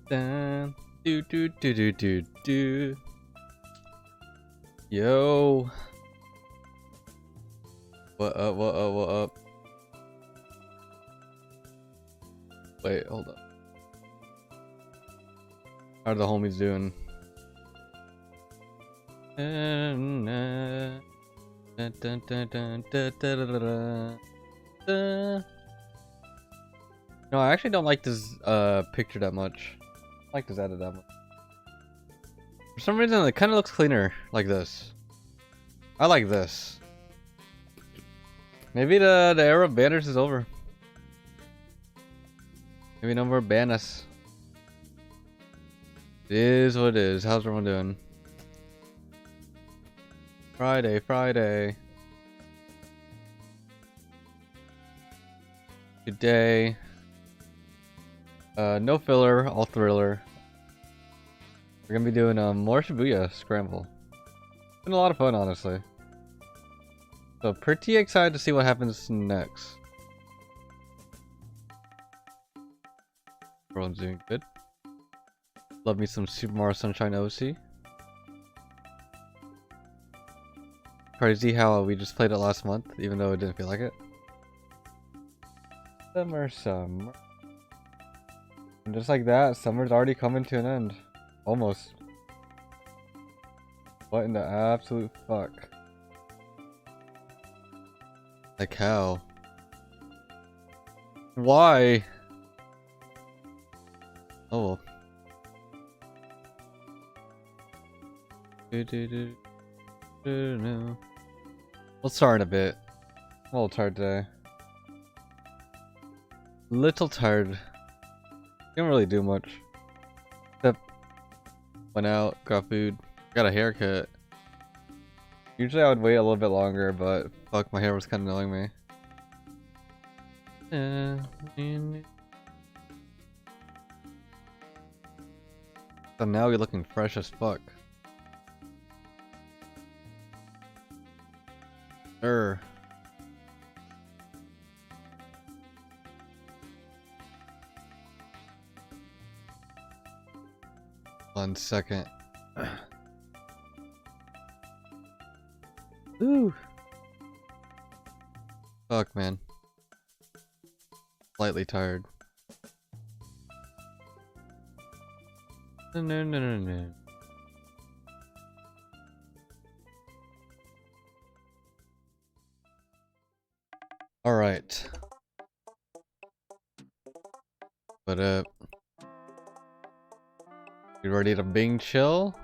Dun, do. Yo. What up, what up, what up? Wait, hold up. How are the homies doing? No, I actually don't like this picture that much. I like this edit that much. For some reason, it kind of looks cleaner like this. I like this. Maybe the era of banners is over. Maybe no more banners. It is what it is. How's everyone doing? Friday. Good day. No filler, all thriller. We're gonna be doing more Shibuya Scramble. Been a lot of fun, honestly. So pretty excited to see what happens next. Everyone's doing good. Love me some Super Mario Sunshine OC. Crazy how we just played it last month, even though it didn't feel like it. Summer. And just like that, summer's already coming to an end. Almost. What in the absolute fuck? Like how? Why? Oh. No. We'll start in a bit. I'm a little tired today. Little tired. Didn't really do much. Except went out, got food, got a haircut. Usually I would wait a little bit longer, but fuck, my hair was kind of annoying me. So now you're looking fresh as fuck. Err. 1 second. Ooh. Fuck, man. Slightly tired. No. All right. What up? You ready to Bing chill?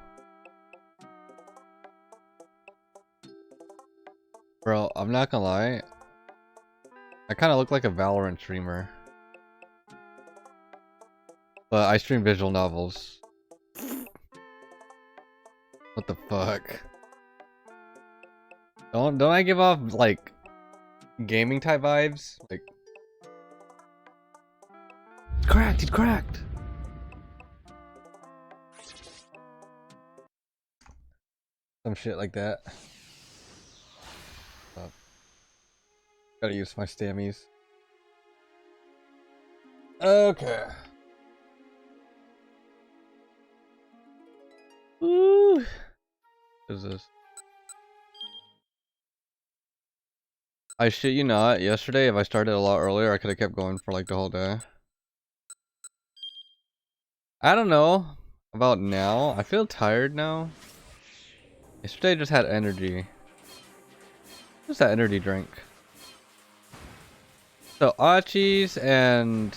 Bro, I'm not gonna lie. I kind of look like a Valorant streamer. But I stream visual novels. What the fuck? Don't I give off like gaming type vibes? Like cracked, it cracked. Some shit like that. Gotta use my stammies. Okay. Woo. What is this? I shit you not, yesterday if I started a lot earlier I could have kept going for like the whole day. I don't know about now. I feel tired now. Yesterday I just had energy. Just that energy drink. So Archie's and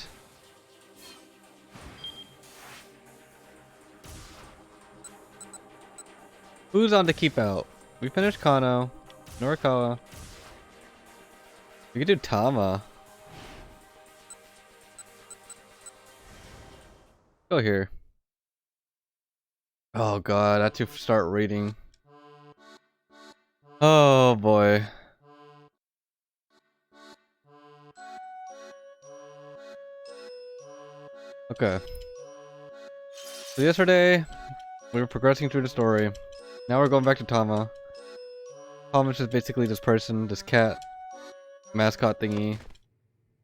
who's on to keep out? We finished Kano, Norikawa. We could do Tama. Go here. Oh god, I have to start reading. Oh boy. Okay. So yesterday, we were progressing through the story. Now we're going back to Tama. Tama's just basically this person, this cat, mascot thingy,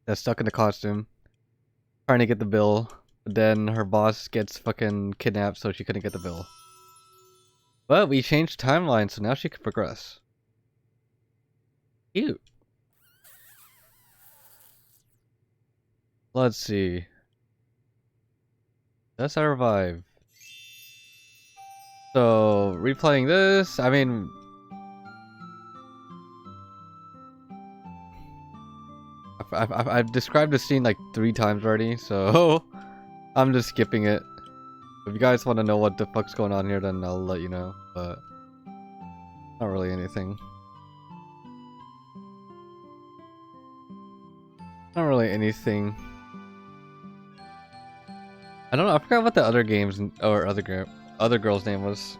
that's stuck in the costume, trying to get the bill But then her boss gets fucking kidnapped, so she couldn't get the bill. But we changed timeline, so now she can progress. Cute. Let's see. Does I revive? So, replaying this, I mean... I've described the scene like 3 times already, so I'm just skipping it. If you guys want to know what the fuck's going on here, then I'll let you know, but not really anything. Not really anything. I don't know, I forgot what the other games or other girl's name was.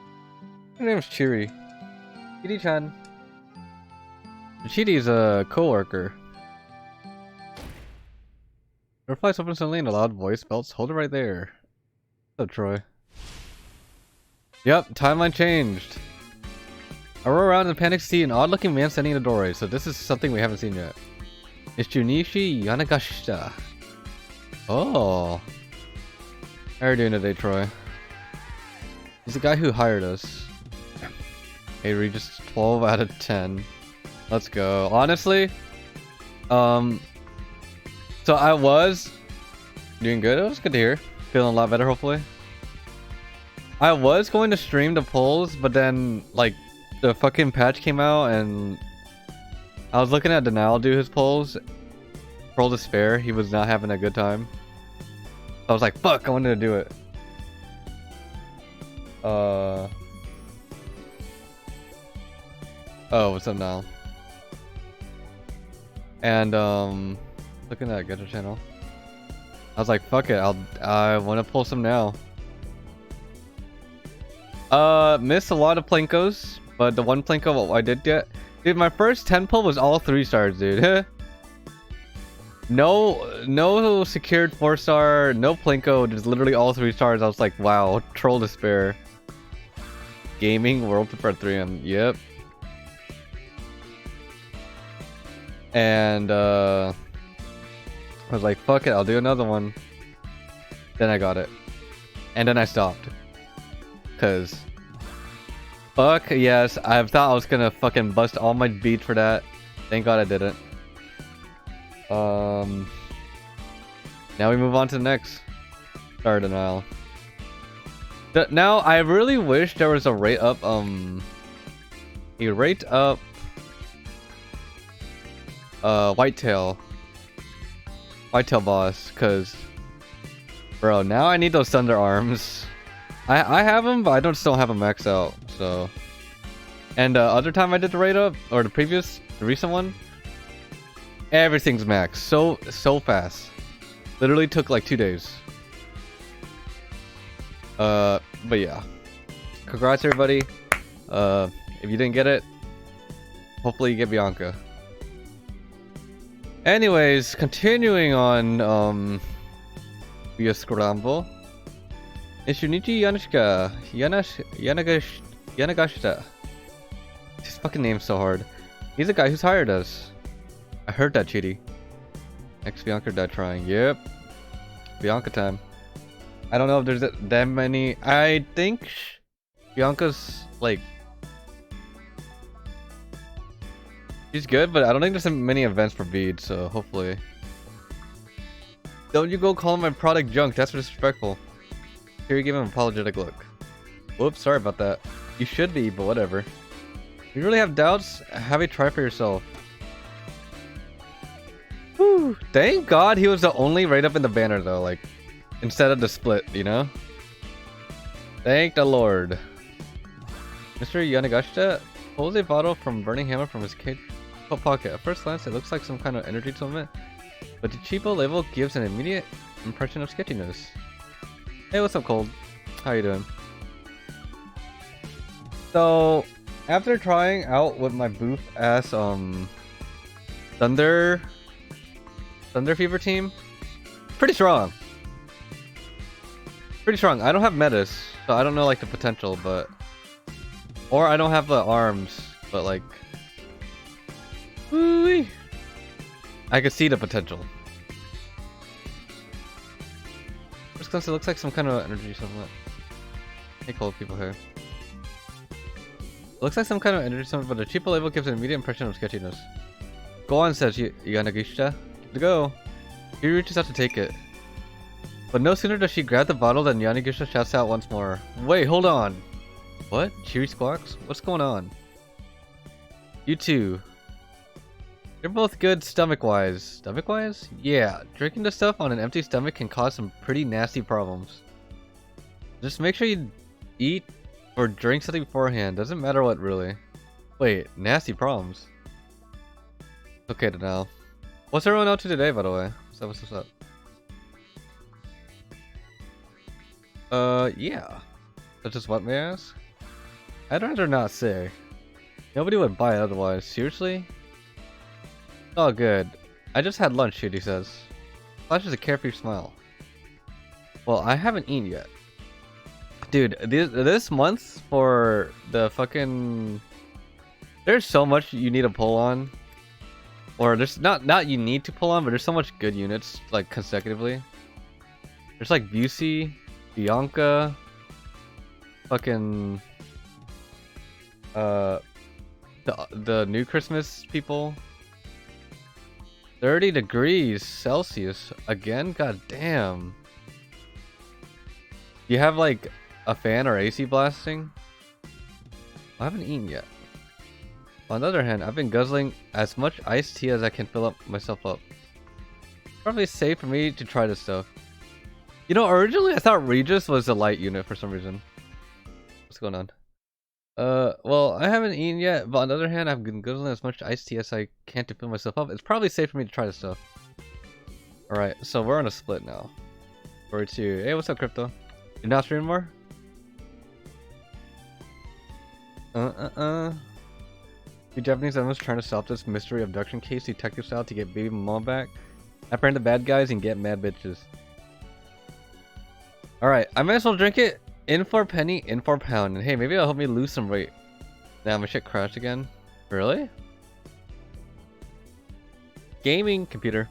Her name was Chiri. Chiri-chan. Chiri's a co-worker. The replies open suddenly in a loud voice belts. Hold it right there. What's up, Troy? Yep, timeline changed. I roll around and panic see an odd-looking man standing in the doorway, so this is something we haven't seen yet. It's Junichi Yanagashita. Oh. How are you doing today, Troy? He's the guy who hired us. Hey, Regis, 12 out of 10. Let's go. Honestly, so I was doing good. It was good to hear. Feeling a lot better, hopefully. I was going to stream the polls, but then, like, the fucking patch came out, and I was looking at Denial do his polls. Pearl Despair, he was not having a good time. So I was like, fuck, I wanted to do it. Oh, what's up now? And, looking at Gacha channel. I was like, fuck it, I want to pull some now. Missed a lot of Plenkos, but the one Plenko I did get, dude, my first 10 pull was all 3 stars, dude. No secured 4-star, no Plenko, just literally all 3 stars. I was like, wow, Troll Despair. Gaming World Prepare 3M, yep. And I was like, fuck it, I'll do another one. Then I got it. And then I stopped. Cause fuck yes, I thought I was gonna fucking bust all my beats for that. Thank God I didn't. Now we move on to the next Star Denial. Now I really wish there was a rate up Whitetail boss, cause bro, now I need those thunder arms. I have them, but I still have them maxed out. So, and the other time I did the rate up, or the recent one, everything's maxed so fast. Literally took like 2 days. But yeah, congrats everybody. If you didn't get it, hopefully you get Bianca. Anyways, continuing on via Scramble. It's Junichi Yanagashita. His fucking name's so hard. He's the guy who's hired us. I heard that, Chidi. Next Bianca died trying. Yep. Bianca time. I don't know if there's that many. I think Bianca's like, she's good, but I don't think there's many events for Bede, so hopefully. Don't you go call my product junk, that's disrespectful. Here, you give him an apologetic look. Whoops, sorry about that. You should be, but whatever. If you really have doubts, have a try for yourself. Whew, thank God he was the only right up in the banner though, like, instead of the split, you know? Thank the Lord. Mr. Yanagashita pulls a bottle from burning hammer from his pocket. At first glance, it looks like some kind of energy supplement, but the cheapo label gives an immediate impression of sketchiness. Hey, what's up, Cold? How you doing? So, after trying out with my booth ass Thunder Fever team, pretty strong. Pretty strong. I don't have metas, so I don't know like the potential, but or I don't have the arms, but like, woo-wee, I could see the potential. just because it looks like some kind of energy supplement. Hey, cold people here. It looks like some kind of energy supplement, but the cheaper label gives an immediate impression of sketchiness. Go on, says Yanagishita. To go. He reaches out to take it. But no sooner does she grab the bottle than Yanagishita shouts out once more. Wait, hold on. What? Cheery squawks? What's going on? You two. You're both good stomach-wise. Stomach-wise? Yeah, drinking the stuff on an empty stomach can cause some pretty nasty problems. Just make sure you eat or drink something beforehand. Doesn't matter what, really. Wait, nasty problems. Okay, now. What's everyone up to today, by the way? What's up? Yeah. Such as what, may I ask? I'd rather not say. Nobody would buy it otherwise. Seriously? Oh, good. I just had lunch, Shooty says. Flashes a carefree smile. Well, I haven't eaten yet. Dude, this month for the fucking... There's so much you need to pull on. Or there's not you need to pull on, but there's so much good units, like, consecutively. There's like Busey, Bianca, fucking... The new Christmas people. 30 degrees Celsius again? God damn. You have like a fan or AC blasting? I haven't eaten yet. On the other hand, I've been guzzling as much iced tea as I can fill myself up. Probably safe for me to try this stuff. You know, originally I thought Regis was a light unit for some reason. What's going on? Well, I haven't eaten yet, but on the other hand, I've been guzzling as much iced tea as I can to fill myself up. It's probably safe for me to try this stuff. Alright, so we're on a split now. 42. Hey, what's up, Crypto? You're not streaming more? You Japanese everyone's trying to solve this mystery abduction case detective style to get baby mom back. Apprehend the bad guys and get mad bitches. Alright, I might as well drink it. In for a penny, in for a pound. And hey, maybe it'll help me lose some weight. Now my shit crashed again. Really? Gaming computer.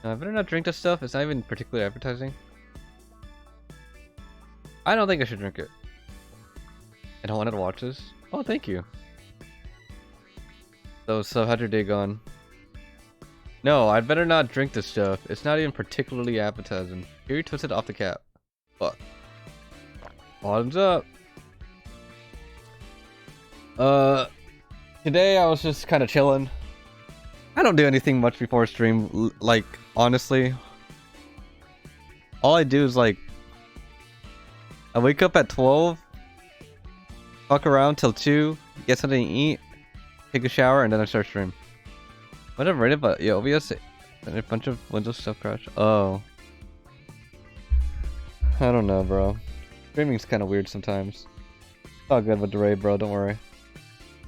I better not drink this stuff. It's not even particularly advertising. I don't think I should drink it. I don't want to watch this. Oh, thank you. So how'd your day gone? No, I'd better not drink this stuff. It's not even particularly appetizing. Here you twist it off the cap. Fuck. Bottoms up. Today I was just kind of chilling. I don't do anything much before stream. Like, honestly, all I do is like, I wake up at 12, fuck around till 2, get something to eat, take a shower, and then I start stream. Whatever, right? But yeah, OBS, a bunch of Windows stuff crash. Oh, I don't know, bro. Streaming's kind of weird sometimes. It's all good with the raid, bro. Don't worry.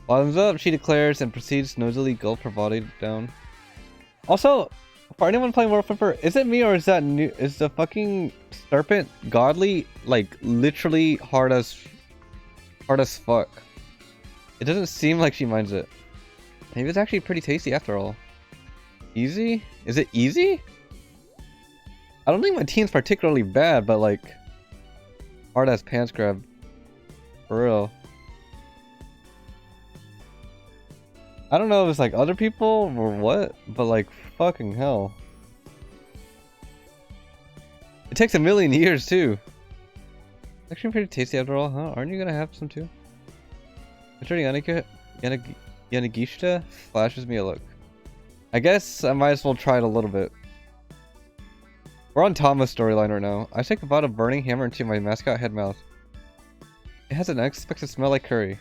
Bottoms up, she declares, and proceeds to noisily gulp her body down. Also, for anyone playing World of Flipper, is it me or is that new? Is the fucking serpent godly like literally hard as fuck? It doesn't seem like she minds it. Maybe it's actually pretty tasty after all. Easy? Is it easy? I don't think my team's particularly bad, but like hard as pants grab. For real. I don't know if it's like other people or what, but like fucking hell. It takes a million years too. It's actually pretty tasty after all, huh? Aren't you gonna have some too? Mr. Yanagishita flashes me a look. I guess I might as well try it a little bit. We're on Tama's storyline right now. I take a bite of burning hammer into my mascot head mouth. It has an unexpected smell like curry.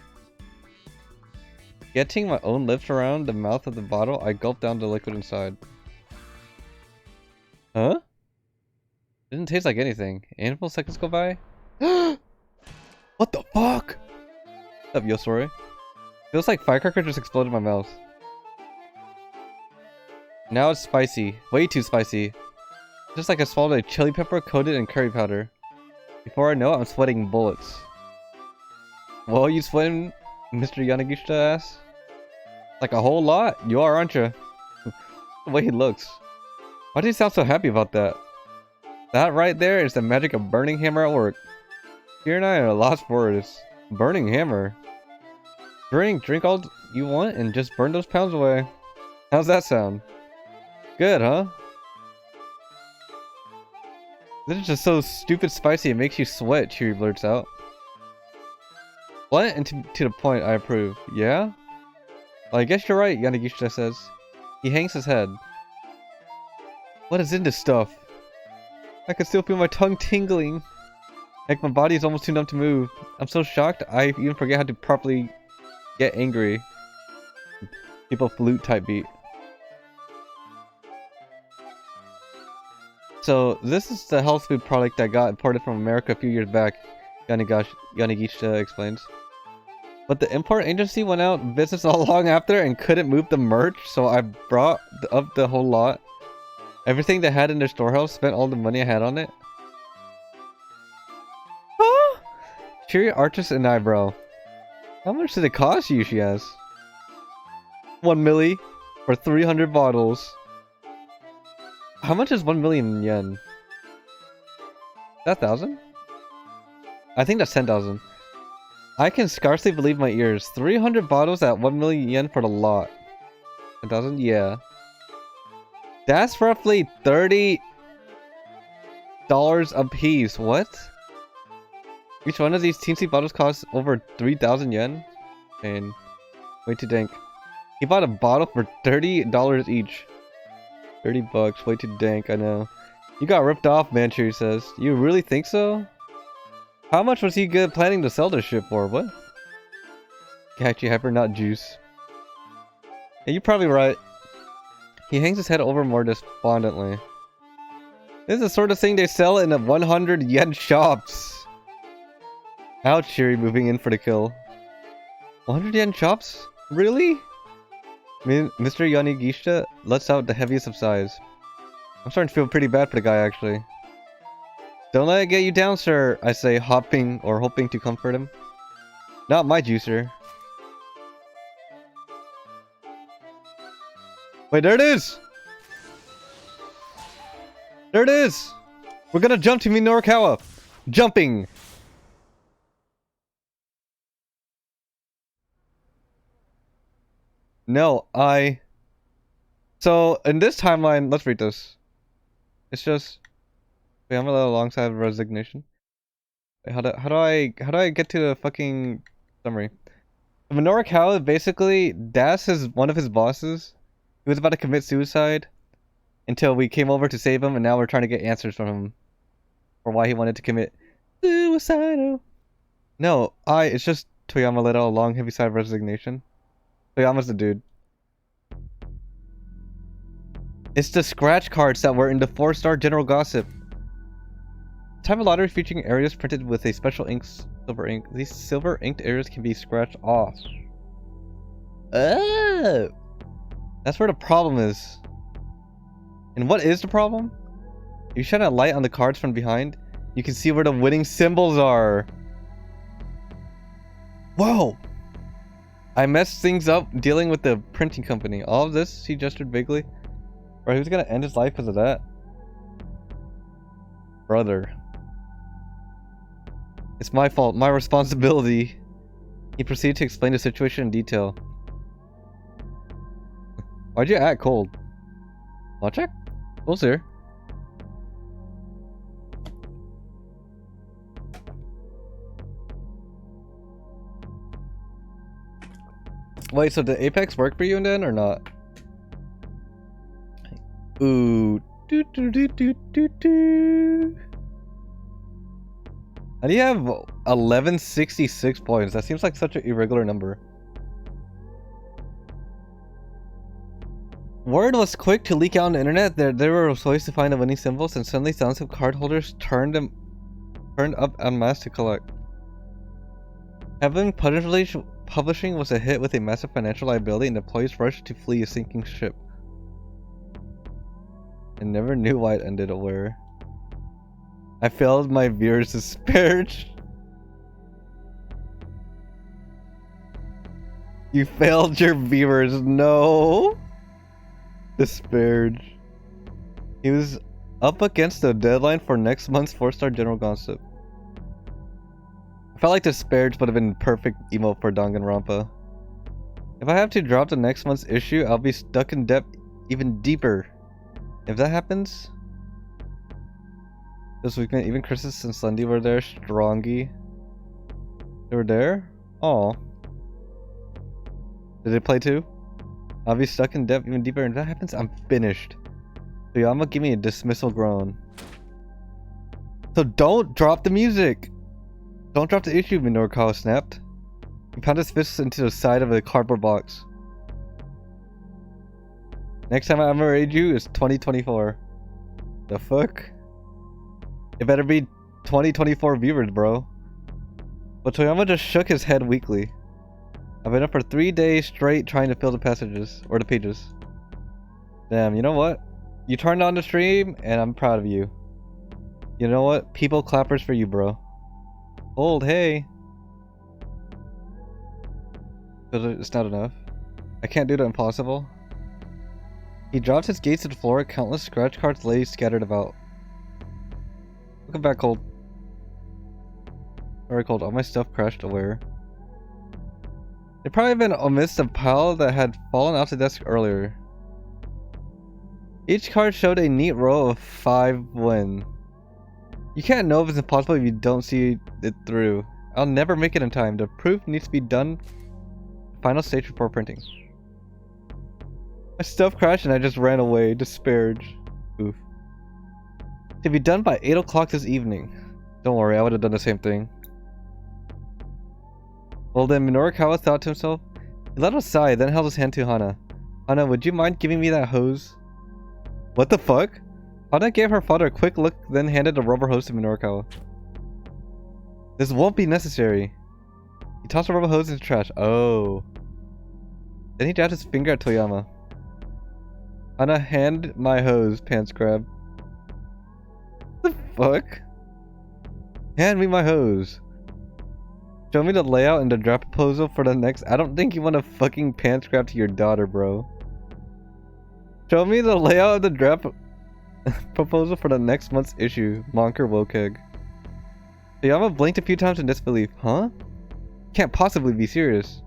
Getting my own lips around the mouth of the bottle, I gulp down the liquid inside. Huh? Didn't taste like anything. Handful of seconds go by. What the fuck? What's up, Yosori? Feels like firecracker just exploded in my mouth. Now it's spicy. Way too spicy. Just like I swallowed a chili pepper coated in curry powder. Before I know it, I'm sweating bullets. Well, you sweating, Mr. Yanagishita ass? Like a whole lot? You are, aren't you? The way he looks. Why do you sound so happy about that? That right there is the magic of Burning Hammer at work. Here and I are lost for this. Burning Hammer. Drink all you want and just burn those pounds away. How's that sound? Good, huh? This is just so stupid spicy it makes you sweat, Cheery blurts out. Blunt and to the point, I approve. Yeah? Well, I guess you're right, Yanagishita says. He hangs his head. What is in this stuff? I can still feel my tongue tingling. Like my body is almost too numb to move. I'm so shocked, I even forget how to properly get angry. People flute type beat. So, this is the health food product that got imported from America a few years back, Yanagishita explains. But the import agency went out of business not long after and couldn't move the merch, so I brought up the whole lot. Everything they had in their storehouse, spent all the money I had on it. Huh? Cheery arches an eyebrow. How much did it cost you, she asks. 1 milli for 300 bottles. How much is 1 million yen? Is that 1,000? I think that's 10,000. I can scarcely believe my ears. 300 bottles at 1 million yen for the lot. 10,000? Yeah. That's roughly $30 a piece. What? Each one of these teensy bottles costs over 3,000 yen? And way too dank. He bought a bottle for $30 each. 30 bucks, way too dank, I know. You got ripped off, Manchu says. You really think so? How much was he planning to sell this shit for? What? Catchy hyper, not juice. Yeah, you're probably right. He hangs his head over more despondently. This is the sort of thing they sell in the 100 yen shops. Ouch, Shiri moving in for the kill. 100 yen shops? Really? Mr. Yanagishita lets out the heaviest of sighs. I'm starting to feel pretty bad for the guy, actually. Don't let it get you down, sir, I say, hoping to comfort him. Not my juicer. Wait, there it is! There it is! We're gonna jump to Minorikawa! Jumping! No, So, in this timeline, let's read this. It's just... Wait, I'm a little alongside resignation. Wait, how do I get to the fucking summary? Minorikawa, basically, Das is one of his bosses. He was about to commit suicide until we came over to save him, and now we're trying to get answers from him for why he wanted to commit suicide. No, it's just Toyama let out a long, heavy sigh of resignation. Toyama's the dude. It's the scratch cards that were in the 4-star general gossip. Time of lottery featuring areas printed with a special silver ink. These silver inked areas can be scratched off. Oh! That's where the problem is. And what is the problem? If you shine a light on the cards from behind, you can see where the winning symbols are. Whoa! I messed things up dealing with the printing company. All of this, he gestured vaguely. Or he was gonna end his life because of that. Brother. It's my fault, my responsibility. He proceeded to explain the situation in detail. Why'd you act cold? I'll check. Cool's here. Wait, so did Apex work for you then or not? Ooh. Do, do, do, do, do, do. How do you have 1166 points? That seems like such an irregular number. Word was quick to leak out on the internet that there were ways to find the winning symbols, and suddenly thousands of card holders turned up en masse to collect. Heaven Publishing was a hit with a massive financial liability, and employees rushed to flee a sinking ship. I never knew why it ended where. I failed my viewers' disparage. You failed your viewers, no! Disparage. He was Up against the deadline for next month's 4-star general gossip. I felt like the disparage would have been perfect emote for Danganronpa. If I have to drop the next month's issue, I'll be stuck in debt even deeper. If that happens... This weekend, even Chris and Sunday were there. Strongy. They were there? Oh. Did they play too? I'll be stuck in debt even deeper, and if that happens, I'm finished. So Yama, give me a dismissal groan. So don't drop the music! Don't drop the issue, Minoru snapped. He pounded his fists into the side of a cardboard box. Next time I ever raid you is 2024. The fuck? It better be 2024 viewers, bro. But Toyama just shook his head weakly. I've been up for 3 days straight trying to fill the passages, or the pages. Damn, you know what? You turned on the stream, and I'm proud of you. You know what? People clappers for you, bro. Old, hey. But it's not enough. I can't do the impossible. He dropped his gaze to the floor, countless scratch cards lay scattered about. Welcome back, Cold. Alright, Cold. All my stuff crashed aware. It probably been amidst a pile that had fallen off the desk earlier. Each card showed a neat row of 5 when. You can't know if it's impossible if you don't see it through. I'll never make it in time. The proof needs to be done. Final stage before printing. My stuff crashed and I just ran away, despaired. Oof. To be done by 8 o'clock this evening. Don't worry, I would have done the same thing. Well then, Minoru thought to himself. He let out a sigh, then held his hand to Hana. Hana, would you mind giving me that hose? What the fuck? Hana gave her father a quick look, then handed the rubber hose to Minoru. This won't be necessary. He tossed the rubber hose into the trash. Oh. Then he jabbed his finger at Toyama. Hana, hand my hose, pants grab. What the fuck? Hand me my hose. Show me the layout and the draft proposal for the next. I don't think you want to fucking pants grab to your daughter, bro. Show me the layout of the draft proposal for the next month's issue. Monker Wokeg. Toyama blinked a few times in disbelief. Huh? Can't possibly be serious.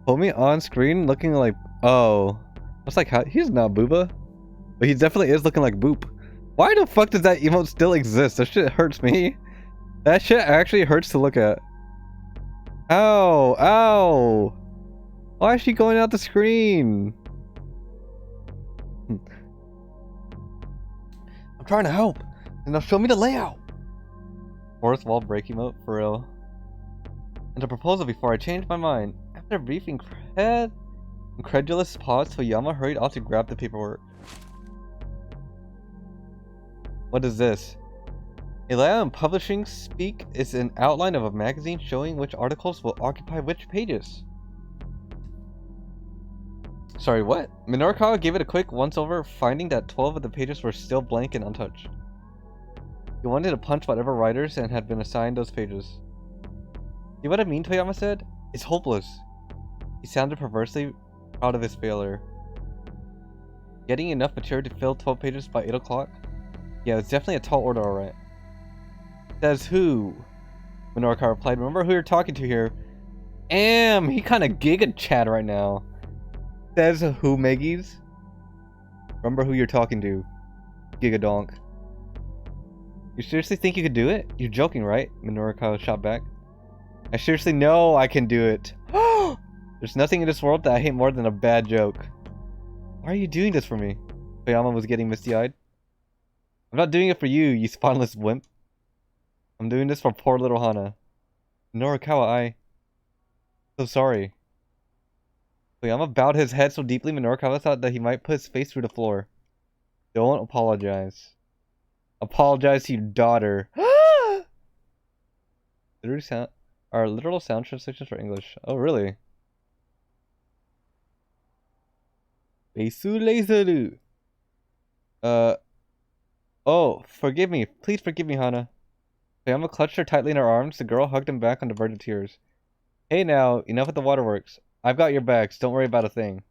Hold me on screen looking like. Oh. I was like, how? He's not Booba. But he definitely is looking like Boop. Why the fuck does that emote still exist? That shit hurts me. That shit actually hurts to look at. Ow. Ow. Why is she going out the screen? I'm trying to help. And now show me the layout. Fourth wall break emote, for real. And a proposal before I changed my mind. After a brief incredulous pause, Toyama hurried off to grab the paperwork. What is this? A layout in publishing speak is an outline of a magazine showing which articles will occupy which pages. Sorry, what? Minoru gave it a quick once-over, finding that 12 of the pages were still blank and untouched. He wanted to punch whatever writers and had been assigned those pages. See what I mean, Toyama said? It's hopeless. He sounded perversely proud of his failure. Getting enough material to fill 12 pages by 8 o'clock? Yeah, it's definitely a tall order, alright. Says who? Minoru replied, remember who you're talking to here. He kinda giga chat right now. Says who, Meggies? Remember who you're talking to. Giga donk. You seriously think you could do it? You're joking, right? Minoru shot back. I seriously know I can do it. There's nothing in this world that I hate more than a bad joke. Why are you doing this for me? Toyama was getting misty-eyed. I'm not doing it for you, you spineless wimp. I'm doing this for poor little Hana. Minoru, so sorry. Toyama bowed his head so deeply Minoru thought that he might put his face through the floor. Don't apologize. Apologize to your daughter. Literal sound translations for English. Oh, really? Oh, forgive me. Please forgive me, Hana. Toyama clutched her tightly in her arms. The girl hugged him back on the verge of tears. Hey now, enough with the waterworks. I've got your backs. Don't worry about a thing.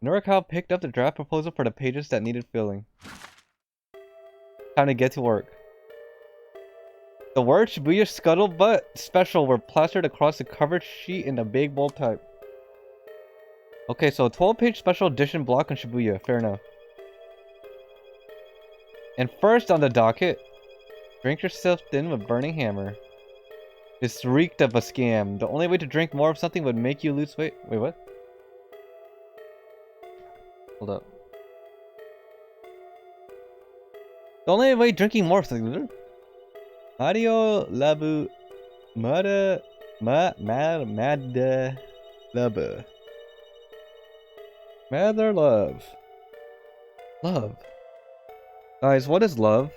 Norikawa picked up the draft proposal for the pages that needed filling. Time to get to work. The words Shibuya Scuttlebutt Special were plastered across the cover sheet in a big bold type. Okay, so a 12-page special edition block on Shibuya. Fair enough. And first on the docket, drink yourself thin with Burning Hammer. This reeked of a scam. The only way to drink more of something would make you lose weight. Wait, what? Hold up. The only way drinking more of something. Mario Labu Mada Mada Labu. Mather love. Love. Guys, what is love?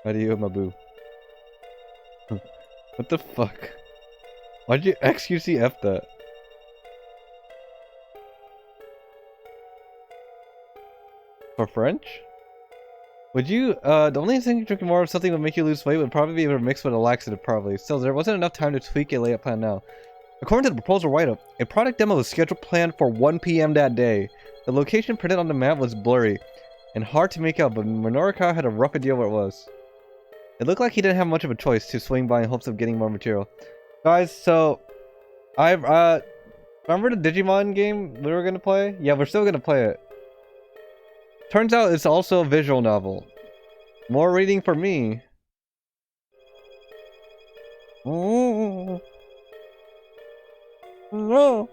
Mario Mabu. What the fuck? Why'd you XQCF that? For French? Would you, the only thing drinking more of something would make you lose weight would probably be able to mix with a laxative, probably. Still, there wasn't enough time to tweak a layout plan now. According to the proposal write-up, a product demo was scheduled planned for 1 PM that day. The location printed on the map was blurry and hard to make out, but Norikawa had a rough idea where it was. It looked like he didn't have much of a choice to swing by in hopes of getting more material. Guys, so remember the Digimon game we were gonna play? Yeah, we're still gonna play it. Turns out it's also a visual novel. More reading for me. Oh. No.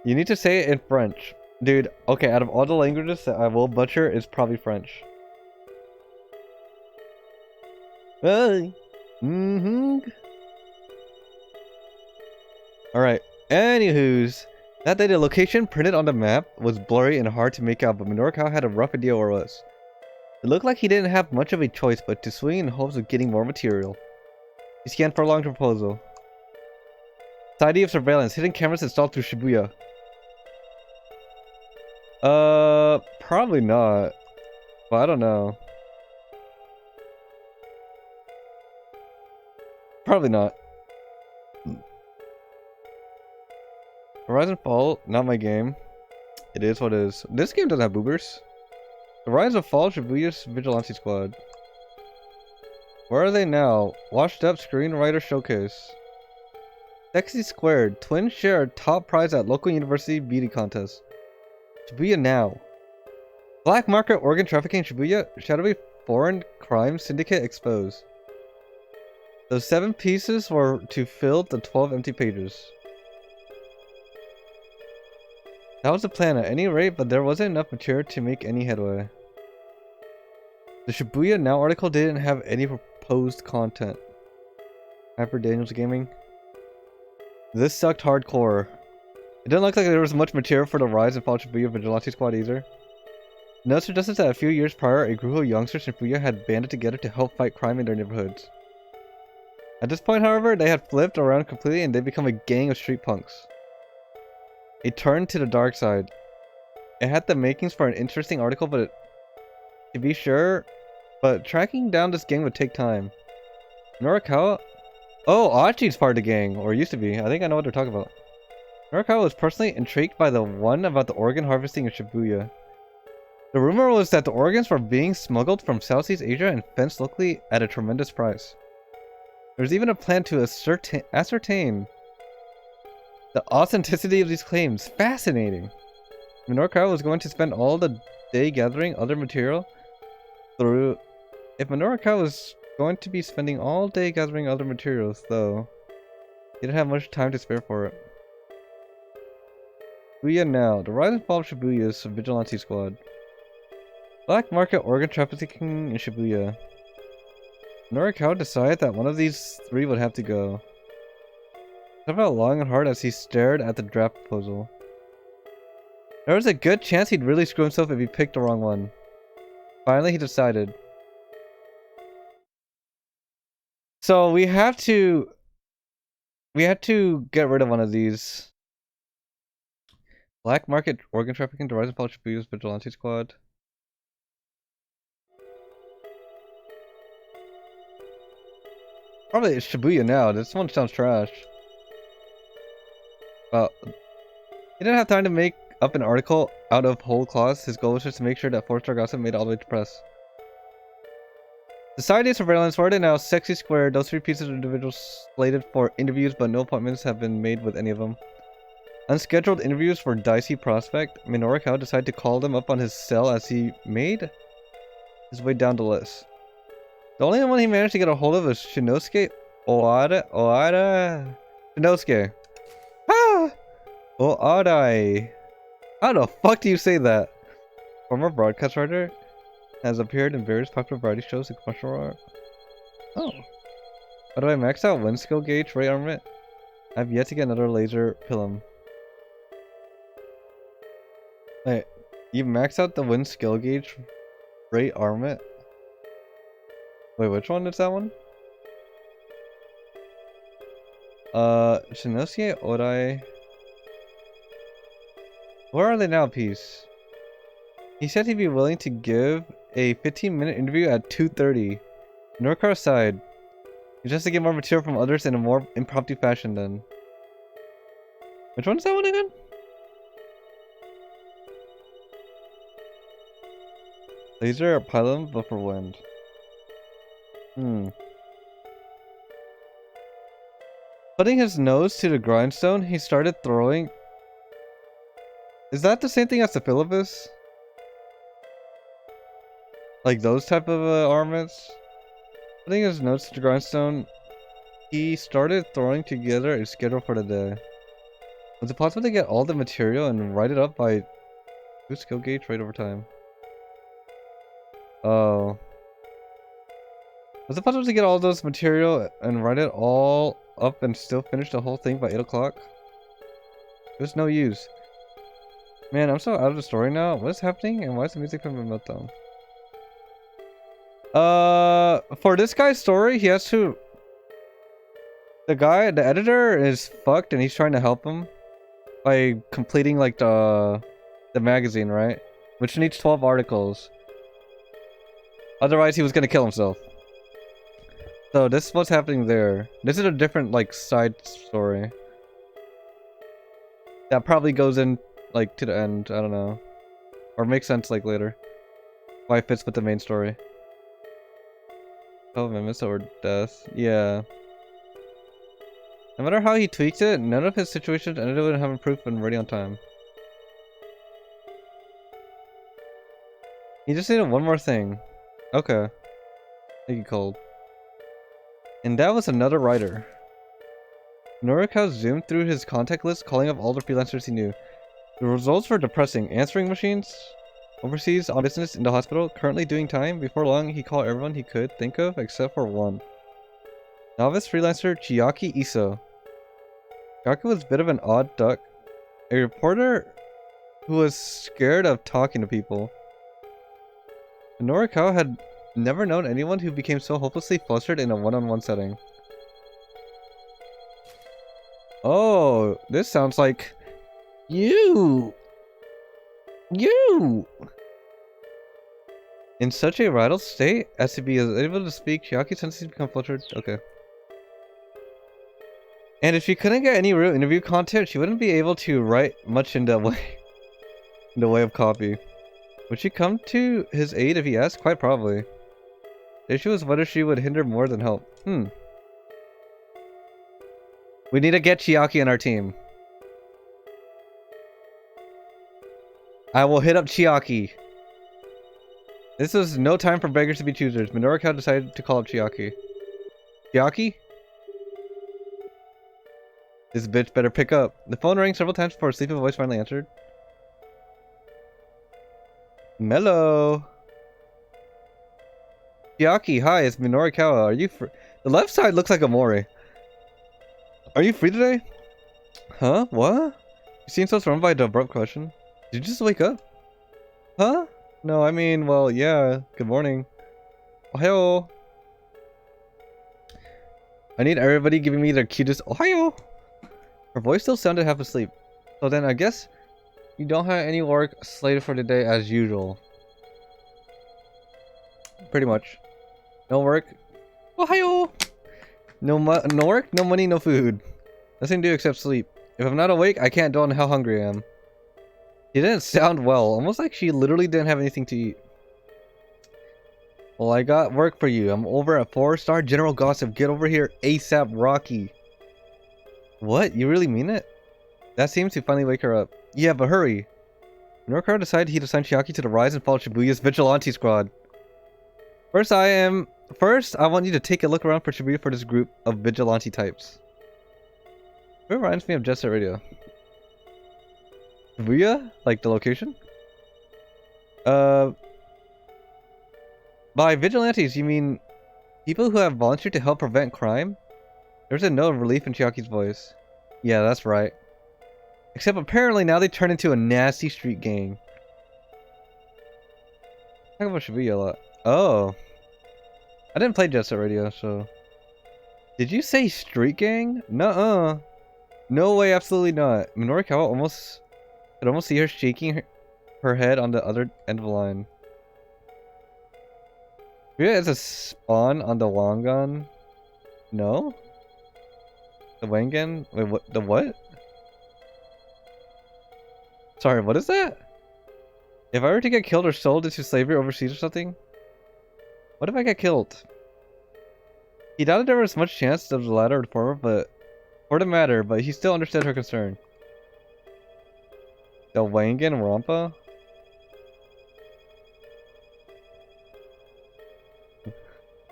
You need to say it in French. Dude, okay, out of all the languages that I will butcher, it's probably French. Hey. Alright, anywho's, that day the location printed on the map was blurry and hard to make out, but Norikawa had a rough idea where it was. It looked like he didn't have much of a choice but to swing in hopes of getting more material. He scanned for a long proposal. Society of Surveillance, hidden cameras installed through Shibuya. Probably not. But I don't know. Probably not. Horizon Fall, not my game. It is what it is. This game doesn't have boobers. The Rise of Fall, Shibuya's Vigilante Squad. Where are they now? Washed up screenwriter showcase. Sexy Squared. Twins share top prize at local university beauty contest. Shibuya now. Black market organ trafficking Shibuya. Shadowy foreign crime syndicate exposed. Those 7 pieces were to fill the 12 empty pages. That was the plan at any rate, but there wasn't enough material to make any headway. The Shibuya Now article didn't have any proposed content. Hyper Daniels Gaming. This sucked hardcore. It didn't look like there was much material for the Rise and Fall Shibuya Vigilante Squad either. Notes suggested that a few years prior, a group of youngsters in Shibuya had banded together to help fight crime in their neighborhoods. At this point, however, they had flipped around completely and they'd become a gang of street punks. A turn to the dark side. It had the makings for an interesting article, but to be sure, but tracking down this gang would take time. Norikawa? Oh, Achi's part of the gang, or used to be. I think I know what they're talking about. Norikawa was personally intrigued by the one about the organ harvesting in Shibuya. The rumor was that the organs were being smuggled from Southeast Asia and fenced locally at a tremendous price. There was even a plan to ascertain the authenticity of these claims. Fascinating. Norikawa was going to spend all the day gathering other material through... If Norikawa was going to be spending all day gathering other materials, though, he didn't have much time to spare for it. Shibuya Now. The Rise and Fall of Shibuya's Vigilante Squad. Black market organ trafficking in Shibuya. Norikawa decided that one of these 3 would have to go. He felt long and hard as he stared at the draft proposal. There was a good chance he'd really screw himself if he picked the wrong one. Finally, he decided. So we have to get rid of one of these. Black market organ trafficking, the Rise and Fall of Shibuya's Vigilante Squad. Probably Shibuya now. This one sounds trash. Well, he didn't have time to make up an article out of whole cloth. His goal was just to make sure that 4-star gossip made it all the way to press. Society surveillance warrant now Sexy Square. Those 3 pieces of individuals slated for interviews, but no appointments have been made with any of them. Unscheduled interviews for Dicey Prospect. Minoru Kao decided to call them up on his cell as he made his way down the list. The only one he managed to get a hold of was Shinosuke Oada. Shinosuke. Ah! Oadai. How the fuck do you say that? Former broadcast writer, has appeared in various popular variety shows and commercial art. Oh. How do I max out wind skill gauge ray armament? I have yet to get another laser pilum. Wait, you maxed out the wind skill gauge ray armament? Wait, which one is that one? Shinosuke Odai. Where are they now, Peace? He said he'd be willing to give a 15-minute interview at 2:30. Norcar sighed. He just to get more material from others in a more impromptu fashion then. Which one is that one again? Laser pylon, but for wind. Putting his nose to the grindstone, he started throwing. Is that the same thing as the Philippus? Like those type of armaments? Putting his nose to the grindstone, he started throwing together a schedule for the day. Was it possible to get all the material and write it up by 2 skill gauge right over time? Oh. Was it possible to get all those material and write it all up and still finish the whole thing by 8 o'clock? There's no use. Man, I'm so out of the story now. What is happening and why is the music from a meltdown? For this guy's story, he has to... The editor is fucked and he's trying to help him by completing like the magazine, right? Which needs 12 articles. Otherwise, he was gonna kill himself. So this is what's happening there. This is a different like side story. That probably goes in like to the end. I don't know, or makes sense like later. Why it fits with the main story. 12 minutes or death. Yeah. No matter how he tweaks it, none of his situations ended up having proof and ready on time. He just needed one more thing. Okay. Thank you, Cold. And that was another writer. Norikawa zoomed through his contact list, calling up all the freelancers he knew. The results were depressing. Answering machines, overseas on business in the hospital, currently doing time. Before long, he called everyone he could think of except for one. Novice freelancer Chiaki Iso. Chiaki was a bit of an odd duck. A reporter who was scared of talking to people. Norikawa had never known anyone who became so hopelessly flustered in a one-on-one setting. Oh, this sounds like you. In such a rattled state as to be able to speak, Chiaki senses become flustered. Okay. And if she couldn't get any real interview content, she wouldn't be able to write much in the way of copy. Would she come to his aid if he asked? Quite probably. The issue was whether she would hinder more than help. We need to get Chiaki on our team. I will hit up Chiaki. This was no time for beggars to be choosers. Minoru decided to call up Chiaki. Chiaki? This bitch better pick up. The phone rang several times before a sleepy voice finally answered. Mello. Chiaki, hi, it's Minoru Kawa. Are you free? The left side looks like Amori. Are you free today? Huh? What? You seem so thrown by the abrupt question. Did you just wake up? Huh? No, I mean, well, yeah. Good morning. Ohio. I need everybody giving me their cutest Ohio. Her voice still sounded half asleep. So then I guess you don't have any work slated for today as usual. Pretty much. No work. Ohio! No work, no money, no food. Nothing to do except sleep. If I'm not awake, I can't dwell on how hungry I am. She didn't sound well, almost like she literally didn't have anything to eat. Well, I got work for you. I'm over at 4-star General Gossip. Get over here ASAP, Rocky. What? You really mean it? That seems to finally wake her up. Yeah, but hurry. Noriko decided he'd assign Chiaki to the Rise and Fall Shibuya's Vigilante Squad. First, I want you to take a look around for Shibuya for this group of Vigilante types. It reminds me of Jet Set Radio. Shibuya? Like the location? By vigilantes, you mean people who have volunteered to help prevent crime? There's a note of relief in Chiaki's voice. Yeah, that's right. Except apparently now they turn into a nasty street gang. Talk about Shibuya a lot. Oh. I didn't play Jet Set Radio, so... Did you say street gang? Nuh-uh. No way, absolutely not. Minorikawa could almost see her shaking her head on the other end of the line. Shibuya is a spawn on the Wangan? No? The Wangan? Wait, what? The what? Sorry, what is that? If I were to get killed or sold into slavery overseas or something? What if I get killed? He doubted there was much chance of the latter or the former, but... Or the matter, but he still understood her concern. The Wangan Rampa?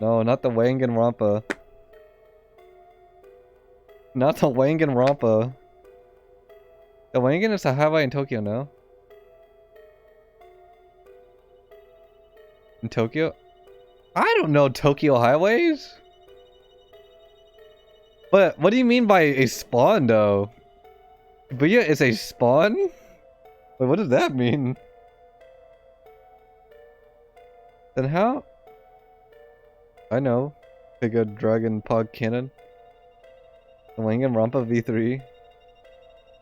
No, not the Wangan Rampa. Not the Wangan Rampa. The Wangan is a highway in Tokyo, no? In Tokyo? I don't know Tokyo highways. But what do you mean by a spawn, though? Shibuya is a spawn? Wait, what does that mean? Then how? I know. Pick a Dragon Pod Cannon. The Wangan Rampa V3.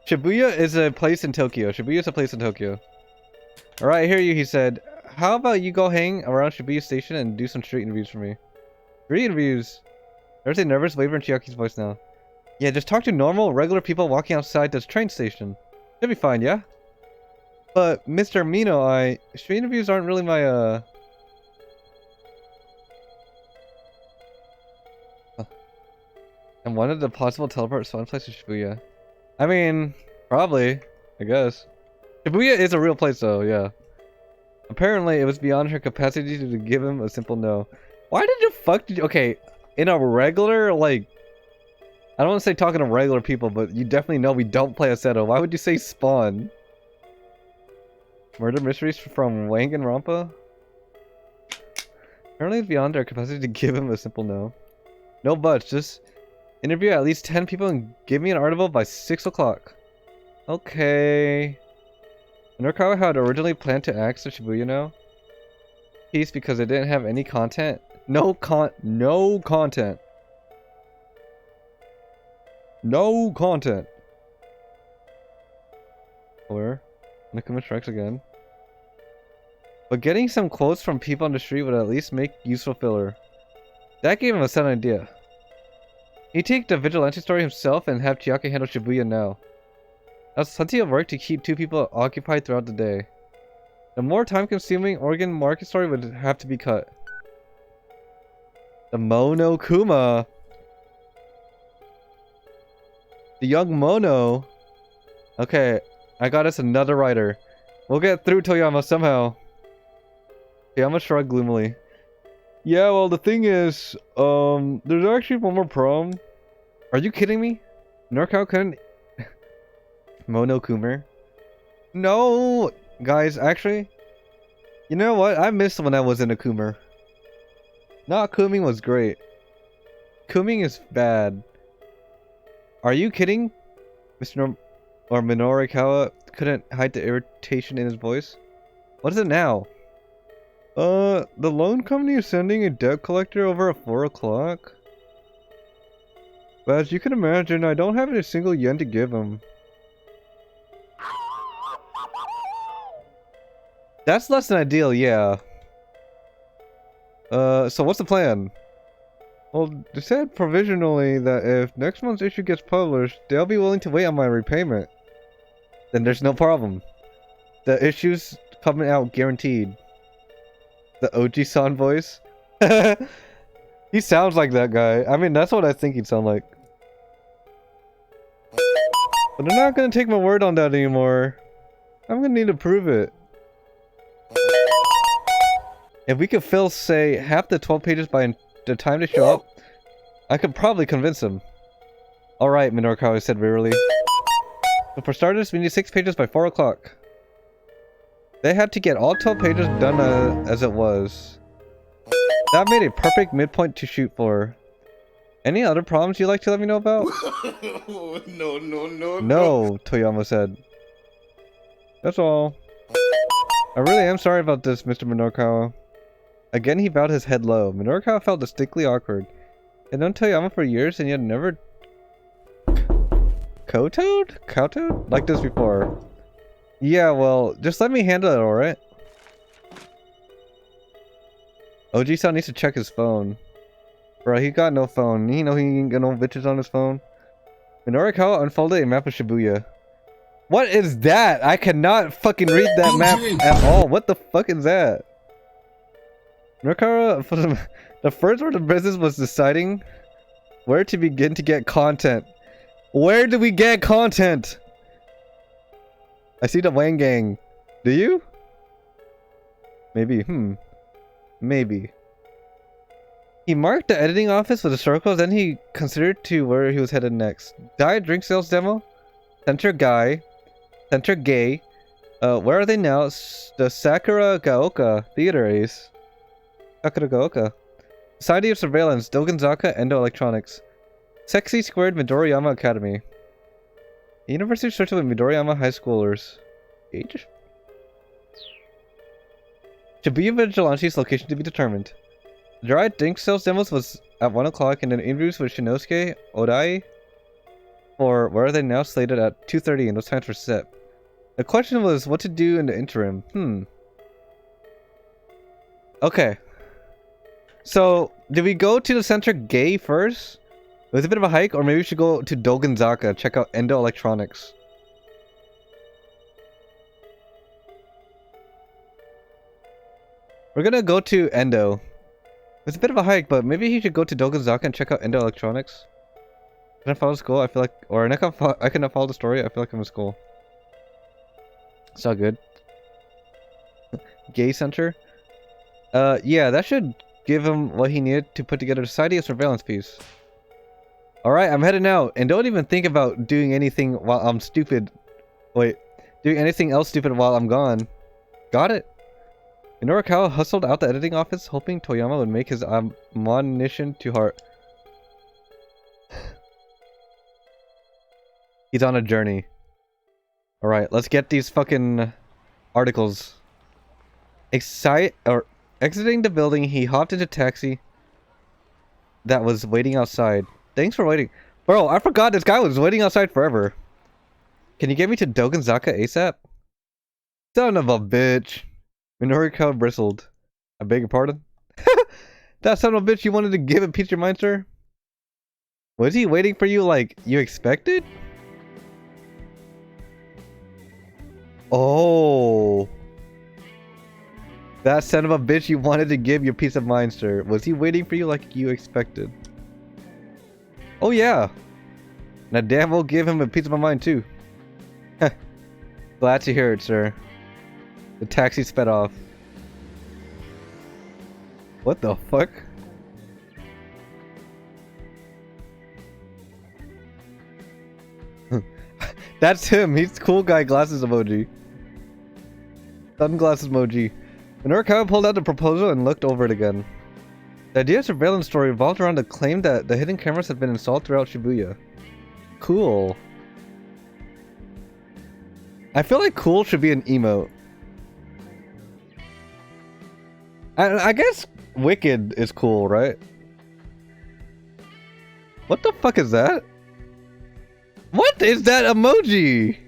Shibuya is a place in Tokyo. Shibuya is a place in Tokyo. Alright, I hear you, he said. How about you go hang around Shibuya Station and do some street interviews for me? Street interviews? There's a nervous waver in Chiaki's voice now. Yeah, just talk to normal, regular people walking outside this train station. Should be fine, yeah? But, Mr. Mino, street interviews aren't really my, And one of the possible teleport spawn places is Shibuya. I mean, probably, I guess. Shibuya is a real place though, yeah. Apparently, it was beyond her capacity to give him a simple no. Why did you okay, in a regular, like... I don't want to say talking to regular people, but you definitely know we don't play Assetto. Why would you say spawn? Murder mysteries from Wangan Rampa? Apparently, it's beyond our capacity to give him a simple no. No buts, just... Interview at least 10 people and give me an article by 6 o'clock. Okay. Norikawa had originally planned to axe the Shibuya now. Piece because it didn't have any content. No content. No content. Where? Nakuma strikes again. But getting some quotes from people on the street would at least make useful filler. That gave him a sound idea. He'd take the vigilante story himself and have Chiaki handle Shibuya now. That's plenty of work to keep 2 people occupied throughout the day. The more time-consuming Oregon market story would have to be cut. The Monokuma. The young Mono. Okay, I got us another writer. We'll get through Toyama somehow. Toyama shrugged gloomily. Yeah, well, the thing is, there's actually one more problem. Are you kidding me? Noriko couldn't... Monokumer? No! Guys, actually... You know what? I missed when I was in a Kumer. Not Kuming was great. Kuming is bad. Are you kidding? Mr. Minorikawa couldn't hide the irritation in his voice. What is it now? The loan company is sending a debt collector over at 4 o'clock. But as you can imagine, I don't have a single yen to give him. That's less than ideal, yeah. So what's the plan? Well, they said provisionally that if next month's issue gets published, they'll be willing to wait on my repayment. Then there's no problem. The issue's coming out guaranteed. The OG-san voice. He sounds like that guy. I mean, that's what I think he'd sound like. But they're not gonna take my word on that anymore. I'm gonna need to prove it. If we could fill, say, half the 12 pages by the time they show up, I could probably convince him. Alright, Minoru said wearily. But for starters, we need 6 pages by 4 o'clock. They had to get all 12 pages done as it was. That made a perfect midpoint to shoot for. Any other problems you'd like to let me know about? No, Toyama said. That's all. I really am sorry about this, Mr. Minoru. Again, he bowed his head low. Minoru felt distinctly awkward. He'd known Toyama for years and he had never kowtowed like this before. Yeah, well, just let me handle it, alright? OG-san needs to check his phone. Bro, he got no phone. You know he ain't got no bitches on his phone. Minoru unfolded a map of Shibuya. What is that? I cannot fucking read that map at all. What the fuck is that? Minoru, the first order of business was deciding where to begin to get content. Where do we get content? I see the Wang Gang. Do you? Maybe, maybe. He marked the editing office with a circle, then he considered to where he was headed next. Diet drink sales demo? Center guy. Center gay. Where are they now? The Sakuragaoka Theater Ace. Sakuragaoka. Society of Surveillance, Dogenzaka Endo Electronics. Sexy Squared Midoriyama Academy. The university started with Midoriyama high schoolers. Age? Shibuya Vigilante's location to be determined. The dry drink sales demos was at 1 o'clock and then interviews with Shinosuke Odai for where are they now slated at 2:30 and those times were set. The question was what to do in the interim. Okay. So, did we go to the center gay first? It was a bit of a hike, or maybe we should go to Dogenzaka, check out Endo Electronics. We're gonna go to Endo. It's a bit of a hike, but maybe he should go to Dogenzaka and check out Endo Electronics. Can I follow school? I feel like, or I cannot follow the story. I feel like I'm in school. It's all good. Gay center. Yeah, that should give him what he needed to put together a society of surveillance piece. Alright, I'm heading out, and don't even think about doing anything while I'm stupid. Wait, doing anything else stupid while I'm gone. Got it? Minoru hustled out the editing office, hoping Toyama would make his admonition to heart. He's on a journey. Alright, let's get these fucking articles. Exiting the building, he hopped into a taxi that was waiting outside. Thanks for waiting. Bro, I forgot this guy was waiting outside forever. Can you get me to Dogenzaka ASAP? Son of a bitch. Minoru bristled. I beg your pardon? That son of a bitch you wanted to give a piece of your mind, sir? Was he waiting for you like you expected? Oh. That son of a bitch you wanted to give your peace of mind, sir. Was he waiting for you like you expected? Oh yeah. Now damn we'll give him a piece of my mind too. Glad to hear it, sir. The taxi sped off. What the fuck? That's him. He's cool guy glasses emoji. Sunglasses emoji. Minoru pulled out the proposal and looked over it again. The idea of surveillance story revolved around the claim that the hidden cameras had been installed throughout Shibuya. Cool. I feel like cool should be an emote. I guess wicked is cool, right? What the fuck is that? What is that emoji?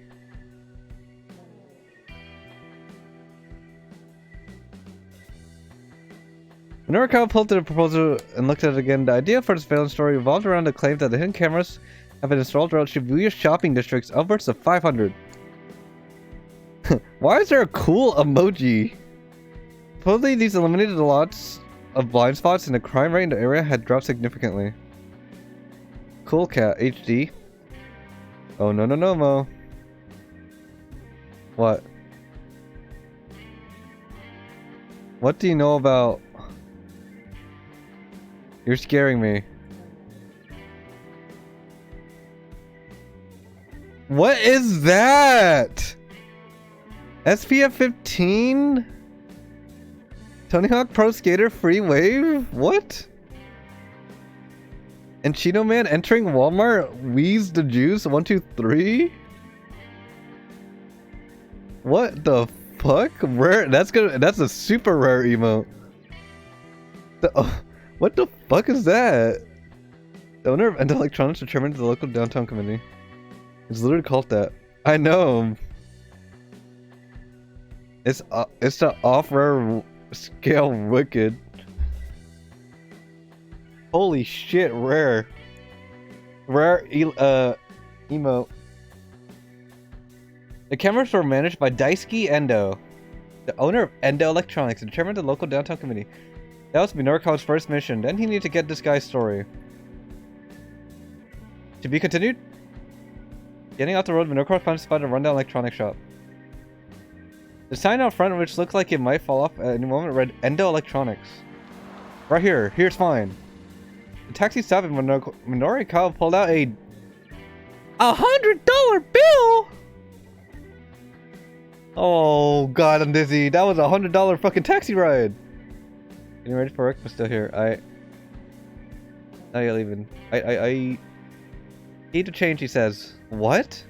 Norikawa pulled the proposal and looked at it again. The idea for this villain story revolved around the claim that the hidden cameras have been installed throughout Shibuya shopping districts, upwards of 500. Why is there a cool emoji? Supposedly, these eliminated a lot of blind spots, and the crime rate in the area had dropped significantly. Cool Cat HD. Oh no, Mo. What? What do you know about... You're scaring me. What is that? SPF 15? Tony Hawk Pro Skater Free Wave? What? And Cheeto Man entering Walmart? Wheeze the Juice 123? What the fuck? Rare? That's a super rare emote. What the fuck is that? The owner of Endo Electronics determined the local downtown committee. It's literally called that. I know. It's the off-rare scale wicked. Holy shit, rare. Rare emote. The cameras were managed by Daisuke Endo, the owner of Endo Electronics, and determined the local downtown committee. That was Norikawa's first mission. Then he needed to get this guy's story. To be continued? Getting out the road, Norikawa finally spotted a rundown electronics shop. The sign out front, which looked like it might fall off at any moment, read Endo Electronics. Right here. Here's fine. The taxi stopped and Norikawa pulled out a $100 bill! Oh god, I'm dizzy. That was a $100 fucking taxi ride. Getting ready for work, but still here. Now you're leaving. I need to change, he says. What?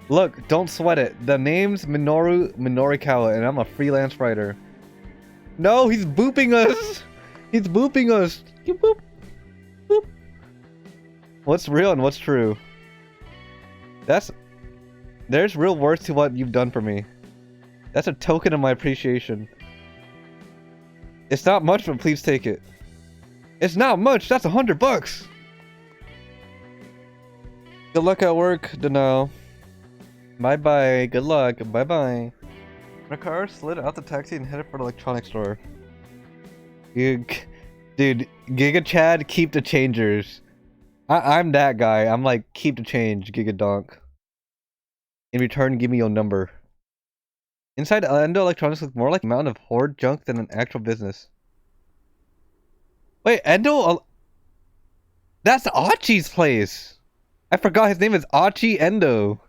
Look, don't sweat it. The name's Minoru Norikawa, and I'm a freelance writer. No, he's booping us! He's booping us! You boop! Boop! What's real and what's true? There's real worth to what you've done for me. That's a token of my appreciation. It's not much, but please take it. It's not much, that's $100! Good luck at work, Dano. Bye-bye, good luck, bye-bye. My car slid out the taxi and headed for the electronics store. Dude, Giga Chad, keep the changers. I'm that guy, I'm like, keep the change, Giga Donk. In return, give me your number. Inside, Endo Electronics looked more like a mountain of hoard junk than an actual business. Wait, Endo... That's Achi's place! I forgot his name is Achi Endo.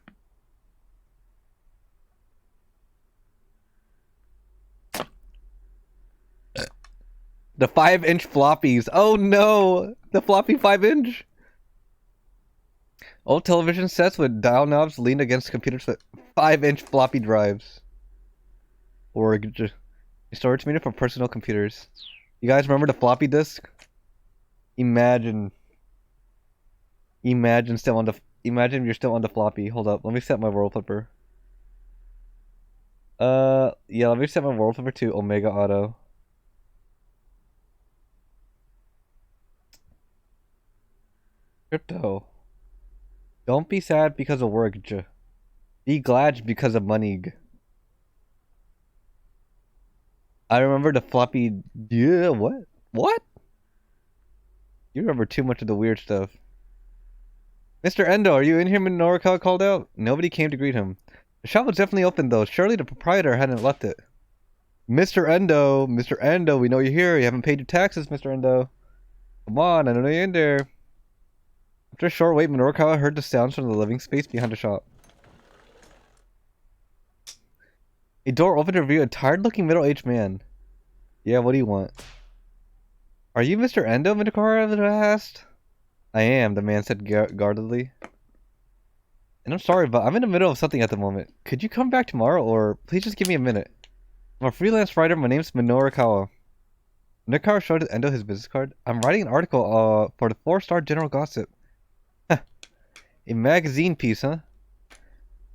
The 5-inch floppies. Oh no! The floppy 5-inch! Old television sets with dial knobs leaned against computers with 5-inch floppy drives. Or a storage media for personal computers. You guys remember the floppy disk? Imagine you're still on the floppy. Hold up, let me set my world flipper. Yeah, let me set my world flipper to Omega Auto. Crypto. Don't be sad because of work, Be glad because of money. I remember the floppy... Yeah, what? What? You remember too much of the weird stuff. Mr. Endo, are you in here when Norikawa called out? Nobody came to greet him. The shop was definitely open though. Surely the proprietor hadn't left it. Mr. Endo, we know you're here. You haven't paid your taxes, Mr. Endo. Come on, I know you're in there. After a short wait, Norikawa heard the sounds from the living space behind the shop. A door opened to reveal a tired-looking middle-aged man. Yeah, what do you want? Are you Mr. Endo, Norikawa asked? I am, the man said guardedly. And I'm sorry, but I'm in the middle of something at the moment. Could you come back tomorrow, or please just give me a minute? I'm a freelance writer. My name's Norikawa. Norikawa showed Endo his business card. I'm writing an article for the 4-Star General Gossip. A magazine piece, huh?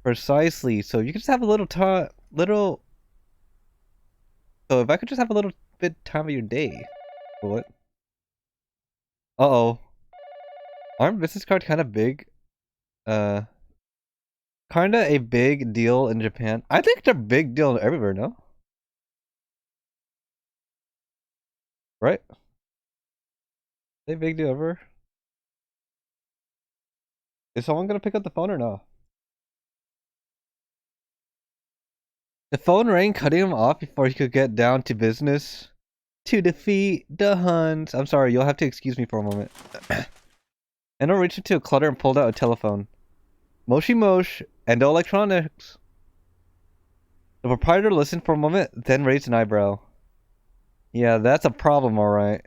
Precisely. So you could just have a little So if I could just have a little stupid time of your day. What? Uh-oh. Aren't business cards kind of big? Kinda a big deal in Japan. I think they're a big deal everywhere, no? Right? They big deal ever? Is someone gonna pick up the phone or no? The phone rang, cutting him off before he could get down to business. To defeat the Huns. I'm sorry, you'll have to excuse me for a moment. Endo reached into a clutter and pulled out a telephone. Moshi Mosh, Endo Electronics. The proprietor listened for a moment, then raised an eyebrow. Yeah, that's a problem, alright.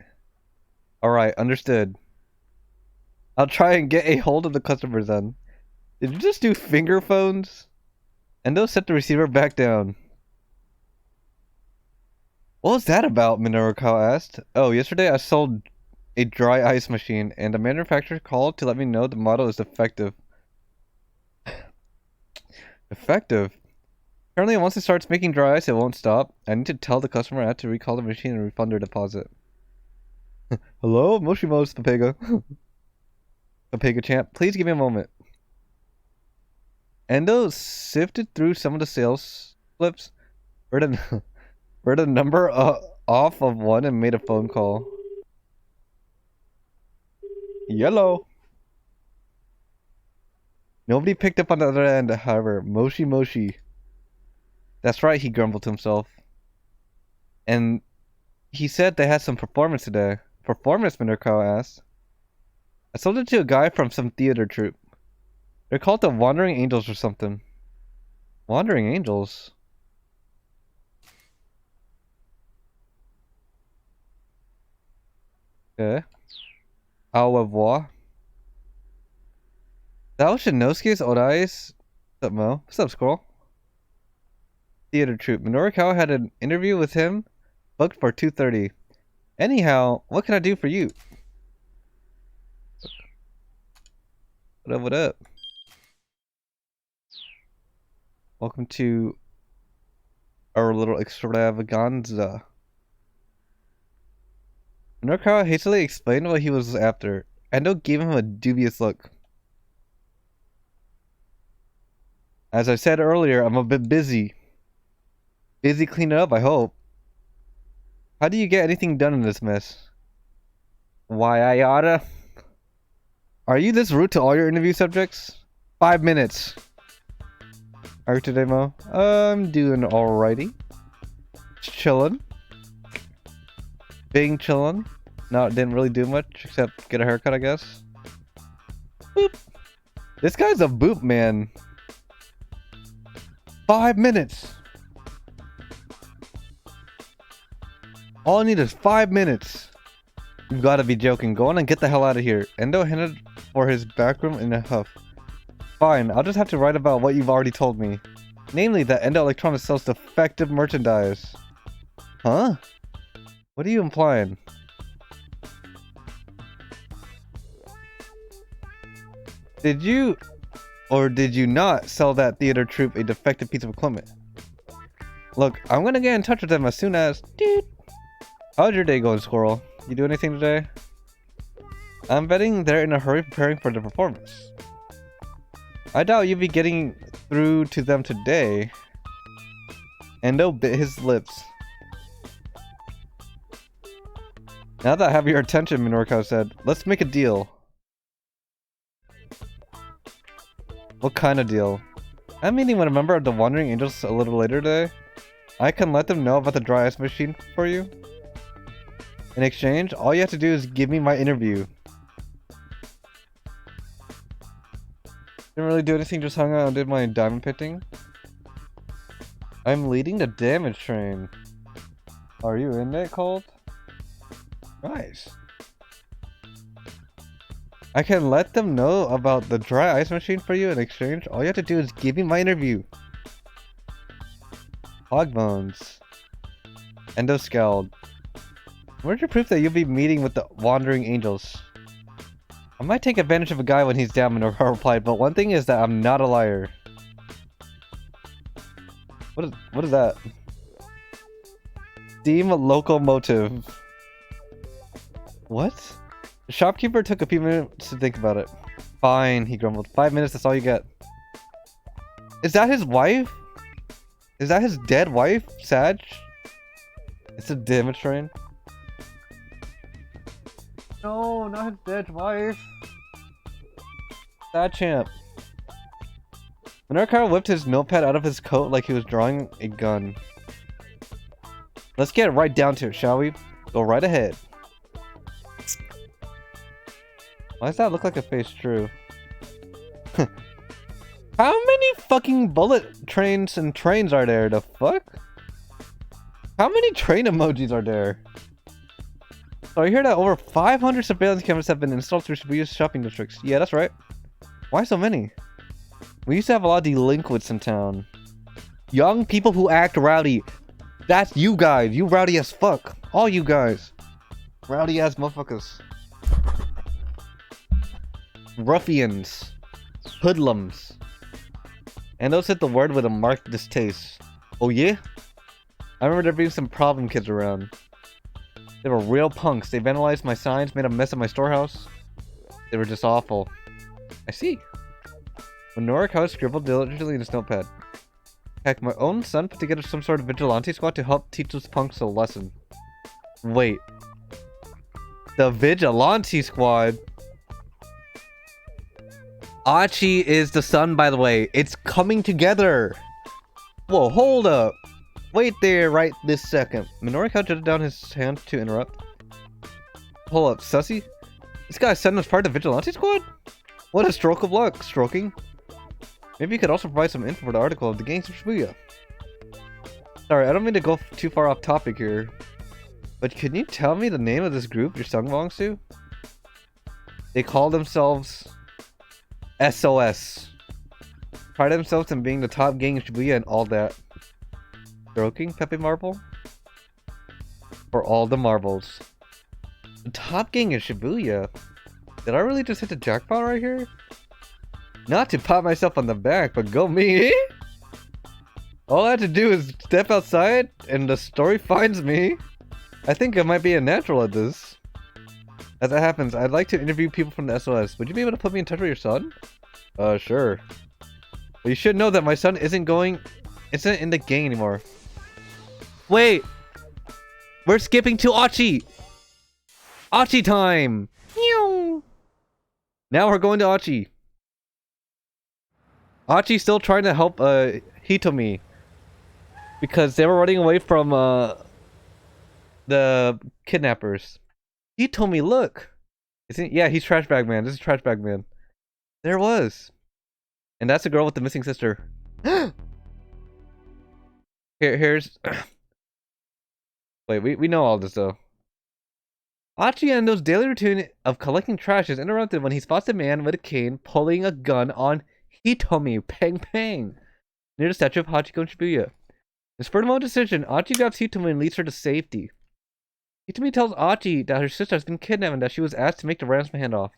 Alright, understood. I'll try and get a hold of the customers then. Did you just do finger phones? Endo set the receiver back down. What was that about? Minoru asked. Oh, yesterday I sold a dry ice machine, and the manufacturer called to let me know the model is defective. Defective? Apparently once it starts making dry ice, it won't stop. I need to tell the customer I have to recall the machine and refund their deposit. Hello? Moshimos, Papega. Papega champ, please give me a moment. Endo sifted through some of the sales slips, read a number off of one and made a phone call. Yellow. Nobody picked up on the other end, however. Moshi. That's right, he grumbled to himself. And he said they had some performance today. Performance, Minorikawa asked. I sold it to a guy from some theater troupe. They're called the Wandering Angels or something. Wandering Angels? Okay. Au revoir. That was Shinosuke's Odai's. What's up, Mo? What's up, Squirrel? Theater troupe. Minorikawa had an interview with him booked for 2:30. Anyhow, what can I do for you? What up? Welcome to our little extravaganza. Minorikawa hastily explained what he was after. Endo gave him a dubious look. As I said earlier, I'm a bit busy. Busy cleaning up, I hope. How do you get anything done in this mess? Why, I oughta... Are you this rude to all your interview subjects? 5 minutes. How are you today, Mo? I'm doing alrighty. Chillin'. Being chillin'. No, didn't really do much except get a haircut, I guess. Boop. This guy's a boop man. 5 minutes. All I need is 5 minutes. You've got to be joking. Go on and get the hell out of here. Endo headed for his back room in a huff. Fine, I'll just have to write about what you've already told me. Namely, that Endo Electronics sells defective merchandise. Huh? What are you implying? Did you or did you not sell that theater troupe a defective piece of equipment? Look, I'm gonna get in touch with them as soon as... Dude. How's your day going, Squirrel? You do anything today? I'm betting they're in a hurry preparing for the performance. I doubt you'll be getting through to them today. Endo bit his lips. Now that I have your attention, Minorikawa said, let's make a deal. What kind of deal? I'm meeting with a member of the Wandering Angels a little later today. I can let them know about the dry ice machine for you. In exchange, all you have to do is give me my interview. Didn't really do anything, just hung out and did my diamond pitting. I'm leading the damage train. Are you in it, Colt? Nice. I can let them know about the dry ice machine for you in exchange. All you have to do is give me my interview. Hogbones. Endo scowled. Where's your proof that you'll be meeting with the Wandering Angels? I might take advantage of a guy when he's down, Minoru replied, but one thing is that I'm not a liar. What is that? Steam locomotive. What? The shopkeeper took a few minutes to think about it. Fine, he grumbled. 5 minutes, that's all you get. Is that his wife? Is that his dead wife, Sag? It's a damage train. No, not his dead wife. Sad champ. Minorica whipped his notepad out of his coat like he was drawing a gun. Let's get right down to it, shall we? Go right ahead. Why does that look like a face true? How many fucking bullet trains and trains are there? The fuck? How many train emojis are there? So I hear that over 500 surveillance cameras have been installed through Shibuya's shopping districts. Yeah, that's right. Why so many? We used to have a lot of delinquents in town. Young people who act rowdy. That's you guys. You rowdy as fuck. All you guys. Rowdy ass motherfuckers. Ruffians. Hoodlums. And those hit the word with a marked distaste. Oh yeah? I remember there being some problem kids around. They were real punks. They vandalized my signs, made a mess of my storehouse. They were just awful. I see. Minorica scribbled diligently in his notepad. Heck, my own son put together some sort of vigilante squad to help teach those punks a lesson. Wait. The vigilante squad? Achi is the son, by the way. It's coming together. Whoa, hold up. Wait there right this second. Minorica jutted down his hand to interrupt. Hold up, Sussy? This guy's son was part of the vigilante squad? What a stroke of luck. Stroking? Maybe you could also provide some info for the article of the gangs of Shibuya. Sorry, I don't mean to go too far off topic here. But can you tell me the name of this group your son belongs to? They call themselves SOS. Pride themselves in being the top gang in Shibuya and all that. Stroking, Pepe Marble? For all the marbles. The top gang in Shibuya? Did I really just hit the jackpot right here? Not to pat myself on the back, but go me! All I had to do is step outside, and the story finds me. I think I might be a natural at this. As that happens, I'd like to interview people from the SOS. Would you be able to put me in touch with your son? Sure. Well, you should know that my son isn't in the gang anymore. Wait! We're skipping to Achi! Achi time! Now we're going to Achi. Achi's still trying to help Hitomi. Because they were running away from the kidnappers. Hitomi, look! Yeah, he's Trash Bag Man. This is Trash Bag Man. There was. And that's the girl with the missing sister. Here's... Wait, we know all this though. Achi Endo's daily routine of collecting trash is interrupted when he spots a man with a cane pulling a gun on Hitomi. Pang pang! Near the statue of Hachiko in Shibuya. In spur of a decision, Achi grabs Hitomi and leads her to safety. Hitomi tells Achi that her sister has been kidnapped and that she was asked to make the ransom handoff.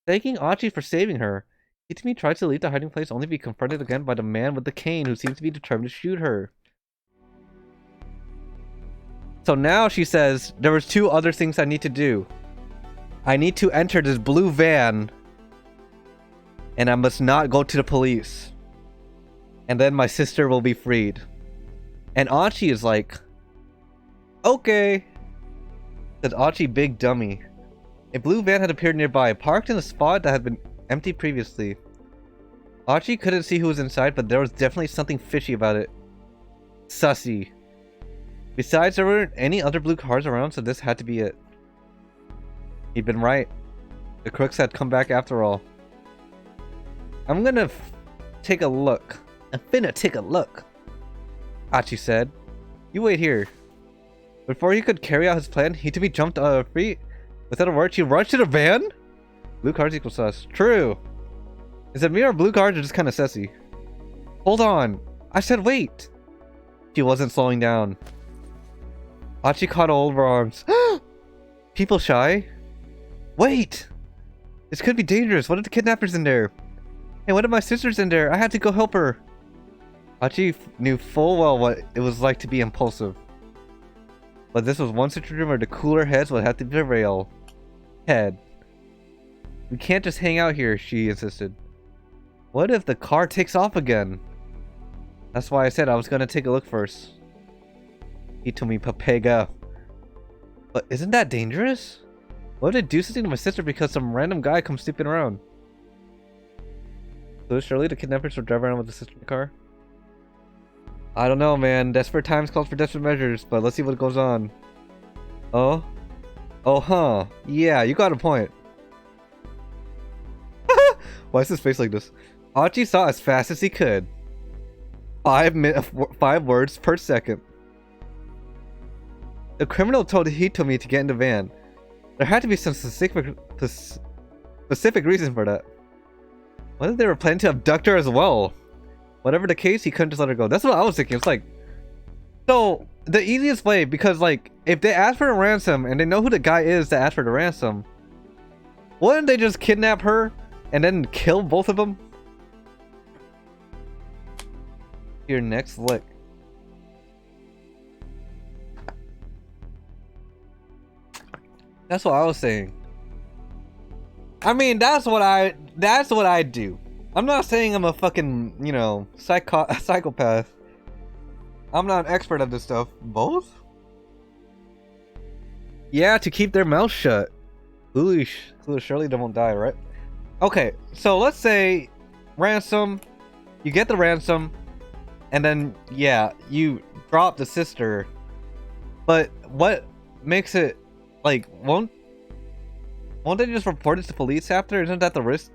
Thanking Achi for saving her, Hitomi tries to leave the hiding place only to be confronted again by the man with the cane who seems to be determined to shoot her. So now she says, there was 2 other things I need to do. I need to enter this blue van. And I must not go to the police. And then my sister will be freed. And Achi is like, okay. Said Achi, big dummy. A blue van had appeared nearby, parked in a spot that had been empty previously. Achi couldn't see who was inside, but there was definitely something fishy about it. Sussy. Besides, there weren't any other blue cars around, so this had to be it. He'd been right. The crooks had come back after all. I'm gonna take a look. I'm finna take a look, Achi said. You wait here. Before he could carry out his plan, Hitomi jumped free. Without a word, she rushed to the van? Blue cars equal sus. True. Is it me or blue cars are just kind of sussy? Hold on. I said wait. She wasn't slowing down. Achi caught hold of her arms. People shy? Wait! This could be dangerous. What if the kidnappers in there? Hey, what if my sister's in there? I had to go help her. Achi knew full well what it was like to be impulsive. But this was one situation where the cooler heads would have to prevail. Head. We can't just hang out here, she insisted. What if the car takes off again? That's why I said I was gonna take a look first. He told me Papega. But isn't that dangerous? What if they do something to my sister because some random guy comes snooping around? So surely the kidnappers will drive around with the sister in the car? I don't know, man. Desperate times calls for desperate measures, but let's see what goes on. Oh? Oh, huh. Yeah, you got a point. Why is his face like this? Hachi saw as fast as he could. 5 words per second. The criminal told Hitomi to get in the van. There had to be some specific reason for that. What if they were planning to abduct her as well? Whatever the case, he couldn't just let her go. That's what I was thinking. It's like, so the easiest way, because like, if they ask for a ransom and they know who the guy is that asked for the ransom, wouldn't they just kidnap her and then kill both of them? Your next lick. That's what I was saying. I mean, that's what I do. I'm not saying I'm a fucking, you know, psychopath. I'm not an expert at this stuff. Both? Yeah, to keep their mouth shut. Foolish. Surely they won't die, right? Okay, so let's say ransom. You get the ransom, and then yeah, you drop the sister. But what makes it like won't they just report it to police after? Isn't that the risk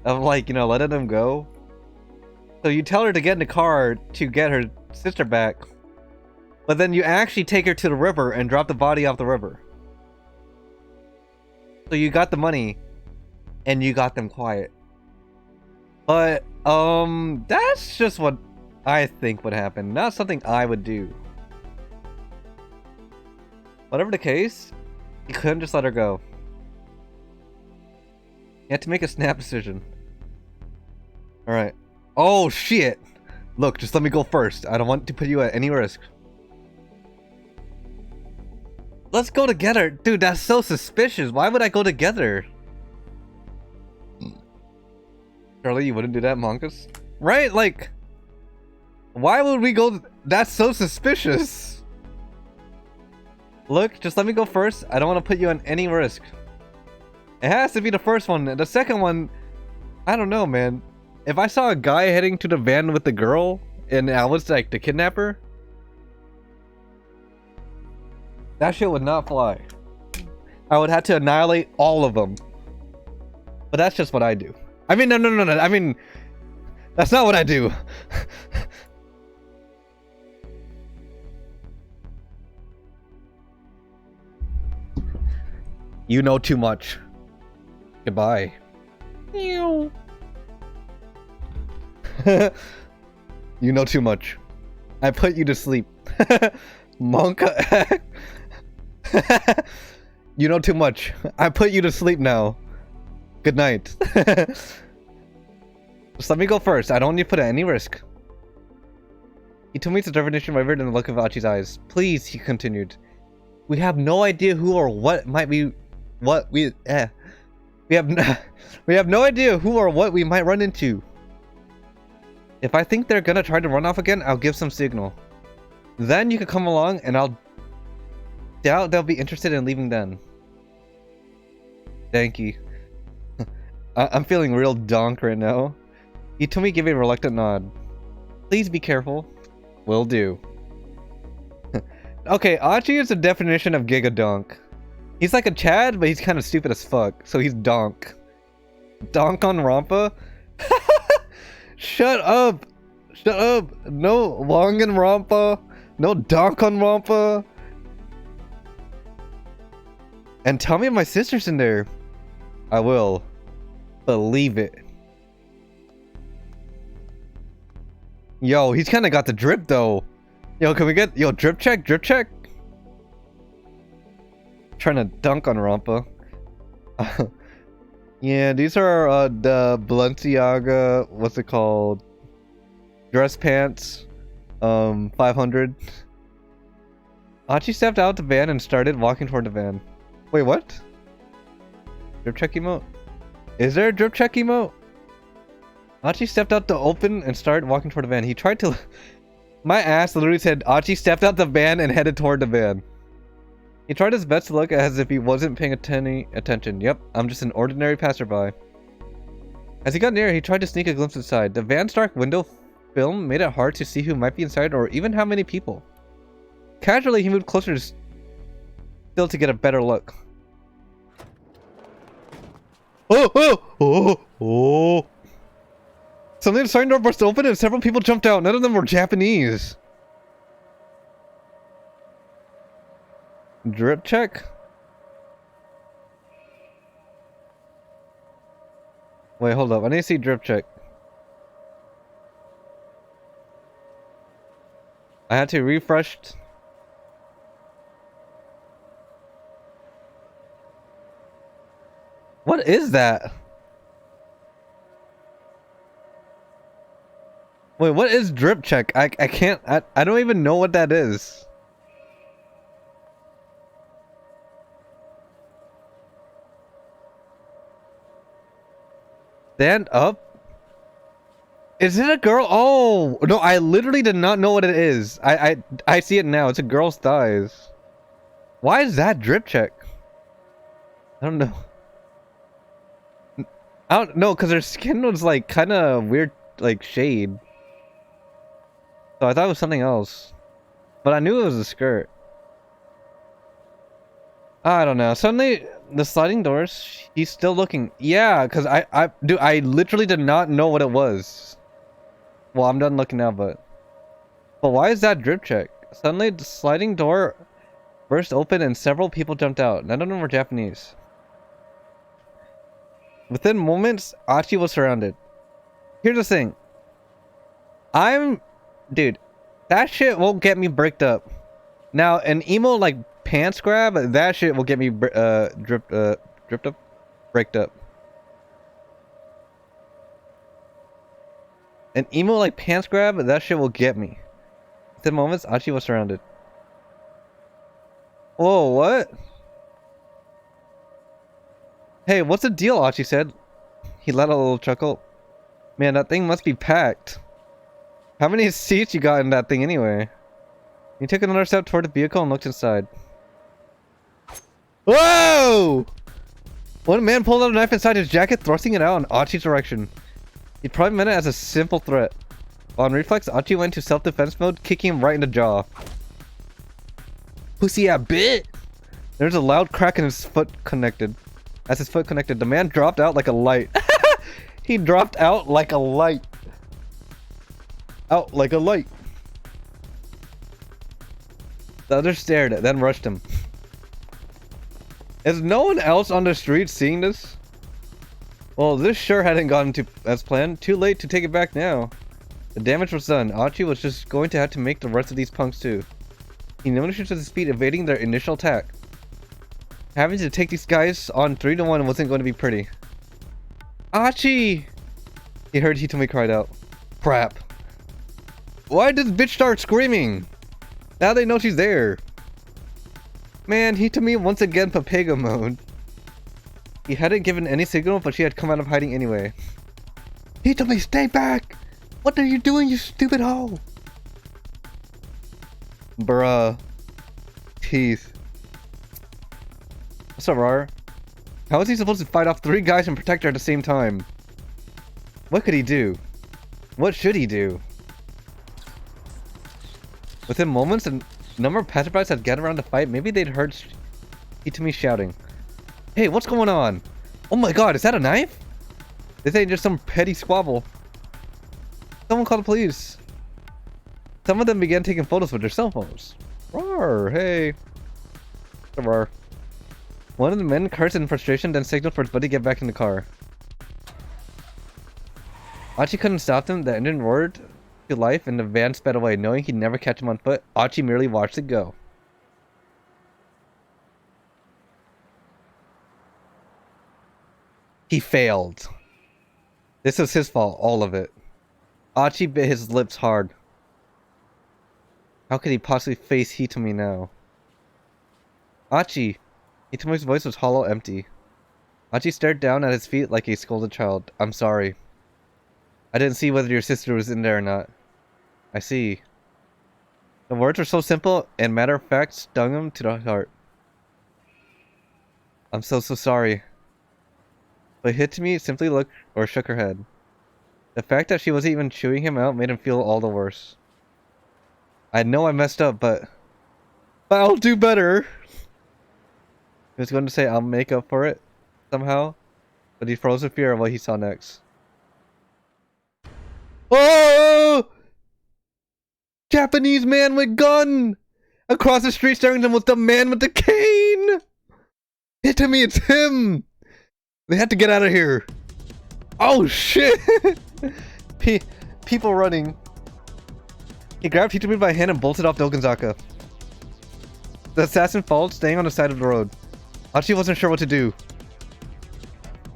of like, you know, letting them go? So you tell her to get in the car to get her sister back, but then you actually take her to the river and drop the body off the river. So you got the money and you got them quiet. But that's just what I think would happen, not something I would do. Whatever the case, you couldn't just let her go. You had to make a snap decision. Alright. Oh shit! Look, just let me go first. I don't want to put you at any risk. Let's go together. Dude, that's so suspicious. Why would I go together? Charlie, you wouldn't do that, Monkus? Right? Like, why would we go? That's so suspicious. Look, just let me go first. I don't want to put you on any risk. It has to be the first one. The second one, I don't know, man. If I saw a guy heading to the van with the girl and I was like the kidnapper, that shit would not fly. I would have to annihilate all of them. But that's just what I do. I mean, no. I mean, that's not what I do. You know too much. Goodbye. You know too much. I put you to sleep. Monka. You know too much. I put you to sleep now. Good night. Just let me go first. I don't need to put at any risk. He told me it's a definition of in the look of Achi's eyes. Please, he continued. We have no idea who or what might be what we have no idea who or what we might run into. If I think they're gonna try to run off again, I'll give some signal. Then you can come along and I'll doubt they'll be interested in leaving then. Thank you. I'm feeling real donk right now. He told me to give a reluctant nod. Please be careful. Will do. Okay, Achi is the definition of Giga Donk. He's like a Chad, but he's kind of stupid as fuck. So he's Donk. Donk on Rampa? Shut up! Shut up! No Long and Rampa. No Donk on Rampa. And tell me if my sister's in there. I will. Believe it. Yo, he's kind of got the drip though. Yo, can we get drip check? Drip check? Trying to dunk on Rampa. Yeah, these are the Balenciaga, what's it called? Dress pants. 500. Archie stepped out the van and started walking toward the van. Wait, what? Drip check emote? Is there a drip check emote? Archie stepped out the open and started walking toward the van. He tried to... My ass literally said Archie stepped out the van and headed toward the van. He tried his best to look as if he wasn't paying any attention. Yep, I'm just an ordinary passerby. As he got near, he tried to sneak a glimpse inside. The van's dark window film made it hard to see who might be inside or even how many people. Casually, he moved closer to still to get a better look. Oh, oh, oh, oh. Suddenly the sliding door burst open and several people jumped out. None of them were Japanese. Drip check? Wait, hold up. I need to see drip check. I had to refresh. What is that? Wait, what is drip check? I can't, I don't even know what that is. Stand up? Is it a girl? Oh, no, I literally did not know what it is. I see it now. It's a girl's thighs. Why is that drip check? I don't know. I don't know, because her skin was like kind of weird, like shade. So I thought it was something else. But I knew it was a skirt. I don't know. Suddenly, the sliding doors, he's still looking. Yeah, because dude, I literally did not know what it was. Well, I'm done looking now, but why is that drip check? Suddenly, the sliding door burst open and several people jumped out. None of them were Japanese. Within moments, Archie was surrounded. Here's the thing. Dude, that shit won't get me bricked up. Now, an emo like pants grab, that shit will get me dripped up, bricked up. An emo like pants grab, that shit will get me. Within moments, Archie was surrounded. Whoa, what? Hey, what's the deal? Archie said. He let out a little chuckle. Man, that thing must be packed. How many seats you got in that thing anyway? He took another step toward the vehicle and looked inside. Whoa! One man pulled out a knife inside his jacket, thrusting it out in Archie's direction. He probably meant it as a simple threat. On reflex, Archie went to self-defense mode, kicking him right in the jaw. Pussy a bit! There's a loud crack and his foot connected. As his foot connected, the man dropped out like a light. He dropped out like a light. Out like a light. The other stared, then rushed him. Is no one else on the street seeing this? Well, this sure hadn't gone as planned. Too late to take it back now. The damage was done. Archie was just going to have to make the rest of these punks too. He noticed his speed evading their initial attack. Having to take these guys on 3-1 wasn't going to be pretty. Archie! He heard Hitomi cried out. Crap. Why did this bitch start screaming? Now they know she's there. Man, Hitomi once again Papega mode. He hadn't given any signal, but she had come out of hiding anyway. Hitomi, stay back! What are you doing, you stupid hoe? Bruh. Teeth. What's up, Rar? How is he supposed to fight off 3 guys and protect her at the same time? What could he do? What should he do? Within moments, a number of passerbys had gathered around to fight. Maybe they'd heard Hitomi shouting. Hey, what's going on? Oh my god, is that a knife? This ain't just some petty squabble. Someone called the police. Some of them began taking photos with their cell phones. Rar, hey. Rar. One of the men cursed in frustration, then signaled for his buddy to get back in the car. Archie couldn't stop them. The engine roared to life and the van sped away. Knowing he'd never catch him on foot, Archie merely watched it go. He failed. This was his fault, all of it. Archie bit his lips hard. How could he possibly face Hitomi now? Achi! Hitomi's voice was hollow, empty. Achi stared down at his feet like a scolded child. I'm sorry. I didn't see whether your sister was in there or not. I see. The words were so simple and matter-of-fact stung him to the heart. I'm so sorry. But Hitomi simply looked or shook her head. The fact that she wasn't even chewing him out made him feel all the worse. I know I messed up, but I'll do better. He was going to say I'll make up for it somehow, but he froze in fear of what he saw next. Oh! Japanese man with gun! Across the street staring at him was the man with the cane! Hitomi, it's him! They had to get out of here. Oh shit! People running. He grabbed Hitomi by the hand and bolted off Dokenzaka. The assassin followed, staying on the side of the road. Achi wasn't sure what to do.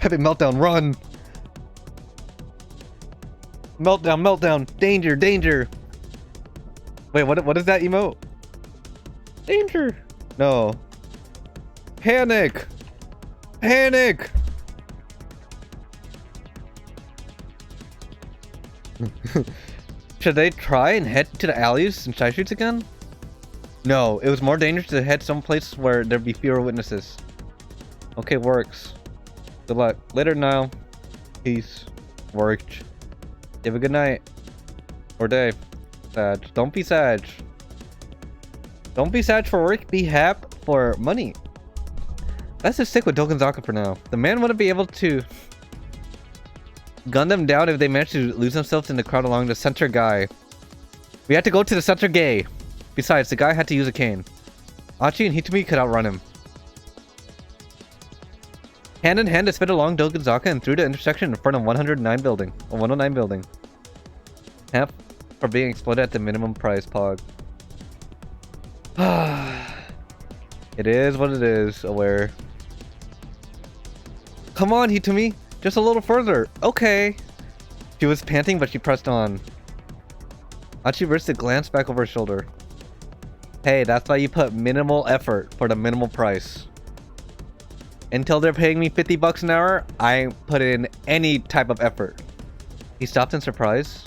Epic meltdown, run! Meltdown, meltdown, danger, danger! Wait, what is that emote? Danger! No. Panic! Panic! Should they try and head to the alleys and side streets again? No, it was more dangerous to head someplace where there'd be fewer witnesses. Okay, works. Good luck. Later now. Peace. Worked. You have a good night. Or day. Sad. Don't be sad. Don't be sad for work, be happy for money. Let's just stick with Dokenzaka for now. The man wouldn't be able to gun them down if they managed to lose themselves in the crowd along the center guy. We had to go to the center gay. Besides, the guy had to use a cane. Achi and Hitomi could outrun him. Hand in hand, they sped along Dokenzaka and through the intersection in front of 109 building. A 109 building. Half for being exploded at the minimum price, Pog. It is what it is, aware. Come on, Hitomi! Just a little further! Okay! She was panting, but she pressed on. Achi risked a glance back over her shoulder. Hey, that's why you put minimal effort for the minimal price. Until they're paying me 50 bucks an hour, I ain't put in any type of effort. He stopped in surprise.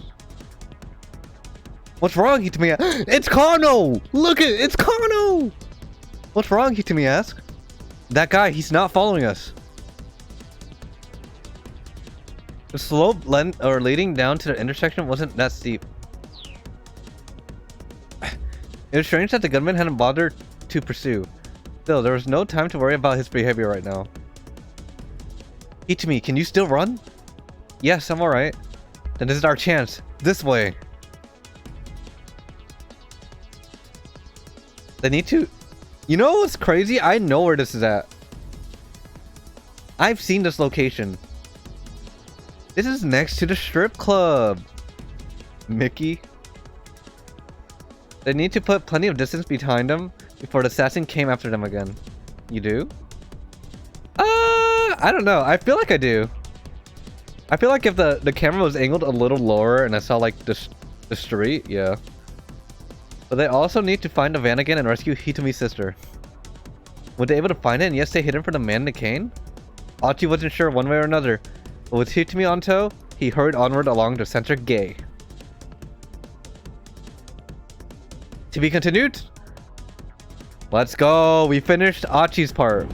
What's wrong, Hitomi? It's Kano! Look it! It's Kano! What's wrong, Hitomi asked. That guy, he's not following us. The slope leading down to the intersection wasn't that steep. It was strange that the gunman hadn't bothered to pursue. Still, there was no time to worry about his behavior right now. Hitomi, can you still run? Yes, I'm alright. Then this is our chance. This way. They need to... You know what's crazy? I know where this is at. I've seen this location. This is next to the strip club. Mickey. They need to put plenty of distance behind them before the assassin came after them again. You do? I don't know. I feel like I do. I feel like if the camera was angled a little lower and I saw like the street, yeah. But they also need to find the van again and rescue Hitomi's sister. Would they be able to find it and yet stay hidden from the man in the cane? Achi wasn't sure one way or another, but with Hitomi on tow, he hurried onward along the center gay. To be continued? Let's go! We finished Achi's part.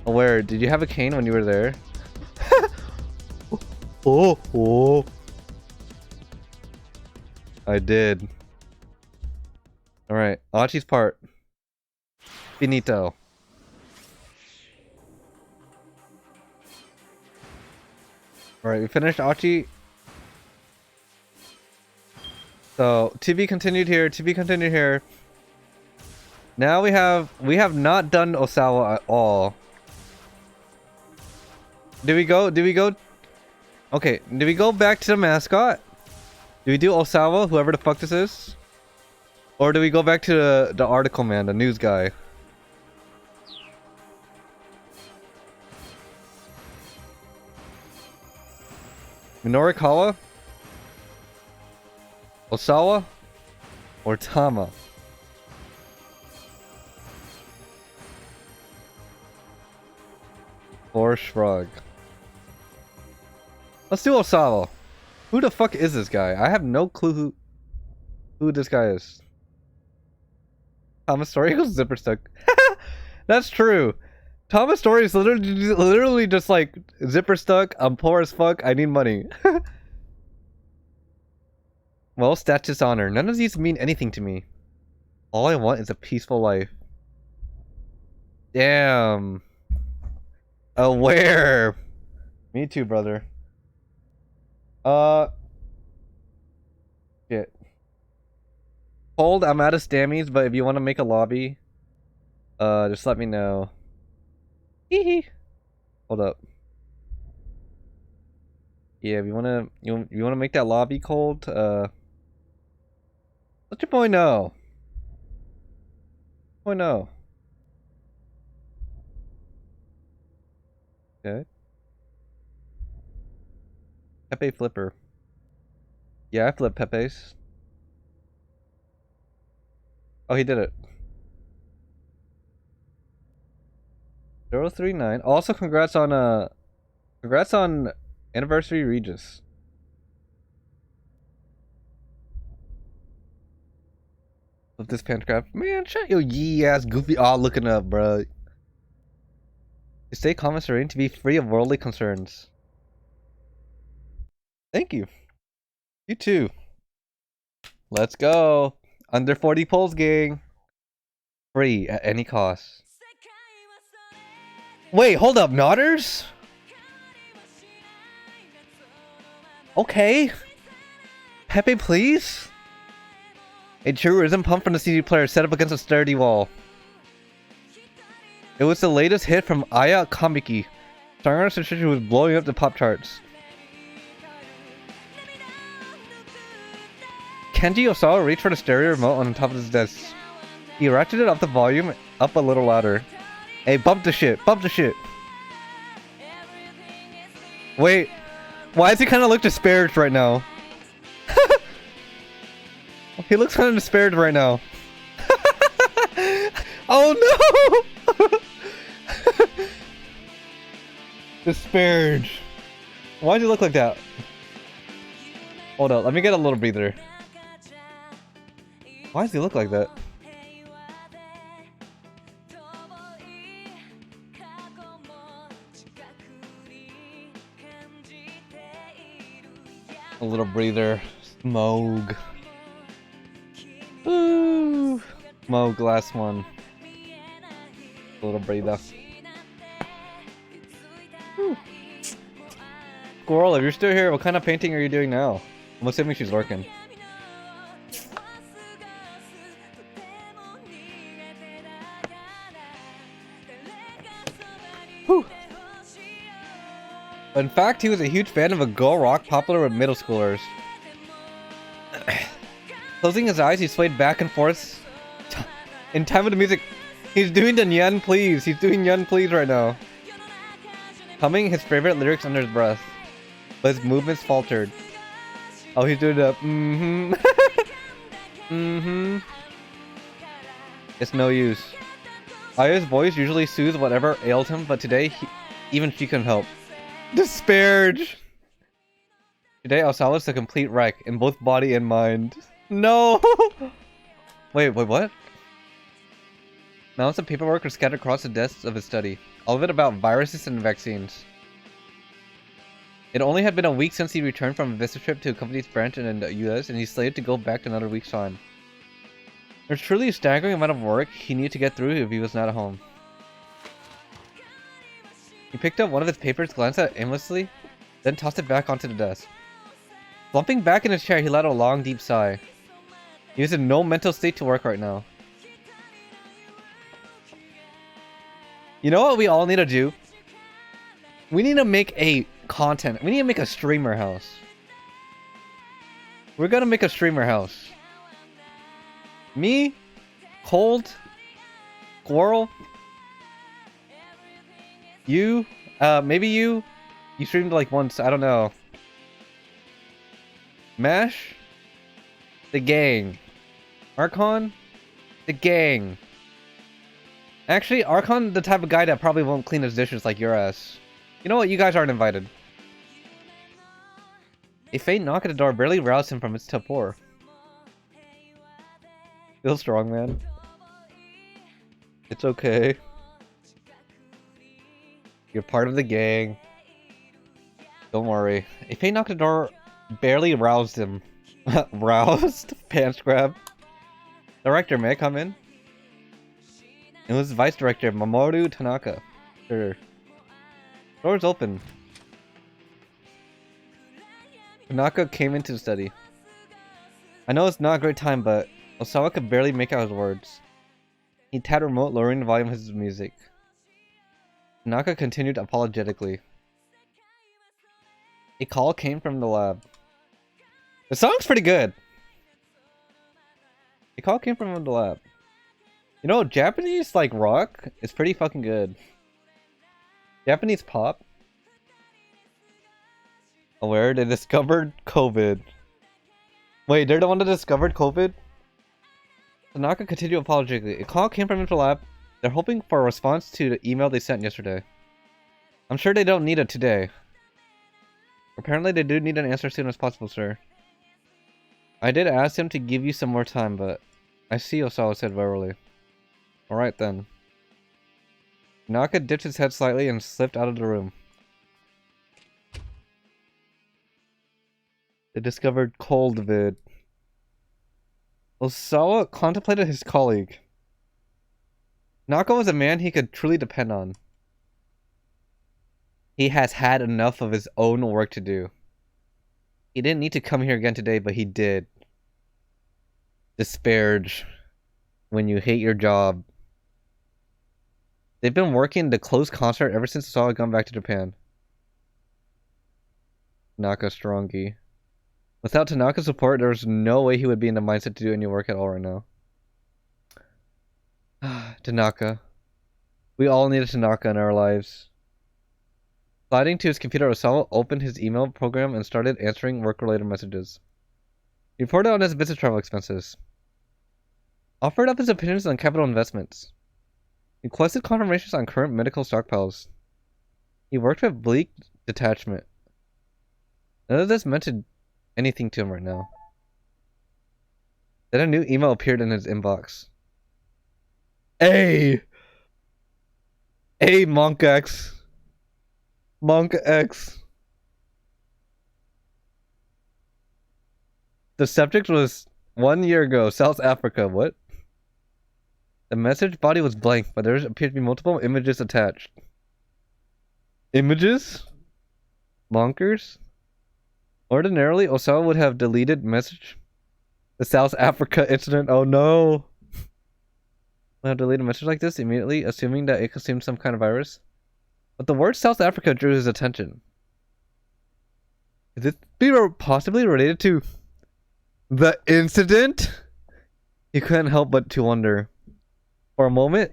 Aware, did you have a cane when you were there? Oh. I did. Alright, Achi's part. Finito. Alright, we finished Achi. So, to be continued here, to be continued here. Now we have not done Osawa at all. Do we go? Okay, do we go back to the mascot? Do we do Osawa, whoever the fuck this is? Or do we go back to the article man, the news guy? Minorikawa? Osawa? Or Tama? Or shrug. Let's do Osavo. Who the fuck is this guy? I have no clue who this guy is. Thomas Story goes zipper stuck. That's true. Thomas Story is literally just like zipper stuck. I'm poor as fuck. I need money. Well, status honor. None of these mean anything to me. All I want is a peaceful life. Damn. Aware. Me too, brother. Shit. Hold, I'm out of stammies, but if you want to make a lobby, just let me know. Hee. Hold up. Yeah, if you wanna make that lobby, Cold, let your boy know. Boy know. Okay. Pepe Flipper. Yeah, I flip Pepe's. Oh, he did it. 039. Also, congrats on Anniversary Regis. Of this Pancraft. Man, shut your yee ass goofy looking up, bro. You stay calm and serene to be free of worldly concerns. Thank you. You too. Let's go. Under 40 polls, gang. Free at any cost. Wait, hold up, Nodders? Okay. Pepe, please? A tourism pump from the CD player set up against a sturdy wall. It was the latest hit from Aya Kamiki. Song artist who was blowing up the pop charts. Kenji Osawa reached for the stereo remote on top of his desk. He ratcheted up the volume up a little louder. Hey, bump the shit, bump the shit. Wait, why does he kind of look disparaged right now? He looks kind of disparaged right now. Oh no! Disparaged. Why'd you look like that? Hold up, let me get a little breather. Why does he look like that? A little breather. Smog. Ooh. Smog, last one. A little breather. Ooh. Squirrel, if you're still here, what kind of painting are you doing now? I'm assuming she's working. Whew. In fact, he was a huge fan of a girl rock popular with middle schoolers. Closing his eyes, he swayed back and forth in time with the music. He's doing the Nyan Please. He's doing Nyan Please right now. Humming his favorite lyrics under his breath. But his movements faltered. Oh, he's doing the mm-hmm. Mm-hmm. It's no use. Aya's voice usually soothes whatever ailed him, but today, even she couldn't help. Disparage! Today, Osawa's a complete wreck in both body and mind. No! Wait, what? Mounts of paperwork are scattered across the desks of his study. All of it about viruses and vaccines. It only had been a week since he returned from a business trip to a company's branch in the US, and he's slated to go back in another week's time. There's truly a staggering amount of work he needed to get through if he was not at home. He picked up one of his papers, glanced at it aimlessly, then tossed it back onto the desk. Slumping back in his chair, he let out a long, deep sigh. He was in no mental state to work right now. You know what we all need to do? We need to make a content. We need to make a streamer house. We're gonna make a streamer house. Me, Cold, Squirrel, you, maybe you streamed like once, I don't know. Mash, the gang. Archon, the gang. Actually, Archon, the type of guy that probably won't clean his dishes like your ass. You know what? You guys aren't invited. A faint knock at the door barely roused him from its torpor. Feel strong, man. It's okay. You're part of the gang. Don't worry. A faint knock at the door barely roused him. Roused? Pants grab. Director, may I come in? It was Vice Director Mamoru Tanaka. Sure. Door's open. Tanaka came into the study. I know it's not a great time, but Osawa could barely make out his words. He tapped the remote, lowering the volume of his music. Tanaka continued apologetically. A call came from the lab. The song's pretty good. A call came from the lab. You know, Japanese, like, rock is pretty fucking good. Japanese pop. Aware they discovered COVID. Wait, they're the one that discovered COVID? Tanaka continued apologetically. A call came from the lab. They're hoping for a response to the email they sent yesterday. I'm sure they don't need it today. Apparently they do need an answer as soon as possible, sir. I did ask him to give you some more time, but I see, Osawa said wearily. Alright then. Tanaka dipped his head slightly and slipped out of the room. They discovered Coldvid. Osawa contemplated his colleague. Naka was a man he could truly depend on. He has had enough of his own work to do. He didn't need to come here again today, but he did. Disparage when you hate your job. They've been working the close concert ever since Osawa had gone back to Japan. Tanaka strongy. Without Tanaka's support, there was no way he would be in the mindset to do any work at all right now. Tanaka. We all needed Tanaka in our lives. Sliding to his computer, Osawa opened his email program and started answering work-related messages. He reported on his business travel expenses. Offered up his opinions on capital investments. Requested confirmations on current medical stockpiles. He worked with Bleak Detachment. None of this meant anything to him right now. Then a new email appeared in his inbox. Hey, Monk X. Monk X. The subject was 1 year ago, South Africa. What? The message body was blank, but there appeared to be multiple images attached. Images? Monkers? Ordinarily, Osawa would have deleted message. The South Africa incident. Oh no! Would have deleted a message like this immediately, assuming that it consumed some kind of virus. But the word South Africa drew his attention. Could this be possibly related to the incident? He couldn't help but to wonder. For a moment,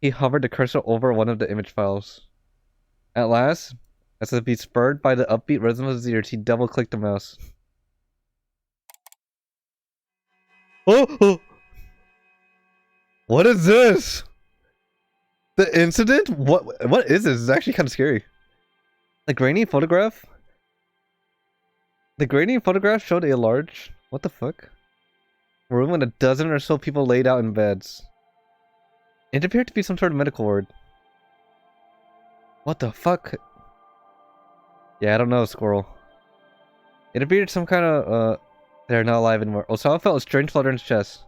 he hovered the cursor over one of the image files. At last, as if he spurred by the upbeat rhythm of his ears, he double-clicked the mouse. Oh! What is this? The incident? What is this? It's actually kind of scary. The grainy photograph? The grainy photograph showed a large... What the fuck? Room with a dozen or so people laid out in beds. It appeared to be some sort of medical ward. What the fuck? Yeah, I don't know, Squirrel. It appeared some kind of, they're not alive anymore. Osawa felt a strange flutter in his chest.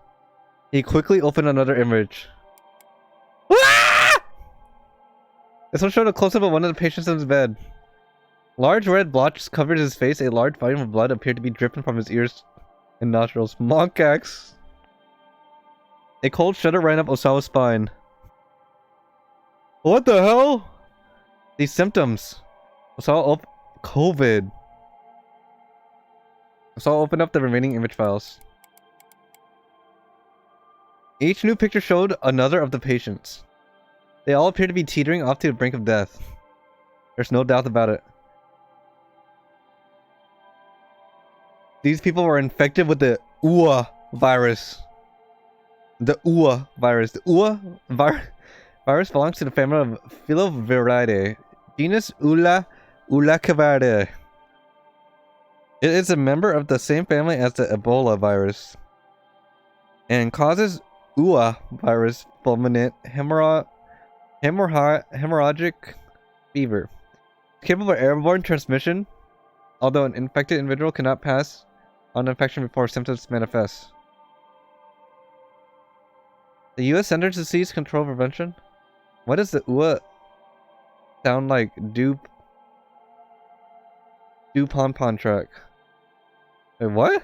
He quickly opened another image. Ah! This one showed a close-up of one of the patients in his bed. Large red blotches covered his face. A large volume of blood appeared to be dripping from his ears and nostrils. Monkax. A cold shudder ran up Osawa's spine. What the hell? These symptoms. Osawa COVID. Osawa opened up the remaining image files. Each new picture showed another of the patients. They all appear to be teetering off to the brink of death. There's no doubt about it. These people were infected with the UA virus. The UA virus. The UA virus belongs to the family of Filoviridae. Genus Ulacavaridae. It is a member of the same family as the Ebola virus and causes UA virus fulminant hemorrhagic fever. It's capable of airborne transmission, although an infected individual cannot pass on infection before symptoms manifest. The U.S. Centers for Disease Control Prevention. What does the UA sound like? Pom track. Wait, what?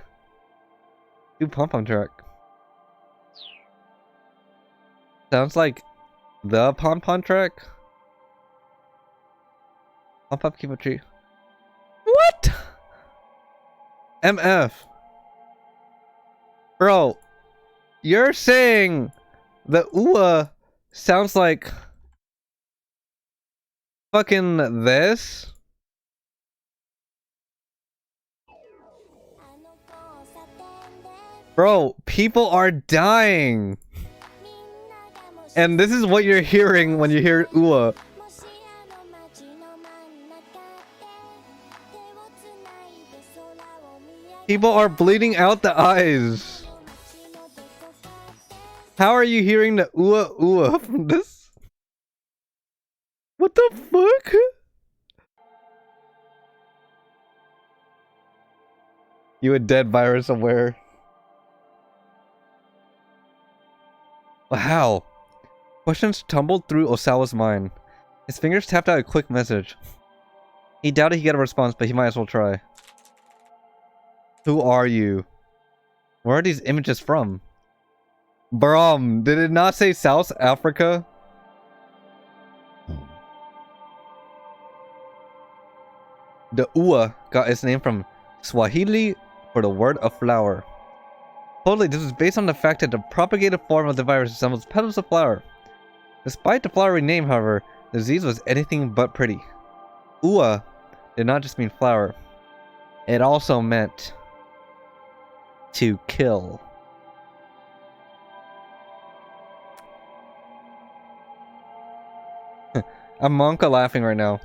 Pom track. Sounds like the pom track. Pom Kimochi. What? MF. Bro, you're saying the UA sounds like fucking this? Bro, people are dying. And this is what you're hearing when you hear UA. People are bleeding out the eyes. How are you hearing the UA from this? What the fuck? You a dead virus aware. Wow. Questions tumbled through Osawa's mind. His fingers tapped out a quick message. He doubted he'd get a response, but he might as well try. Who are you? Where are these images from? Brom, did it not say South Africa? The UA got its name from Swahili for the word of flower. Totally, this was based on the fact that the propagated form of the virus resembles petals of flower. Despite the flowery name, however, the disease was anything but pretty. UA did not just mean flower. It also meant to kill. I'm Monka laughing right now.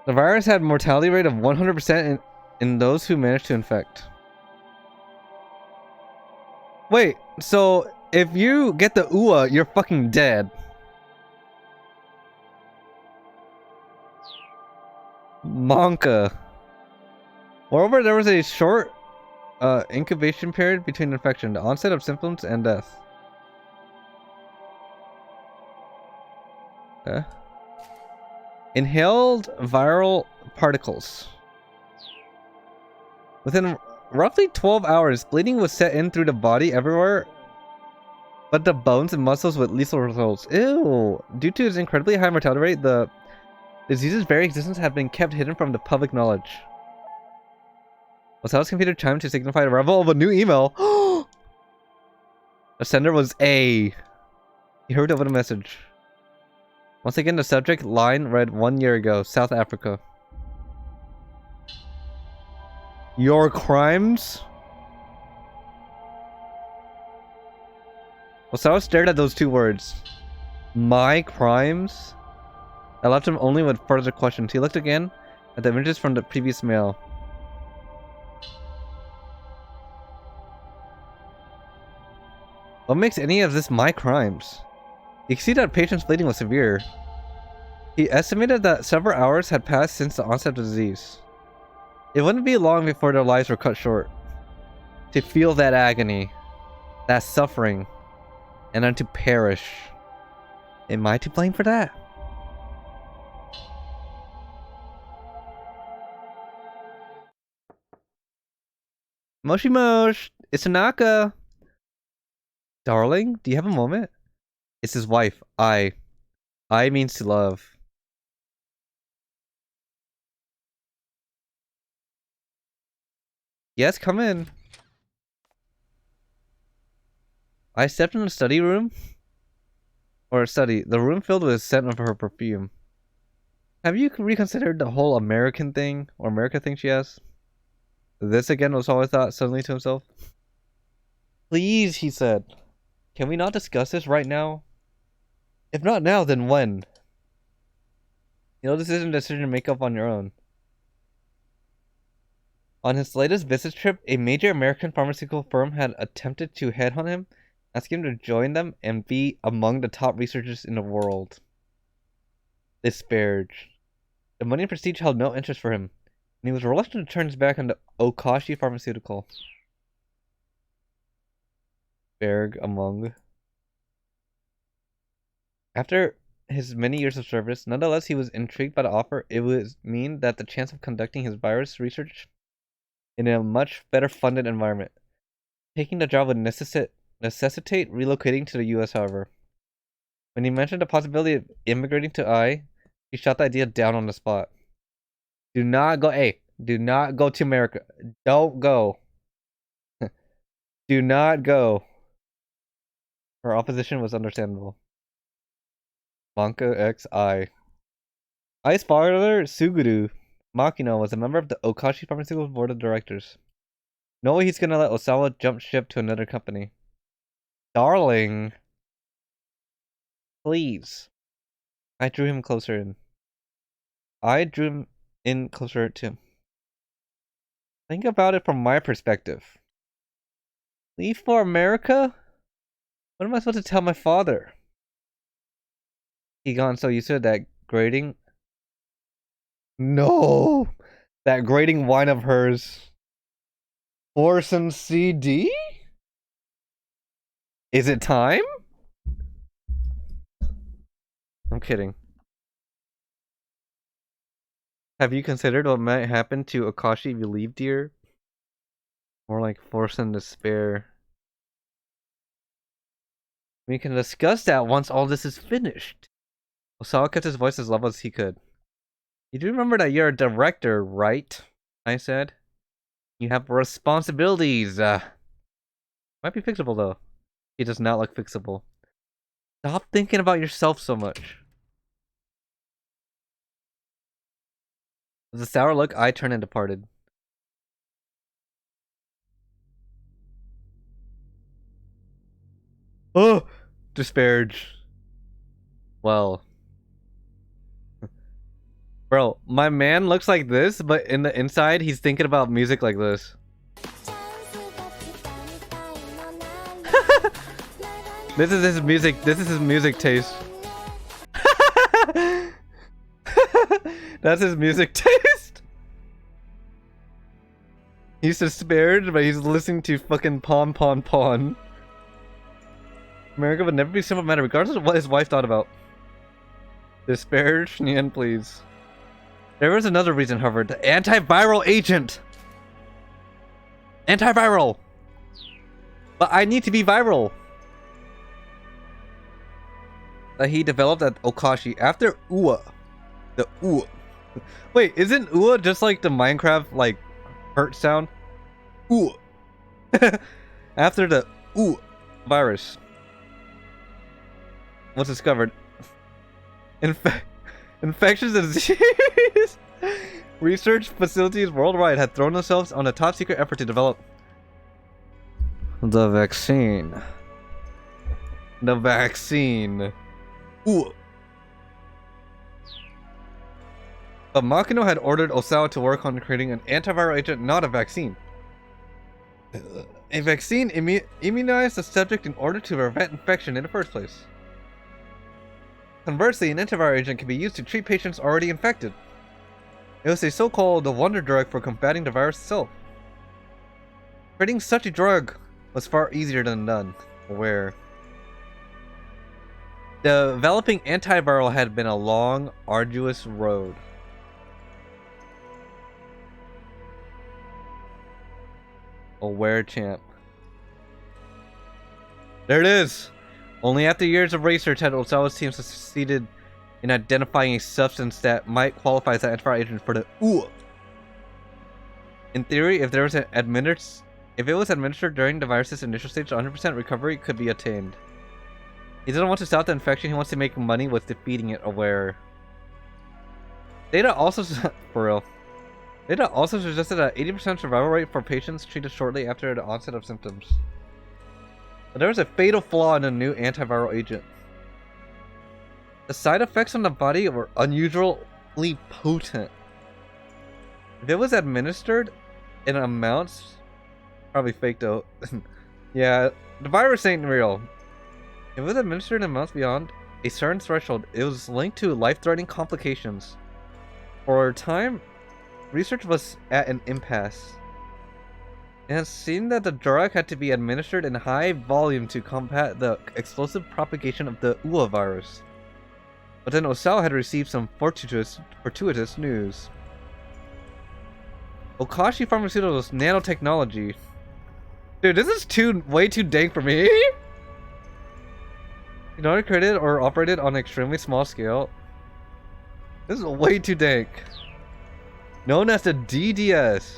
The virus had a mortality rate of 100% in those who managed to infect. Wait, so if you get the UA, you're fucking dead. Monka. Moreover, there was a short incubation period between infection, the onset of symptoms, and death. Okay. Inhaled viral particles. Within roughly 12 hours, bleeding was set in through the body everywhere, but the bones and muscles with lethal results. Ew! Due to its incredibly high mortality rate, the disease's very existence had been kept hidden from the public knowledge. Osawa's computer chimed to signify the arrival of a new email. The sender was A. He hurried over the message. Once again, the subject line read 1 year ago, South Africa. Your crimes? Osawa stared at those two words. My crimes? I left him only with further questions. He looked again at the images from the previous mail. What makes any of this my crimes? You can see that patient's bleeding was severe. He estimated that several hours had passed since the onset of the disease. It wouldn't be long before their lives were cut short. To feel that agony, that suffering, and then to perish. Am I to blame for that? Moshi Mosh, it's Tanaka. Darling, do you have a moment? It's his wife, I. I means to love. Yes, come in. I stepped in the study room. Or study, the room filled with the scent of her perfume. Have you reconsidered the whole American thing? Or America thing she has? This again was all I thought suddenly to himself. Please, he said. Can we not discuss this right now? If not now, then when? You know, this isn't a decision to make up on your own. On his latest business trip, a major American pharmaceutical firm had attempted to headhunt him, asking him to join them and be among the top researchers in the world. Disparaged. The money and prestige held no interest for him, and he was reluctant to turn his back on the Okashi Pharmaceutical. Berg among. After his many years of service, nonetheless, he was intrigued by the offer. It would mean that the chance of conducting his virus research in a much better funded environment. Taking the job would necessitate relocating to the US, however. When he mentioned the possibility of immigrating to I, he shot the idea down on the spot. Do not go, do not go to America. Don't go. Do not go. Her opposition was understandable. Banka X I. I's father, Suguru Makino, was a member of the Okashi Pharmaceuticals board of directors. No way he's gonna let Osawa jump ship to another company. Darling. Please. I drew him closer in. I drew him in closer to him. Think about it from my perspective. Leave for America? What am I supposed to tell my father? He gone so used to that grating. No! That grating whine of hers. For some CD? Is it time? I'm kidding. Have you considered what might happen to Akashi if you leave, dear? More like force and despair. We can discuss that once all this is finished. Osawa kept his voice as level as he could. You do remember that you're a director, right? I said. You have responsibilities. Might be fixable, though. He does not look fixable. Stop thinking about yourself so much. With a sour look, I turned and departed. Oh! Disparage. Well. Bro, my man looks like this, but in the inside, he's thinking about music like this. This is his music taste. That's his music taste. He's disparaged, but he's listening to fucking Pon Pon Pon. America would never be a simple matter, regardless of what his wife thought about. Disparage, Nian, please. There was another reason, however. The antiviral agent! Antiviral! But I need to be viral! That he developed at Okashi after Ua. The Ua. Wait, isn't Ua just like the Minecraft, like, hurt sound? Ua. After the Ua virus was discovered. Infectious disease research facilities worldwide had thrown themselves on a top secret effort to develop the vaccine. The vaccine. Ooh. But Makino had ordered Osawa to work on creating an antiviral agent, not a vaccine. A vaccine immunized the subject in order to prevent infection in the first place. Conversely, an antiviral agent can be used to treat patients already infected. It was a so-called wonder drug for combating the virus itself. Creating such a drug was far easier than done. Aware. Developing antiviral had been a long, arduous road. Aware champ. There it is! Only after years of research had Osawa's team succeeded in identifying a substance that might qualify as an antiviral agent for the UA. In theory, if it was administered during the virus's initial stage, 100% recovery could be attained. He doesn't want to stop the infection, he wants to make money with defeating it. Aware. Data also suggested an 80% survival rate for patients treated shortly after the onset of symptoms. But there was a fatal flaw in the new antiviral agent. The side effects on the body were unusually potent. If it was administered in amounts, probably fake though. Yeah, the virus ain't real. If it was administered in amounts beyond a certain threshold, it was linked to life-threatening complications. For a time, research was at an impasse. It has seen that the drug had to be administered in high volume to combat the explosive propagation of the UA virus. But then Osawa had received some fortuitous news. Okashi Pharmaceuticals nanotechnology. Dude, this is way too dank for me. Not created or operated on an extremely small scale. This is way too dank. Known as the DDS.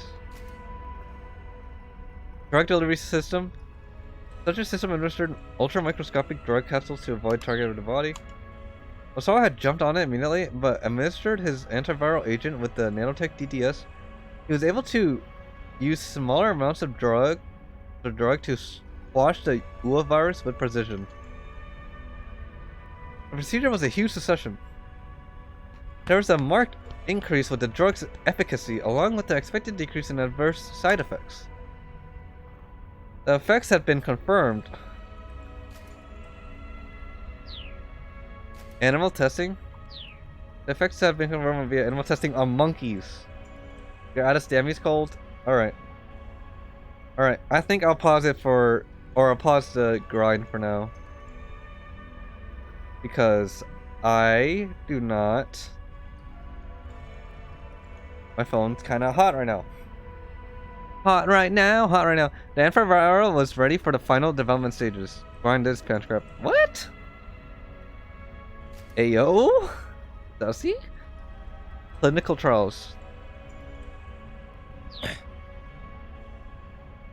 Drug delivery system. Such a system administered ultra-microscopic drug capsules to avoid target of the body. Osawa had jumped on it immediately, but administered his antiviral agent with the nanotech DDS. He was able to use smaller amounts of drug to squash the UA virus with precision. The procedure was a huge success. There was a marked increase with the drug's efficacy, along with the expected decrease in adverse side effects. The effects have been confirmed. Animal testing? The effects have been confirmed via animal testing on monkeys. Your Adastami's cold? Alright. Alright, I think I'll pause it for... or I'll pause the grind for now. Because I do not... My phone's kinda hot right now. Hot right now. The antiviral was ready for the final development stages. Grind this, punch grab. What? Ayo? Does he? Clinical trials.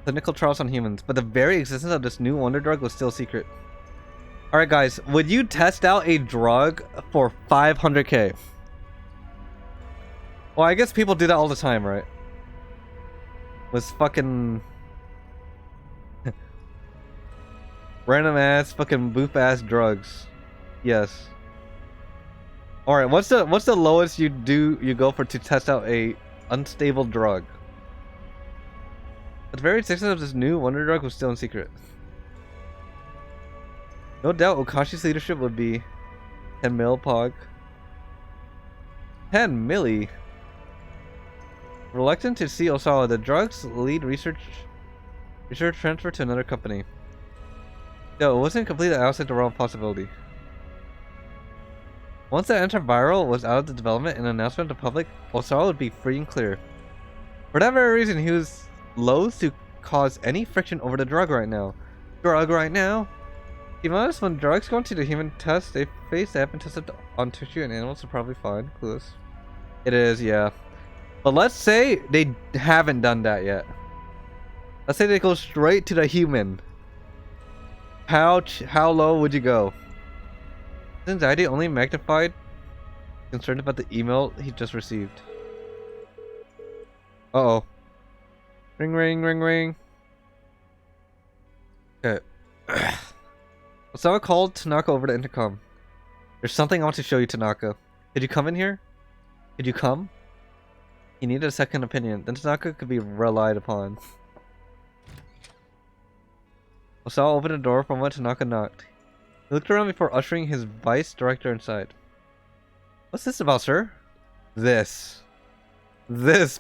Clinical trials on humans, but the very existence of this new wonder drug was still secret. Alright guys, would you test out a drug for 500k? Well, I guess people do that all the time, right? Was fucking... random ass, fucking boof ass drugs. Yes. Alright, what's the lowest you go for to test out a unstable drug? But the very existence of this new wonder drug was still in secret. No doubt Okashi's leadership would be 10 mil pog. 10 milli. Reluctant to see Osawa, the drug's lead research transfer to another company. Yo, it wasn't completely outside the realm of possibility. Once the antiviral was out of the development and announcement to the public, Osawa would be free and clear. For that very reason, he was loath to cause any friction over the drug right now. To be honest, when drugs go into the human test, they have been tested on tissue and animals are probably fine. Clueless. It is, yeah. But let's say they haven't done that yet. Let's say they go straight to the human. How low would you go? His anxiety only magnified, concerned about the email he just received. Uh-oh. Ring, ring, ring, ring. Okay. Osawa called Tanaka over the intercom. There's something I want to show you, Tanaka. Could you come in here? Could you come? He needed a second opinion. Then Tanaka could be relied upon. Osawa opened the door from when Tanaka knocked. He looked around before ushering his vice director inside. What's this about, sir? This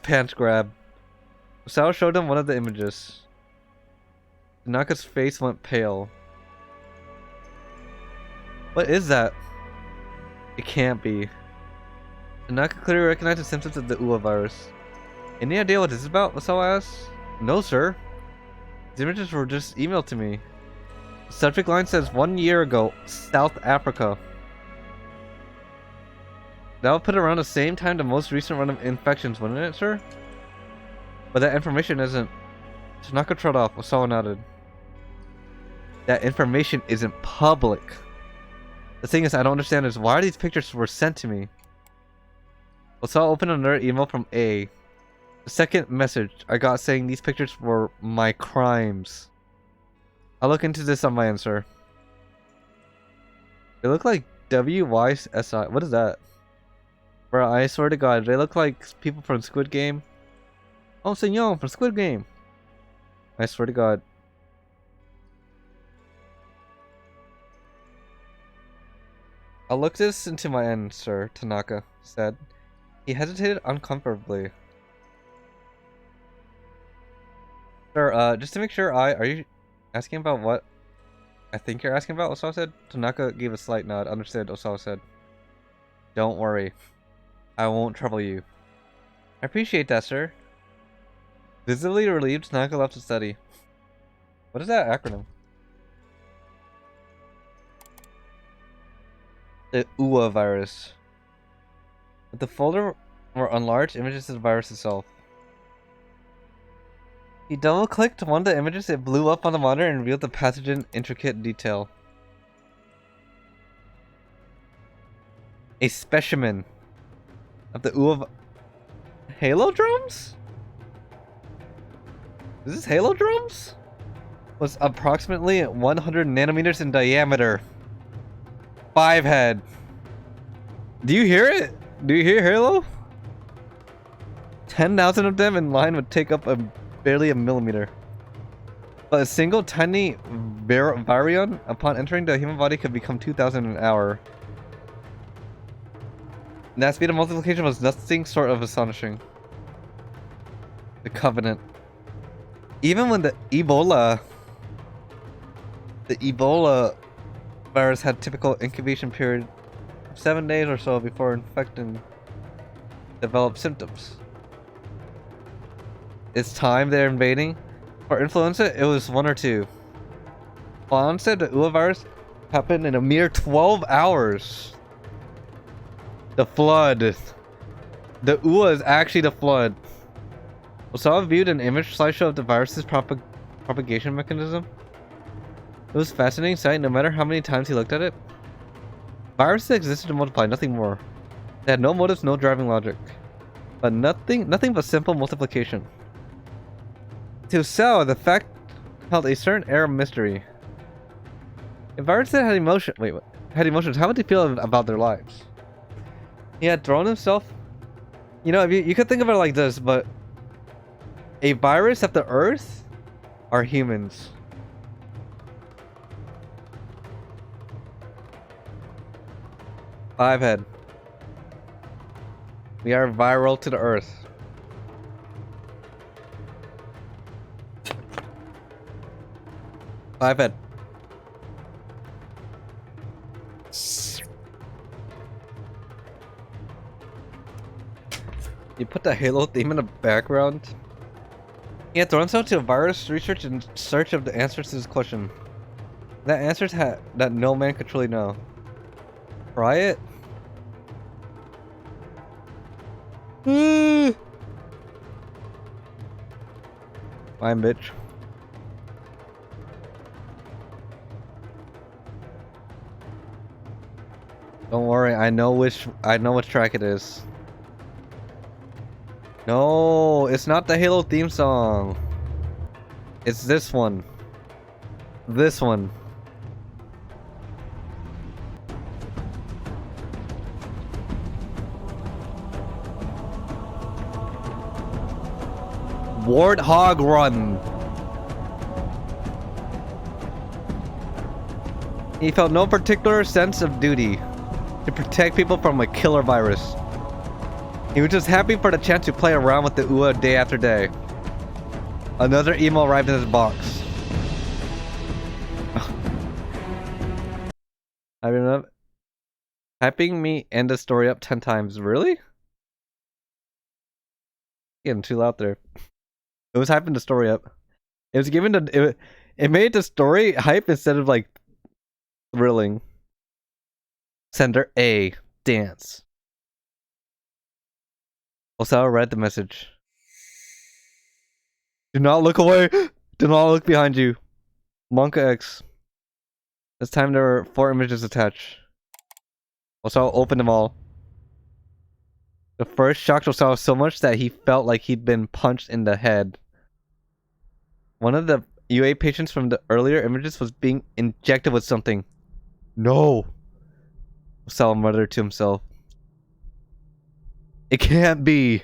pants grab. Osawa showed him one of the images. Tanaka's face went pale. What is that? It can't be. Tanaka clearly recognized the symptoms of the UA virus. Any idea what this is about? Osawa asked. No, sir. These images were just emailed to me. The subject line says 1 year ago, South Africa. That would put around the same time the most recent run of infections, wouldn't it, sir? But that information isn't. Tanaka trod off. Osawa nodded. That information isn't public. The thing is, I don't understand is why these pictures were sent to me. Osawa opened another email from A. The second message I got saying these pictures were my crimes. I'll look into this on my end, sir. They look like WYSI. What is that? Bro, I swear to God, they look like people from Squid Game. Oh, Senor from Squid Game. I swear to God. I'll look this into my end, sir, Tanaka said. He hesitated uncomfortably. Sir, just to make sure, are you asking about what I think you're asking about? Osawa said. Tanaka gave a slight nod. Understood, Osawa said. Don't worry. I won't trouble you. I appreciate that, sir. Visibly relieved, Tanaka left to study. What is that acronym? The UA virus. With the folder were enlarged images of the virus itself. He double-clicked one of the images, it blew up on the monitor and revealed the pathogen intricate detail. A specimen of the UA halodromes? Is this halodromes? Was approximately 100 nanometers in diameter. 5 head. Do you hear it? Do you hear Halo? 10,000 of them in line would take up barely a millimeter. But a single tiny virion upon entering the human body could become 2,000 an hour. And that speed of multiplication was nothing short of astonishing. The Covenant. Even when the Ebola virus had typical incubation period of 7 days or so before infecting developed symptoms. It's time they're invading. For influenza, it was 1 or 2. Onset, the UA virus happened in a mere 12 hours. The flood. The UA is actually the flood. Osawa viewed an image slideshow of the virus's propagation mechanism. It was a fascinating sight, no matter how many times he looked at it. Viruses existed to multiply, nothing more. They had no motives, no driving logic. But nothing but simple multiplication. To Osawa, the fact held a certain air of mystery. If viruses had emotions, how would they feel about their lives? He had thrown himself. You know, you could think of it like this, but a virus of the Earth are humans. Five head. We are viral to the Earth. Five head. You put the Halo theme in the background. He had thrown himself to virus research in search of the answers to this question. That answers that no man could truly know. Try it. Fine, bitch. Don't worry, I know which track it is. No, it's not the Halo theme song. It's this one. This one. Warthog Run. He felt no particular sense of duty to protect people from a killer virus. He was just happy for the chance to play around with the UA day after day. Another email arrived in his box. I mean, typing me end the story up 10 times. Really? Getting too loud there. It was hyping the story up. It was giving it made the story hype instead of like thrilling. Sender A. Dance. Osawa read the message. Do not look away. Do not look behind you. Monka X. This time there were 4 images attached. Osawa opened them all. The first shocked Osawa so much that he felt like he'd been punched in the head. One of the UA patients from the earlier images was being injected with something. No. Salam muttered to himself. It can't be.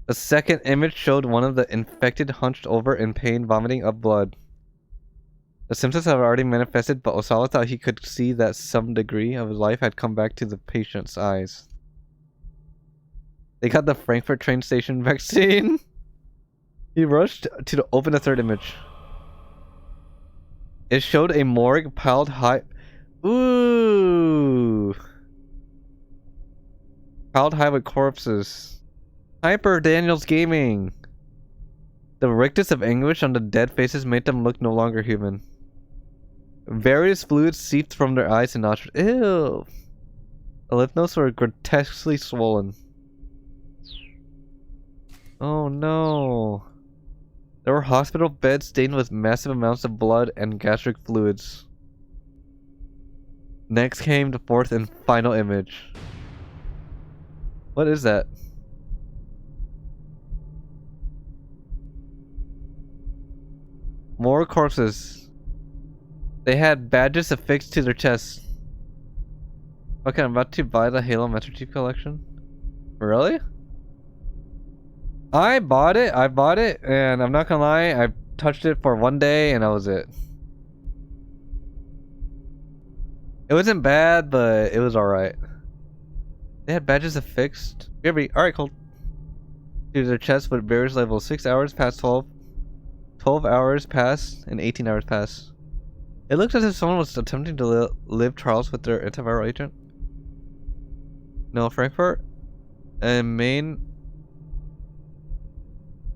The second image showed one of the infected hunched over in pain, vomiting up blood. The symptoms have already manifested, but Osawa thought he could see that some degree of life had come back to the patient's eyes. They got the Frankfurt train station vaccine. He rushed to open the third image. It showed a morgue piled high. Ooh. Piled high with corpses. Hyper Daniels Gaming. The rictus of anguish on the dead faces made them look no longer human. Various fluids seeped from their eyes and nostrils. Ew. The lymph nodes were grotesquely swollen. Oh no. There were hospital beds stained with massive amounts of blood and gastric fluids. Next came the fourth and final image. What is that? More corpses. They had badges affixed to their chests. Okay, I'm about to buy the Halo Master Chief Collection. Really? I bought it, and I'm not gonna lie, I touched it for one day and that was it. It wasn't bad, but it was alright. They had badges affixed. Alright, cool. To their chest with barriers level 6 hours past 12. 12 hours past and 18 hours past. It looked as if someone was attempting to live trials with their antiviral agent. No, Frankfurt. A main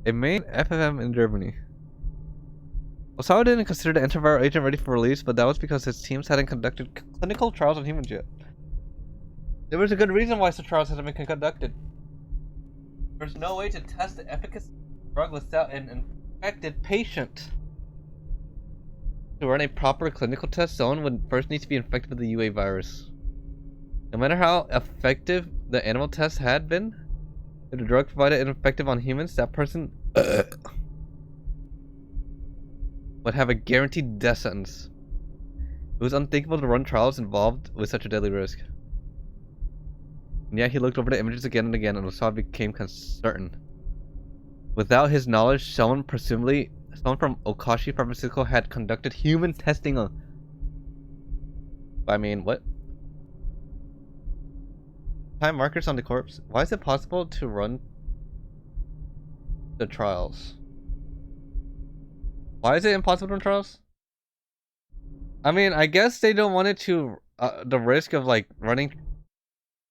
FFM in Germany. Osawa didn't consider the antiviral agent ready for release, but that was because his teams hadn't conducted clinical trials on humans yet. There was a good reason why such trials hadn't been conducted. There's no way to test the efficacy of the drug without an infected patient. To run a proper clinical test, someone would first need to be infected with the UA virus. No matter how effective the animal test had been, if the drug provided ineffective on humans, that person would have a guaranteed death sentence. It was unthinkable to run trials involved with such a deadly risk. And yet he looked over the images again and again, and Osawa became certain. Without his knowledge, someone from Okashi Pharmaceutical had conducted human testing on... I mean, what? Time markers on the corpse. Why is it possible to run the trials? Why is it impossible to run trials? I mean, I guess they don't want it to the risk of like running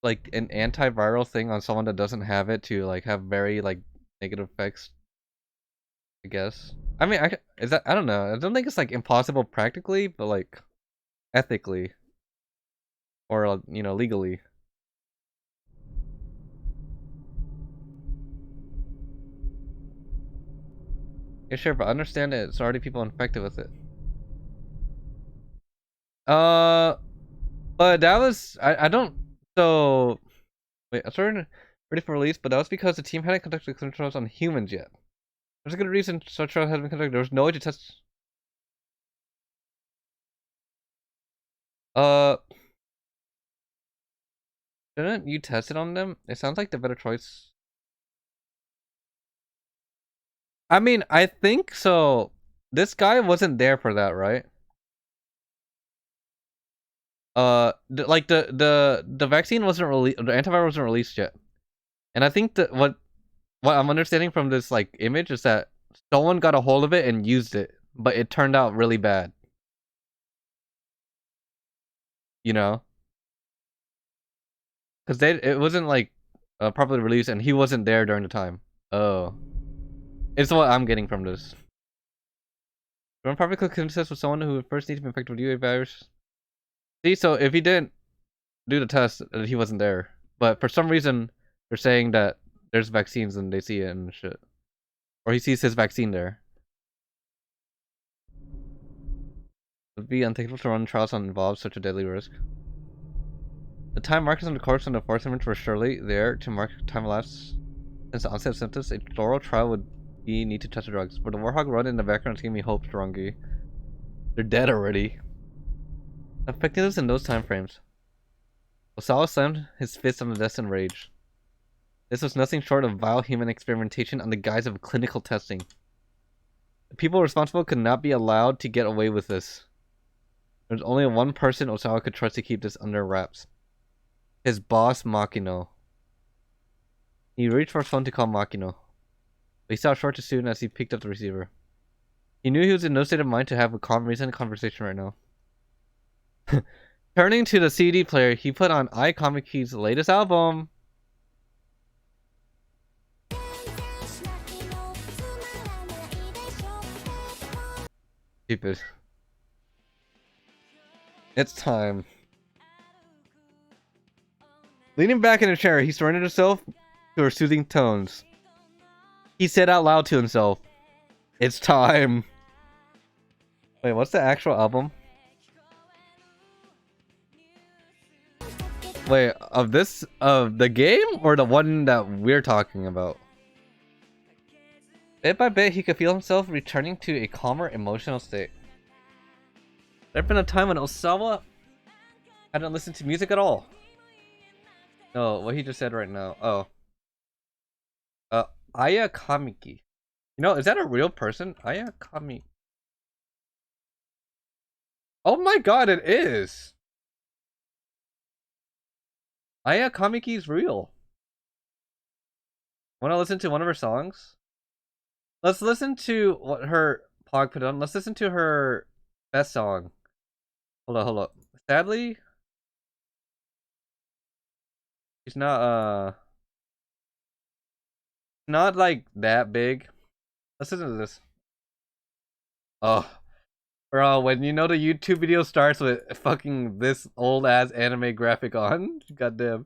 like an antiviral thing on someone that doesn't have it to like have very like negative effects. I guess. I mean, I don't know. I don't think it's like impossible practically, but like ethically or you know, legally. Yeah, sure, but understand that it's already people infected with it. But that was I don't. So wait, I started ready for release, but that was because the team hadn't conducted clinical trials on humans yet. There's a good reason such trials hadn't been conducted. There was no way to test. Shouldn't you test it on them? It sounds like the better choice. I mean, I think so. This guy wasn't there for that, right? Like the vaccine wasn't released. The antiviral wasn't released yet, and I think that what I'm understanding from this like image is that someone got a hold of it and used it, but it turned out really bad. You know, because it wasn't like properly released, and he wasn't there during the time. Oh, it's what I'm getting from this. Run proper clinical test with someone who first needs to be infected with UA virus. See, so if he didn't do the test, he wasn't there. But for some reason, they're saying that there's vaccines and they see it and shit. Or he sees his vaccine there. It would be unthinkable to run trials on involves such a deadly risk. The time markers on the corpse on the fourth image were surely there to mark time elapsed since the onset of symptoms. A thorough trial would You need to touch the drugs. But the Warhawk run in the background is giving me hope, Strongy. They're dead already. Effectiveness in those time frames. Osawa slammed his fist on the desk in rage. This was nothing short of vile human experimentation on the guise of clinical testing. The people responsible could not be allowed to get away with this. There's only one person Osawa could trust to keep this under wraps. His boss, Makino. He reached for his phone to call Makino, but he stopped short too soon as he picked up the receiver. He knew he was in no state of mind to have a calm, reasoned conversation right now. Turning to the CD player, he put on iComic-Key's latest album. Stupid. It's time. Leaning back in a chair, he surrendered himself to her soothing tones. He said out loud to himself, "It's time." Wait, what's the actual album? Wait, of the game or the one that we're talking about? Bit by bit, he could feel himself returning to a calmer emotional state. There had been a time when Osawa hadn't listened to music at all. No, what he just said right now. Oh. Aya Kamiki. You know, is that a real person? Aya Kamiki. Oh my god, it is! Aya Kamiki's real. Wanna listen to one of her songs? Let's listen to what her Pog put on. Let's listen to her best song. Hold up. Sadly, she's not like that big. Let's listen to this. Oh, bro, when you know the YouTube video starts with fucking this old ass anime graphic on, goddamn.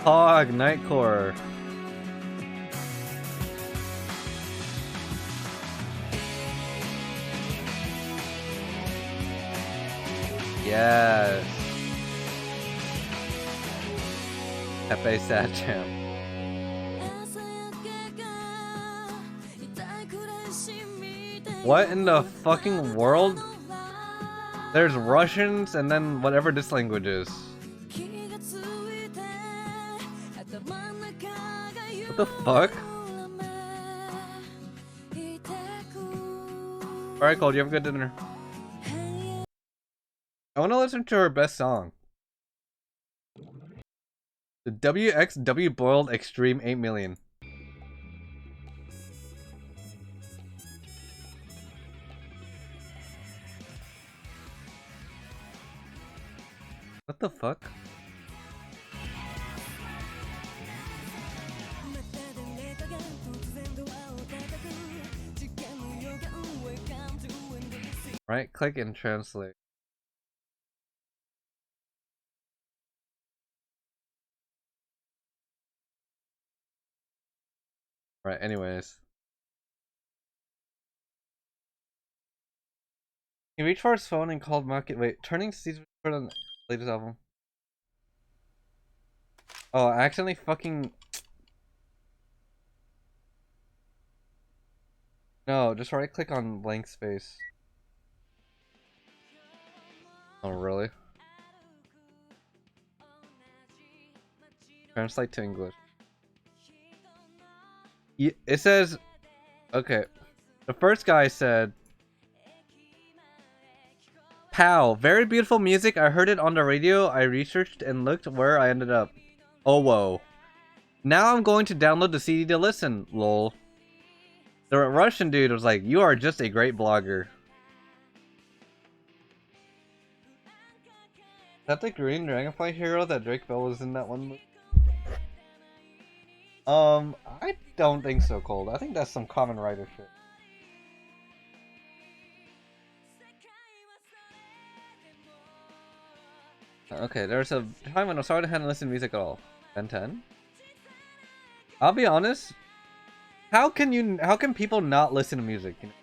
Pog Nightcore. Yes. Pepe Sad Jam. What in the fucking world? There's Russians and then whatever this language is. What the fuck? Alright, Cole, you have a good dinner. I want to listen to her best song. The WXW Boiled Extreme 8 Million. What the fuck? Right click and translate. Right, anyways. He reached for his phone and called Market. Wait, turning seas for the latest album. Oh, I accidentally fucking. No, just right click on blank space. Oh, really? Translate to English. It says, okay. The first guy said, "Pow, very beautiful music. I heard it on the radio. I researched and looked where I ended up. Oh, whoa. Now I'm going to download the CD to listen, lol." The Russian dude was like, "You are just a great blogger." Is that the Green Dragonfly hero that Drake Bell was in that one movie? I don't think so, Cold. I think that's some Kamen Rider shit. Okay, there's a time when I started to listen to music at all. Ben 10? I'll be honest. How can people not listen to music? You know?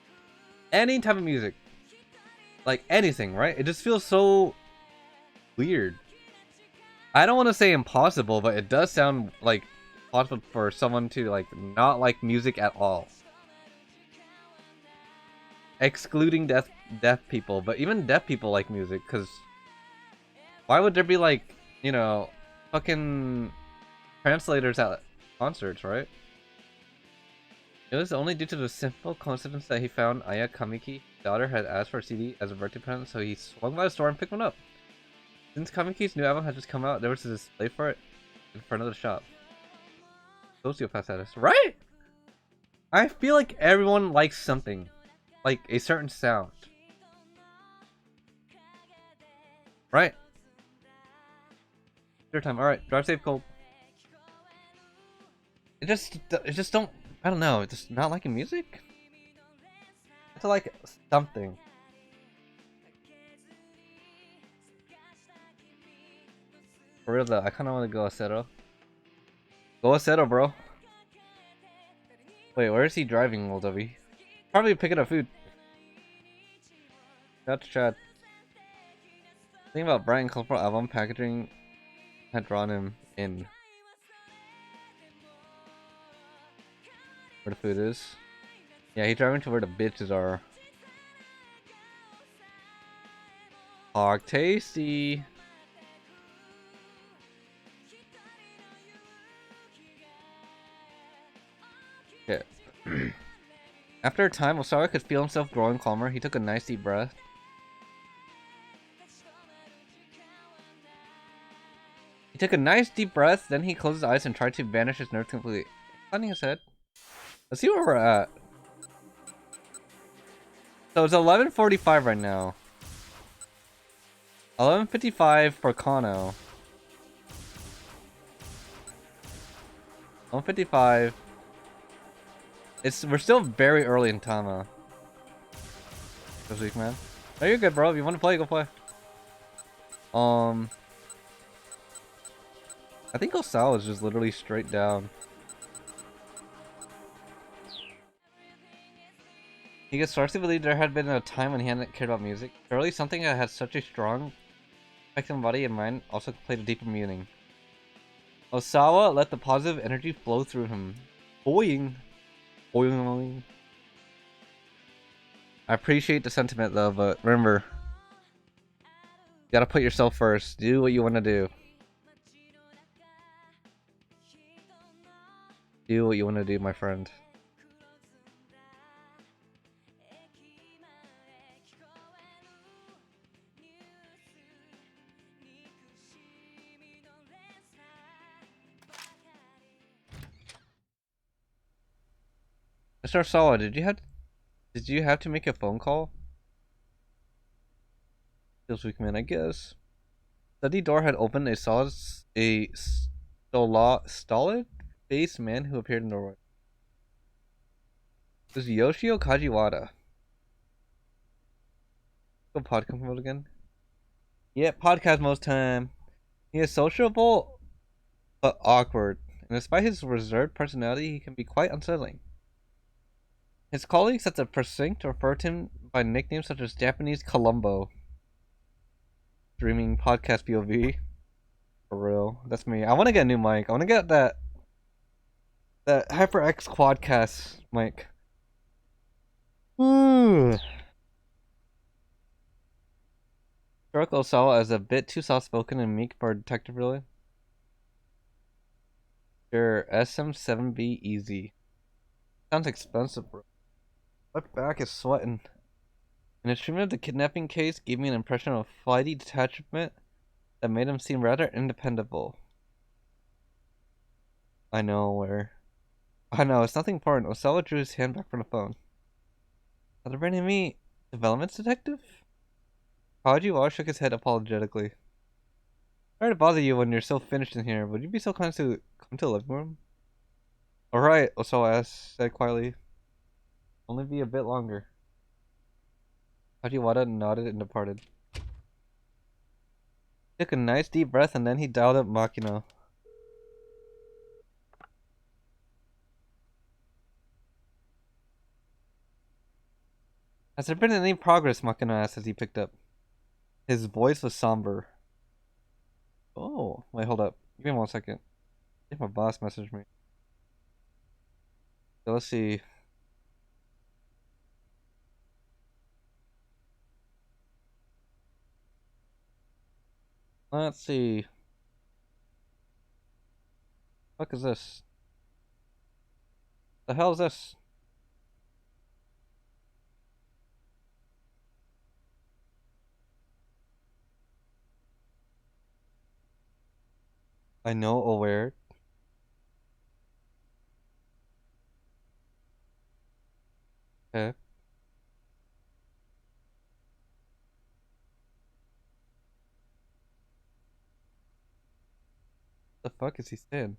Any type of music. Like anything, right? It just feels so weird. I don't want to say impossible, but it does sound like possible for someone to like not like music at all. Excluding deaf people, but even deaf people like music, because why would there be like, you know, fucking translators at concerts, right? It was only due to the simple coincidence that he found Aya Kamiki. Daughter had asked for a CD as a birthday present, so he swung by the store and picked one up. Since Kamiki's new album had just come out, there was a display for it in front of the shop. Sociopath status, right? I feel like everyone likes something, like a certain sound, right? Your time. All right, drive safe, Cole. It just don't. I don't know. Just not liking music. It's like something. For real though, I kind of want to go Acero. Go Acero, bro. Wait, where is he driving, Lil W? Probably picking up food. That's Chad. Think about Brian Culpral album packaging had drawn him in. Where the food is. Yeah, he's driving to where the bitches are. Hog tasty. Okay. After a time, Osawa could feel himself growing calmer. He took a nice deep breath. Then he closed his eyes and tried to banish his nerves completely. Planning his head. Let's see where we're at. So it's 11:45 right now. 11:55 for Kano. 11:55. We're still very early in Tama. This week, man. Oh, you're good, bro. If you want to play, go play. I think Osawa is just literally straight down. He gets starts to believe there had been a time when he hadn't cared about music. Surely something that had such a strong effect on body and mind also played a deeper meaning. Osawa let the positive energy flow through him. Boing. Boing. I appreciate the sentiment though, but remember, you gotta put yourself first. Do what you want to do. Do what you want to do, my friend. Mr. Sawa, did you have to make a phone call? Feels weak, man, I guess. Study door had opened. A stolid-faced man who appeared in the doorway. It was Yoshio Kajiwara. Go podcast mode again. Yeah, podcast most time. He is sociable but awkward, and despite his reserved personality, he can be quite unsettling. His colleagues at the precinct refer to him by nicknames such as Japanese Columbo. Streaming podcast POV. For real. That's me. I want to get a new mic. I want to get that HyperX Quadcast mic. Ooh. Struck Osawa as a bit too soft-spoken and meek for a detective, really. Sure, SM7B easy. Sounds expensive, bro. My back is sweating. An instrument of the kidnapping case gave me an impression of flighty detachment that made him seem rather independable. I know, it's nothing important. Osawa drew his hand back from the phone. Are there any me developments, detective? Kajiwara shook his head apologetically. Sorry to bother you when you're so finished in here. Would you be so kind to come to the living room? Alright, Osawa said quietly. Only be a bit longer. Kajiwara nodded and departed. He took a nice deep breath and then he dialed up Makino. Has there been any progress? Makino asked as he picked up. His voice was somber. Oh, wait, hold up. Give me 1 second. I think my boss messaged me. So let's see. Let's see. What is this? The hell is this? I know, aware. Okay. The fuck is he saying?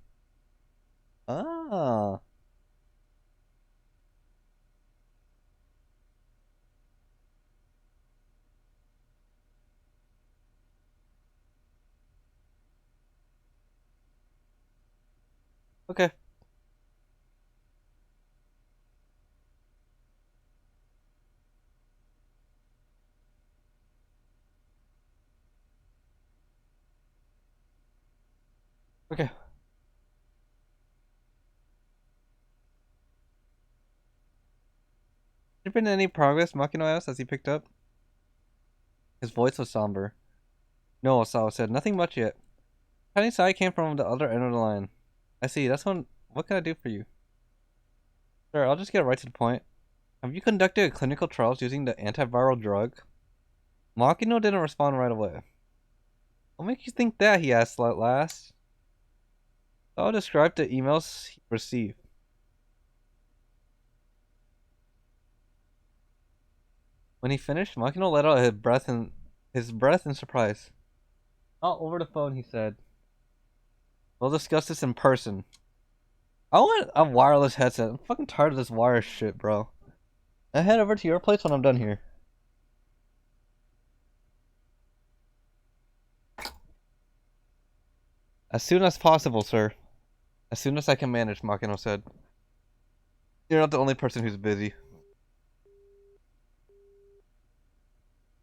Ah. Okay. Okay. Has there been any progress, Makino asked as he picked up? His voice was somber. No, Osawa said. Nothing much yet. Tiny sigh came from the other end of the line. I see. That's one. What can I do for you? Sure, I'll just get right to the point. Have you conducted clinical trials using the antiviral drug? Makino didn't respond right away. What makes you think that? He asked at last. I'll describe the emails he received. When he finished, Makino let out his breath in surprise. Not over the phone, he said. We'll discuss this in person. I want a wireless headset. I'm fucking tired of this wire shit, bro. I'll head over to your place when I'm done here. As soon as possible, sir. As soon as I can manage, Makino said. You're not the only person who's busy.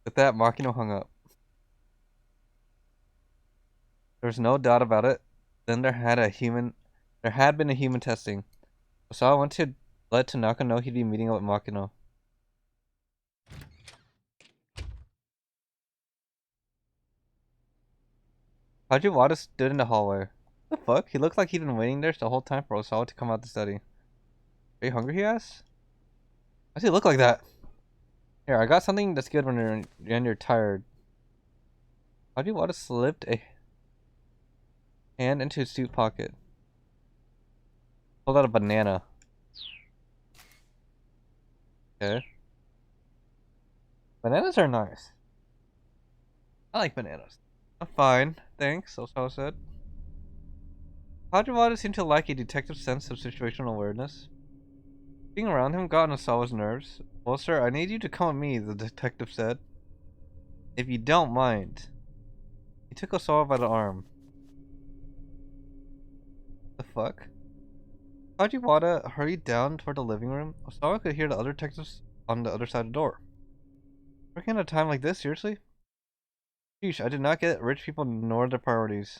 With that, Makino hung up. There's no doubt about it. Then there had been a human testing. Osawa went to let Tanaka know he'd be meeting up with Makino. Hajiwada stood in the hallway. The fuck? He looked like he'd been waiting there the whole time for Osawa to come out to study. Are you hungry, he asked? Why does he look like that? Here, I got something that's good when you're tired. Hajiwada slipped a hand into his suit pocket. Pulled out a banana. Okay. Bananas are nice. I like bananas. I'm fine, thanks, Osawa said. Hajiwada seemed to lack a detective's sense of situational awareness. Being around him got on Osawa's nerves. Well, sir, I need you to come with me, the detective said. If you don't mind. He took Osawa by the arm. The fuck? Hajiwada hurried down toward the living room. Osawa could hear the other detectives on the other side of the door. Working at a time like this, seriously? Sheesh, I did not get rich people nor their priorities.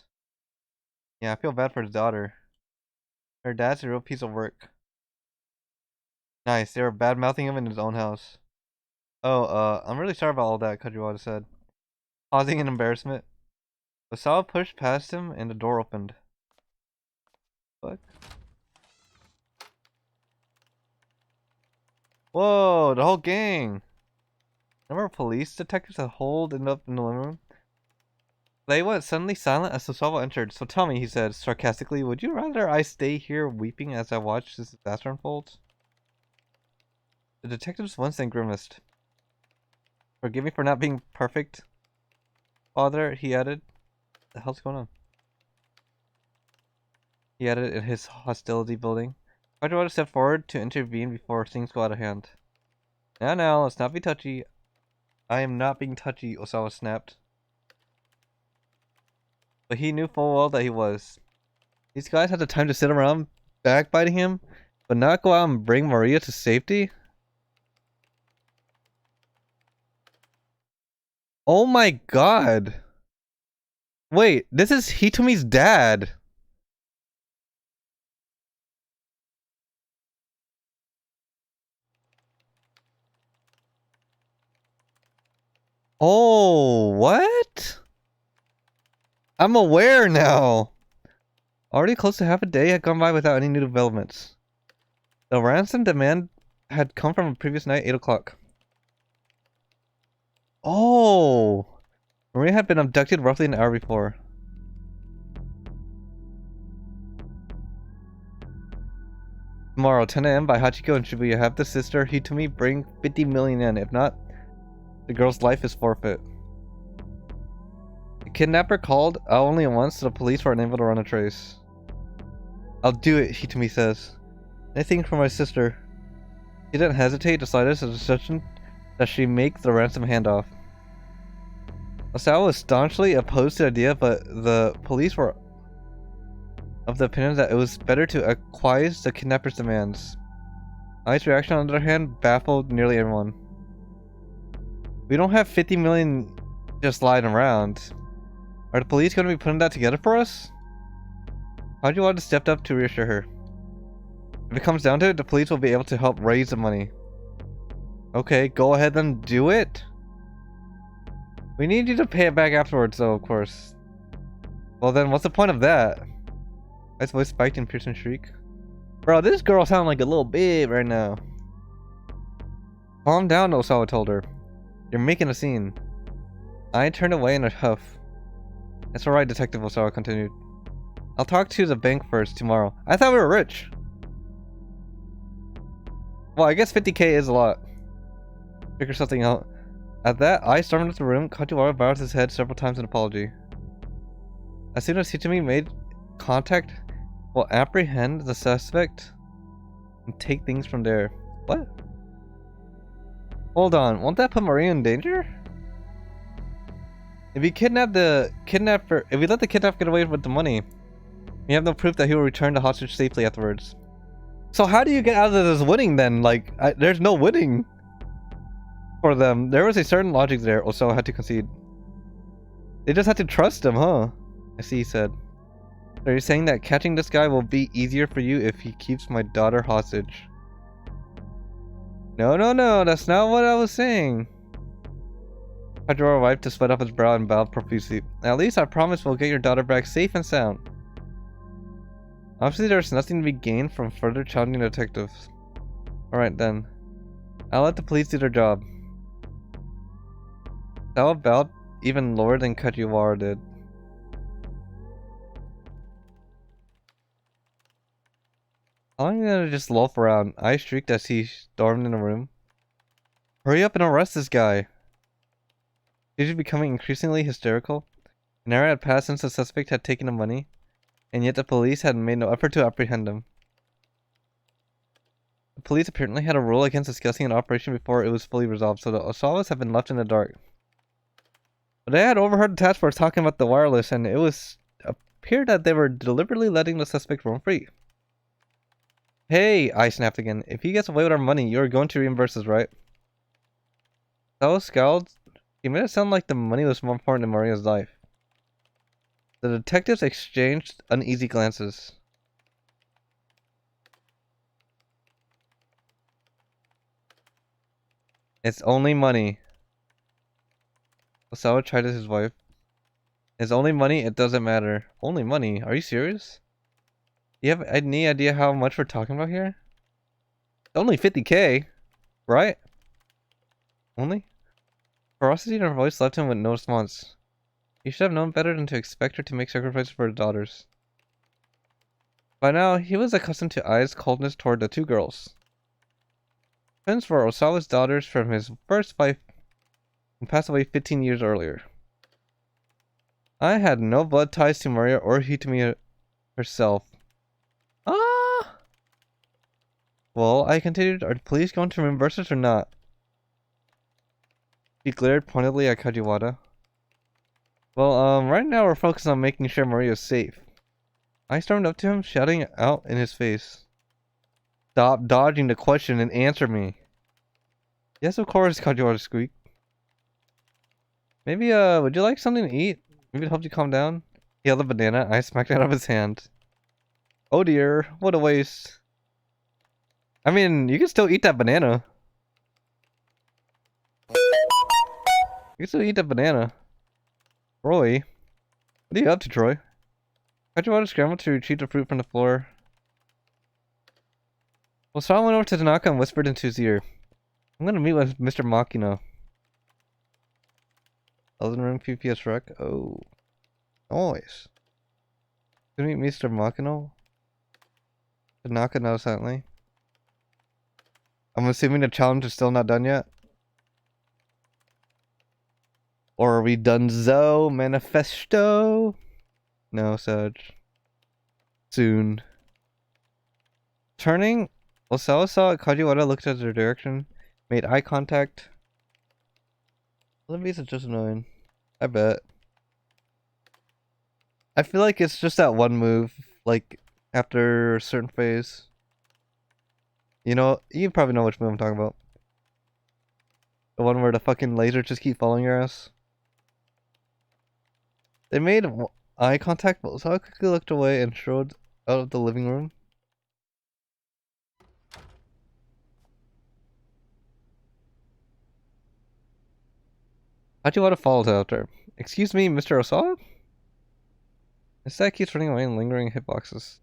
Yeah, I feel bad for his daughter. Her dad's a real piece of work. Nice, they were bad-mouthing him in his own house. Oh, I'm really sorry about all that, Kajiwada said, pausing in embarrassment. Osawa pushed past him and the door opened. What? Whoa, the whole gang! Number of police detectives that holed up in the living room. They went suddenly silent as Osawa entered. So tell me, he said sarcastically, would you rather I stay here weeping as I watch this disaster unfold? The detectives once then grimaced. Forgive me for not being perfect, father, he added. What the hell's going on? He added in his hostility building. Kajiwada stepped forward to intervene before things go out of hand. Now, let's not be touchy. I am not being touchy, Osawa snapped. But he knew full well that he was. These guys had the time to sit around backbiting him, but not go out and bring Maria to safety? Oh my god! Wait, this is Hitomi's dad. Oh, what? I'm aware now. Already close to half a day had gone by without any new developments. The ransom demand had come from a previous night, 8 o'clock. Oh! Maria had been abducted roughly an hour before. Tomorrow, 10 a.m. by Hachiko and Shibuya. Have the sister Hitomi bring 50 million yen. If not, the girl's life is forfeit. The kidnapper called out only once, so the police were unable to run a trace. I'll do it, Hitomi says. Anything for my sister. She didn't hesitate, decided as a decision that she make the ransom handoff. Osawa was staunchly opposed to the idea, but the police were of the opinion that it was better to acquiesce the kidnapper's demands. Ai's reaction, on the other hand, baffled nearly everyone. We don't have 50 million just lying around. Are the police going to be putting that together for us? Hajiwara stepped up to reassure her. If it comes down to it, the police will be able to help raise the money. Okay, go ahead and do it. We need you to pay it back afterwards, though, of course. Well then, what's the point of that? I's voice spiked in piercing shriek. Bro, this girl sounds like a little babe right now. Calm down, Osawa told her. You're making a scene. I turned away in a huff. It's alright, Detective, Osawa continued. I'll talk to the bank first tomorrow. I thought we were rich. Well, I guess 50k is a lot. Figure something out. At that, I stormed into the room. Kajiwara bowed his head several times in apology. As soon as Hitomi made contact, we'll apprehend the suspect and take things from there. What? Hold on, won't that put Maria in danger? If we kidnap the kidnapper, if we let the kidnapper get away with the money, we have no proof that he will return the hostage safely afterwards. So how do you get out of this winning then? Like, there's no winning for them. There was a certain logic there, Osawa had to concede. They just had to trust him, huh? I see, he said. Are you saying that catching this guy will be easier for you if he keeps my daughter hostage? No, that's not what I was saying. Kajiwara wiped the sweat off his brow and bowed profusely. At least I promise we'll get your daughter back safe and sound. Obviously there's nothing to be gained from further challenging the detectives. Alright then. I'll let the police do their job. Sawa bowed even lower than Kajiwara did. How long are you gonna just loaf around? I shrieked as he stormed in the room. Hurry up and arrest this guy! She was becoming increasingly hysterical. An hour had passed since the suspect had taken the money, and yet the police had made no effort to apprehend him. The police apparently had a rule against discussing an operation before it was fully resolved, so the Osawas had been left in the dark. But they had overheard the task force talking about the wireless, and it appeared that they were deliberately letting the suspect roam free. Hey, I snapped again. If he gets away with our money, you're going to reimburse us, right? Sawa scowled. He made it sound like the money was more important than Maria's life. The detectives exchanged uneasy glances. It's only money. Osawa chided his wife. It's only money, it doesn't matter. Only money? Are you serious? Do you have any idea how much we're talking about here? Only 50k, right? Only? Ferocity in her voice left him with no response. He should have known better than to expect her to make sacrifices for her daughters. By now, he was accustomed to Ai's coldness toward the two girls. Twins were Osawa's daughters from his first wife, who passed away 15 years earlier. I had no blood ties to Maria or Hitomi herself. Ah! Well, I continued, are the police going to reimburse us or not? He glared pointedly at Kajiwara. Well, right now we're focused on making sure Maria is safe. I stormed up to him, shouting out in his face. Stop dodging the question and answer me. Yes, of course, Kajiwara squeaked. Maybe, would you like something to eat? Maybe it helped you calm down? He held a banana, I smacked it out of his hand. Oh dear, what a waste. I mean, you can still eat that banana. You can still eat that banana. Roy, what are you up to, Troy? How'd you want to scramble to retrieve the fruit from the floor? Well, Saul went over to Tanaka and whispered into his ear. I'm gonna meet with Mr. Makino. Elden Ring PPS Rec? Oh. Nice. Gonna meet Mr. Makino? Tanaka nodded silently. I'm assuming the challenge is still not done yet? Or are we donezo? Manifesto? No, Sage. Soon. Turning, Osawa saw Kajiwara looked at their direction, made eye contact. Olympia's just annoying. I bet. I feel like it's just that one move, like, after a certain phase. You know, you probably know which move I'm talking about. The one where the fucking laser just keep following your ass. They made eye contact, but Osawa quickly looked away and strode out of the living room. Hachiwara followed after. Excuse me, Mr. Osawa? Instead, keeps running away and lingering hitboxes.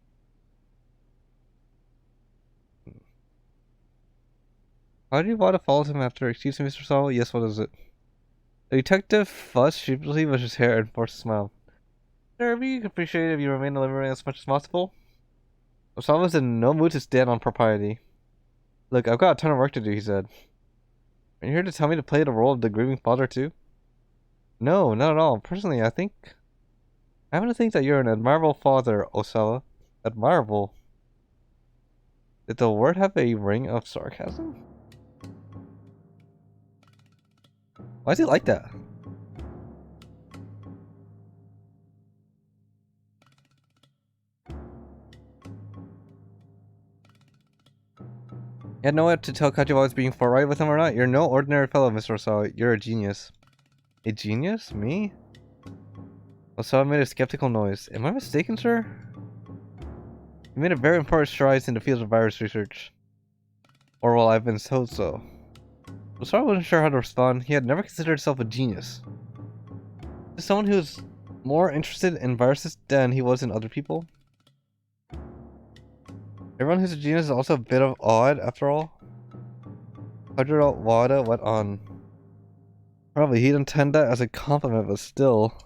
Hachiwara followed him after. Excuse me, Mr. Osawa? Yes, what is it? The detective fussed sheepishly with his hair and forced a smile. Sir, we appreciate it if you remain in the living room as much as possible. Osawa's in no mood to stand on propriety. Look, I've got a ton of work to do, he said. Are you here to tell me to play the role of the grieving father too? No, not at all. Personally, I happen to think that you're an admirable father, Osawa. Admirable? Did the word have a ring of sarcasm? Why is he like that? You had no way to tell Kajiwara was being forthright with him or not. You're no ordinary fellow, Mr. Osawa. You're a genius. A genius? Me? Osawa made a skeptical noise. Am I mistaken, sir? You made a very important strides in the field of virus research. Or well, I've been told so. Osawa wasn't sure how to respond. He had never considered himself a genius. Just someone who was more interested in viruses than he was in other people. Everyone who's a genius is also a bit of odd, after all. Hajiro Wada went on. Probably he'd intend that as a compliment, but still.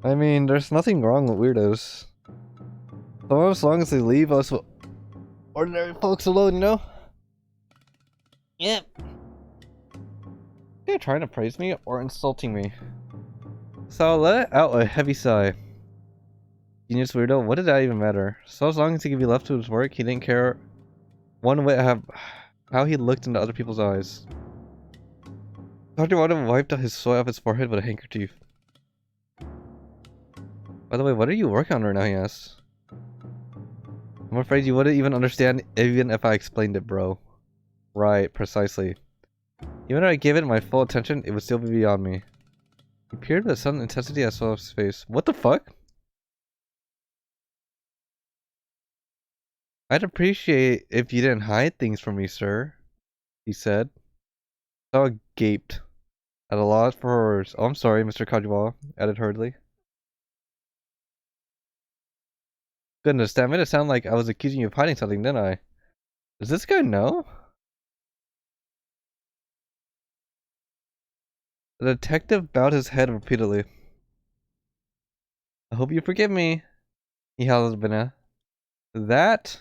I mean, there's nothing wrong with weirdos. So as long as they leave us ordinary folks alone, you know? Yep. They're trying to praise me or insulting me. So I let out a heavy sigh. Genius weirdo, what did that even matter? So as long as he could be left to his work, he didn't care one whit how he looked into other people's eyes. Dr. Wada wiped his sweat off his forehead with a handkerchief. By the way, what are you working on right now, he asked. I'm afraid you wouldn't even understand even if I explained it, bro. Right, precisely. Even if I gave it my full attention, it would still be beyond me. He peered with a sudden intensity at Soul's face. What the fuck? I'd appreciate if you didn't hide things from me, sir, he said. Saul gaped, at a loss for words. Oh, I'm sorry, Mr. Kajiwara, added hurriedly. Goodness, that made it sound like I was accusing you of hiding something, didn't I? Does this guy know? The detective bowed his head repeatedly. I hope you forgive me, he held his banana. That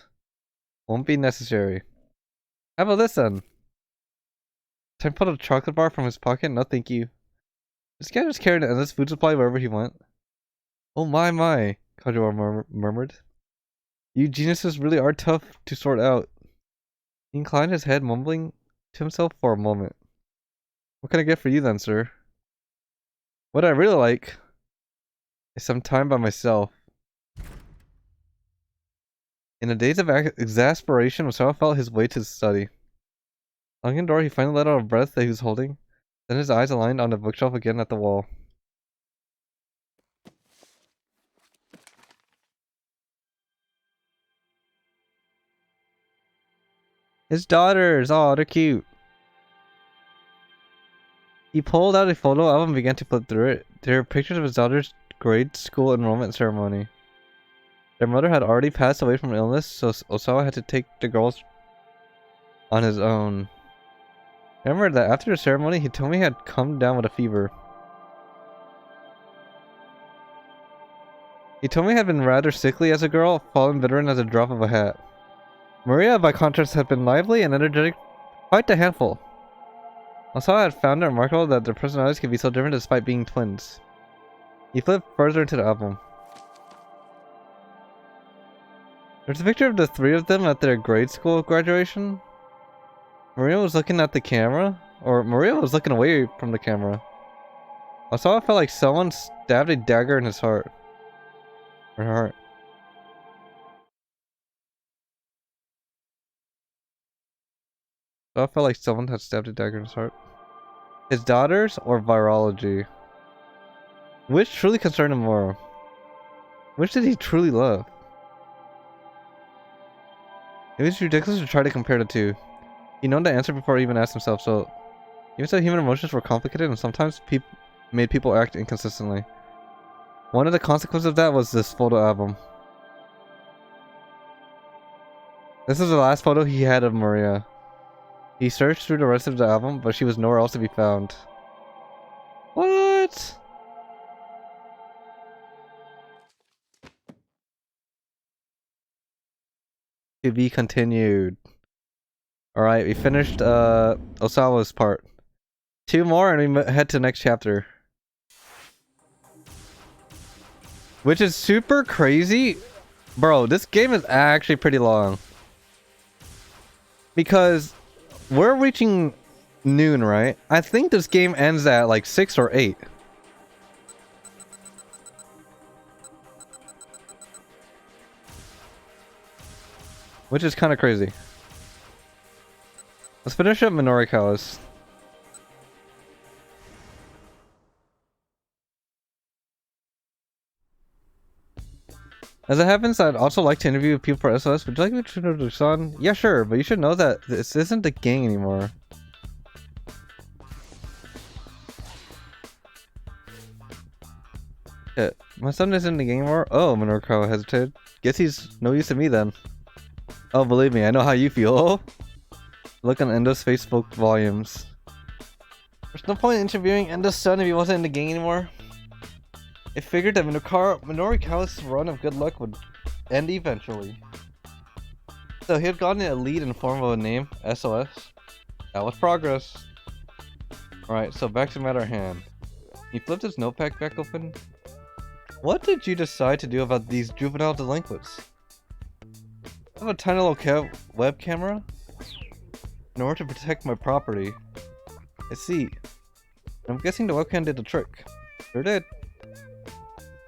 won't be necessary. How about this then? Tim pulled a chocolate bar from his pocket. No, thank you. This guy just carried an endless food supply wherever he went. Oh my, Kajiwara murmured. You geniuses really are tough to sort out. He inclined his head, mumbling to himself for a moment. What can I get for you then, sir? What I really like is some time by myself. In a daze of exasperation, Osawa felt his way to the study. Locking the door, he finally let out a breath that he was holding. Then his eyes aligned on the bookshelf again at the wall. His daughters! Oh, they're cute. He pulled out a photo album and began to flip through it. There were pictures of his daughter's grade school enrollment ceremony. Their mother had already passed away from illness, so Osawa had to take the girls on his own. I remember that after the ceremony, he told me he had come down with a fever. He told me he had been rather sickly as a girl, fallen veteran as a drop of a hat. Maria, by contrast, had been lively and energetic, quite a handful. Osawa had found it remarkable that their personalities could be so different despite being twins. He flipped further into the album. There's a picture of the three of them at their grade school graduation. Maria was looking at the camera, or Maria was looking away from the camera. Osawa felt like someone stabbed a dagger in his heart. Her heart. Osawa felt like someone had stabbed a dagger in his heart. His daughters or virology? Which truly concerned him more? Which did he truly love? It was ridiculous to try to compare the two. He knew the answer before he even asked himself, so even said human emotions were complicated and sometimes made people act inconsistently. One of the consequences of that was this photo album. This is the last photo he had of Maria. He searched through the rest of the album, but she was nowhere else to be found. What? To be continued. Alright, we finished Osawa's part. 2 more and we head to the next chapter. Which is super crazy. Bro, this game is actually pretty long. Because we're reaching noon, right? I think this game ends at like 6 or 8. Which is kind of crazy. Let's finish up Minorikawa's. As it happens, I'd also like to interview people for SOS. Would you like me to introduce Son? Yeah, sure, but you should know that this isn't a gang anymore. Yeah, my son isn't in the gang anymore? Oh, Minorikawa hesitated. Guess he's no use to me then. Oh, believe me, I know how you feel. Look on Endo's Facebook volumes. There's no point in interviewing Endo's son if he wasn't in the gang anymore. I figured that Minorikawa's run of good luck would end eventually. So he had gotten a lead in the form of a name, SOS. That was progress. Alright, so back to the matter at hand. He flipped his notepad back open. What did you decide to do about these juvenile delinquents? I have a tiny little web camera in order to protect my property. I see. I'm guessing the webcam did the trick. Sure did.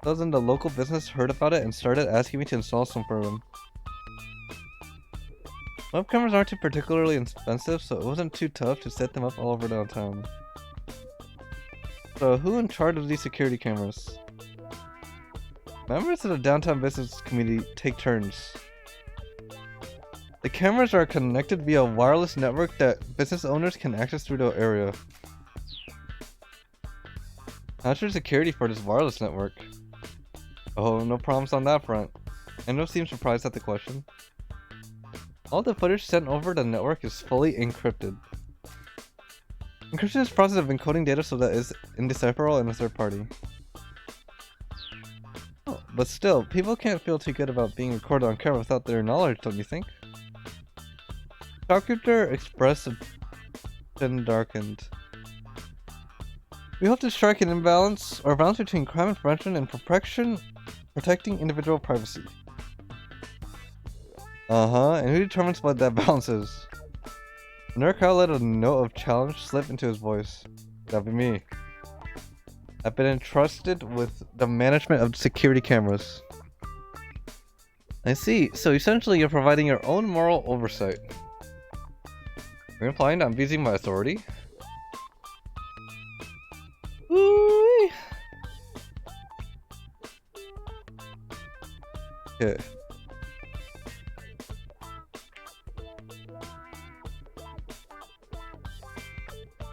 Those in the local business heard about it and started asking me to install some for them. Web cameras aren't too particularly expensive, so it wasn't too tough to set them up all over downtown. So who in charge of these security cameras? Members of the downtown business community take turns. The cameras are connected via a wireless network that business owners can access through the area. How's your security for this wireless network? Oh, no problems on that front. Endo seems surprised at the question. All the footage sent over the network is fully encrypted. Encryption is the process of encoding data so that it is indecipherable in a third party. Oh, but still, people can't feel too good about being recorded on camera without their knowledge, don't you think? Shopkeeper expressed been darkened. We hope to strike an imbalance or balance between crime and prevention and protecting individual privacy. And who determines what that balance is? Minorikawa let a note of challenge slip into his voice. That'd be me. I've been entrusted with the management of security cameras. I see, so essentially you're providing your own moral oversight. Are you implying that I'm abusing my authority? Ooh. Okay.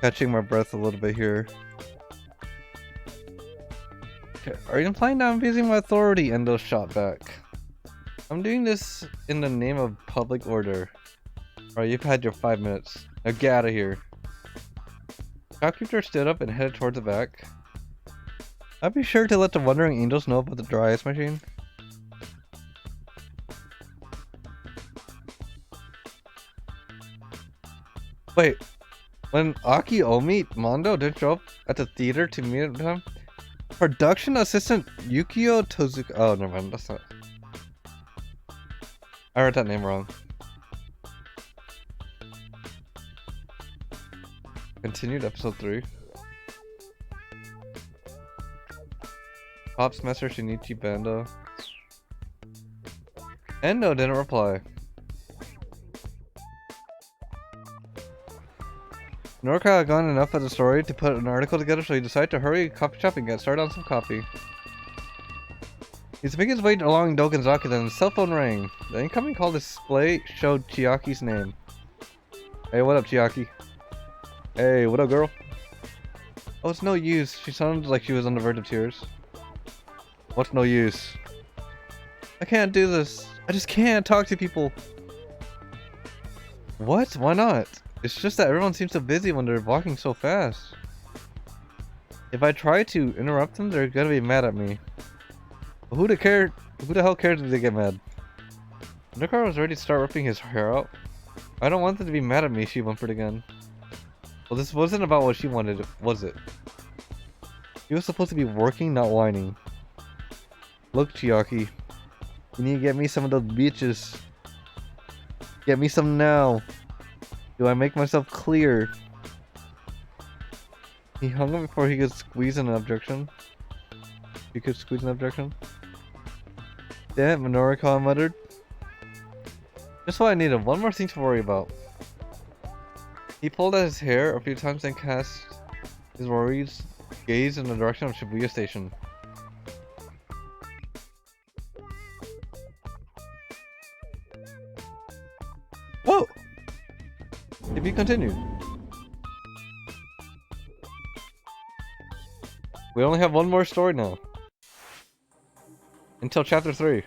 Catching my breath a little bit here. Okay, are you implying that I'm abusing my authority? Endo shot back. I'm doing this in the name of public order. Alright, you've had your 5 minutes. Now get out of here. Shopkeeper stood up and headed towards the back. I'd be sure to let the Wandering Angels know about the dry ice machine. Wait, when Aki Omi Mondo didn't show up at the theater to meet at the time, production assistant Yukio Tozuka. Oh, never mind. That's not. I read that name wrong. Continued episode 3. Pops Master Shinichi Bando. Endo didn't reply. Norika had gone enough of the story to put an article together, so he decided to hurry to coffee shop and get started on some coffee. He's making his way along Dogonzaki, then his cell phone rang. The incoming call display showed Chiaki's name. Hey, what up, Chiaki? Hey, what up, girl? Oh, it's no use. She sounded like she was on the verge of tears. What's no use? I can't do this. I just can't talk to people. What? Why not? It's just that everyone seems so busy when they're walking so fast. If I try to interrupt them, they're gonna be mad at me. But who the hell cares if they get mad? Nukar was ready to start ripping his hair out. I don't want them to be mad at me, she whimpered again. Well, this wasn't about what she wanted, was it? He was supposed to be working, not whining. Look, Chiaki. You need to get me some of those bitches. Get me some now. Do I make myself clear? He hung up before he could squeeze an objection. He could squeeze an objection. Damn it, Minorika muttered. Just what I needed, one more thing to worry about. He pulled at his hair a few times and cast his worried gaze in the direction of Shibuya Station. Whoa! To be continued. We only have one more story now. Until chapter 3.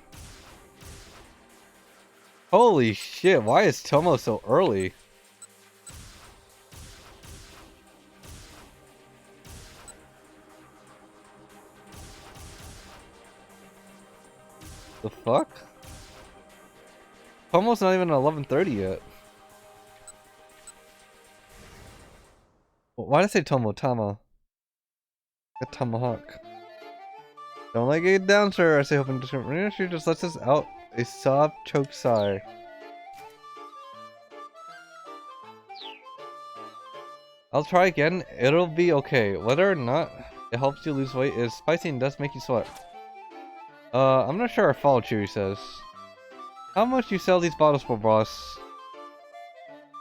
Holy shit, why is Tomo so early? The fuck? Tomo's not even 11:30 yet. Why did I say Tomo? Tama. A tomahawk. Don't let it down, sir. I say, hoping to. She just lets us out a soft, choked sigh. I'll try again. It'll be okay. Whether or not it helps you lose weight is spicy and does make you sweat. I'm not sure I follow, Chiri says. How much do you sell these bottles for, boss?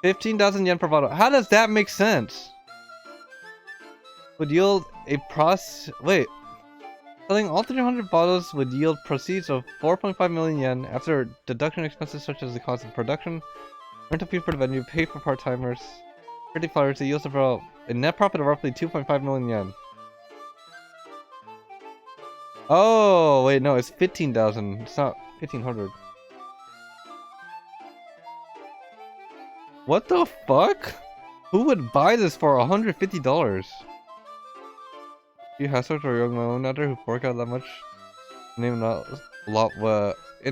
15,000 yen per bottle. How does that make sense? Would yield a wait. Selling all 300 bottles would yield proceeds of 4.5 million yen after deduction expenses such as the cost of production, rental fee for the venue, pay for part-timers, 30 flyers. It yields about a net profit of roughly 2.5 million yen. Oh, wait, no, it's 15,000. It's not 1,500. What the fuck? Who would buy this for $150? You hustlers or young women out there who fork out that much in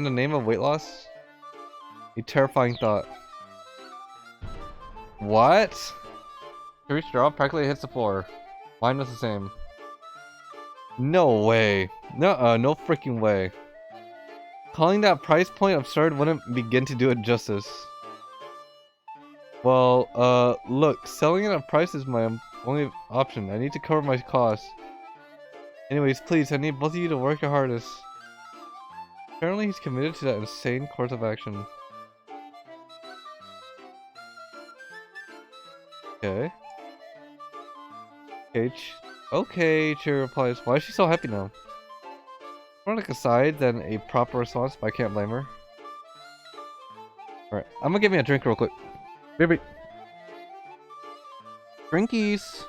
the name of weight loss? A terrifying thought. What? Chiri's jaw practically hits the floor. Mine was the same. No way. No freaking way. Calling that price point absurd wouldn't begin to do it justice. Well, look, selling it at price is my only option. I need to cover my costs. Anyways, please, I need both of you to work your hardest. Apparently he's committed to that insane course of action. Okay. Okay, Chiri replies. Why is she so happy now? More like a side than a proper response, but I can't blame her. Alright, I'm gonna get me a drink real quick. Baby. Drinkies.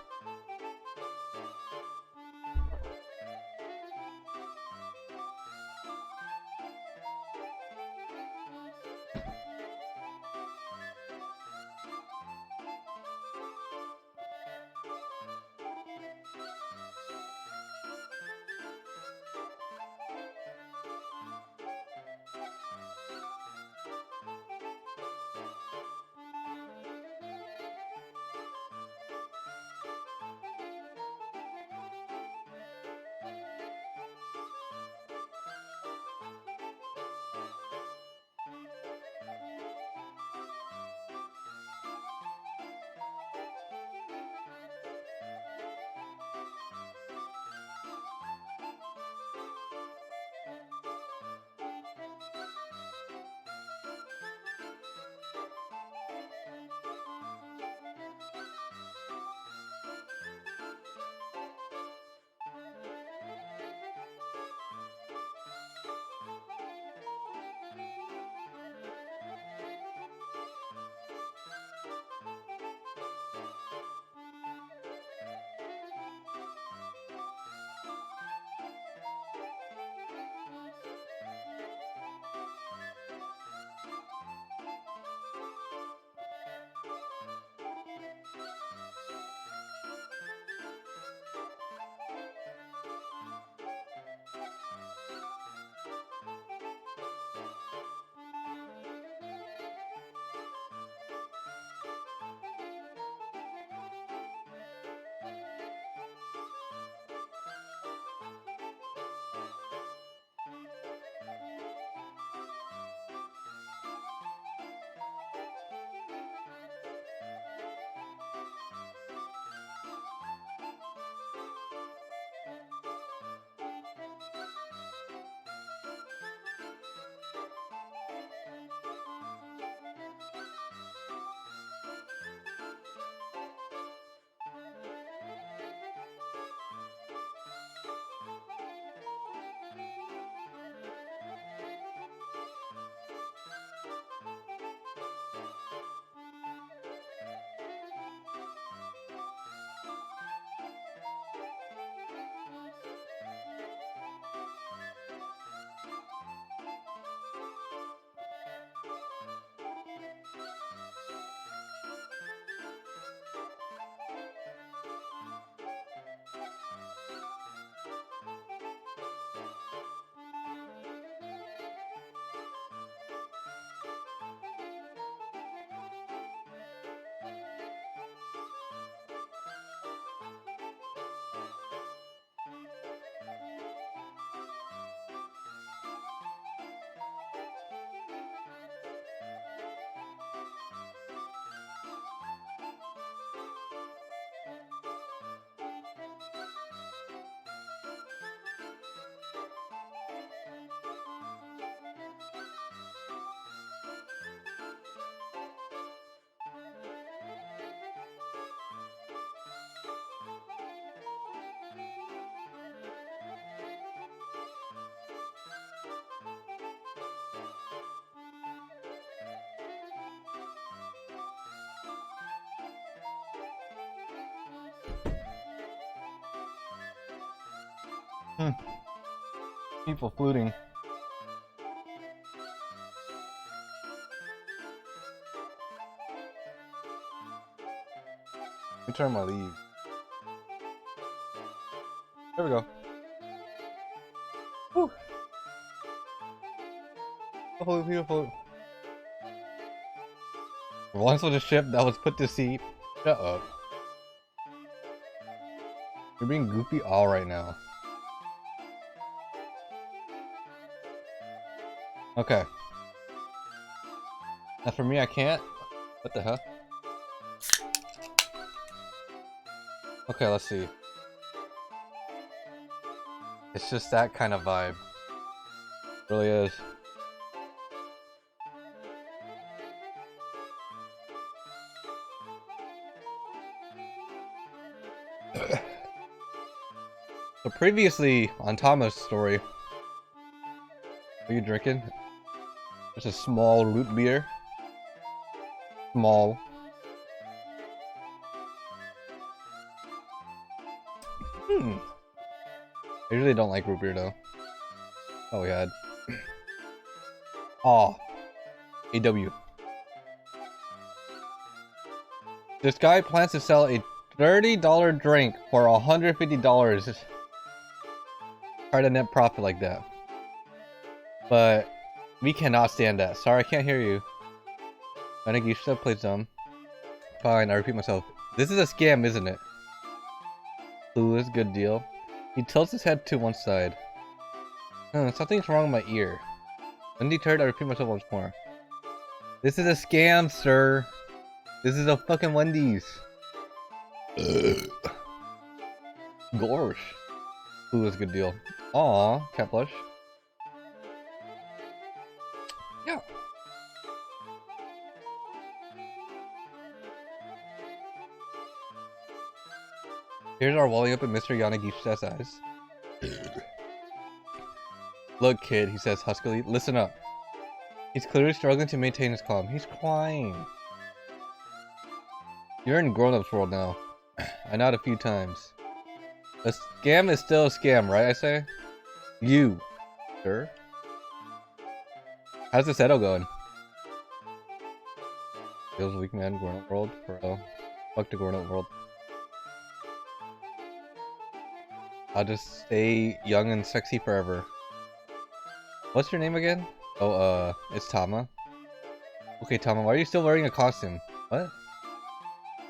People fluting. Let me turn my leave. There we go. Whew. Beautiful, beautiful. Once with a ship that was put to sea. Shut up. You're being goofy all right now. Okay. Now for me, I can't. What the hell? Okay, let's see. It's just that kind of vibe. It really is. So previously on Thomas' story, what are you drinking? It's a small root beer. Small. I usually don't like root beer though. Oh, we had. Oh, AW. This guy plans to sell a $30 drink for $150. Try to net profit like that. But we cannot stand that. Sorry, I can't hear you. Anagisha plays dumb. Fine, I repeat myself. This is a scam, isn't it? Clueless, good deal. He tilts his head to one side. Something's wrong with my ear. Undeterred, I repeat myself once more. This is a scam, sir. This is a fucking Wendy's. Gorsh. Clueless, good deal. Aw, cat plush. Yeah. Here's our walling up in Mr. Yanagishi's eyes. Look, kid, he says huskily, listen up. He's clearly struggling to maintain his calm. He's crying. You're in grown-ups world now. I nod a few times. A scam is still a scam, right, I say? You, sir. How's the settle going? Feels weak, man. Grown-up world, bro. Fuck the grown-up world. I'll just stay young and sexy forever. What's your name again? Oh, it's Tama. Okay, Tama, why are you still wearing a costume? What?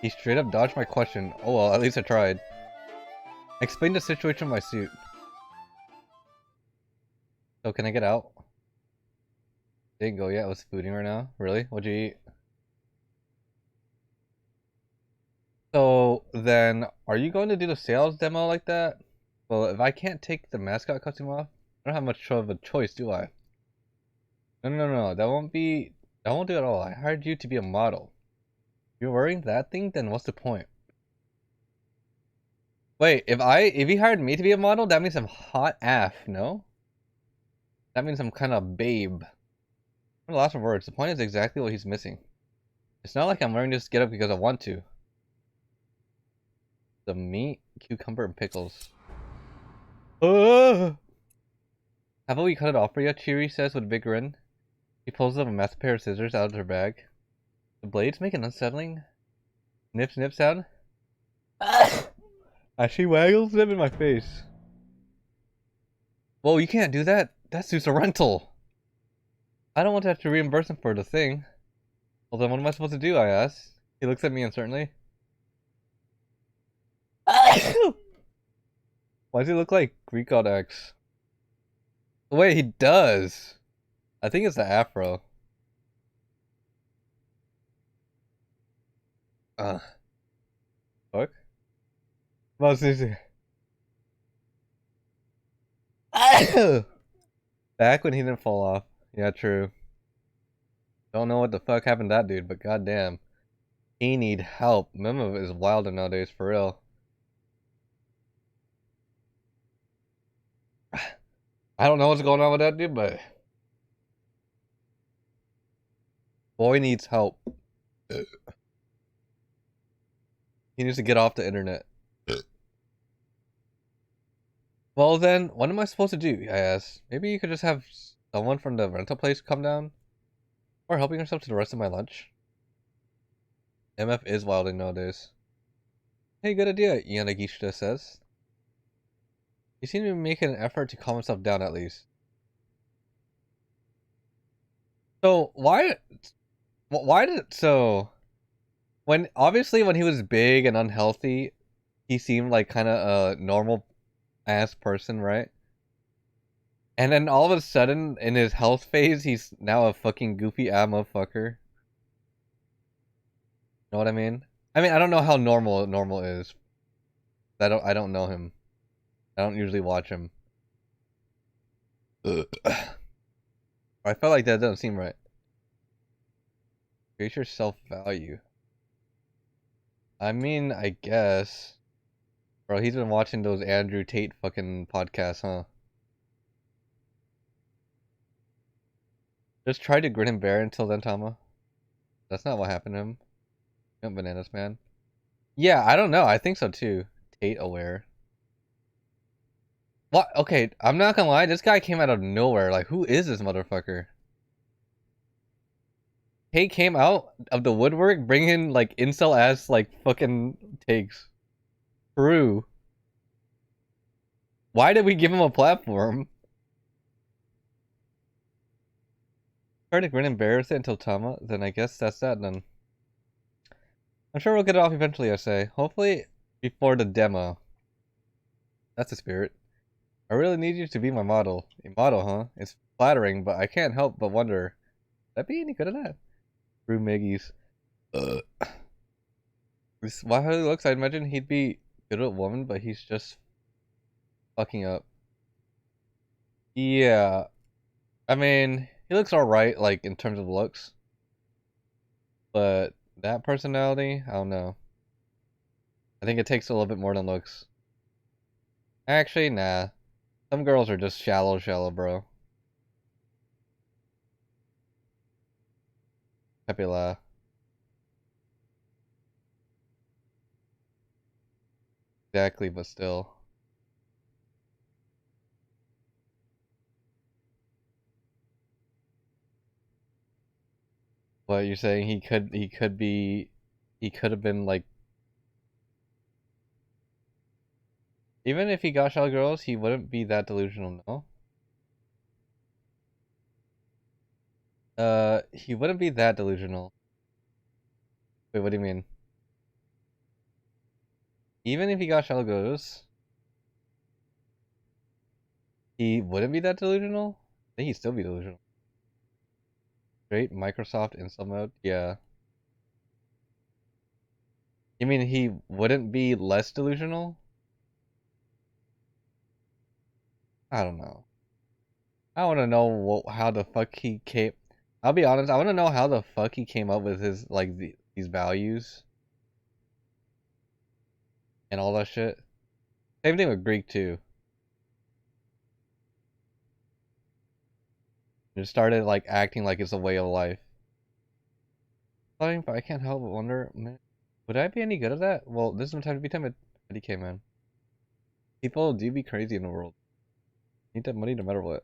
He straight up dodged my question. Oh well, at least I tried. Explain the situation with my suit. So can I get out? Didn't go yet. I was fooding right now. Really? What'd you eat? So then, are you going to do the sales demo like that? Well, if I can't take the mascot costume off, I don't have much of a choice, do I? No. That won't do it at all. I hired you to be a model. If you're wearing that thing, then what's the point? Wait, if he hired me to be a model, that means I'm hot AF, no? That means I'm kind of babe. Lots of words. The point is exactly what he's missing. It's not like I'm wearing this getup because I want to. The meat, cucumber, and pickles. Haven't we cut it off for you? Cheery says with a big grin. He pulls up a massive pair of scissors out of her bag. The blades make an unsettling nip sound. As she waggles them in my face. Whoa, you can't do that. That suit's a rental. I don't want to have to reimburse him for the thing. Well then what am I supposed to do, I ask. He looks at me uncertainly. Why does he look like Greek God X? Wait, he does. I think it's the afro. Fuck? What's this? Back when he didn't fall off. Yeah, true. Don't know what the fuck happened to that dude, but goddamn. He need help. Memo is wilder nowadays, for real. I don't know what's going on with that dude, but boy needs help. He needs to get off the internet. Well then, what am I supposed to do? I asked. Maybe you could just have someone from the rental place come down? Or helping yourself to the rest of my lunch? MF is wilding nowadays. Hey, good idea, Yanagishita says. He seemed to be making an effort to calm himself down at least. So, obviously when he was big and unhealthy, he seemed like kind of a normal ass person, right? And then all of a sudden, in his health phase, he's now a fucking goofy motherfucker. Know what I mean? I don't know how normal is. I don't know him. I don't usually watch him. I felt like that doesn't seem right. Create your self-value. I guess. Bro, he's been watching those Andrew Tate fucking podcasts, huh? Just try to grin and bear until then, Tama. That's not what happened to him. Bananas, man. Yeah, I don't know. I think so too. Tate aware. What? Okay, I'm not gonna lie, this guy came out of nowhere. Like, who is this motherfucker? He came out of the woodwork bringing, like, incel-ass, like, fucking takes. True. Why did we give him a platform? Try to grin and embarrass it until Tama, then I guess that's that then. I'm sure we'll get it off eventually, I say. Hopefully before the demo. That's the spirit. I really need you to be my model. A model, huh? It's flattering, but I can't help but wonder, would I be any good at that? Brew Miggies. Why how he looks, I'd imagine he'd be good at woman, but he's just fucking up. Yeah. I mean, he looks alright, like, in terms of looks. But that personality, I don't know. I think it takes a little bit more than looks. Actually, nah. Some girls are just shallow, bro. Pepila. Exactly, but still. What you're saying? He could have been like. Even if he got shallow girls, he wouldn't be that delusional, no? He wouldn't be that delusional. Wait, what do you mean? Even if he got shallow girls, he wouldn't be that delusional? I think he'd still be delusional. Straight Microsoft install mode? Yeah. You mean he wouldn't be less delusional? I don't know. I want to know how the fuck he came. I'll be honest. I want to know how the fuck he came up with his like these values and all that shit. Same thing with Greek too. Just started like acting like it's a way of life. But I can't help but wonder, man, would I be any good at that? Well, this is no time to be timid. IDK, man. People do be crazy in the world. Need that money no matter what.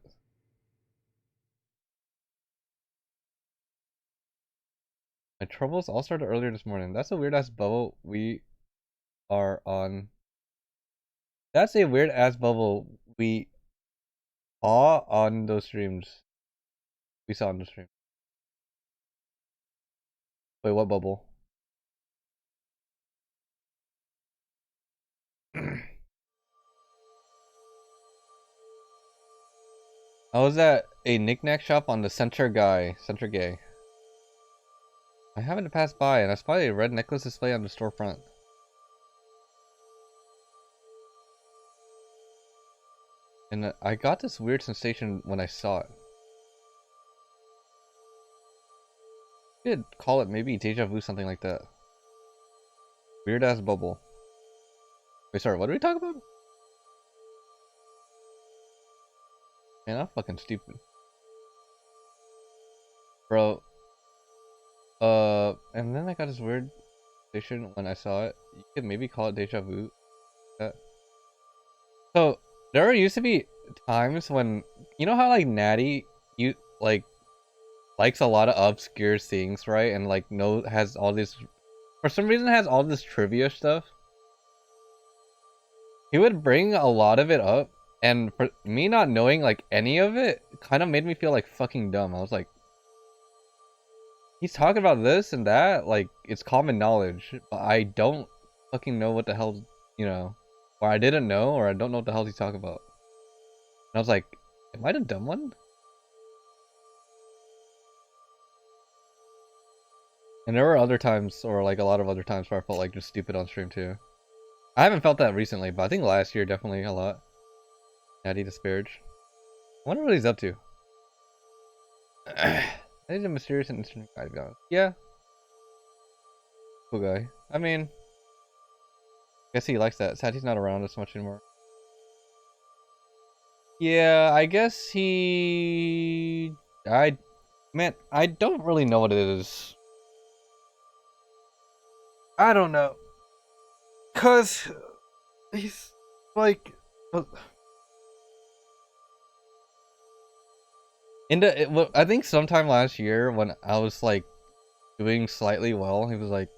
My troubles all started earlier this morning. That's a weird ass bubble we are on. That's a weird ass bubble we are on those streams. We saw on the stream. Wait, what bubble? I was at a knickknack shop on the Center Gay. I happened to pass by and I spotted a red necklace display on the storefront. And I got this weird sensation when I saw it. You could call it maybe deja vu, something like that. Weird ass bubble. Wait, sorry, what did we talk about? Man, I'm fucking stupid. Bro. And then I got this weird sensation when I saw it. You could maybe call it deja vu. So, there used to be times when, you know how like Natty, you like, likes a lot of obscure things, right? And like has all this, for some reason has all this trivia stuff. He would bring a lot of it up, and for me not knowing like any of it kind of made me feel like fucking dumb. I was like, he's talking about this and that, like it's common knowledge, but I don't fucking know what the hell, you know, or I didn't know, or I don't know what the hell he's talking about. And I was like, am I the dumb one? And there were other times, or like a lot of other times, where I felt like just stupid on stream too. I haven't felt that recently, but I think last year definitely a lot. Natty Disparage. I wonder what he's up to. He's a mysterious and interesting guy, to be honest. Yeah. Cool guy. I mean, guess he likes that. Sad he's not around as much anymore. Yeah, I guess he... Man, I don't really know what it is. I don't know. Cause he's like... I think sometime last year when I was like doing slightly well, he was like,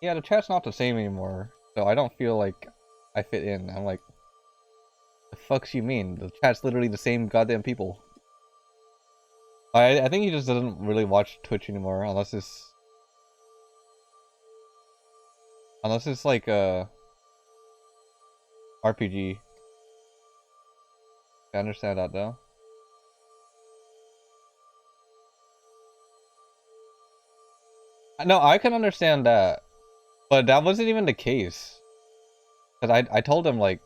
"Yeah, the chat's not the same anymore, so I don't feel like I fit in." I'm like, "The fuck's you mean? The chat's literally the same goddamn people." I think he just doesn't really watch Twitch anymore unless it's like a RPG. I understand that though. No, I can understand that, but that wasn't even the case. Cause I told him like,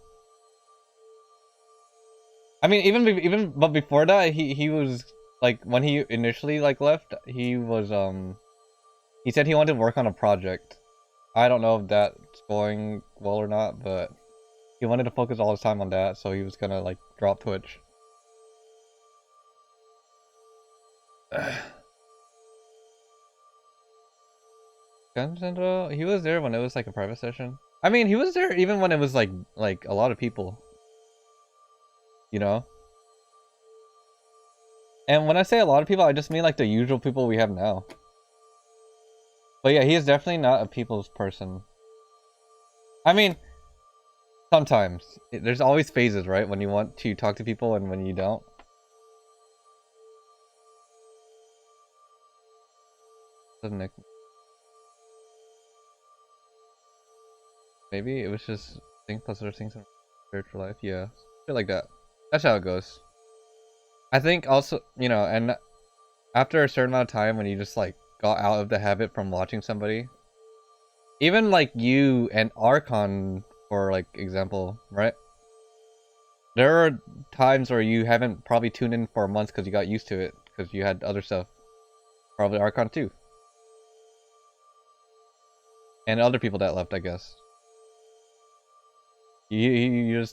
I mean but before that he was like when he initially like left he said he wanted to work on a project. I don't know if that's going well or not, but he wanted to focus all his time on that, so he was gonna like drop Twitch. Gunsendro, he was there when it was like a private session. I mean, he was there even when it was like a lot of people, you know? And when I say a lot of people, I just mean like the usual people we have now. But yeah, he is definitely not a people's person. I mean, sometimes. There's always phases, right? When you want to talk to people and when you don't. Doesn't it? Maybe it was just thing plus other things in spiritual life. Yeah, shit like that. That's how it goes. I think also, you know, and after a certain amount of time when you just like got out of the habit from watching somebody, even like you and Archon, for like example, right? There are times where you haven't probably tuned in for a month because you got used to it because you had other stuff. Probably Archon too. And other people that left, I guess. You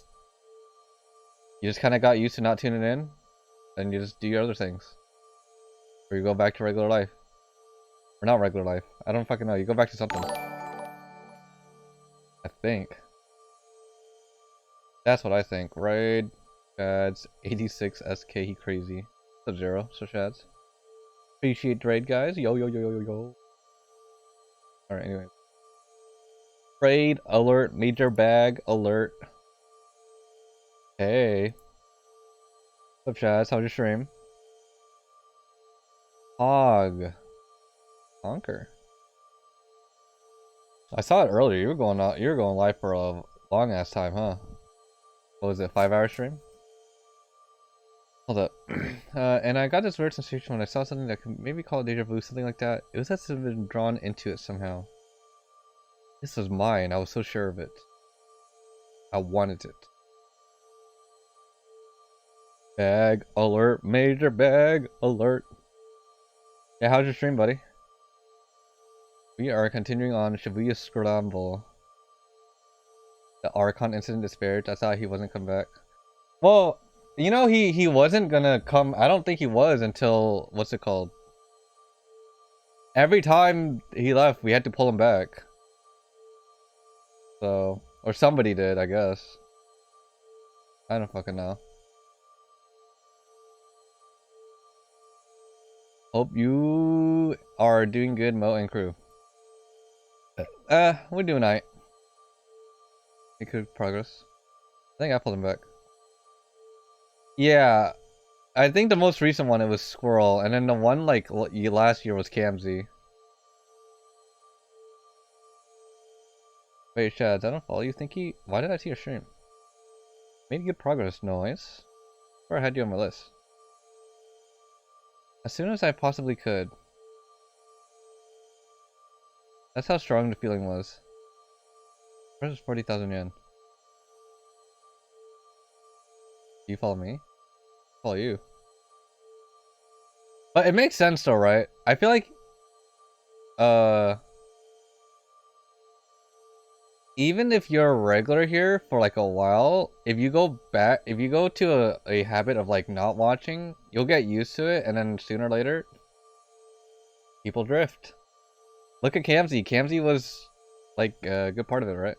just kind of got used to not tuning in, and you just do your other things, or you go back to regular life, or not regular life. I don't fucking know. You go back to something. I think that's what I think. Raid Shads 86 SK. He crazy. Sub-Zero. So Shads. Appreciate raid guys. Yo yo yo yo yo yo. All right. Anyway. Raid alert. Major bag alert. Hey. What's up, Shads? How's your stream? Hog. Honker. I saw it earlier. You were going out. You were going live for a long ass time, huh? What was it? 5-hour stream? Hold up. And I got this weird sensation when I saw something that could maybe call it deja vu, something like that. It was as if I've been drawn into it somehow. This was mine. I was so sure of it. I wanted it. Bag alert. Major bag alert. Yeah, how's your stream, buddy? We are continuing on Shibuya Scramble. The Archon incident is spared. I thought he wasn't come back. Well, you know he wasn't gonna come. I don't think he was until what's it called? Every time he left, we had to pull him back. So, or somebody did, I guess. I don't fucking know. Hope you are doing good, Mo and crew. We're doing alright. Make good progress. I think I pulled him back. Yeah, I think the most recent one it was Squirrel, and then the one like last year was Camzy. Wait, Shads, I don't follow you. Why did I see your stream? Made good progress, noise. Or I had you on my list. As soon as I possibly could. That's how strong the feeling was. Where's 40,000 yen? Do you follow me? I follow you. But it makes sense though, right? I feel like even if you're a regular here for like a while, if you go to a habit of like not watching, you'll get used to it, and then sooner or later people drift. Look at Camzy. Camzy was like a good part of it, right?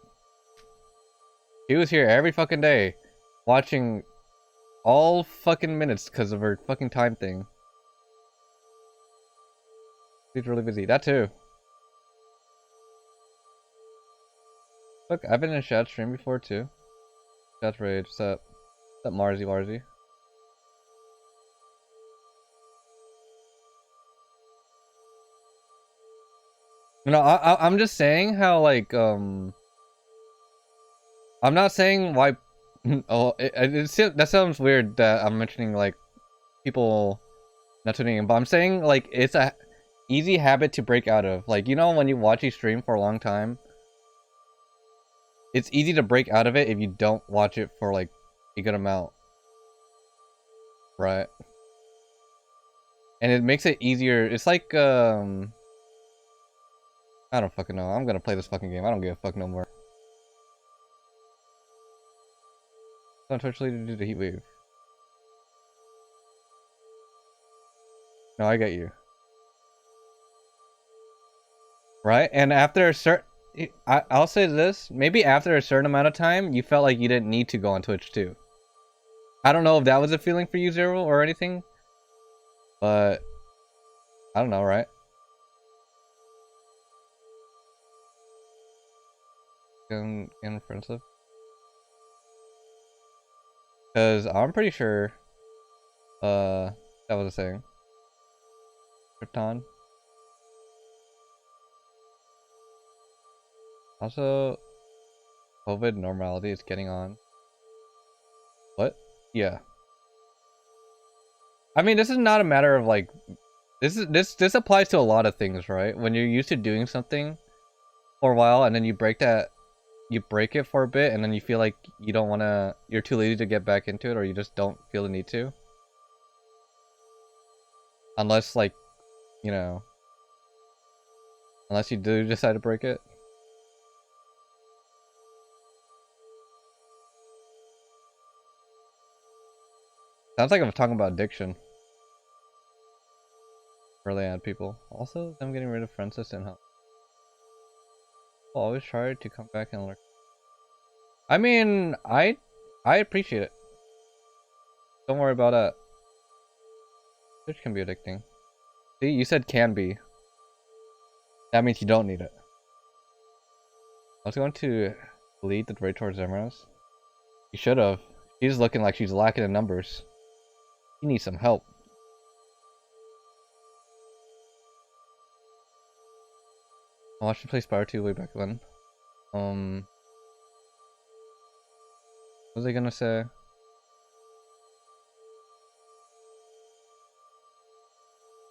He was here every fucking day watching all fucking minutes because of her fucking time thing. He's really busy. That too. Look, I've been in Shad stream before too. Shad's Rage. What's up? What's up, Marzi? You know, I'm just saying how like I'm not saying why. Oh, that sounds weird that I'm mentioning like people not tuning in, but I'm saying like it's a easy habit to break out of. Like, you know, when you watch a stream for a long time, it's easy to break out of it if you don't watch it for like a good amount, right? And it makes it easier. It's like I don't fucking know. I'm gonna play this fucking game. I don't give a fuck no more. Don't touch lead to do the heat wave. No, I get you. Right? And after a certain... I'll say this. Maybe after a certain amount of time, you felt like you didn't need to go on Twitch too. I don't know if that was a feeling for you, Zero, or anything. But... I don't know, right? Get offensive. Because I'm pretty sure... that was a saying. Krypton. Also, COVID normality is getting on. What? Yeah. I mean, this is not a matter of like, this applies to a lot of things, right? When you're used to doing something for a while and then you break it for a bit and then you feel like you don't want to, you're too lazy to get back into it, or you just don't feel the need to. Unless like, you know, unless you do decide to break it. Sounds like I'm talking about addiction. Really add people. Also, I'm getting rid of Francis and help. I'll always try to come back and learn. I mean, I appreciate it. Don't worry about that. Twitch can be addicting. See, you said can be. That means you don't need it. I was going to lead the raid towards Zemros. You should have. She's looking like she's lacking in numbers. You need some help. I watched you play Spyro 2 way back when. What was I gonna say? I'm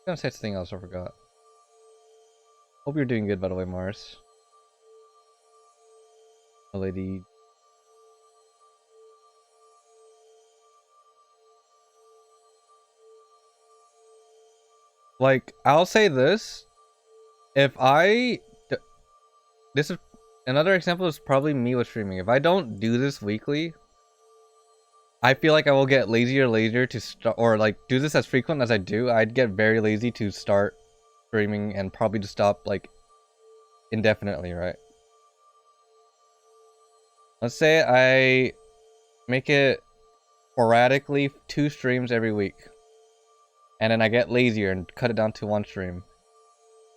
gonna say something else I forgot. Hope you're doing good, by the way, Mars. A lady. Like, I'll say this. If this is another example is probably me with streaming. If I don't do this weekly, I feel like I will get lazier to start, or like do this as frequent as I do. I'd get very lazy to start streaming and probably to stop like indefinitely, right? Let's say I make it sporadically 2 streams every week, and then I get lazier and cut it down to 1 stream.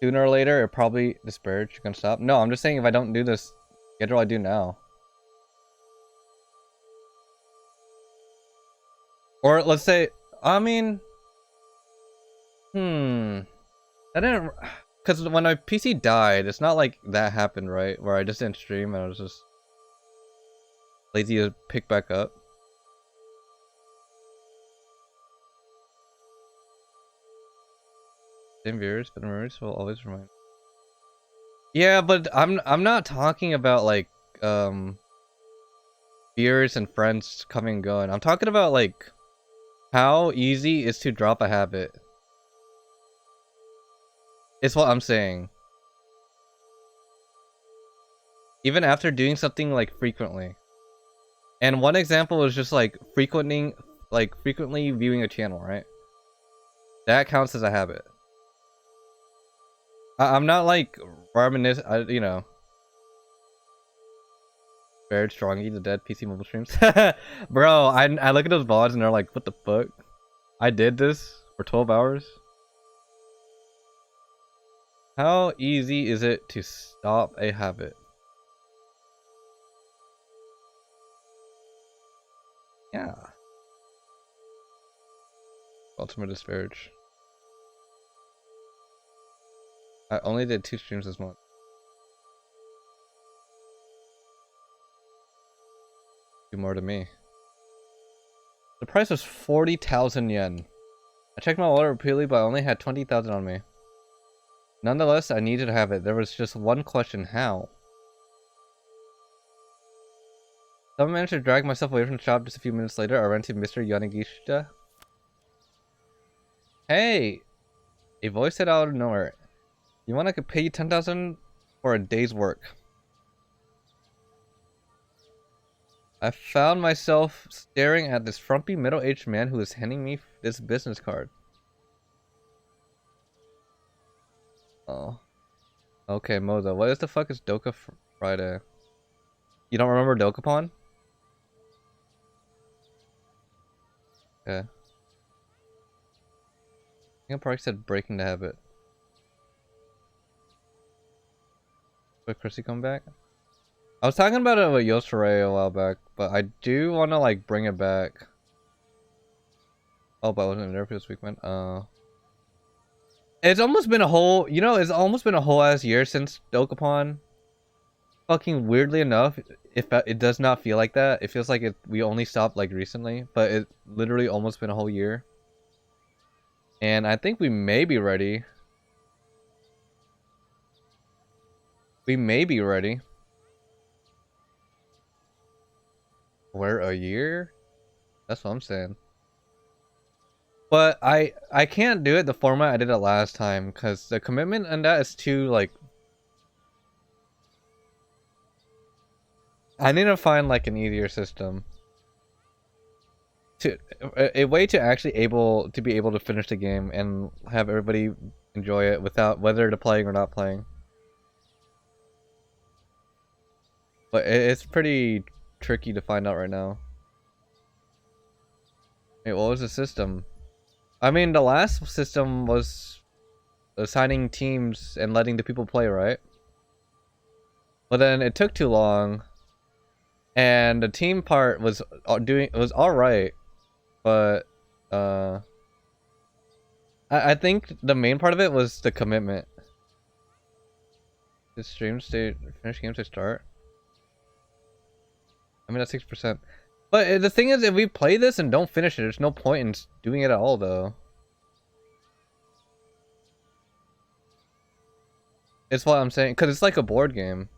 Sooner or later, it probably disparage. You're gonna stop? No, I'm just saying if I don't do this schedule I do now. Or let's say, I mean, I didn't, because when my PC died, it's not like that happened, right? Where I just didn't stream and I was just lazy to pick back up. Same viewers, but memories will always remind. Yeah, but I'm not talking about like viewers and friends coming and going. I'm talking about like how easy is to drop a habit. It's what I'm saying. Even after doing something like frequently. And one example is just like frequently viewing a channel, right? That counts as a habit. I'm not like reminiscing, you know. Very Strongy, the dead PC mobile streams. Bro, I look at those VODs and they're like, what the fuck? I did this for 12 hours? How easy is it to stop a habit? Yeah. Ultimate disparage. I only did 2 streams this month. Do more to me. The price was 40,000 yen. I checked my wallet repeatedly, but I only had 20,000 on me. Nonetheless, I needed to have it. There was just one question: how? So I managed to drag myself away from the shop just a few minutes later. I ran to Mr. Yanagishita. Hey! A voice said out of nowhere. You want I could pay you 10,000 for a day's work. I found myself staring at this frumpy middle-aged man who was handing me this business card. Oh. Okay, Moza. What the fuck is Doka Friday? You don't remember Dokapon? Okay. I think I probably said breaking the habit. But Chrissy come back? I was talking about it with Yoshirai a while back, but I do want to like bring it back. Oh, but I wasn't there for this week, man. It's almost been a whole, you know, it's almost been a whole ass year since Dokapon. Fucking weirdly enough, if it does not feel like that. It feels like we only stopped like recently, but it literally almost been a whole year. And I think we may be ready. We may be ready. We're a year? That's what I'm saying. But I can't do it the format I did it last time, because the commitment on that is too, like... I need to find, like, an easier system. A way to actually be able to finish the game and have everybody enjoy it without whether they're playing or not playing. But it's pretty tricky to find out right now. Wait, what was the system? I mean, the last system was assigning teams and letting the people play, right? But then it took too long, and the team part was alright, but I think the main part of it was the commitment. Did stream state finish games to start? I mean, that's 6%. But the thing is, if we play this and don't finish it, there's no point in doing it at all, though. It's what I'm saying, because it's like a board game.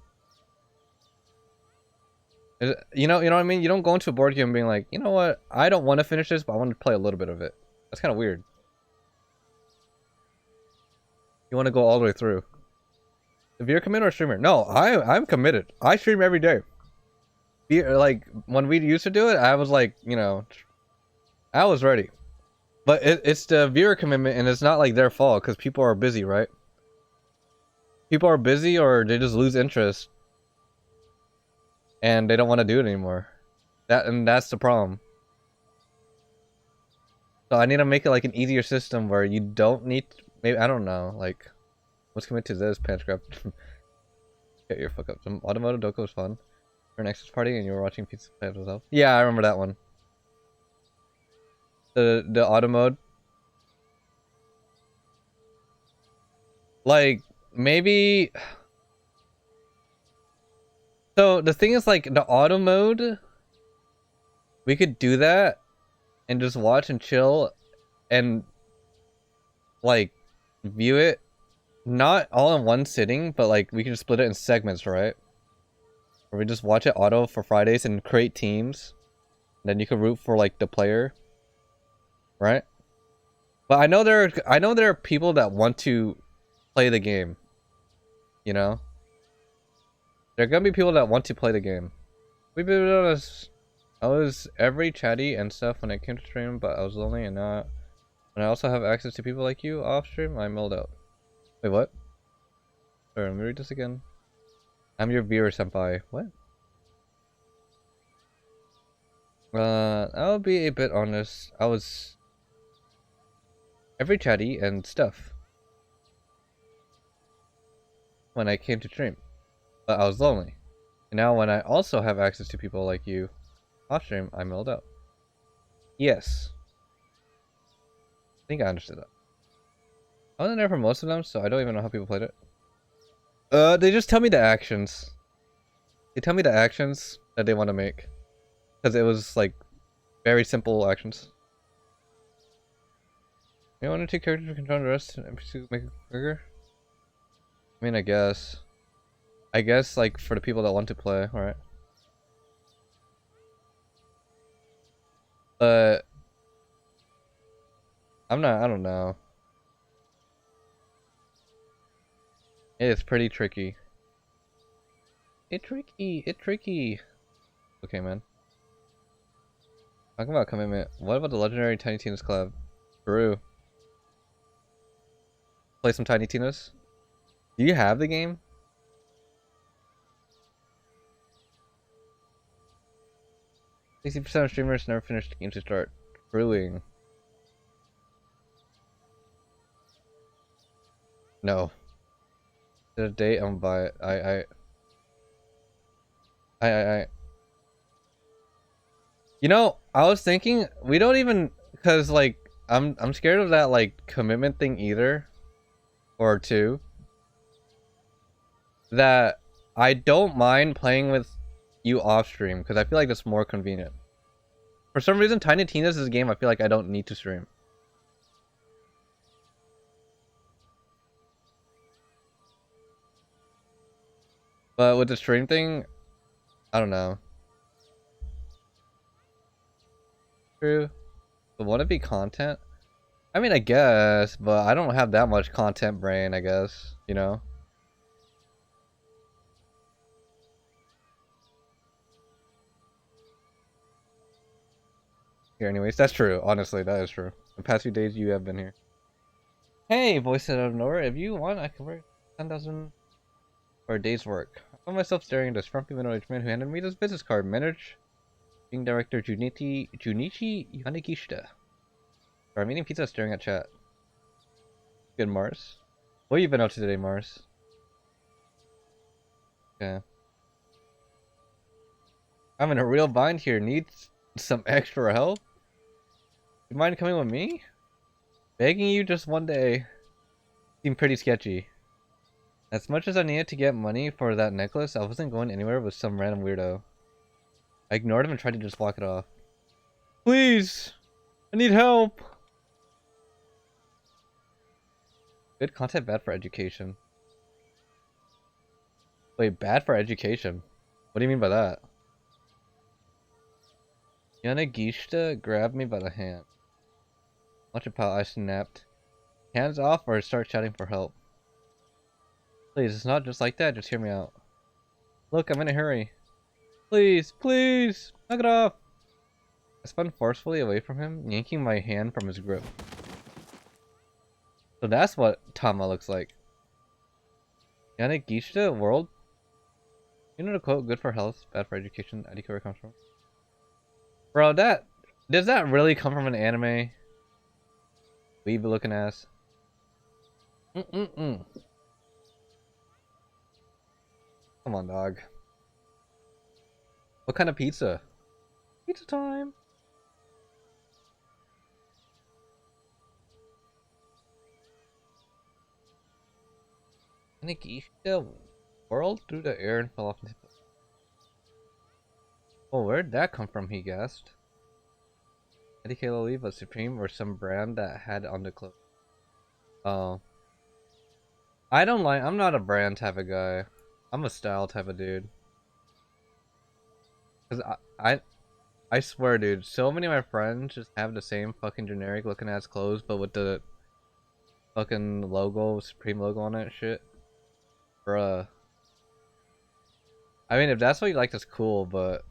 You know what I mean? You don't go into a board game being like, you know what? I don't want to finish this, but I want to play a little bit of it. That's kind of weird. You want to go all the way through. If you're a committed or streamer, no, I'm committed. I stream every day. Like when we used to do it, I was like, you know, I was ready. But it's the viewer commitment, and it's not like their fault because people are busy, right? People are busy, or they just lose interest, and they don't want to do it anymore. That's the problem. So I need to make it like an easier system where you don't need. Maybe I don't know. Like, let's commit to this. Pants grab. Get your fuck up. Some automotive Doka was fun. For an Nexus party, and you were watching Pizza play it yourself. Yeah, I remember that one. The auto mode. Like maybe. So the thing is, like, the auto mode, we could do that and just watch and chill and like view it, not all in one sitting, but like we can just split it in segments, right? Or we just watch it auto for Fridays and create teams. Then you can root for like the player, right? But I know there are people that want to play the game. You know, there are gonna be people that want to play the game. We've been honest. I was every chatty and stuff when I came to stream, but I was lonely and not. When I also have access to people like you off stream, I milled out. Wait, what? Sorry, let me read this again. I'm your viewer, senpai. What? I'll be a bit honest. I was every chatty and stuff. when I came to stream, but I was lonely. And now when I also have access to people like you off stream, I milled out. Yes. I think I understood that. I wasn't there for most of them, so I don't even know how people played it. They just tell me the actions. They tell me the actions that they want to make. Because it was, like, very simple actions. You want to take characters who control the rest and NPC make it bigger? I mean, I guess. I guess, like, for the people that want to play, alright. But I don't know. It's pretty tricky. It's tricky. Okay, man. Talking about commitment. What about the legendary Tiny Tina's collab? Peru. Play some Tiny Tina's? Do you have the game? %of streamers never finish the game to start brewing. No. The date I'm buy it. I. You know, I was thinking we don't even, cause like I'm scared of that like commitment thing either, or two. That I don't mind playing with you off stream because I feel like that's more convenient. For some reason, Tiny Tina's is a game I feel like I don't need to stream. But with the stream thing, I don't know. True. But would it be content? I mean, I guess, but I don't have that much content brain, I guess, you know? Here, anyways, that's true. Honestly, that is true. The past few days you have been here. Hey, voice out of nowhere. If you want, I can work 10,000 for a day's work. I found myself staring at this frumpy middle-aged man who handed me this business card. Managing director Junichi Yanagishita. I'm eating pizza, staring at chat. Good, Mars. What have you been up to today, Mars? Okay. I'm in a real bind here. Need some extra help? You mind coming with me? Begging you just one day. Seemed pretty sketchy. As much as I needed to get money for that necklace, I wasn't going anywhere with some random weirdo. I ignored him and tried to just walk it off. Please! I need help! Good content, bad for education. Wait, bad for education? What do you mean by that? Yanagishita grabbed me by the hand. Watch it, pal, I snapped. Hands off or start shouting for help. Please, it's not just like that, just hear me out. Look, I'm in a hurry. Please, please, knock it off! I spun forcefully away from him, yanking my hand from his grip. So that's what Tama looks like. Yanagishita world? You know the quote, good for health, bad for education, Adikura comes from? Bro, does that really come from an anime? Weeb looking ass. Come on, dog. What kind of pizza? Pizza time! Yanagishita whirled through the air and fell off into the... Oh, where'd that come from, he guessed. Eddie Oliva Supreme or some brand that had on the clothes. Oh. I'm not a brand type of guy. I'm a style type of dude. Cause I swear, dude, so many of my friends just have the same fucking generic looking ass clothes, but with the fucking logo, Supreme logo on that shit. Bruh. I mean, if that's what you like, that's cool, but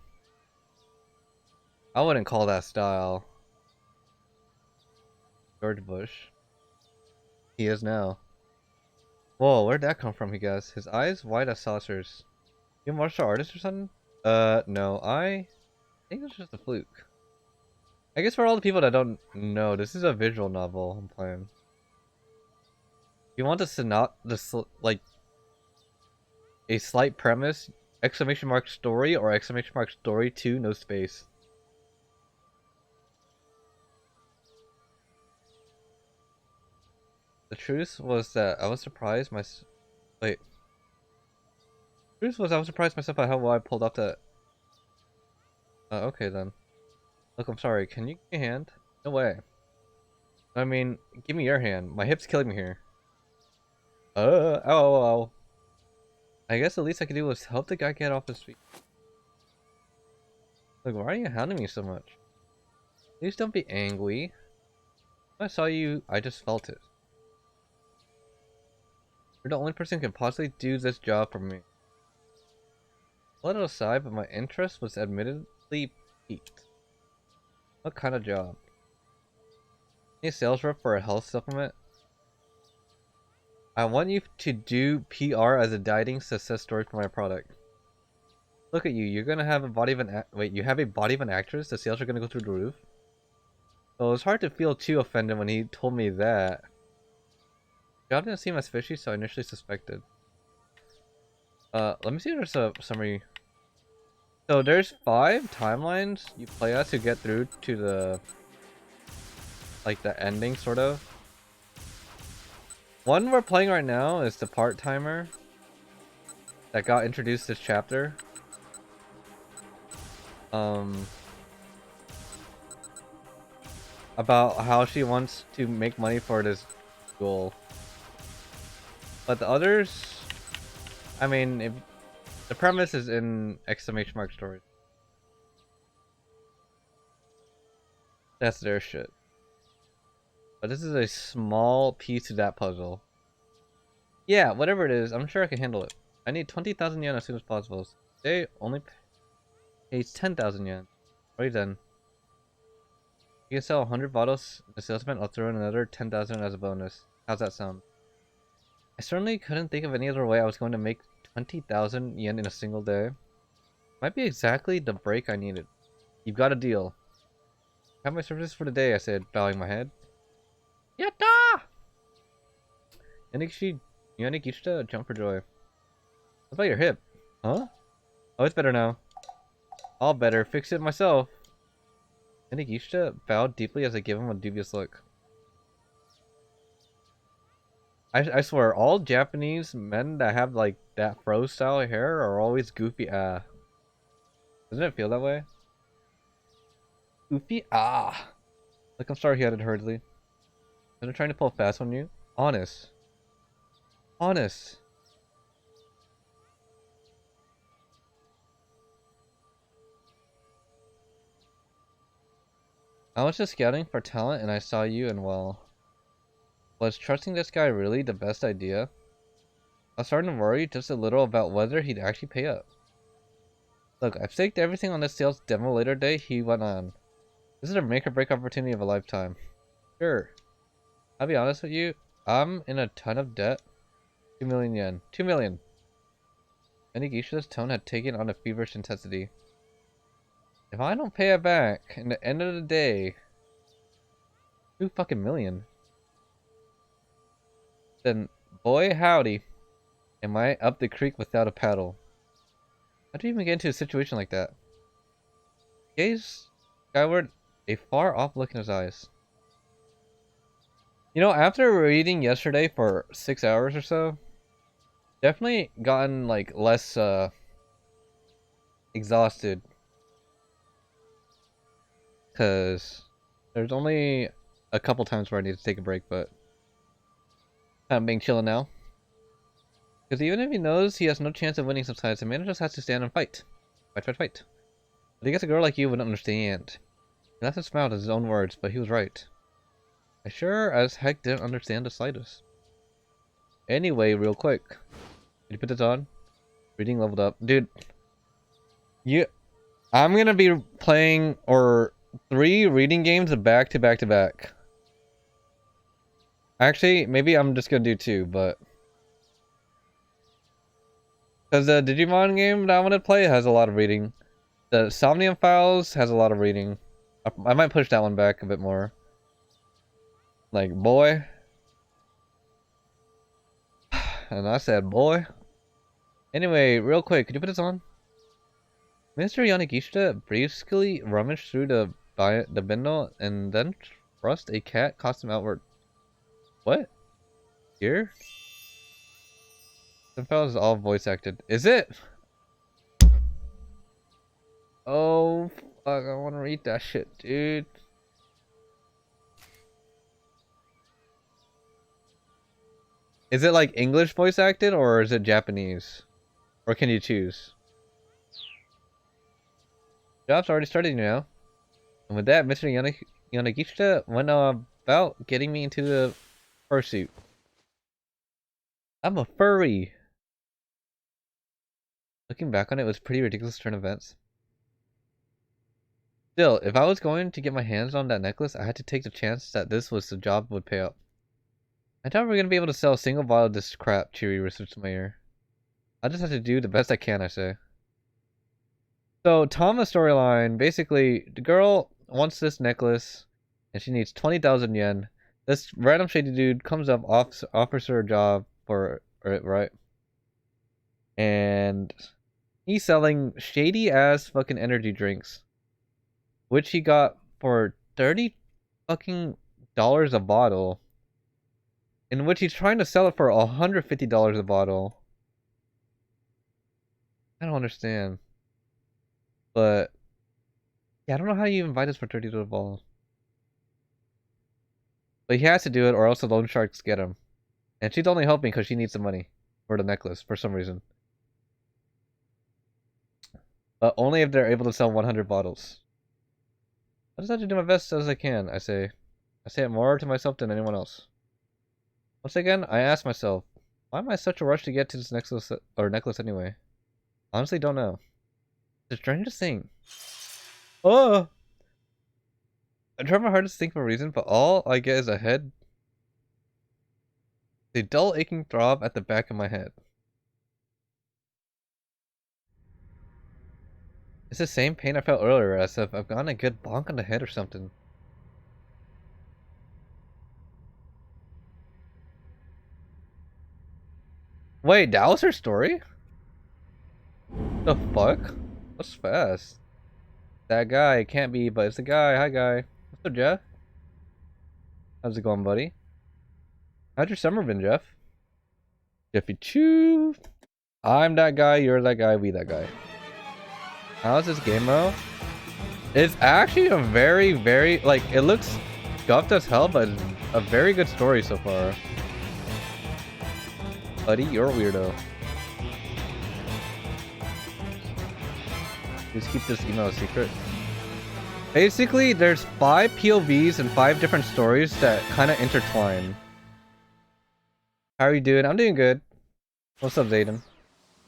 I wouldn't call that style. George Bush. He is now. Whoa, where'd that come from, he guess? His eyes wide as saucers. You a martial artist or something? No, I think it's just a fluke. I guess for all the people that don't know, this is a visual novel I'm playing. If you want the a slight premise, exclamation mark story, or exclamation mark story 2, no space. The truth was that I was surprised wait. The truth was I was surprised myself at how well I pulled off that. Okay then. Look, I'm sorry. Can you give me a hand? No way. I mean, give me your hand. My hip's killing me here. Ow, ow, ow. I guess the least I could do was help the guy get off his feet. Look, why are you hounding me so much? Please don't be angry. When I saw you, I just felt it. You're the only person who can possibly do this job for me. Let it aside, but my interest was admittedly piqued. What kind of job? Need a sales rep for a health supplement? I want you to do PR as a dieting success story for my product. Look at you. You're gonna have a body of an you have a body of an actress. The sales are gonna go through the roof. So it was hard to feel too offended when he told me that. God didn't seem as fishy, so I initially suspected. Let me see if there's a summary. So there's 5 timelines you play as to get through to the the ending, sort of. One we're playing right now is the part timer that got introduced this chapter. About how she wants to make money for this goal. But the others, I mean, if the premise is in exclamation mark stories. That's their shit. But this is a small piece of that puzzle. Yeah, whatever it is, I'm sure I can handle it. I need 20,000 yen as soon as possible. They only pays 10,000 yen. Right then. You can sell 100 bottles in the sales event, I'll throw in another 10,000 as a bonus. How's that sound? I certainly couldn't think of any other way I was going to make 20,000 yen in a single day. Might be exactly the break I needed. You've got a deal. Have my services for the day, I said, bowing my head. Yatta! Yannikichita jumped for joy. What about your hip? Huh? Oh, it's better now. All better. Fix it myself. Yannikichita bowed deeply as I gave him a dubious look. I swear, all Japanese men that have that fro style hair are always goofy. Doesn't it feel that way? Goofy. Like, I'm sorry he added hurriedly. They're trying to pull fast on you. Honest. Honest. I was just scouting for talent and I saw you and well. Was trusting this guy really the best idea? I was starting to worry just a little about whether he'd actually pay up. Look, I've staked everything on this sales demo later day, he went on. This is a make or break opportunity of a lifetime. Sure. I'll be honest with you, I'm in a ton of debt. 2 million yen. 2 million! Enigishi's tone had taken on a feverish intensity. If I don't pay it back, in the end of the day, 2 fucking million. Then, boy howdy, am I up the creek without a paddle. How do you even get into a situation like that? Gaze skyward, a far-off look in his eyes. You know, after reading yesterday for 6 hours or so, definitely gotten, less, exhausted. Because there's only a couple times where I need to take a break, but I'm being chillin' now. Because even if he knows he has no chance of winning sometimes, the man just has to stand and fight. Fight, fight, fight. But I guess a girl like you wouldn't understand. He laughed and smiled at his own words, but he was right. I sure as heck didn't understand the slightest. Anyway, real quick. Did you put this on? Reading leveled up. Dude. I'm gonna be playing 3 reading games back to back to back. Actually, maybe I'm just gonna do 2, but... Because the Digimon game that I want to play has a lot of reading. The Somnium Files has a lot of reading. I might push that one back a bit more. Boy. And I said, boy. Anyway, real quick, could you put this on? Mr. Yanagishita briskly rummaged through the bindle and then thrust a cat costume outward. What? Here? The fellow is all voice acted. Is it? Oh, fuck, I want to read that shit, dude. Is it like English voice acted or is it Japanese? Or can you choose? Job's already started, you know. And with that, Mr. Yanagishita went about getting me into the fursuit. I'm a furry. Looking back on it, it was a pretty ridiculous turn of events. Still, if I was going to get my hands on that necklace, I had to take the chance that this was the job would pay up. I doubt we're gonna be able to sell a single bottle of this crap, Chewy whispers to my ear. I just have to do the best I can, I say. So, Tama's storyline, basically, the girl wants this necklace, and she needs 20,000 yen. This random shady dude comes up, offers her a job for it, right? And he's selling shady-ass fucking energy drinks, which he got for 30 fucking dollars a bottle, in which he's trying to sell it for $150 a bottle. I don't understand. But yeah, I don't know how you invite us for 30 to a ball. But he has to do it or else the loan sharks get him. And she's only helping because she needs the money for the necklace for some reason. But only if they're able to sell 100 bottles. I just have to do my best as I can, I say. I say it more to myself than anyone else. Once again, I ask myself, why am I such a rush to get to this necklace anyway? Honestly, don't know. It's the strangest thing. Oh! I try my hardest to think of a reason, but all I get is a head. A dull aching throb at the back of my head. It's the same pain I felt earlier, as if I've gotten a good bonk on the head or something. Wait, that was her story? The fuck? That's fast. That guy, it can't be, but it's the guy. Hi, guy. What's up, Jeff? How's it going, buddy? How's your summer been, Jeff? Jeffy Choo. I'm that guy, you're that guy, we that guy. How's this game mode? It's actually a very, very, like, it looks scuffed as hell, but it's a very good story so far. Buddy, you're a weirdo. Please keep this email a secret. Basically, there's 5 POVs and 5 different stories that kind of intertwine. How are you doing? I'm doing good. What's up, Zayden?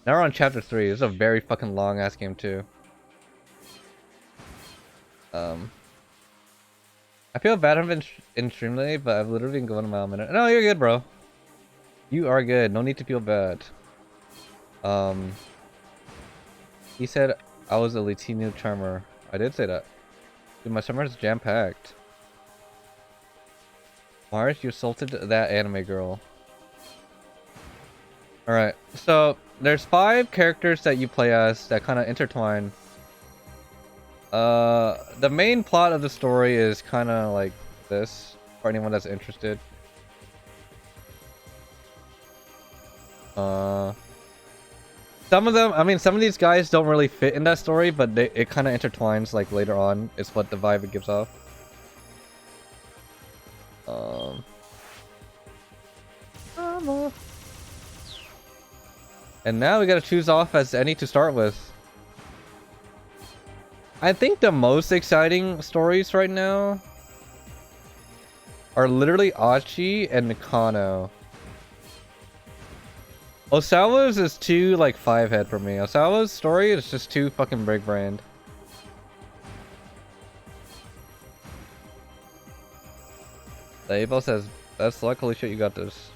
Now we're on chapter 3. This is a very fucking long ass game too. I feel bad I've been in stream late, but I've literally been going a mile a minute. No, you're good, bro. You are good. No need to feel bad. He said I was a Latino charmer. I did say that. Dude, my summer is jam-packed. Mars, you assaulted that anime girl. Alright, so there's 5 characters that you play as that kind of intertwine. The main plot of the story is kind of like this, for anyone that's interested. Some of them, I mean, some of these guys don't really fit in that story, but it kind of intertwines, like, later on. It's what the vibe it gives off. And now we gotta choose off as any to start with. I think the most exciting stories right now are literally Achi and Nakano. Osawa's is too, like, 5 head for me. Osawa's story is just too fucking big brained. The Abel says, best luck, holy shit, you got this.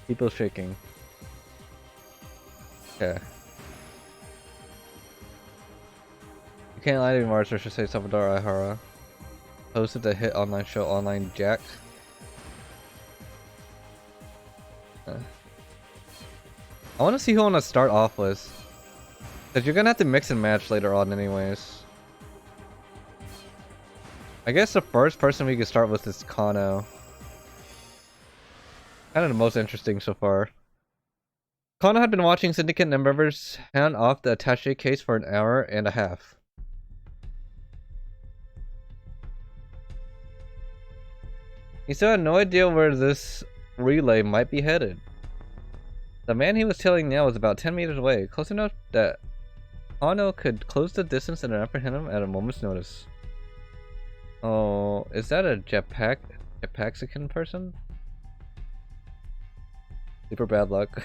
People shaking. Okay. You can't lie to me, Mars, or should say Salvador Ihara. Hosted the hit online show Online Jack. I want to see who I want to start off with. Because you're going to have to mix and match later on anyways. I guess the first person we could start with is Kano. Kind of the most interesting so far. Kano had been watching Syndicate members hand off the attaché case for an hour and a half. He still had no idea where this relay might be headed. The man he was tailing now was about 10 meters away, close enough that Kano could close the distance and apprehend him at a moment's notice. Oh, is that a Jetpaxican person? Super bad luck.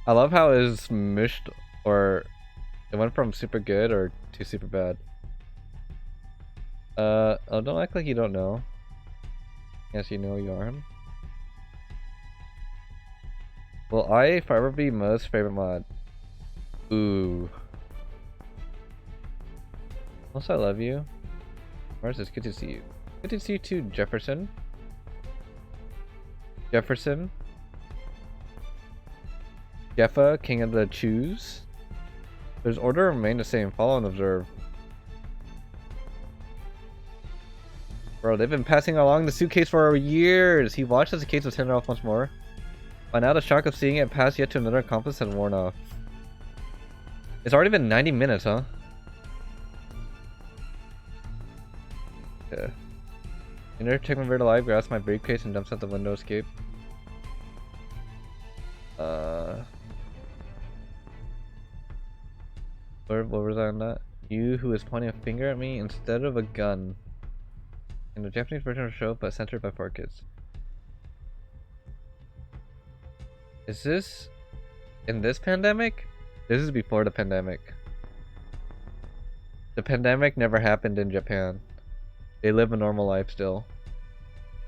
I love how it's mished, or it went from super good or to super bad. Oh, don't act like you don't know. Yes, you know you are him. Will I forever be most favorite mod? Ooh. Also, I love you. Mars, it's good to see you. Good to see you too, Jefferson. Jefferson. Jeffa, king of the Chews. There's order remain the same. Follow and observe. Bro, they've been passing along the suitcase for years. He watched as the case was handed off once more. By now, the shock of seeing it pass yet to another accomplice had worn off. It's already been 90 minutes, huh? Yeah. Inner Technovird alive, grabs my briefcase and dumps out the window escape. What was I on that? You who is pointing a finger at me instead of a gun. In the Japanese version of the show, but censored by 4Kids. Is this in this pandemic? This is before the pandemic. The pandemic never happened in Japan. They live a normal life still.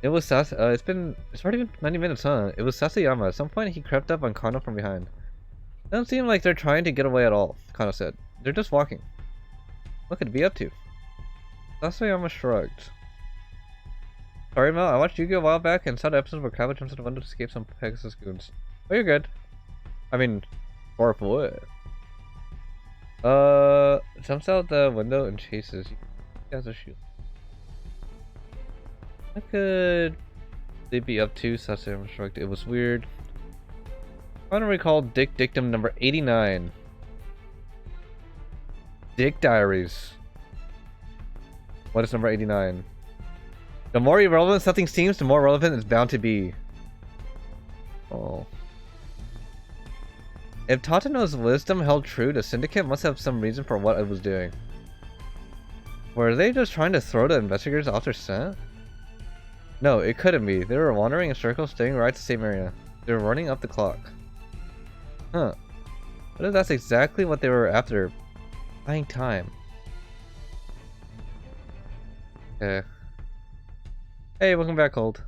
It was it's already been 90 minutes, huh? It was Sasayama. At some point he crept up on Kano from behind. It doesn't seem like they're trying to get away at all, Kano said. They're just walking. What could it be up to? Sasayama shrugged. Sorry, Mel, I watched Yu-Gi-Oh! A while back and saw the episode where Kaba jumps out the window to escape some Pegasus goons. Oh, you're good. I mean, or what? Jumps out the window and chases. He has a shield. What could they be up to? Sasayama shrugged. It was weird. I want to recall Dick Dictum number 89. Dick Diaries. What is number 89? The more irrelevant something seems, the more relevant it's bound to be. Oh. If Tatano's wisdom held true, the Syndicate must have some reason for what it was doing. Were they just trying to throw the investigators off their scent? No, it couldn't be. They were wandering in circles, staying right at the same area. They were running up the clock. Huh. What if that's exactly what they were after? Buying time. Okay. Hey, welcome back, Cold.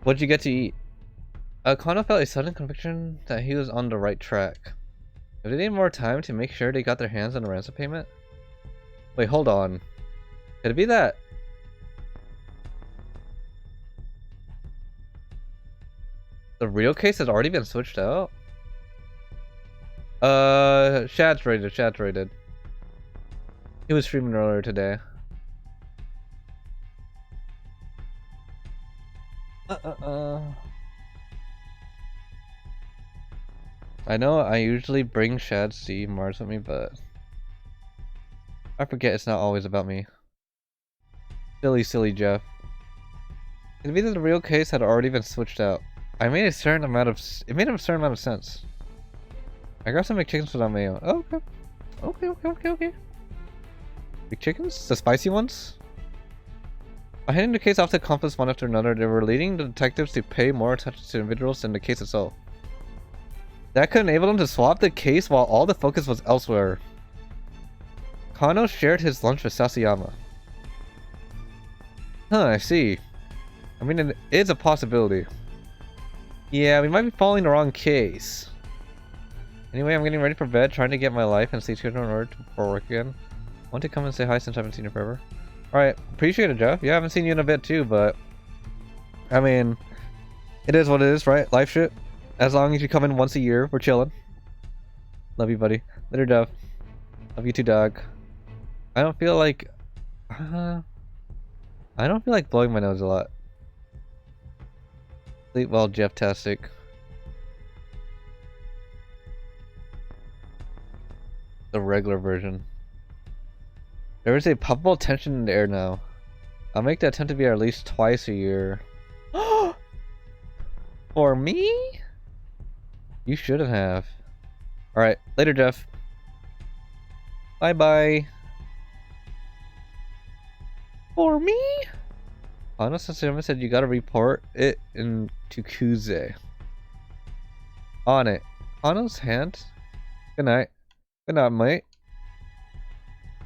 What'd you get to eat? Kano felt a sudden conviction that he was on the right track. If they needed more time to make sure they got their hands on the ransom payment? Wait, hold on. Could it be that? The real case has already been switched out? Shad's rated. He was streaming earlier today. I know I usually bring Shad, Steve, Mars with me, but I forget it's not always about me. Silly Jeff. It'd be that the real case had already been switched out. It made a certain amount of sense. I got some McChickens without mayo. Oh, okay. McChickens? The spicy ones? By handing the case off to accomplice one after another, they were leading the detectives to pay more attention to individuals than the case itself. That could enable them to swap the case while all the focus was elsewhere. Kano shared his lunch with Sasayama. Huh, I see. I mean, it is a possibility. Yeah, we might be following the wrong case. Anyway, I'm getting ready for bed, trying to get my life and sleep schedule in order for work again. Want to come and say hi since I haven't seen you forever. Alright, appreciate it, Jeff. Yeah, I haven't seen you in a bit too, but I mean, it is what it is, right? Life shit. As long as you come in once a year, we're chilling. Love you, buddy. Later, Duff. Love you too, dog. I don't feel like... I don't feel like blowing my nose a lot. Sleep well, Jeff-tastic. The regular version. There is a palpable tension in the air now. I'll make the attempt to be here at least twice a year. For me? You shouldn't have. Alright, later, Jeff. Bye-bye. For me? Honestly, someone said you gotta report it into Kuze. On it. Hano's hand. Good night. Good night, mate.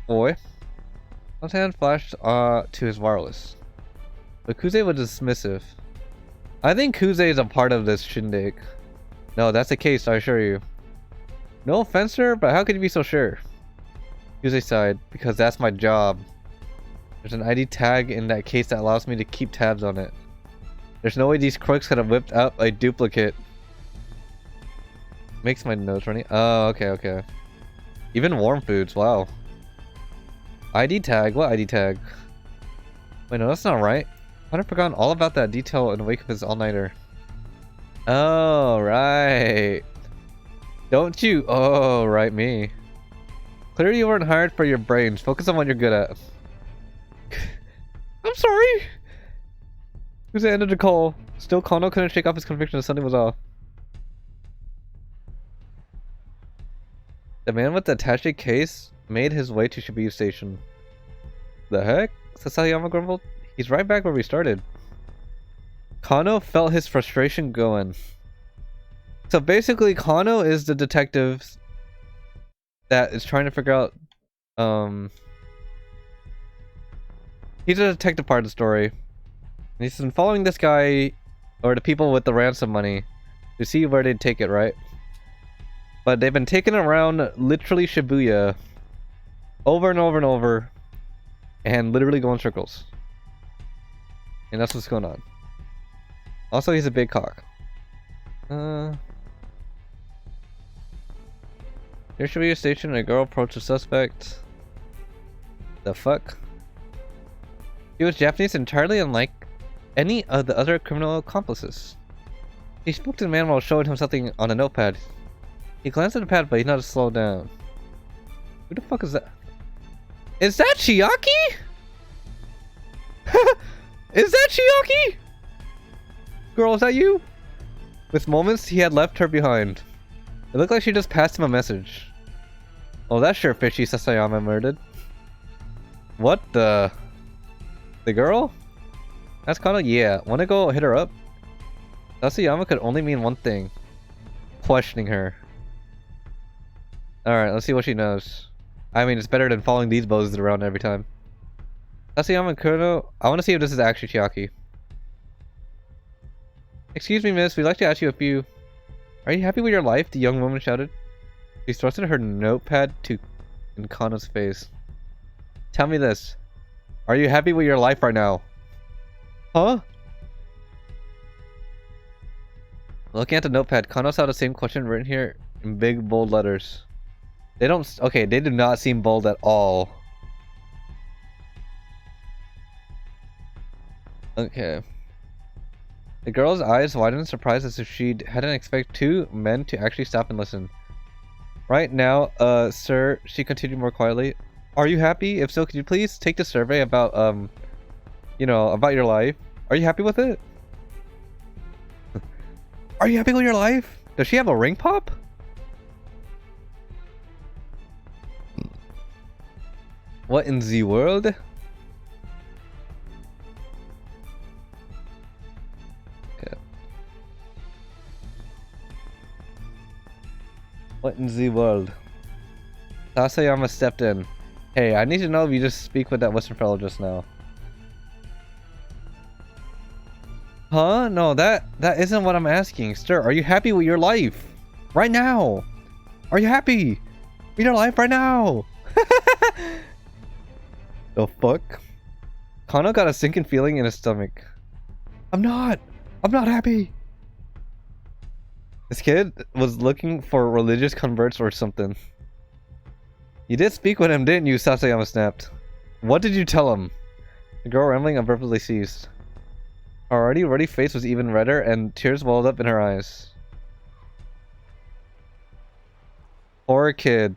Boy. Hano's hand flashed to his wireless. But Kuze was dismissive. I think Kuze is a part of this shindig. No, that's the case, I assure you. No offense, sir, but how could you be so sure? Kuze sighed, because that's my job. There's an ID tag in that case that allows me to keep tabs on it. There's no way these crooks could have whipped up a duplicate. Makes my nose runny. Oh, okay, okay. Even warm foods, wow. ID tag? What ID tag? Wait, no, that's not right. I'd forgotten all about that detail in the wake of his all-nighter. Oh, right. Don't you? Oh, right, me. Clearly you weren't hired for your brains. Focus on what you're good at. I'm sorry. Who's ended the call? Still, Kano couldn't shake off his conviction that something was off. The man with the attaché case made his way to Shibuya Station. The heck? Sasayama grumbled. He's right back where we started. Kano felt his frustration going. So basically, Kano is the detective that is trying to figure out, he's a detective part of the story. And he's been following this guy, or the people with the ransom money, to see where they'd take it, right? But they've been taking it around literally Shibuya over and over and over, and literally go in circles. And that's what's going on. Also, he's a big cock. Near Shibuya Station, a girl approached a suspect. The fuck? He was Japanese, entirely unlike any of the other criminal accomplices. He spoke to the man while showing him something on a notepad. He glanced at the pad, but he noticed to slow down. Who the fuck is that? Is that Chiaki? Is that Chiaki? Girl, is that you? With moments, he had left her behind. It looked like she just passed him a message. Oh, that's sure fishy, Sasayama murdered. What the... The girl? That's Kano? Yeah. Wanna go hit her up? Sasayama could only mean one thing. Questioning her. Alright, let's see what she knows. I mean, it's better than following these bozos around every time. Sasayama and Kano... I wanna see if this is actually Chiaki. Excuse me, miss. We'd like to ask you a few... Are you happy with your life? The young woman shouted. She thrusted her notepad in Kano's face. Tell me this. Are you happy with your life right now? Huh? Looking at the notepad, Kano saw the same question written here in big bold letters. They don't... Okay, they do not seem bold at all. Okay. The girl's eyes widened in surprise as if she hadn't expected two men to actually stop and listen. Right now, sir, she continued more quietly. Are you happy? If so, could you please take the survey about, you know, about your life? Are you happy with it? Are you happy with your life? Does she have a ring pop? What in the world? Okay. What in the world? Sasayama stepped in. Hey, I need to know if you just speak with that Western fellow just now. Huh? No, that isn't what I'm asking. Sir, are you happy with your life? Right now? Are you happy with your life right now? The fuck? Kano got a sinking feeling in his stomach. I'm not happy. This kid was looking for religious converts or something. You did speak with him, didn't you? Sasayama snapped. What did you tell him? The girl rambling abruptly ceased. Her already ruddy face was even redder, and tears welled up in her eyes. Poor kid,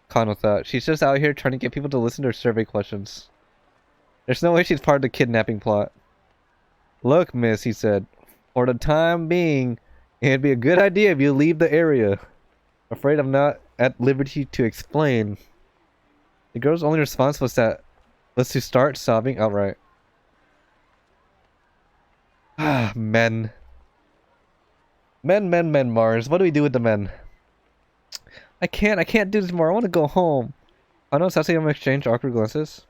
Kano thought. She's just out here trying to get people to listen to her survey questions. There's no way she's part of the kidnapping plot. Look, miss, he said. For the time being, it'd be a good idea if you leave the area. Afraid I'm not at liberty to explain. The girl's only response was to start sobbing outright. Ah, men. Men, Mars. What do we do with the men? I can't do this more. I want to go home. I know Sasayama exchanged awkward glances.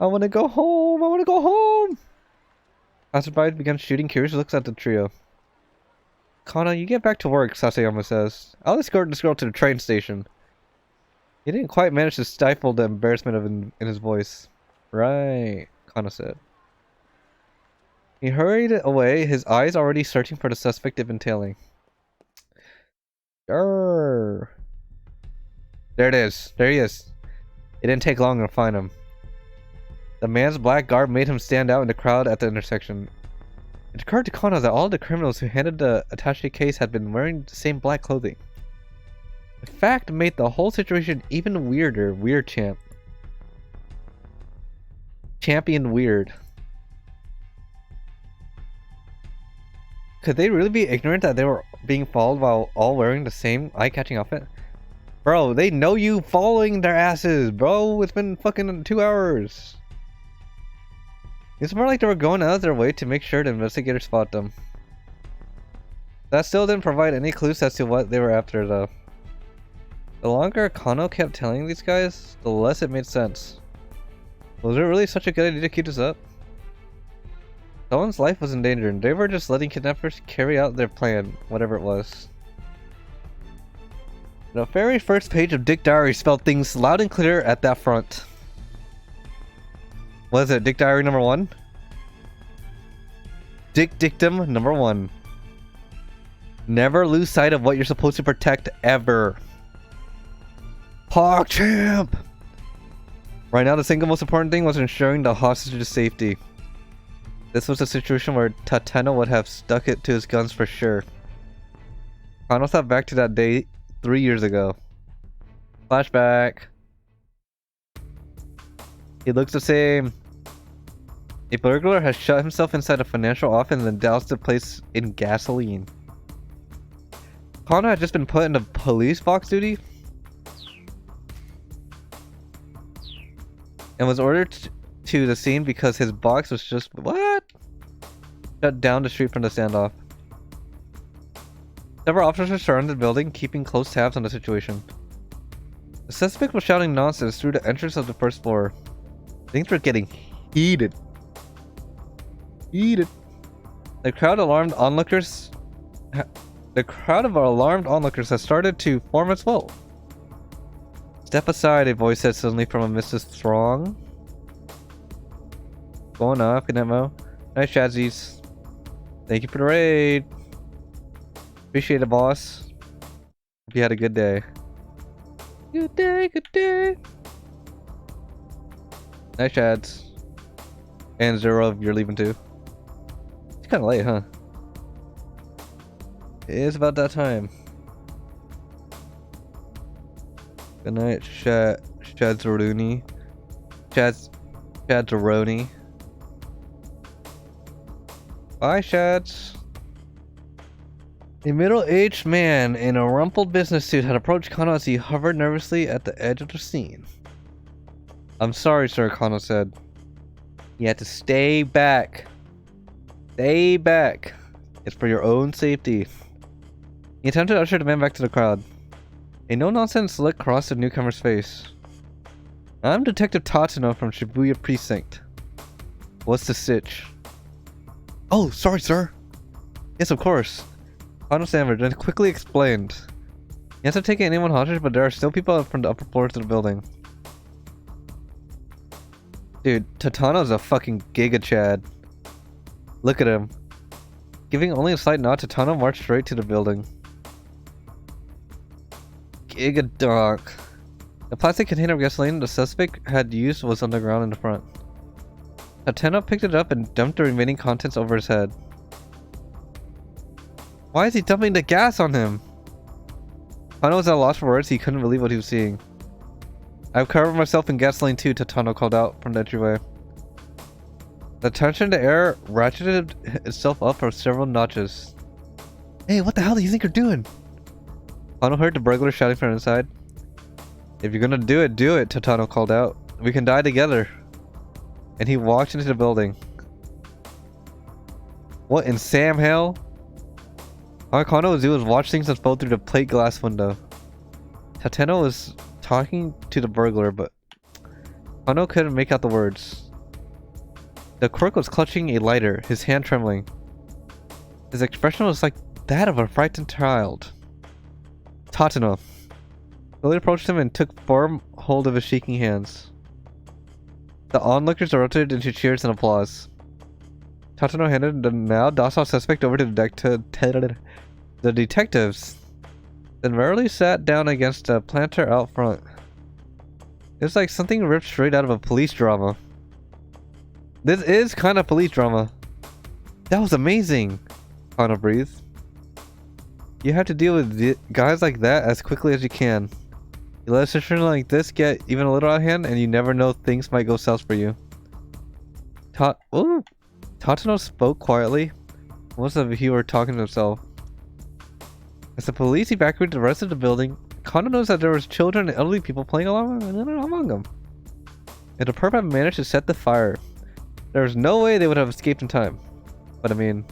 I want to go home. Passerby began shooting curious looks at the trio. Kana, you get back to work, Sasayama says. I'll escort this girl to the train station. He didn't quite manage to stifle the embarrassment in his voice. Right, Kana said. He hurried away, his eyes already searching for the suspect they've been tailing. Grrr. There it is. There he is. It didn't take long to find him. The man's black garb made him stand out in the crowd at the intersection. It occurred to Kana that all the criminals who handled the attaché case had been wearing the same black clothing. The fact made the whole situation even weirder. Weird champ. Champion weird. Could they really be ignorant that they were being followed while all wearing the same eye-catching outfit? Bro, they know you following their asses, bro. It's been fucking 2 hours. It's more like they were going out of their way to make sure the investigators spot them. That still didn't provide any clues as to what they were after, though. The longer Kano kept telling these guys, the less it made sense. Was it really such a good idea to keep this up? Someone's life was in danger, and they were just letting kidnappers carry out their plan, whatever it was. The very first page of Dick Diary spelled things loud and clear at that front. What is it? Dick Diary number 1? Dick Dictum number 1. Never lose sight of what you're supposed to protect, ever. PogChamp! Right now, the single most important thing was ensuring the hostage's safety. This was a situation where Tateno would have stuck it to his guns for sure. Kano thought back to that day 3 years ago. Flashback. He looks the same. A burglar has shut himself inside a financial office and then doused the place in gasoline. Kano had just been put into police box duty and was ordered to the scene because his box was just shut down the street from the standoff. Several officers surrounded the building, keeping close tabs on the situation. The suspect was shouting nonsense through the entrance of the first floor. Things were getting heated. The crowd of alarmed onlookers has started to form as well. Step aside, a voice said suddenly from amidst this throng. Going off, good ammo. Nice shadsies. Thank you for the raid. Appreciate it, boss. Hope you had a good day. Good day. Nice shads. And Zero, you're leaving too. It's kind of late, huh? It is about that time. Good night, Shadzaroni. Shadzaroni. Bye, Shads. A middle-aged man in a rumpled business suit had approached Kano as he hovered nervously at the edge of the scene. I'm sorry, sir, Kano said. You have to stay back. Stay back. It's for your own safety. He attempted to usher the man back to the crowd. A no-nonsense look crossed the newcomer's face. I'm Detective Tatsuno from Shibuya Precinct. What's the sitch? Oh, sorry, sir. Yes, of course. Kano stammered and quickly explained. He hasn't taken anyone hostage, but there are still people from the upper floors of the building. Dude, Tatano's a fucking giga chad. Look at him. Giving only a slight nod, Tatano marched straight to the building. Gigadonk. The plastic container of gasoline the suspect had used was on the ground in the front. Tateno picked it up and dumped the remaining contents over his head. Why is he dumping the gas on him? Tano was at a loss for words. He couldn't believe what he was seeing. I've covered myself in gasoline too, Tatano called out from the entryway. The tension in the air ratcheted itself up for several notches. Hey, what the hell do you think you're doing? Tano heard the burglar shouting from inside. If you're gonna do it, Tatano called out. We can die together. And he walked into the building. What in Sam hell? All Kano was doing was watch things unfold through the plate glass window. Tateno was talking to the burglar, but Kano couldn't make out the words. The crook was clutching a lighter, his hand trembling. His expression was like that of a frightened child. Tateno slowly approached him and took firm hold of his shaking hands. The onlookers erupted into cheers and applause. Tateno handed the now docile suspect over to the detectives, then rarely sat down against a planter out front. It was like something ripped straight out of a police drama. This is kind of police drama. That was amazing, Kano breathed. You have to deal with guys like that as quickly as you can. You let a situation like this get even a little out of hand and you never know, things might go south for you. Tateno spoke quietly, almost as if he were talking to himself. As the police evacuated the rest of the building, Kano noticed that there was children and elderly people playing along among them. And the perp had managed to set the fire. There was no way they would have escaped in time. But I mean,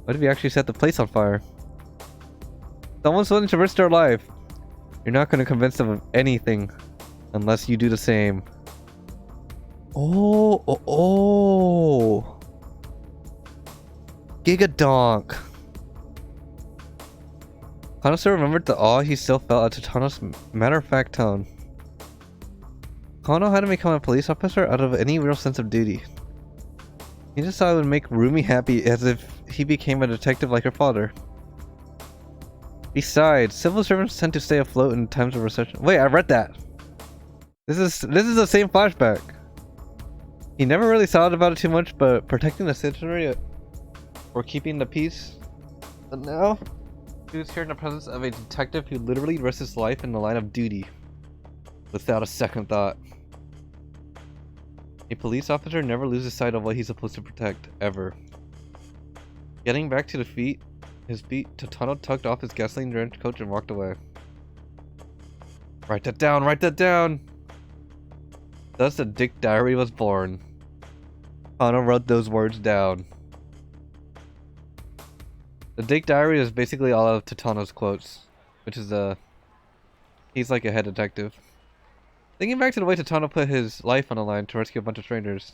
what if you actually set the place on fire? Someone's willing to risk their life. You're not going to convince them of anything unless you do the same. Oh. Gigadonk. Kano still remembered the awe he still felt at Tatano's matter-of-fact tone. Kano had to become a police officer out of any real sense of duty. He just thought it would make Rumi happy, as if he became a detective like her father. Besides, civil servants tend to stay afloat in times of recession. Wait, I read that. This is the same flashback. He never really thought about it too much, but protecting the citizenry or keeping the peace. But now, he was here in the presence of a detective who literally risked his life in the line of duty, without a second thought. A police officer never loses sight of what he's supposed to protect, ever. Getting back to his feet, Tatano tugged off his gasoline-drenched coat and walked away. Write that down! Thus the Dick Diary was born. Kano wrote those words down. The Dick Diary is basically all of Tatano's quotes, which is he's like a head detective. Thinking back to the way Tatano put his life on the line to rescue a bunch of strangers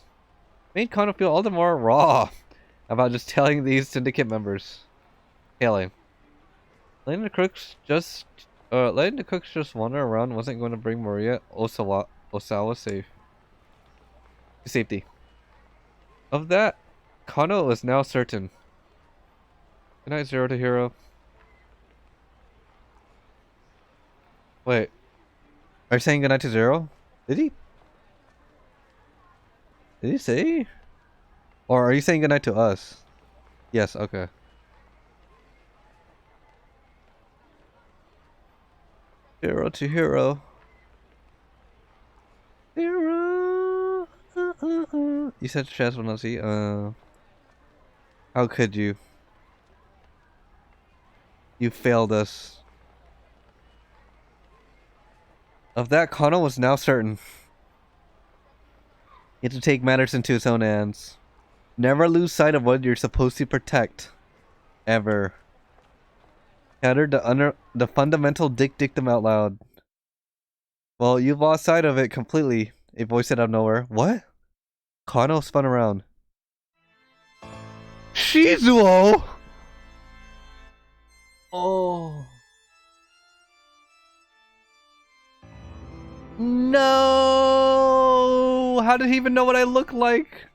made Kano feel all the more raw about just telling these syndicate members. Letting the crooks just wander around wasn't going to bring Maria Osawa to safety. Of that, Kano was now certain. Good night, Zero to Hero. Wait. Are you saying goodnight to Zero? Did he? Did he say? Or are you saying goodnight to us? Yes, okay. Zero to Hero. Hero. You said Chaz will not see. How could you? You failed us. Of that, Kano was now certain. He had to take matters into his own hands. Never lose sight of what you're supposed to protect. Ever. He uttered the fundamental dictum out loud. Well, you've lost sight of it completely, a voice said out of nowhere. What? Kano spun around. Shizuo! Oh. No! How did he even know what I look like?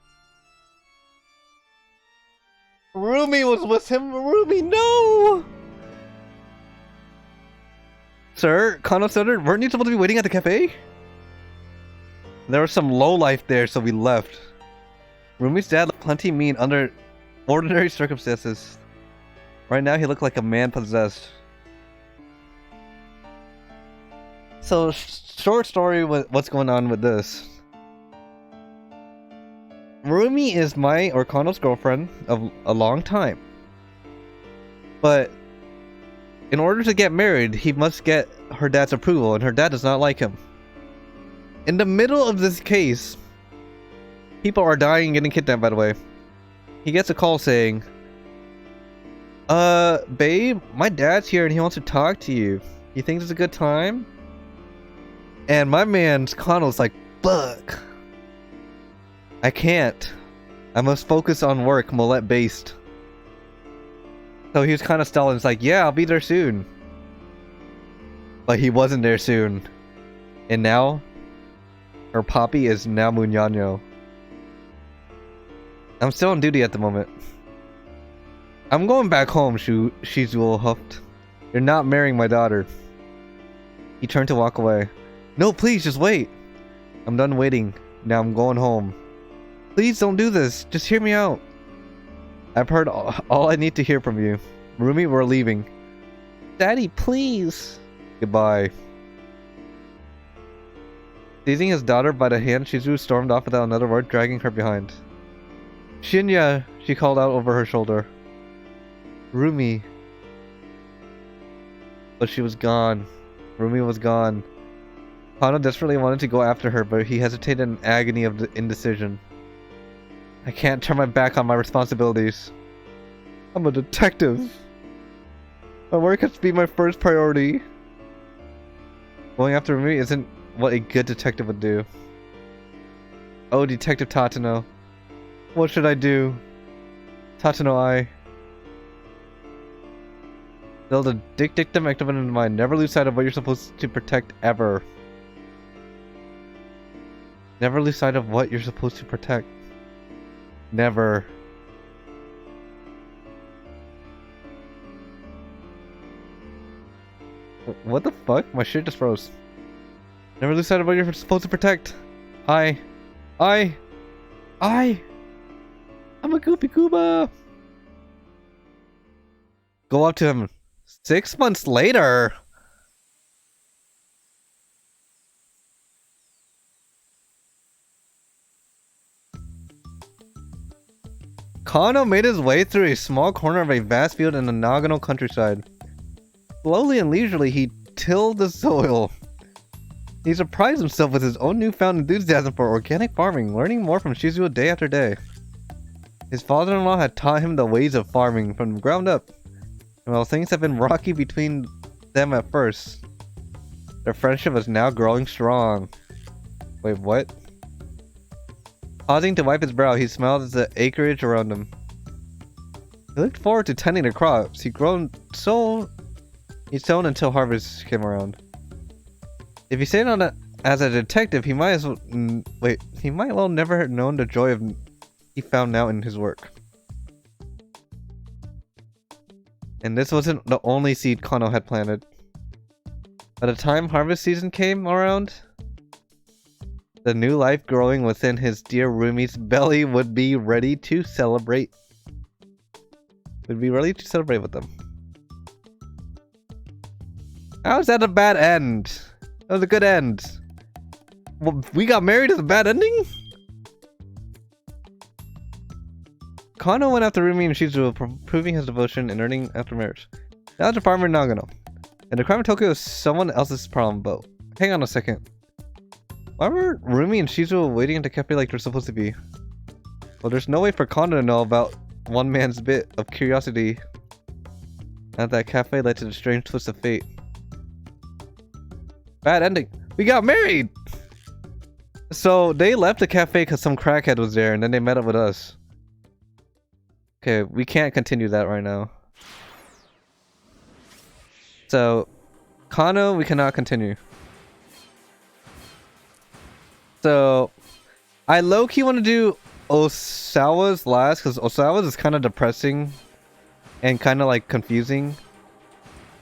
Rumi was with him. Rumi, no! Sir, Kano stuttered, weren't you supposed to be waiting at the cafe? There was some lowlife there, so we left. Rumi's dad looked plenty mean under ordinary circumstances. Right now, he looked like a man possessed. So, short story with what's going on with this. Rumi is my or Kano's girlfriend of a long time. But in order to get married, he must get her dad's approval, and her dad does not like him. In the middle of this case, people are dying and getting kidnapped, by the way. He gets a call saying, babe, my dad's here and he wants to talk to you. He thinks it's a good time? And my man, Kano's like, fuck. I can't. I must focus on work, Molette based. So he was kind of stalling. It's like, yeah, I'll be there soon. But he wasn't there soon. And now, her poppy is now Munyano. I'm still on duty at the moment. I'm going back home, Shizuo huffed. You're not marrying my daughter. He turned to walk away. No, please, just wait. I'm done waiting. Now I'm going home. Please don't do this. Just hear me out. I've heard all I need to hear from you. Rumi, we're leaving. Daddy, please. Goodbye. Seizing his daughter by the hand, Shizuo stormed off without another word, dragging her behind. Shinya, she called out over her shoulder. Rumi. But she was gone. Rumi was gone. Kano desperately wanted to go after her, but he hesitated in agony of indecision. I can't turn my back on my responsibilities. I'm a detective. My work has to be my first priority. Going after Rumi isn't what a good detective would do. Oh, Detective Tatano. What should I do? Tatano, I... Build a dictum active in mind. Never lose sight of what you're supposed to protect, ever. Never lose sight of what you're supposed to protect. Never. What the fuck? My shit just froze. Never lose sight of what you're supposed to protect. I'm a Goopy Kuba. Go up to him. 6 months later. Kano made his way through a small corner of a vast field in the Nagano countryside. Slowly and leisurely, he tilled the soil. He surprised himself with his own newfound enthusiasm for organic farming, learning more from Shizuo day after day. His father-in-law had taught him the ways of farming from the ground up. And while things had been rocky between them at first, their friendship was now growing strong. Wait, what? Pausing to wipe his brow, he smiled at the acreage around him. He looked forward to tending the crops. He'd sown until harvest came around. If he stayed on it as a detective, he might well never have known the joy he found now in his work. And this wasn't the only seed Kano had planted. By the time harvest season came around, the new life growing within his dear Rumi's belly would be ready to celebrate. With them. How is that a bad end? That was a good end. Well, we got married as a bad ending? Kano went after Rumi and Shizuo, proving his devotion and earning after marriage. Now to farmer in Nagano. And the crime in Tokyo is someone else's problem, but hang on a second. Why were Rumi and Shizuo waiting at the cafe like they're supposed to be? Well, there's no way for Kano to know about one man's bit of curiosity at that cafe led to the strange twist of fate. Bad ending. We got married! So, they left the cafe because some crackhead was there, and then they met up with us. Okay, we can't continue that right now. So, Kano, we cannot continue. So, I low-key want to do Osawa's last, because Osawa's is kind of depressing and kind of like confusing.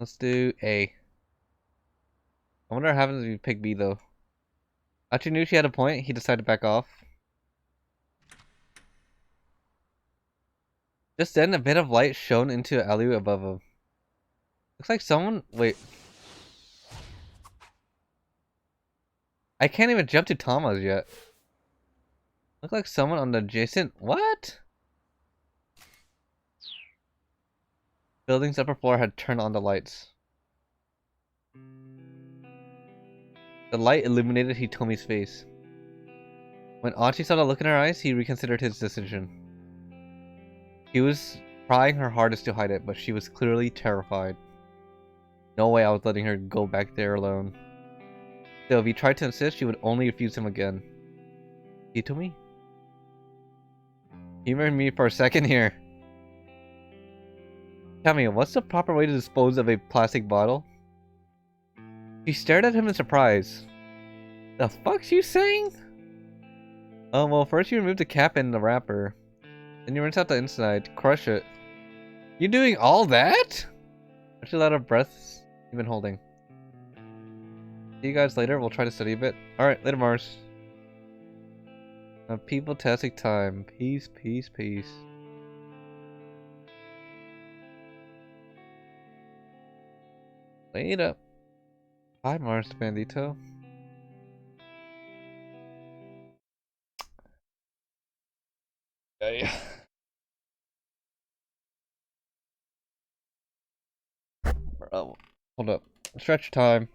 Let's do A. I wonder what happens if you pick B though. After he knew she had a point, he decided to back off. Just then, a bit of light shone into an alley above him. Looks like someone. Wait. I can't even jump to Thomas yet. Looks like someone on the adjacent. What? Building's upper floor had turned on the lights. The light illuminated Hitomi's face. When Achi saw the look in her eyes, he reconsidered his decision. He was trying her hardest to hide it, but she was clearly terrified. No way I was letting her go back there alone. Still, if he tried to insist, she would only refuse him again. Hitomi? Humor me for a second here. Tell me, what's the proper way to dispose of a plastic bottle? She stared at him in surprise. The fuck's you saying? Oh, well, first you remove the cap and the wrapper. Then you rinse out the inside. Crush it. You doing all that? Actually, a lot of breaths you've been holding. See you guys later. We'll try to study a bit. Alright, later, Mars. People-tastic time. Peace, peace, peace. Wait up. Hi, Mars Bandito. Hey. Oh, hold up. Stretch time.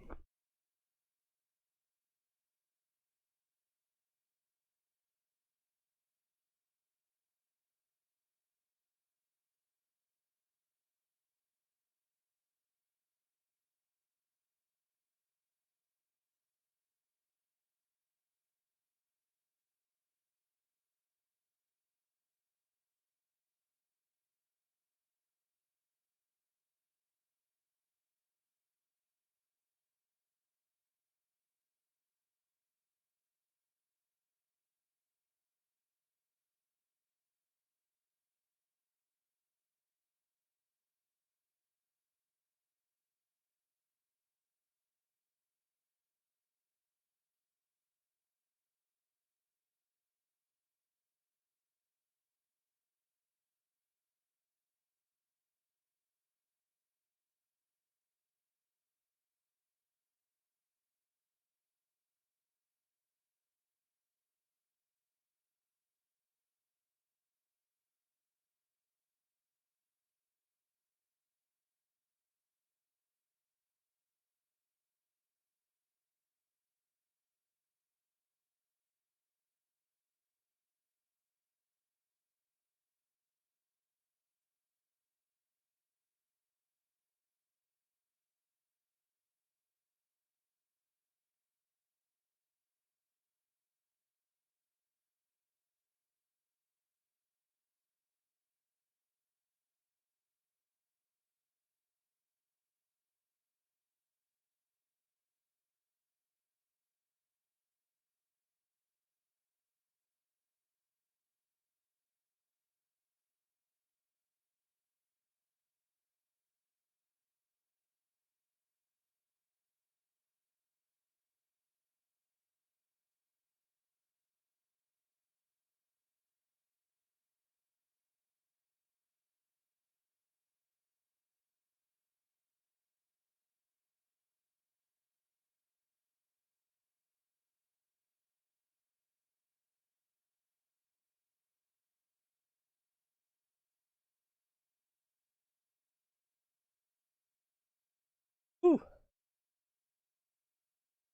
Whew.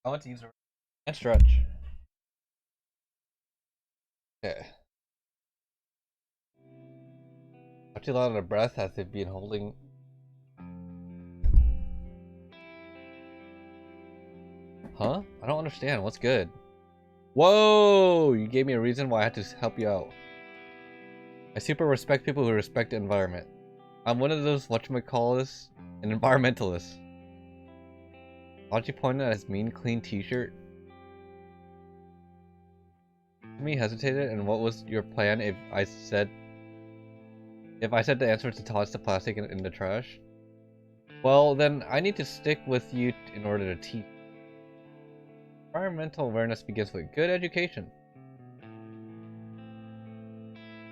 I want to use a and stretch. Okay. Actually, a lot of the breath as if been holding. Huh? I don't understand. What's good? Whoa! You gave me a reason why I had to help you out. I super respect people who respect the environment. I'm one of those, whatchamacallit, an environmentalist. Why'd you point at his mean, clean t-shirt? Me hesitated, and what was your plan if I said If I said the answer is to toss the plastic in the trash, well, then I need to stick with you in order to teach. Environmental awareness begins with good education.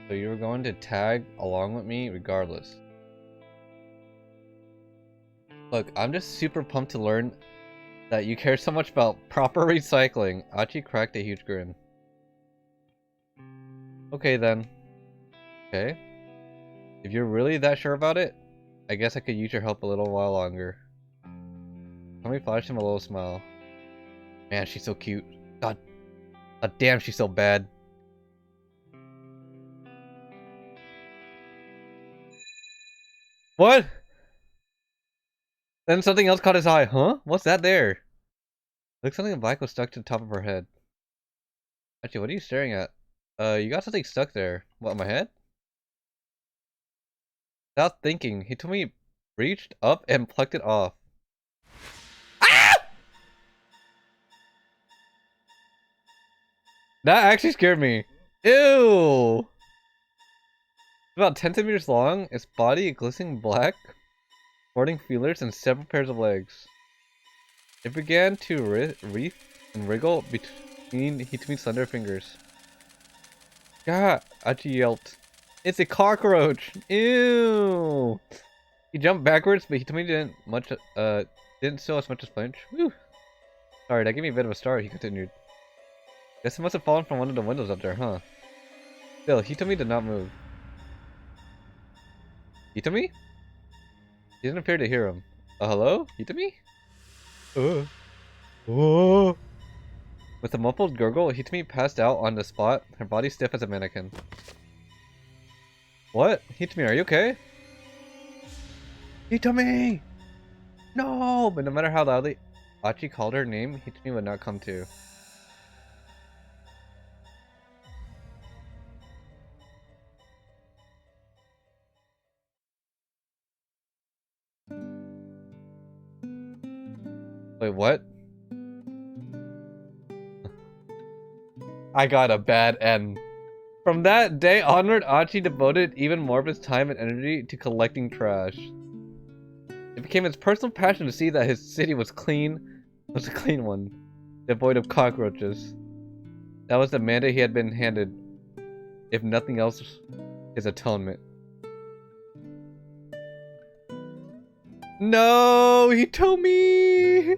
So you're going to tag along with me regardless. Look, I'm just super pumped to learn that you care so much about proper recycling. Achi cracked a huge grin. Okay then. Okay. If you're really that sure about it, I guess I could use your help a little while longer. Let me flash him a little smile. Man, she's so cute. God damn, she's so bad. What? Then something else caught his eye. Huh? What's that there? Looks something black was stuck to the top of her head. Actually, what are you staring at? You got something stuck there. What, on my head? Without thinking, he told me reached up and plucked it off. Ah! That actually scared me. Ew! About 10 centimeters long, its body glistening black, sporting feelers and several pairs of legs. It began to wreath and wriggle between slender fingers. God, Achi yelped. It's a cockroach! Ew! He jumped backwards, but he told me didn't show as much as flinch. Whew. Sorry, that gave me a bit of a start, he continued. Guess it must have fallen from one of the windows up there, huh? Still, Hitomi did not move. Hitomi? He didn't appear to hear him. Hello? Hitomi? Oh. With a muffled gurgle, Hitomi passed out on the spot, her body stiff as a mannequin. What? Hitomi, are you okay? Hitomi! No! But no matter how loudly Achi called her name, Hitomi would not come to. Wait, what? I got a bad end. From that day onward, Achi devoted even more of his time and energy to collecting trash. It became his personal passion to see that his city was a clean one, devoid of cockroaches. That was the mandate he had been handed. If nothing else, his atonement. No, he told me.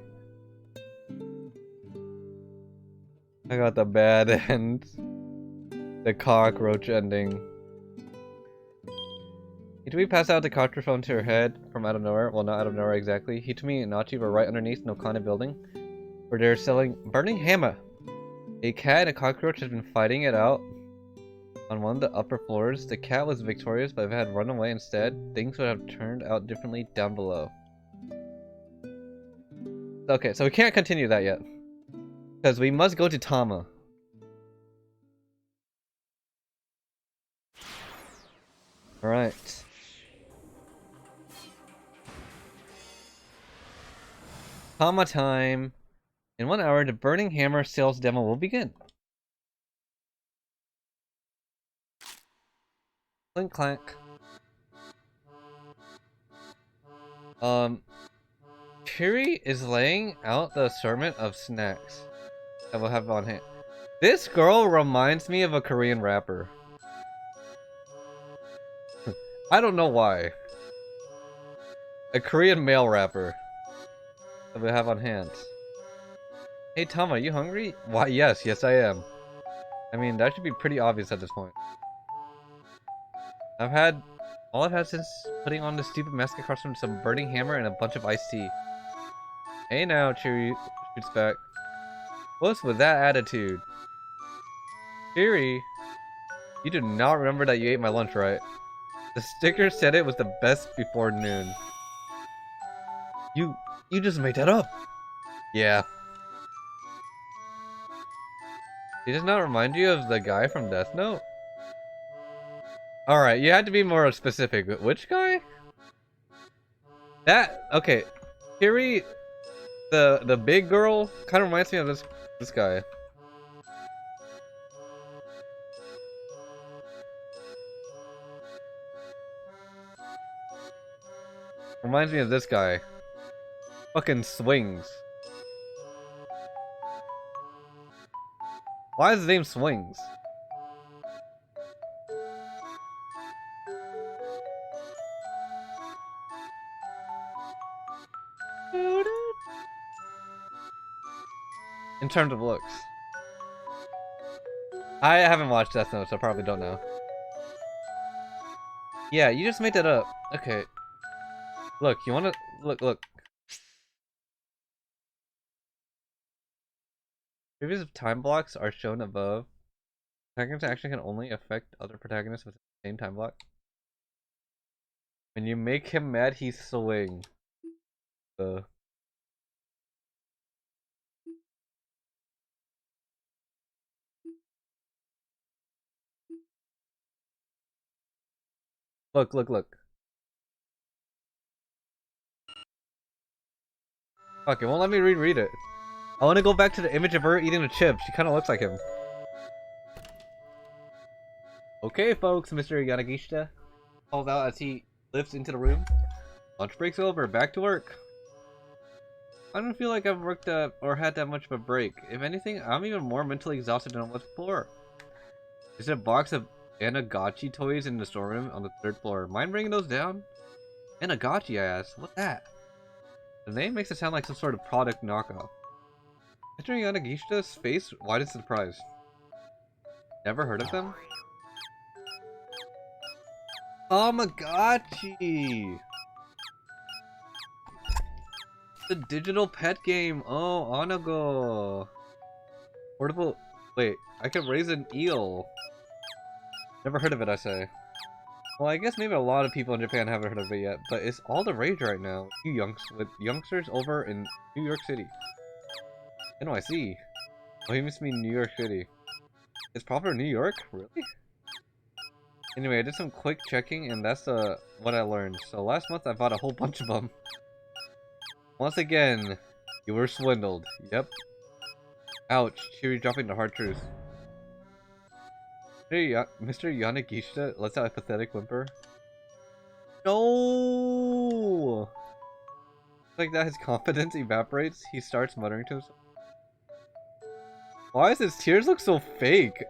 I got the bad end. The cockroach ending. Hitomi passed out the cockroach onto her head from out of nowhere. Well, not out of nowhere exactly. Hitomi and Achi were right underneath Nokane building, where they were selling burning hammer. A cat and a cockroach had been fighting it out on one of the upper floors. The cat was victorious, but if it had run away instead, things would have turned out differently down below. Okay, so we can't continue that yet, because we must go to Tama. Alright. Tama time. In 1 hour, the Burning Hammer sales demo will begin. Clink clank. Kiri is laying out the assortment of snacks that we'll have on hand. This girl reminds me of a Korean rapper. I don't know why. A Korean male rapper that we have on hand. Hey Tom, are you hungry? Why, yes I am. I mean, that should be pretty obvious at this point. All I've had since putting on this stupid mask across from some burning hammer and a bunch of iced tea. Hey now, Cheery shoots back. What's with that attitude? Cheery, you do not remember that you ate my lunch, right? The sticker said it was the best before noon. You just made that up. Yeah. Does it not remind you of the guy from Death Note? Alright, you had to be more specific. Which guy? Okay. Kiri, the big girl, kind of reminds me of this guy. Reminds me of this guy. Fucking swings. Why is his name Swings? In terms of looks. I haven't watched Death Note, so I probably don't know. Yeah, you just made that up. Okay. Look, you wanna... Look. Previous time blocks are shown above. Protagonist action can only affect other protagonists within the same time block. When you make him mad, he swing. Look. Fuck, it won't let me reread it. I want to go back to the image of her eating a chip. She kind of looks like him. Okay, folks, Mr. Yanagishita calls out as he lifts into the room. Lunch break's over. Back to work. I don't feel like I've worked or had that much of a break. If anything, I'm even more mentally exhausted than I was before. There's a box of Anagachi toys in the storeroom on the 3rd floor. Mind bringing those down? Anagachi, I asked. What's that? The name makes it sound like some sort of product knockoff. Mr. Yanagishita's face widened in surprise. Never heard of them? Tamagotchi! The digital pet game. Oh, Onago. Portable. Wait, I can raise an eel. Never heard of it, I say. Well, I guess maybe a lot of people in Japan haven't heard of it yet, but it's all the rage right now. With youngsters over in New York City. NYC. Oh, he must mean New York City. It's proper New York? Really? Anyway, I did some quick checking, and that's what I learned. So last month I bought a whole bunch of them. Once again, you were swindled. Yep. Ouch. Cheery dropping the hard truth. Hey, Mr. Yanagishita lets out a pathetic whimper. No! Like that, his confidence evaporates. He starts muttering to himself. Why does his tears look so fake?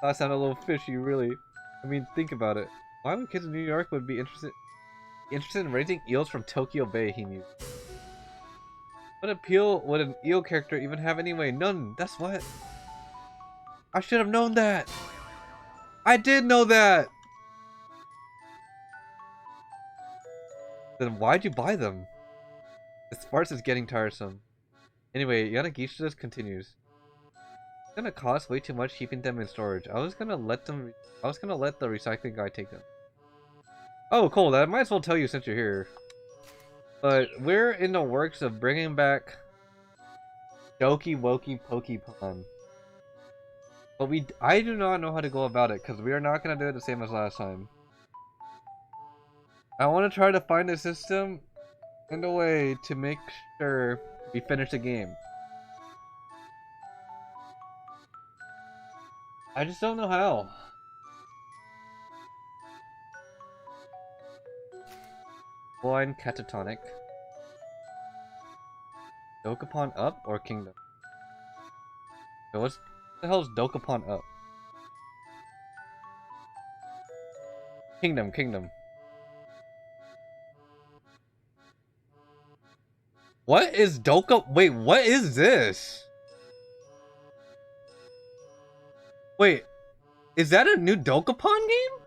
That sounded a little fishy, really. I mean, think about it. Why would kids in New York would be interested in raising eels from Tokyo Bay, he mused. What appeal would an eel character even have anyway? None. That's what. I should have known that. I did know that. Then why'd you buy them? This farce is getting tiresome. Anyway, Yanagishita continues. It's gonna cost way too much keeping them in storage. I was gonna let the recycling guy take them. Oh, cool. I might as well tell you since you're here. But we're in the works of bringing back Doki Woki Pokemon. But I do not know how to go about it because we are not gonna do it the same as last time. I want to try to find a system and a way to make sure we finish the game. I just don't know how. Blind Catatonic. Dokapon Up or Kingdom? So what the hell is Dokapon Up? Kingdom. What is Wait, what is this? Wait, is that a new Dokapon game?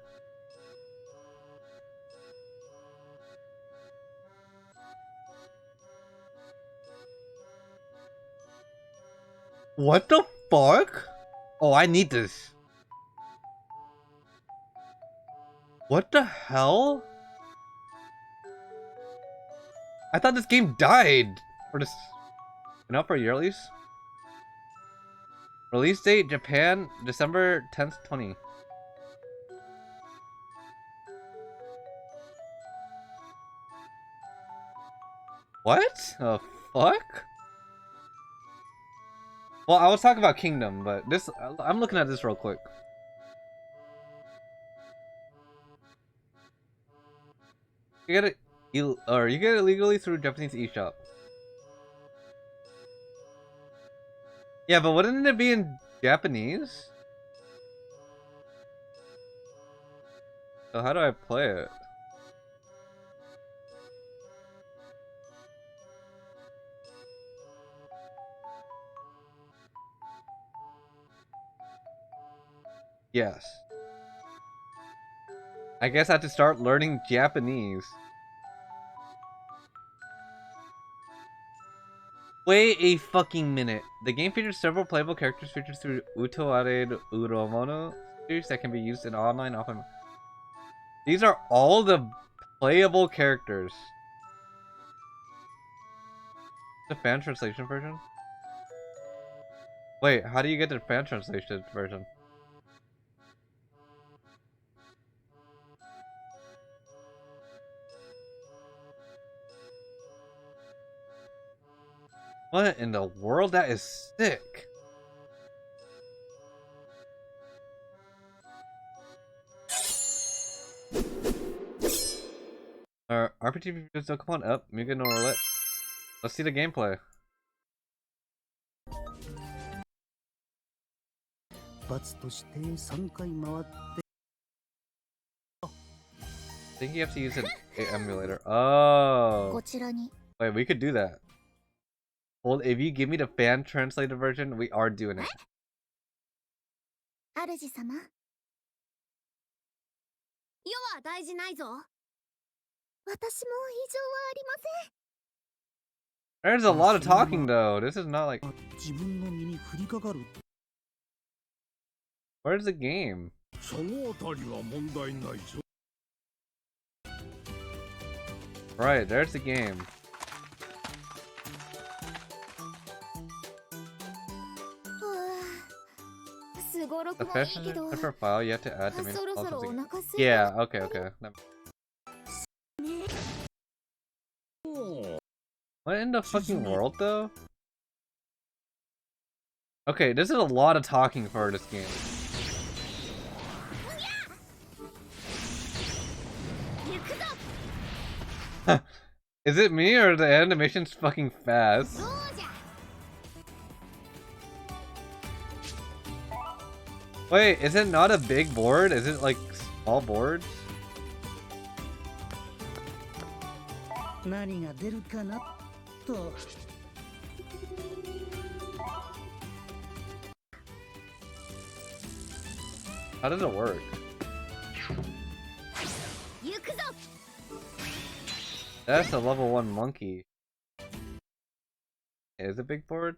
What the fuck? Oh, I need this. What the hell? I thought this game died. For this, not for a year release. Release date Japan December 10th, 20. What the fuck? Well, I was talking about Kingdom, but this I'm looking at this real quick. You get it, or you get it legally through Japanese eShop. Yeah, but wouldn't it be in Japanese? So how do I play it? Yes. I guess I have to start learning Japanese. Wait a fucking minute. The game features several playable characters featured through Utoare Uromono series that can be used in online, offline. These are all the playable characters. The fan translation version? Wait, how do you get the fan translation version? What in the world? That is sick. RPG reviews don't come on up. Mugen no Roulette. Let's see the gameplay. I think you have to use an emulator. Oh. Wait, we could do that. Well, if you give me the fan translated version, we are doing it. 主様。世は大事ないぞ。私も異常はありません。There's a lot of talking though. This is not like. Where's the game? Right, there's the game. The fashion profile you have to add to make Yeah, okay. What in the fucking world though? Okay, this is a lot of talking for this game. Is it me or the animation's fucking fast? Wait, is it not a big board? Is it like small boards? How does it work? That's a level 1 monkey. Is it a big board?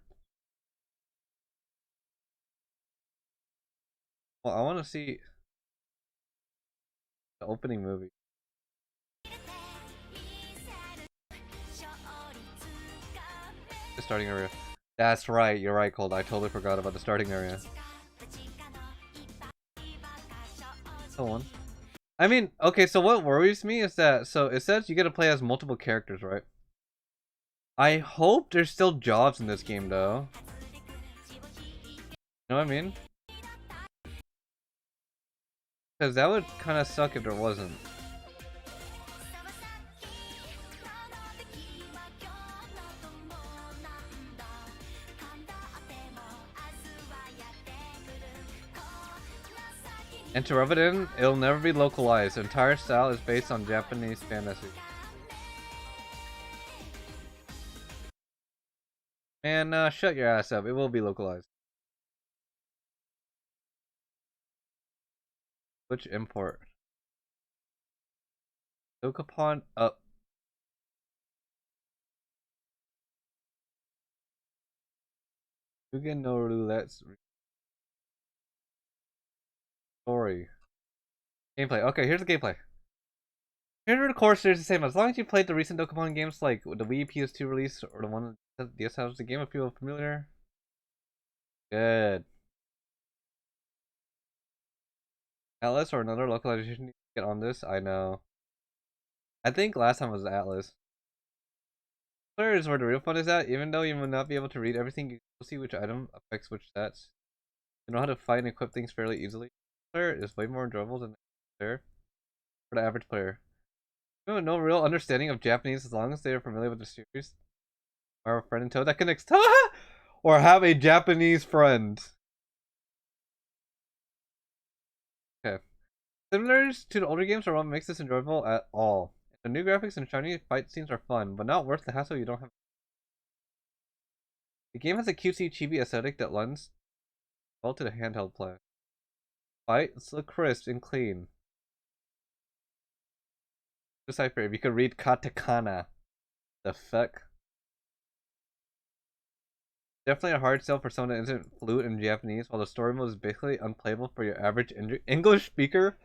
Well, I want to see the opening movie. The starting area. That's right, you're right, Cold. I totally forgot about the starting area. Go on. I mean, okay, so what worries me is that, so it says you get to play as multiple characters, right? I hope there's still jobs in this game, though. You know what I mean? Because that would kind of suck if there wasn't. And to rub it in, it'll never be localized. The entire style is based on Japanese fantasy. Man, shut your ass up. It will be localized. Which import? Dokapon up. Mugen no Roulette's story. Gameplay. Okay, here's the gameplay. Here's the core series the same. As long as you played the recent Dokapon games like the Wii PS2 release or the one that DS has the game, if you feel familiar. Good. Atlas or another localization you get on this? I know. I think last time was Atlas. Player is where the real fun is at. Even though you will not be able to read everything, you will see which item affects which stats. You know how to find and equip things fairly easily. Player is way more enjoyable than the player for the average player. No real understanding of Japanese as long as they are familiar with the series. Or a friend in tow that connects or have a Japanese friend. Okay. Similarities to the older games are what makes this enjoyable at all. The new graphics and shiny fight scenes are fun, but not worth the hassle you don't have. The game has a cutesy, chibi aesthetic that lends well to the handheld play. Fights look crisp and clean. Decipher if you could read katakana. The fuck? Definitely a hard sell for someone that isn't fluent in Japanese, while the story mode is basically unplayable for your average English speaker.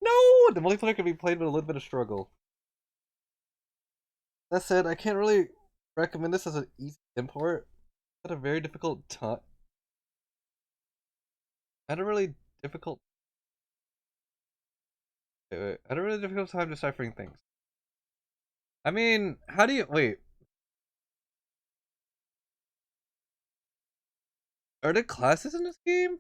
No! The multiplayer can be played with a little bit of struggle. That said, I can't really recommend this as an easy import. I had a very difficult time. I had a really difficult. I had a really difficult time deciphering things. I mean, how do you wait? Are there classes in this game?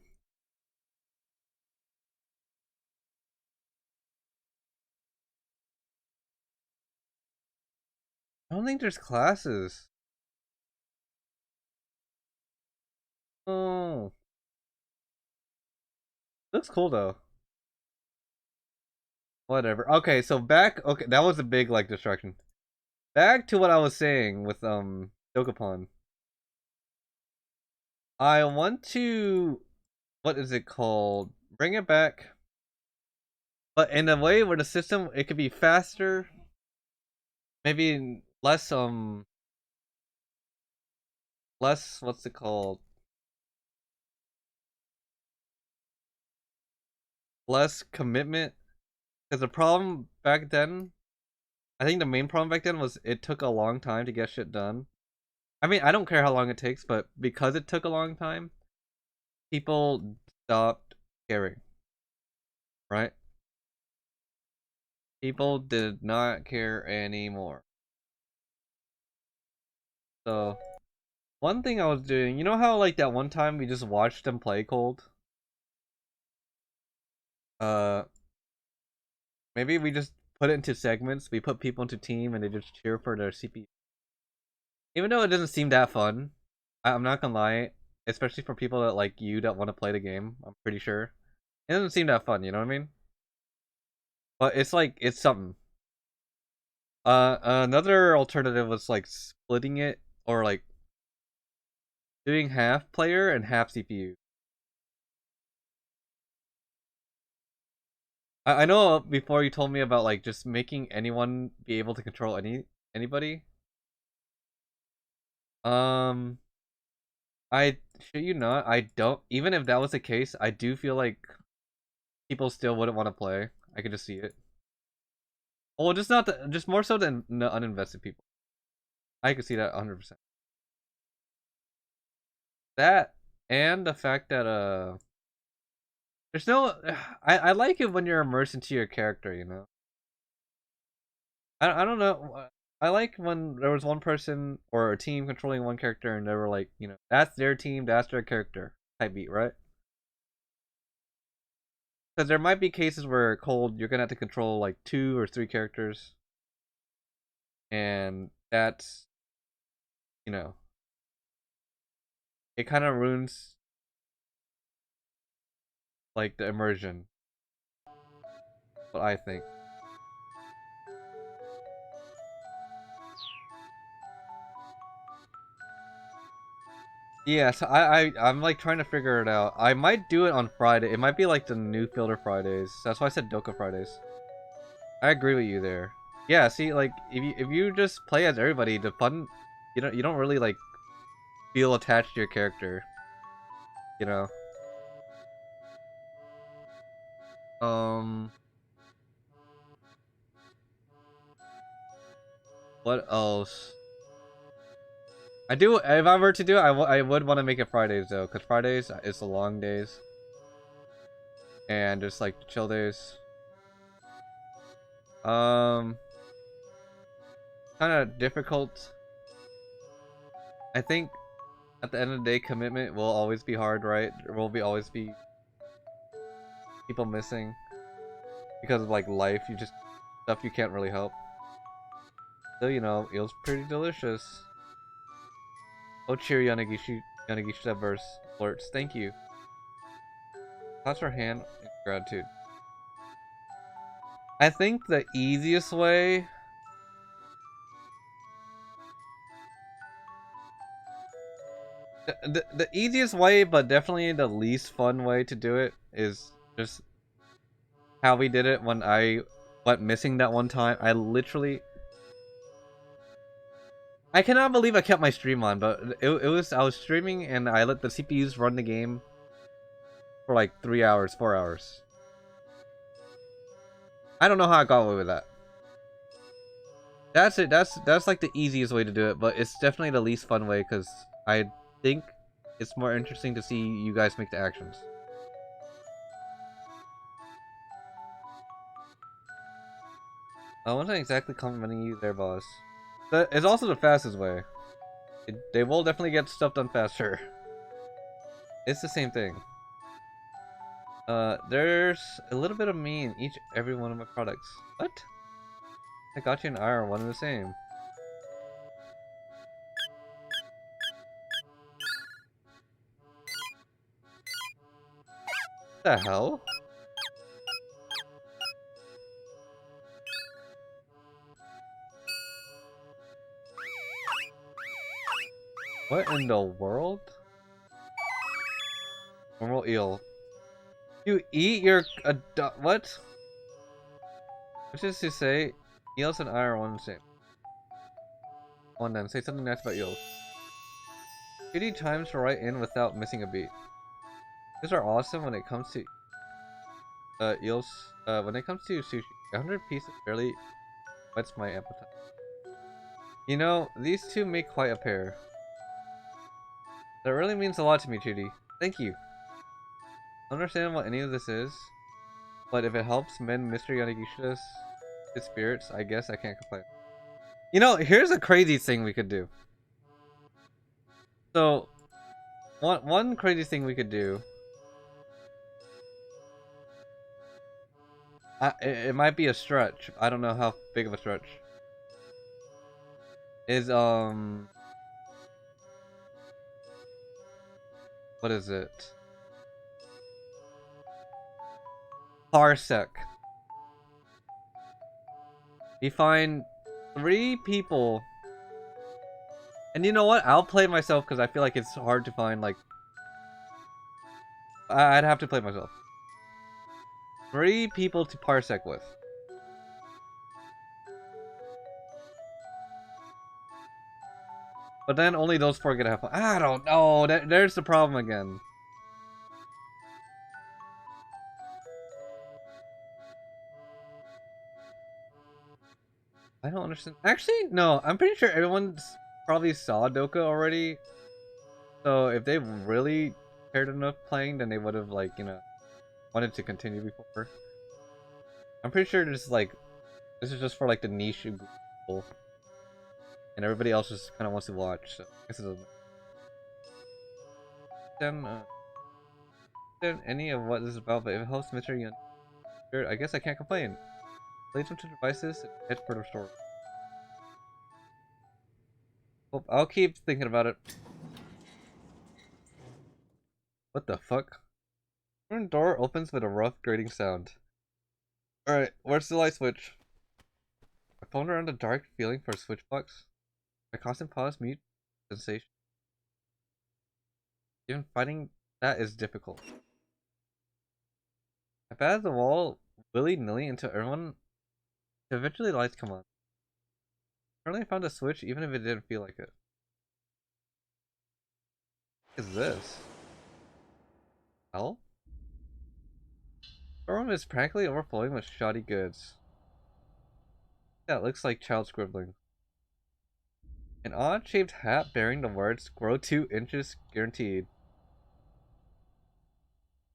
I don't think there's classes. Oh, looks cool though. Whatever. Okay, so back. Okay, that was a big like distraction. Back to what I was saying with Dokapon. I want to, what is it called? Bring it back, but in a way where the system it could be faster, maybe less what's it called? Less commitment. Because the problem back then, I think the main problem back then was it took a long time to get shit done. I mean, I don't care how long it takes, but because it took a long time, people stopped caring. Right? People did not care anymore. So, one thing I was doing, you know how like that one time we just watched them play cold? Uh, maybe we just put it into segments. We put people into team and they just cheer for their CP. Even though it doesn't seem that fun, I'm not gonna lie, especially for people that like you that want to play the game. I'm pretty sure it doesn't seem that fun. You know what I mean? But it's like it's something. Another alternative was like splitting it or like doing half player and half CPU. I know before you told me about like just making anyone be able to control anybody. Um, I should you not. I don't. Even if that was the case, I do feel like people still wouldn't want to play. I could just see it. Well, just not the, just more so than the uninvested people. I could see that 100%. That and the fact that there's no. I like it when you're immersed into your character. You know. I don't know. I like when there was one person or a team controlling one character and they were like, you know, that's their team, that's their character type beat, right? Because there might be cases where cold you're gonna have to control like 2 or 3 characters, and that's you know it kind of ruins like the immersion. What I think. Yeah, so I'm like trying to figure it out. I might do it on Friday. It might be like the new filter Fridays. That's why I said Doka Fridays. I agree with you there. Yeah, see, like if you just play as everybody, the fun, you don't really like feel attached to your character, you know. Um, what else? I do. If I were to do it, I would want to make it Fridays though, because Fridays is the long days, and just like chill days. Um, kind of difficult. I think at the end of the day, commitment will always be hard, right? There will always be people missing because of like life. You just stuff you can't really help. So, you know, it was pretty delicious. Oh, cheer, Yanagishi, that verse. Flirts. Thank you. Toss her hand in gratitude. I think the easiest way... The easiest way, but definitely the least fun way to do it is just how we did it when I went missing that one time. I cannot believe I kept my stream on, but it was... I was streaming and I let the CPUs run the game for like 3 hours, 4 hours. I don't know how I got away with that. That's it. That's like the easiest way to do it, but it's definitely the least fun way because I think it's more interesting to see you guys make the actions. I wasn't exactly complimenting you there, boss. But it's also the fastest way. They will definitely get stuff done faster. It's the same thing. There's a little bit of me in every one of my products. What? I got you an iron, one and the same. What the hell? What in the world? Normal eel. You eat your what? Which is to say, eels and I are one and the same. One then, say something nice about eels. 80 times to write in without missing a beat. These are awesome when it comes to eels. When it comes to sushi, 100 pieces barely whets my appetite. You know, these two make quite a pair. That really means a lot to me, Judy. Thank you. I don't understand what any of this is, but if it helps mend Mr. Yanagishi's spirits, I guess I can't complain. You know, here's a crazy thing we could do. So, one crazy thing we could do. It might be a stretch. I don't know how big of a stretch. Is what is it? Parsec. We find 3 people. And you know what? I'll play myself because I feel like it's hard to find, like... I'd have to play myself. 3 people to parsec with. But then only those 4 get to have fun. I don't know. There's the problem again. I don't understand. Actually, no. I'm pretty sure everyone's probably saw Doka already. So if they really cared enough playing, then they would have, like, you know, wanted to continue before. I'm pretty sure this is just for, like, the niche people. And everybody else just kind of wants to watch. So I guess it doesn't. Then any of what this is about, but if it helps Mr. Yun, I guess I can't complain. Play some 2 devices and head for the store. Well, I'll keep thinking about it. What the fuck? Front door opens with a rough grating sound. Alright, where's the light switch? I phoned around the dark feeling for a switch box. My constant pause mute sensation. Even fighting that is difficult. I batted the wall willy-nilly into everyone. Eventually lights come on. Apparently I found a switch even if it didn't feel like it. What is this? Hell? The room is practically overflowing with shoddy goods. Yeah, it looks like child scribbling. An odd-shaped hat bearing the words "Grow 2 inches guaranteed."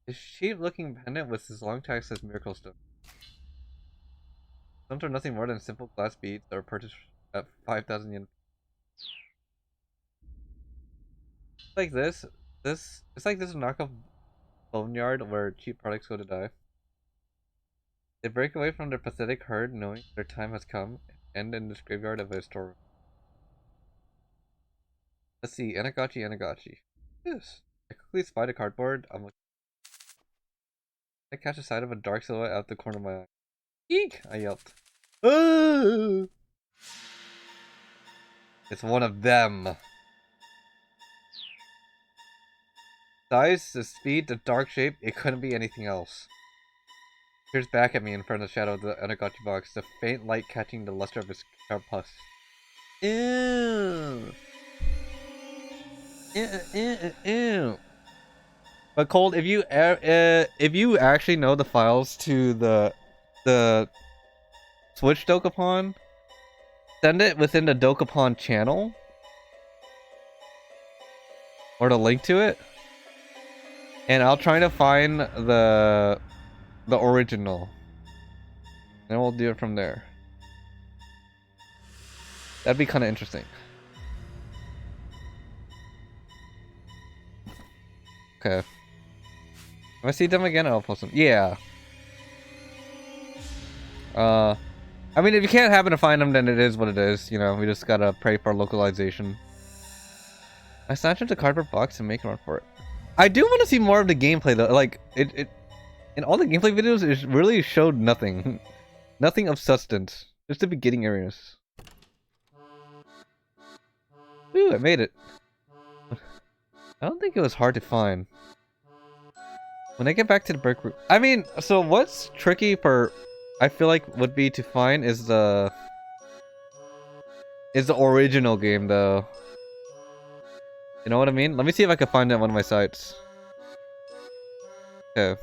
A sheep-looking pendant with this long tag says "Miracle Stone." Stones are nothing more than simple glass beads that are purchased at 5,000 yen. Like this, it's like this knockoff boneyard where cheap products go to die. They break away from their pathetic herd knowing their time has come, end in this graveyard of a store. Let's see, Anagachi. Yes. I quickly spied a cardboard. I catch a sight of a dark silhouette out the corner of my eye. Eek! I yelped. Ah! It's one of them. Size, the speed, the dark shape, it couldn't be anything else. Peers back at me in front of the shadow of the Anagachi box, the faint light catching the luster of his carapace. Ew. Ew. But Cold, if you actually know the files to the Switch Dokapon, send it within the Dokapon channel or the link to it, and I'll try to find the original, and we'll do it from there. That'd be kind of interesting. Okay. If I see them again, I'll post them. Yeah. I mean, if you can't happen to find them, then it is what it is. You know, we just gotta pray for localization. I snatched up the cardboard box and make a run for it. I do want to see more of the gameplay though. Like, it in all the gameplay videos, it really showed nothing. Nothing of substance. Just the beginning areas. Ooh, I made it. I don't think it was hard to find. When I get back to the break room... I mean, so what's tricky for... I feel like would be to find is the original game though. You know what I mean? Let me see if I can find it on one of my sites. Okay.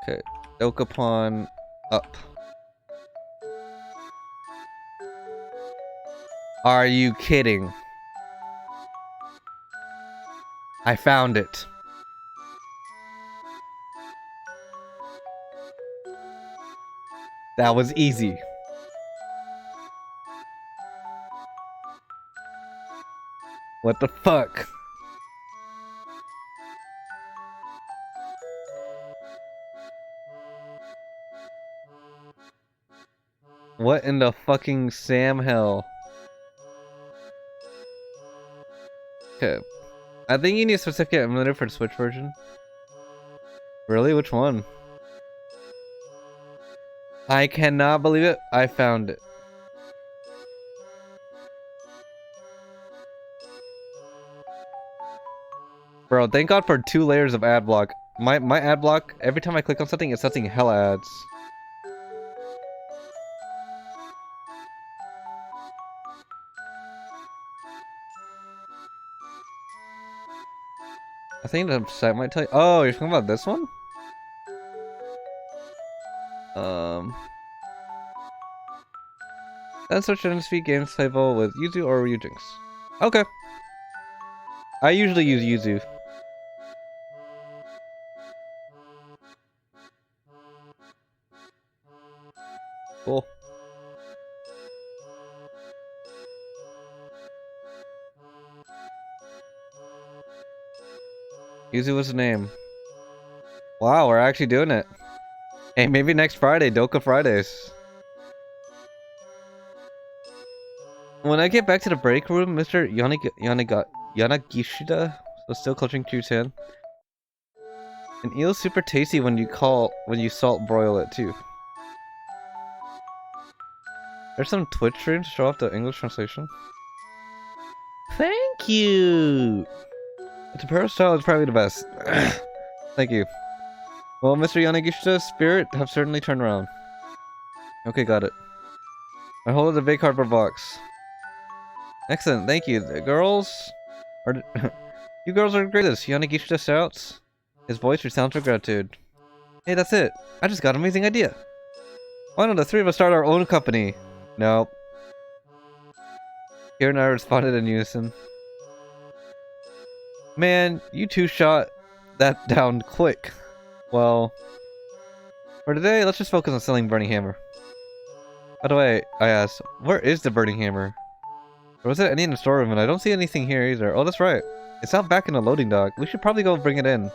Okay. Dokapon up. Are you kidding? I found it. That was easy. What the fuck? What in the fucking Sam hell? Okay. I think you need a certificate emulator for the Switch version. Really? Which one? I cannot believe it. I found it. Bro, thank God for 2 layers of ad block. My ad block, every time I click on something, it's something hella ads. I think the site might tell you. Oh, you're talking about this one? Then search and speed games playable with Yuzu or Ryujinx. Okay. I usually use Yuzu. Cool. Yuzu was the name. Wow, we're actually doing it. Hey, maybe next Friday, Doka Fridays. When I get back to the break room, Mr. Yanagishida was still clutching Q's hand. An eel's super tasty when you salt broil it too. There's some Twitch streams to show off the English translation. Thank you! The Tempero style is probably the best. Thank you. Well, Mr. Yanagishida's spirit have certainly turned around. Okay, got it. I hold the big cardboard box. Excellent, thank you. The girls are... you girls are the greatest. Yanagishida shouts. His voice resounds with gratitude. Hey, that's it. I just got an amazing idea. Why don't the 3 of us start our own company? No. Kira and I responded in unison. Man, you 2 shot that down quick. Well, for today, let's just focus on selling Burning Hammer. By the way, I asked, where is the Burning Hammer? Or was it any in the storeroom? And I don't see anything here either. Oh, that's right. It's out back in the loading dock. We should probably go bring it in.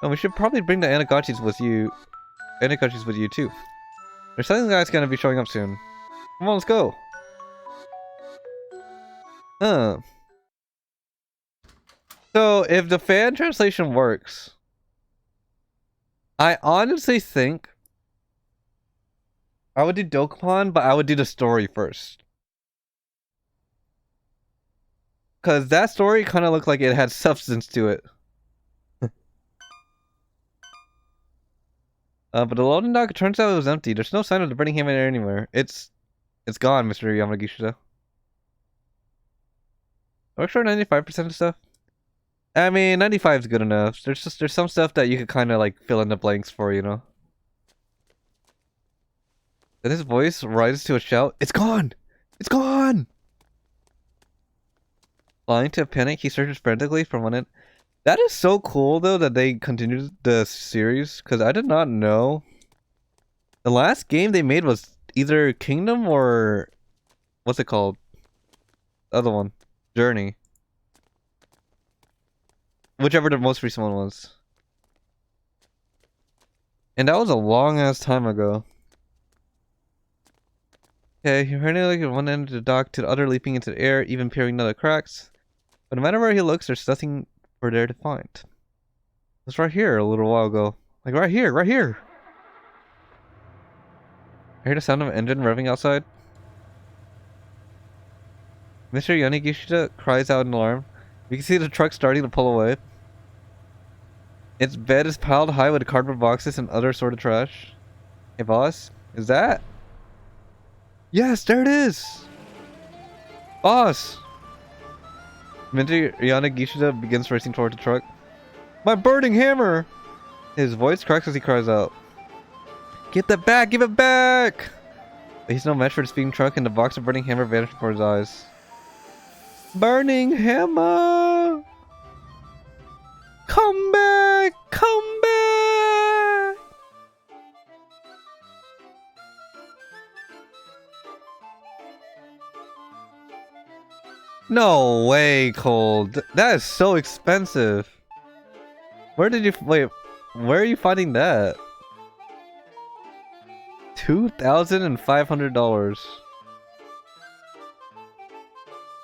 And we should probably bring the Anagachis with you. Any countries with you too. There's something that's gonna be showing up soon. Come on, let's go. Huh. So if the fan translation works, I honestly think I would do Dokapon, but I would do the story first. Cause that story kind of looked like it had substance to it. But the loading dock, it turns out it was empty. There's no sign of the burning hammer anywhere. It's gone, Mr. Yamagishi. Works for 95% of stuff. I mean, 95 is good enough. There's some stuff that you could kind of like fill in the blanks for, you know. Then his voice rises to a shout. It's gone! It's gone! Flying to a panic, he searches frantically for one end. That is so cool though that they continued the series, because I did not know. The last game they made was either Kingdom or what's it called? The other one. Journey. Whichever the most recent one was. And that was a long ass time ago. Okay, he heard it like at one end of the dock to the other, leaping into the air, even peering into the cracks. But no matter where he looks, there's nothing for there to find. It's right here a little while ago. Like right here, right here! I hear the sound of an engine revving outside. Mr. Yanagishita cries out in alarm. We can see the truck starting to pull away. Its bed is piled high with cardboard boxes and other sort of trash. Hey boss, is that? Yes, there it is! Boss! Mr. Yanagishita begins racing toward the truck. My burning hammer! His voice cracks as he cries out. Get that back! Give it back! But he's no match for the speeding truck, and the box of burning hammer vanished before his eyes. Burning hammer! Come back! Come back! No way, Cold. That is so expensive. Where did you wait? Where are you finding that? $2,500.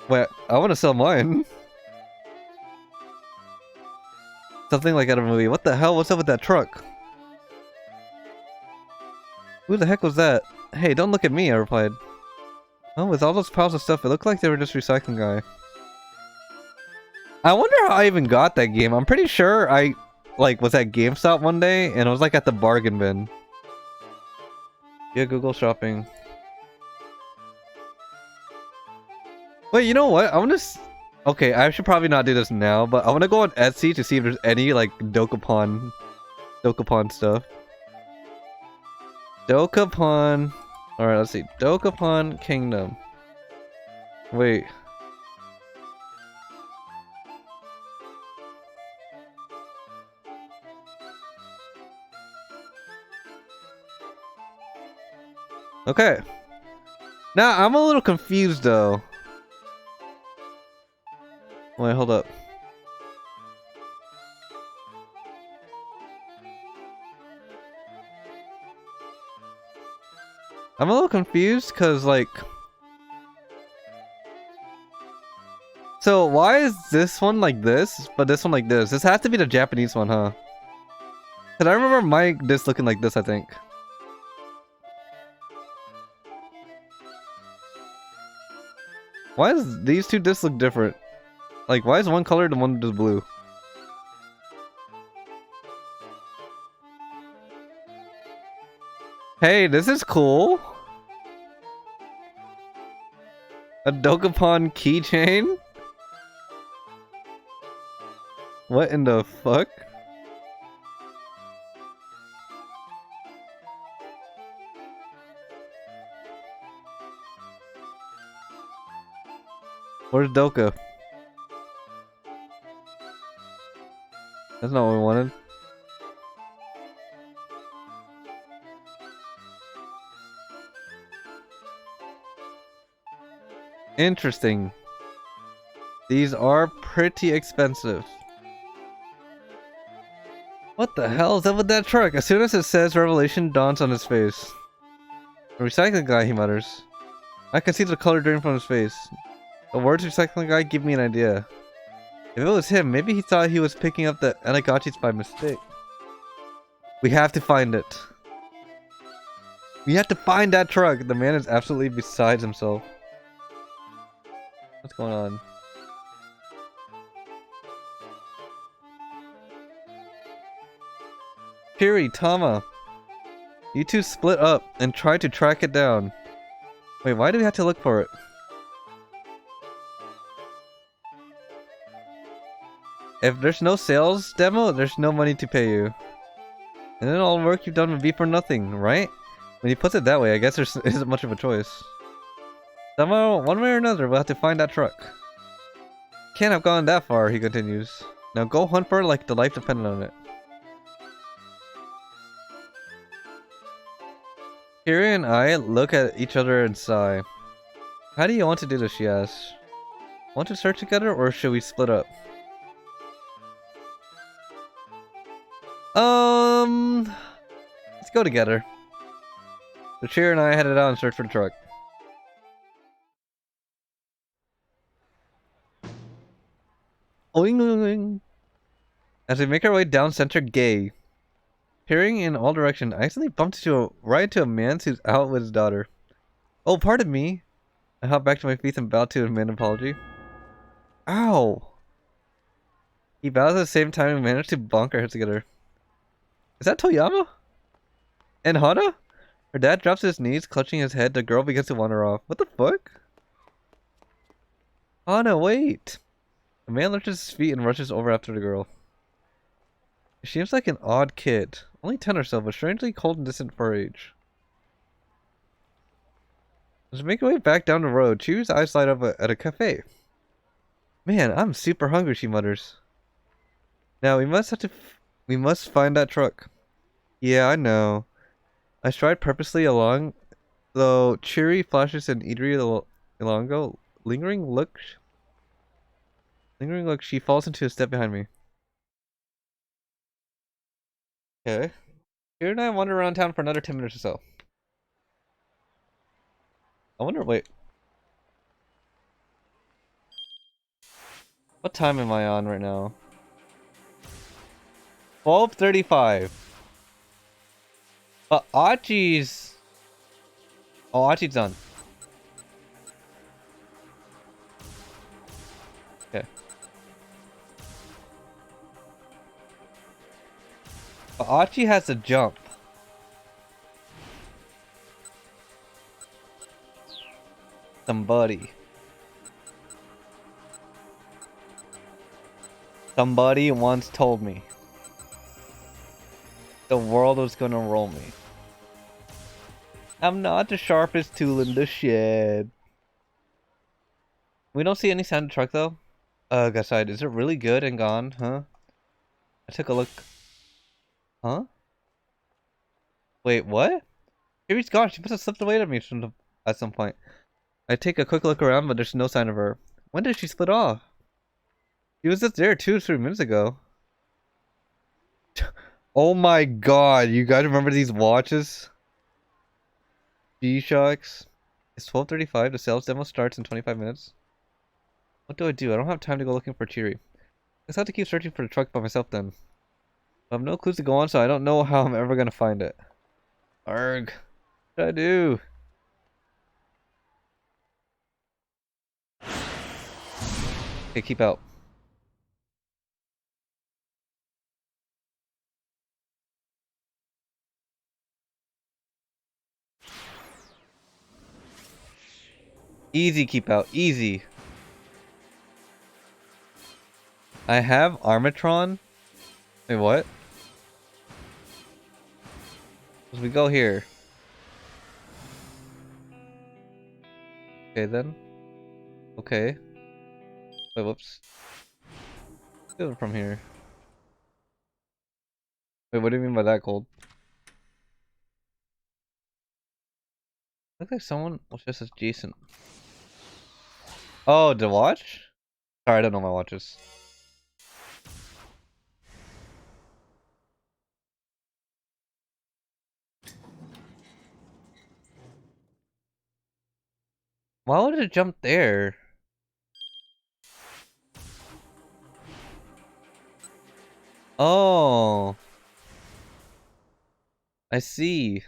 Wait, I want to sell mine. Something like out of a movie. What the hell? What's up with that truck? Who the heck was that? Hey, don't look at me, I replied. Oh, with all those piles of stuff, it looked like they were just recycling guy. I wonder how I even got that game. I'm pretty sure I, like, was at GameStop one day, and it was, like, at the bargain bin. Yeah, Google Shopping. Wait, you know what? I wanna... Okay, I should probably not do this now, but I wanna go on Etsy to see if there's any, like, Dokapon stuff. Dokapon... Alright, let's see. Dokapon Kingdom. Wait. Okay. Now, I'm a little confused, though. Wait, hold up. I'm a little confused because, like... So, why is this one like this, but this one like this? This has to be the Japanese one, huh? Because I remember my disc looking like this, I think. Why does these two discs look different? Like, why is one colored and one just blue? Hey, this is cool. A Dokapon keychain? What in the fuck? Where's Doka? That's not what we wanted. Interesting. These are pretty expensive. What the hell is up with that truck? As soon as it says revelation dawns on his face. The recycling guy, he mutters. I can see the color drain from his face. The words recycling guy give me an idea. If it was him, maybe he thought he was picking up the Enagachis by mistake. We have to find it. We have to find that truck. The man is absolutely beside himself. What's going on? Kiri, Tama. You two split up and try to track it down. Wait, why do we have to look for it? If there's no sales demo, there's no money to pay you. And then all the work you've done would be for nothing, right? When he puts it that way, I guess there isn't much of a choice. Somehow, one way or another, we'll have to find that truck. Can't have gone that far, he continues. Now go hunt for it like the life depended on it. Kiri and I look at each other and sigh. How do you want to do this, she asks. Want to search together or should we split up? Let's go together. So Cheer and I headed out and searched for the truck. Oing, oing, oing. As we make our way down Center Gay, peering in all directions, I accidentally bumped right into a man who's out with his daughter. Oh, pardon me. I hop back to my feet and bow to him in apology. Ow! He bows at the same time and managed to bonk our heads together. Is that Toyama? And Hana? Her dad drops to his knees, clutching his head. The girl begins to wander off. What the fuck? Hana, wait! The man lurches his feet and rushes over after the girl. She seems like an odd kid. Only 10 or so, but strangely cold and distant for her age. As we make our way back down the road, Chiru's eyes light up at a cafe. Man, I'm super hungry, she mutters. Now, we must find that truck. Yeah, I know. I stride purposely along, though Chiri flashes an Idri Ilongo. Lingering look, she falls into a step behind me. Okay. Chiri and I wander around town for another 10 minutes or so. Wait. What time am I on right now? 12:35. But Achi's... Oh, Achi's done. Okay. But Achi has to jump. Somebody once told me the world was gonna roll me. I'm not the sharpest tool in the shed. We don't see any sign of the truck though. Aside, is it really good and gone? Huh? I took a look. Huh? Wait, what? Kiri's gone. She must have slipped away to me at some point. I take a quick look around, but there's no sign of her. When did she split off? She was just there 2 or 3 minutes ago. Oh my god, you guys remember these watches? G-Shocks. It's 12:35. The sales demo starts in 25 minutes. What do? I don't have time to go looking for Chiri. Guess I have to keep searching for the truck by myself then. I have no clues to go on, so I don't know how I'm ever gonna find it. Arg. What should I do? Okay, keep out. Easy, keep out. Easy. I have Armatron. Wait, what? As we go here. Okay, then. Okay. Wait, whoops. Do it from here. Wait, what do you mean by that, Cold? Looks like someone was just adjacent. Oh, the watch? Sorry, I don't know my watches. Why would it jump there? Oh, I see.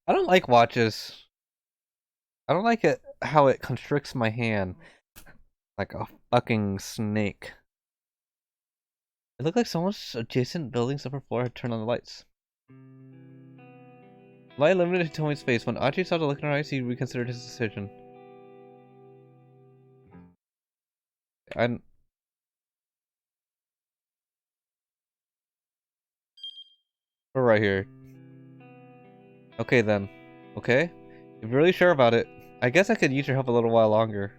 I don't like watches. I don't like it how it constricts my hand like a fucking snake. It looked like someone's adjacent building's upper floor had turned on the lights. Light limited to Tomoe's face. When Achi saw the look in her eyes, he reconsidered his decision. We're right here. Okay then. Okay? If you're really sure about it, I guess I could use your help a little while longer.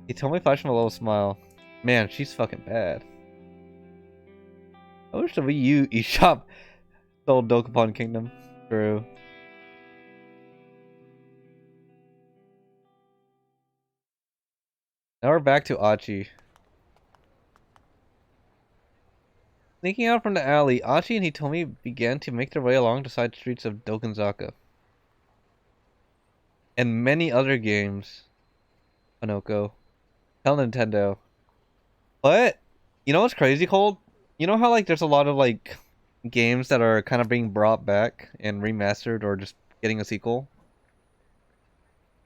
He told me, flashing a little smile. Man, she's fucking bad. I wish the Wii U eShop sold Dokapon Kingdom. True. Now we're back to Achi. Sneaking out from the alley, Achi and Hitomi began to make their way along the side streets of Dokkanzaka. And many other games. Hanoko. Tell Nintendo. But, you know what's crazy, Cold? You know how, like, there's a lot of, like, games that are kind of being brought back and remastered or just getting a sequel?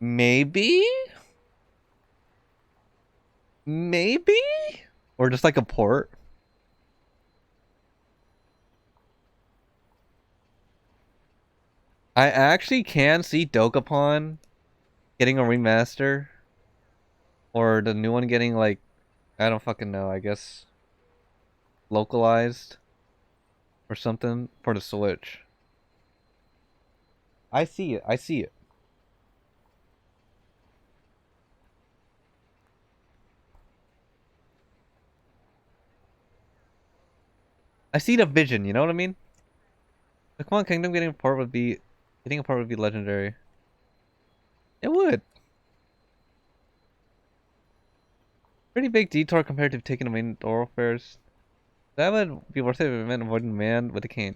Maybe? Maybe? Or just like a port? I actually can see Dokapon getting a remaster. Or the new one getting, like, I don't fucking know, I guess localized or something for the Switch. I see it. I see it. I see the vision, you know what I mean? Pokemon Kingdom getting a port would be legendary. It would. Pretty big detour compared to taking the main thoroughfares. That would be worth it if it meant avoiding a man with a cane.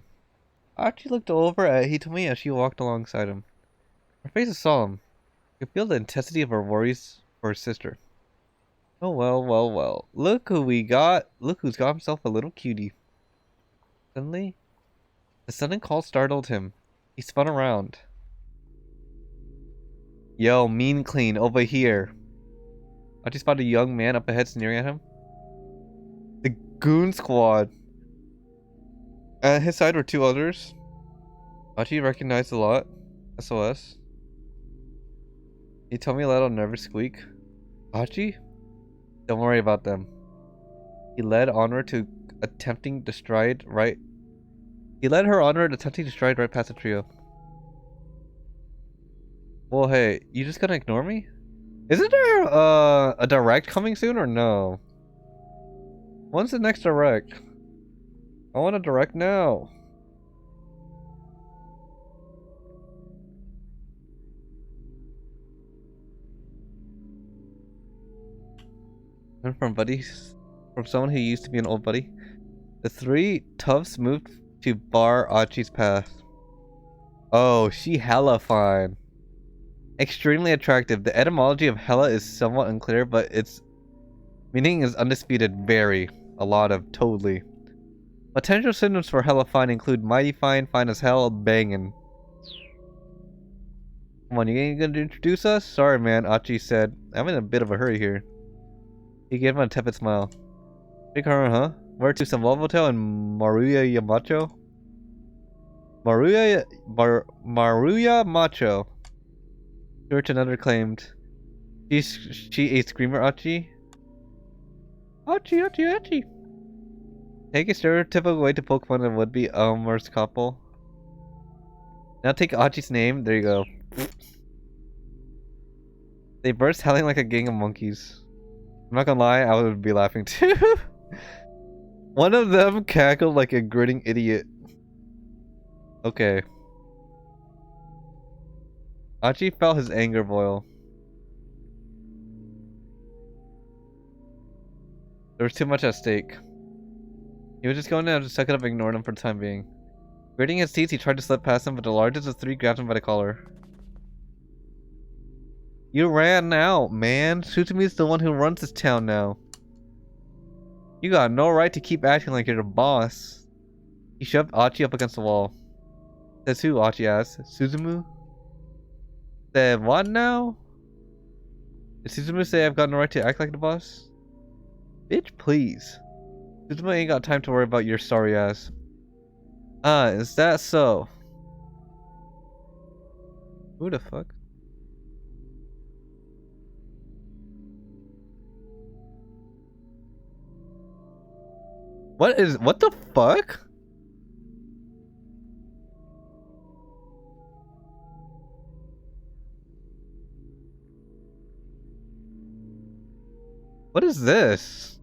Archie looked over at Hitomi as she walked alongside him. Her face is solemn. You could feel the intensity of her worries for her sister. Oh well, well, well. Look who we got. Look who's got himself a little cutie. Suddenly, the sudden call startled him. He spun around. Yo, Mean Clean, over here. Archie spotted a young man up ahead sneering at him. The Goon Squad. At his side were two others. Archie recognized a lot. SOS. He told me a little nervous squeak. Archie? Don't worry about them. He led onward to attempting to stride right. He led her onward, attempting to stride right past the trio. Well, hey, you just gonna ignore me? Isn't there a direct coming soon or no? When's the next direct? I want a direct now. And from someone who used to be an old buddy, the three toughs moved to bar Achi's path. Oh, she hella fine. Extremely attractive. The etymology of hella is somewhat unclear, but its meaning is undisputed. Very. A lot of. Totally. Potential synonyms for hella fine include mighty fine, fine as hell, bangin'. Come on, you ain't gonna introduce us? Sorry, man, Achi said. I'm in a bit of a hurry here. He gave him a tepid smile. Big car, huh? Where to, some Hotel in Maruya Yamacho? Maruya Macho. George another claimed. She a screamer, Achi? Achi. Take a stereotypical way to poke fun at a would-be Elmer's couple. Now take Achi's name. There you go. They burst howling like a gang of monkeys. I'm not gonna lie, I would be laughing too. One of them cackled like a grinning idiot. Okay. Achi felt his anger boil. There was too much at stake. He was just going to have to suck it up and ignore him for the time being. Gritting his teeth, he tried to slip past him, but the largest of three grabbed him by the collar. You ran out, man. Suzumi's the one who runs this town now. You got no right to keep acting like you're the boss. He shoved Achi up against the wall. Says who? Achi asked. Suzumu? Said what now? Did Suzumu say I've got no right to act like the boss? Bitch, please. Suzumu ain't got time to worry about your sorry ass. Is that so? Who the fuck? What the fuck? What is this?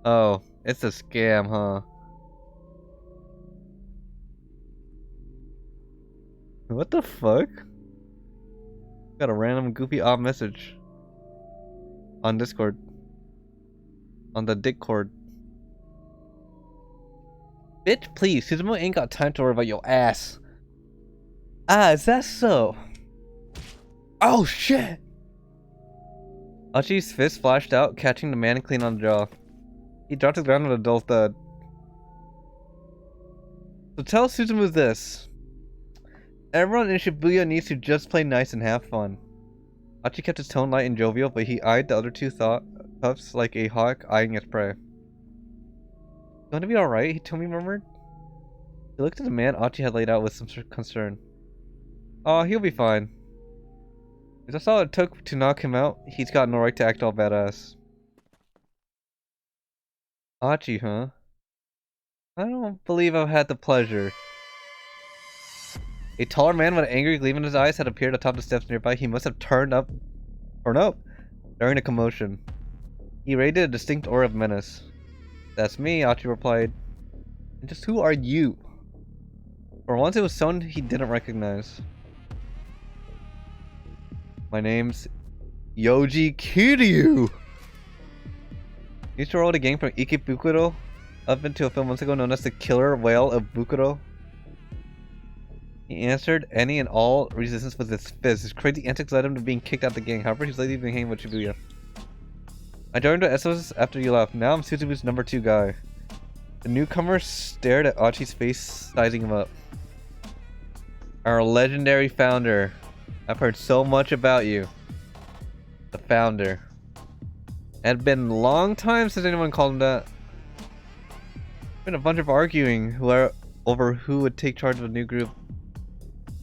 Oh, it's a scam, huh? What the fuck? Got a random goofy odd message. On Discord. On the Discord. Bitch, please. Suzumu ain't got time to worry about your ass. Is that so? Oh, shit! Achi's fist flashed out, catching the man clean on the jaw. He dropped to the ground with a dull thud. So tell Suzumu this. Everyone in Shibuya needs to just play nice and have fun. Achi kept his tone light and jovial, but he eyed the other two puffs like a hawk eyeing its prey. "You going to be alright?" Hitomi murmured. He looked at the man Achi had laid out with some concern. "Oh, he'll be fine. If that's all it took to knock him out, he's got no right to act all badass." Achi, huh? I don't believe I've had the pleasure. A taller man with an angry gleam in his eyes had appeared atop the steps nearby. He must have turned up during the commotion. He radiated a distinct aura of menace. "That's me," Achi replied. "And just who are you?" For once it was someone he didn't recognize. "My name's Yoji Kiryu." He used to roll a gang from Ikebukuro up into a film months ago known as the Killer Whale of Bukuro. He answered any and all resistance with his fist. His crazy antics led him to being kicked out of the gang. However, he's lately been hanging with Shibuya. "I joined the SOS after you left. Now I'm Suzumu's number 2 guy." The newcomer stared at Achi's face, sizing him up. "Our legendary founder. I've heard so much about you." The founder. It had been a long time since anyone called him that. Been a bunch of arguing over who would take charge of a new group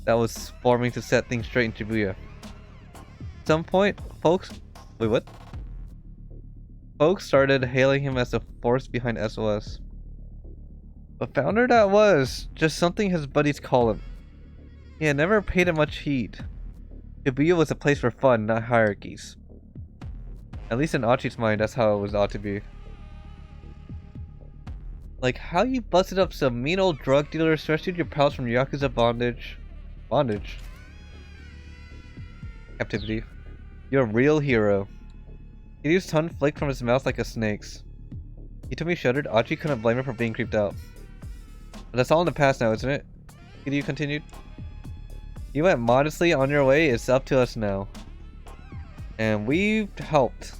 that was forming to set things straight in Shibuya. At some point, folks started hailing him as the force behind SOS. But founder that was just something his buddies call him. He had never paid it much heed. Shibuya was a place for fun, not hierarchies. At least in Achi's mind, that's how it was ought to be. Like how you busted up some mean old drug dealers, rescued your pals from Yakuza bondage. Captivity. You're a real hero. Kiryu's tongue flaked from his mouth like a snake's. Hitomi shuddered. Achi couldn't blame her for being creeped out. "But that's all in the past now, isn't it?" Kiryu continued. "You went modestly on your way, it's up to us now. And we've helped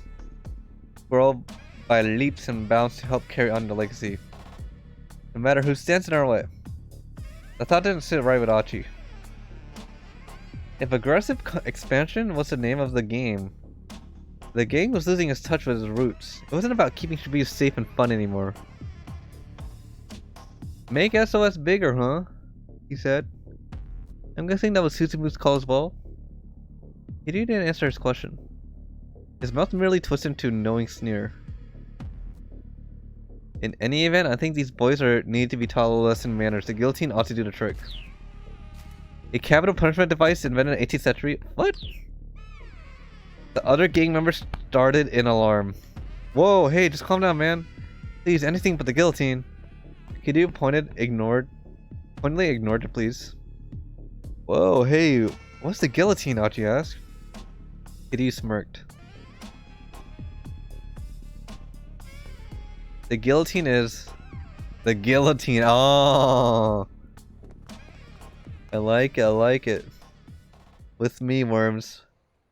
grow by leaps and bounds to help carry on the legacy. No matter who stands in our way." The thought didn't sit right with Achi. If aggressive expansion was the name of the game, the gang was losing its touch with its roots. It wasn't about keeping Shibuya safe and fun anymore. "Make SOS bigger, huh?" he said. I'm guessing that was Suzumu's call as well. He didn't answer his question. His mouth merely twisted into a knowing sneer. "In any event, I think these boys need to be taught a lesson in manners. The guillotine ought to do the trick." A capital punishment device invented in the 18th century? What? The other gang members started in alarm. "Whoa, hey, just calm down, man. Please, anything but the guillotine." Kiryu pointedly ignored it, please. "Whoa, hey, what's the guillotine?" Achi asked. Kiryu smirked. The guillotine is... The guillotine, oh! I like it, I like it. With me, worms.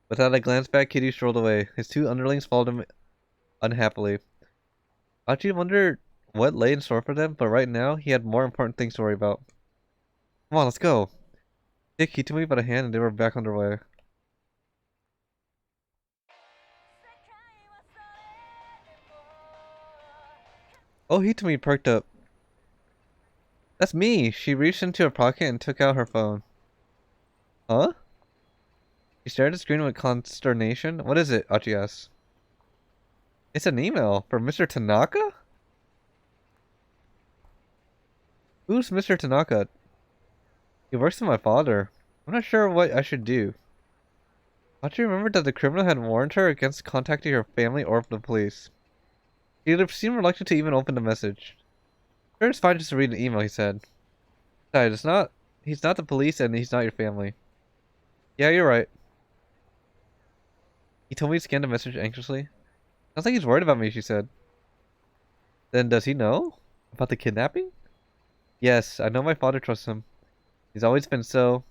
Without a glance back, Kitty strolled away. His two underlings followed him unhappily. Archie wondered what lay in store for them, but right now, he had more important things to worry about. Come on, let's go. Dick Hitami by the hand and they were back underway. Oh, Hitami perked up. That's me! She reached into her pocket and took out her phone. Huh? She stared at the screen with consternation. What is it? Archie asked. It's an email from Mr. Tanaka? Who's Mr. Tanaka? He works with my father. I'm not sure what I should do. Archie remembered that the criminal had warned her against contacting her family or the police. He seemed reluctant to even open the message. Sure, it's fine just to read an email, he said. Besides, he's not the police and he's not your family. Yeah, you're right. He told me to scan the message anxiously. Sounds like he's worried about me, she said. Then does he know about the kidnapping? Yes, I know my father trusts him. He's always been so...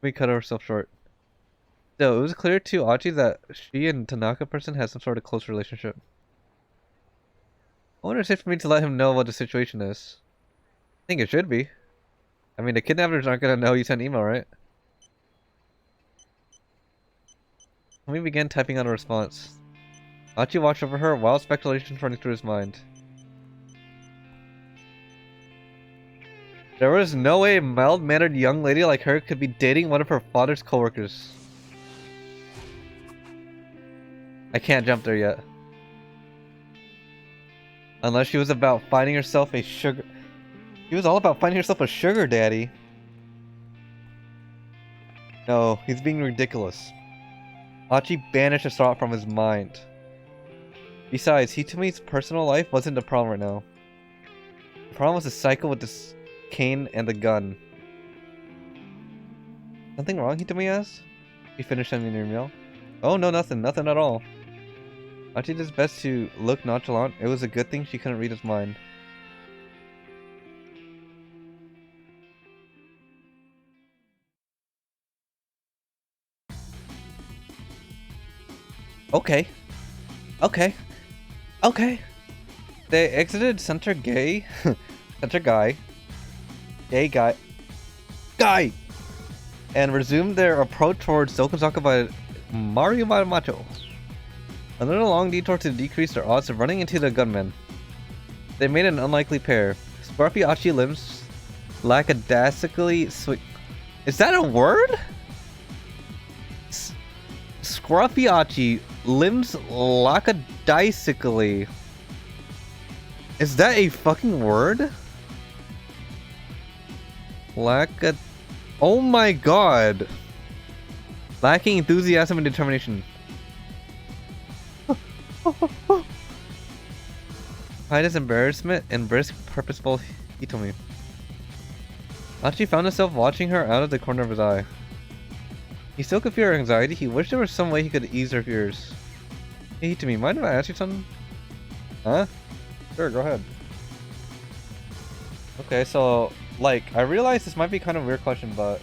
We cut herself short. So, it was clear to Archie that she and Tanaka person had some sort of close relationship. I wonder if it's safe for me to let him know what the situation is. I think it should be. I mean, the kidnappers aren't gonna know you sent an email, right? Tommy began typing out a response. Archie watched over her, wild speculations running through his mind. There was no way a mild-mannered young lady like her could be dating one of her father's coworkers. I can't jump there yet. Unless she was about finding herself a sugar... She was all about finding herself a sugar daddy. No, he's being ridiculous. Archie banished the thought from his mind. Besides, Hitami's personal life wasn't the problem right now. The problem was the cycle with this cane and the gun. Something wrong, Hitami asked? He finished sending an email. Oh no, nothing. Nothing at all. Archie did his best to look nonchalant. It was a good thing she couldn't read his mind. Okay. Okay. Okay. They exited Center Gay. Center Guy. Gay Guy. Guy! And resumed their approach towards Zokozaka by Mario Macho. Another long detour to decrease their odds of running into the gunmen. They made an unlikely pair. Scruffy Archie limbs lackadaisically sweet. Is that a word? Scruffy Archie limbs lackadaisically. Is that a fucking word? Oh my god. Lacking enthusiasm and determination. Hide his embarrassment and brisk, purposeful Hitami. Archie found himself watching her out of the corner of his eye. He still could feel her anxiety. He wished there was some way he could ease her fears. Hey Hitami, mind if I ask you something? Huh? Sure, go ahead. Okay, so, like, I realize this might be kind of a weird question, but...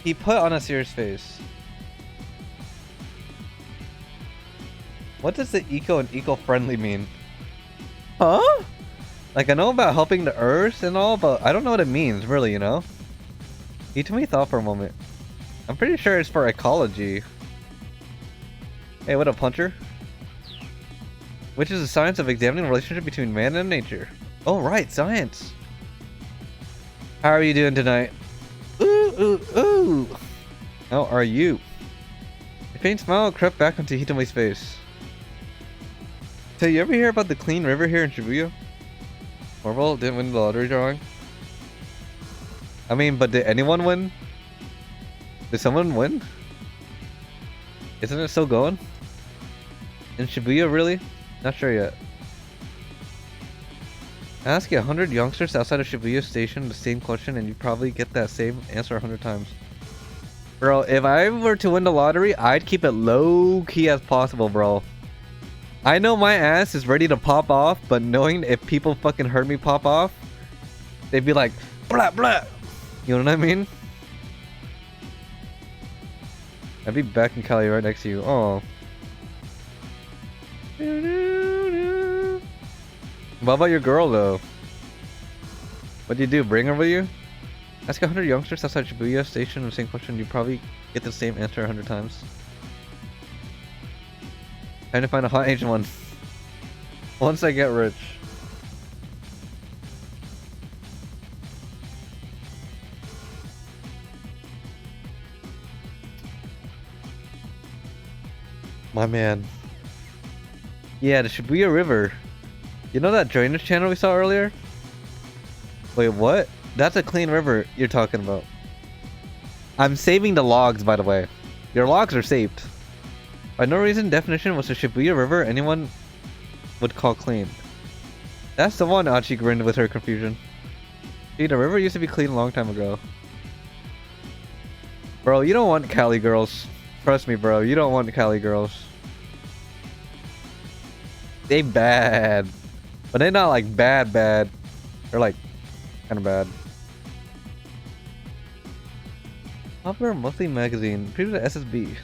He put on a serious face. What does the eco and eco-friendly mean? Huh? Like, I know about helping the earth and all, but I don't know what it means, really, you know? Hitami thought for a moment. I'm pretty sure it's for ecology. Hey, what up, Puncher? Which is the science of examining the relationship between man and nature. Oh, right, science. How are you doing tonight? Ooh, ooh, ooh. How are you? A faint smile crept back onto Hitami's face. So you ever hear about the clean river here in Shibuya? Marvel didn't win the lottery drawing. I mean, but did anyone win? Did someone win? Isn't it still going? In Shibuya, really? Not sure yet. Ask 100 youngsters outside of Shibuya Station the same question and you probably get that same answer 100 times. Bro, if I were to win the lottery, I'd keep it low-key as possible, bro. I know my ass is ready to pop off, but knowing if people fucking heard me pop off, they'd be like, blah blah. You know what I mean? I'd be back in Cali right next to you. Oh. What about your girl though? What do you do? Bring her with you? Ask 100 youngsters outside Shibuya Station the same question. You probably get the same answer 100 times. Trying to find a hot Asian one. Once I get rich. My man. Yeah, the Shibuya River. You know that drainage channel we saw earlier? Wait, what? That's a clean river you're talking about. I'm saving the logs, by the way. Your logs are saved. By no reason, definition was the Shibuya River anyone would call clean. That's the one, Achi grinned with her confusion. See, the river used to be clean a long time ago. Bro, you don't want Cali girls. Trust me, bro, you don't want Cali girls. They bad. But they're not like bad. They're like kind of bad. Popular monthly magazine, previous to SSB.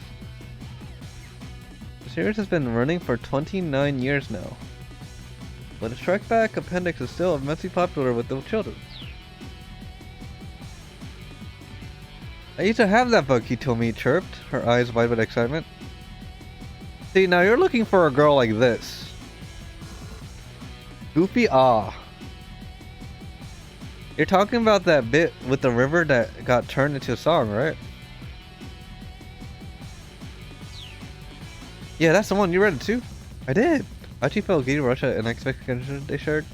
The series has been running for 29 years now. But the Strike Back appendix is still immensely popular with the children. I used to have that book, Hitomi chirped, her eyes wide with excitement. See, now you're looking for a girl like this. Goofy ah. You're talking about that bit with the river that got turned into a song, right? Yeah, that's the one. You read it too? I did. Achi felt giddy Russia and unexpected connection they shared.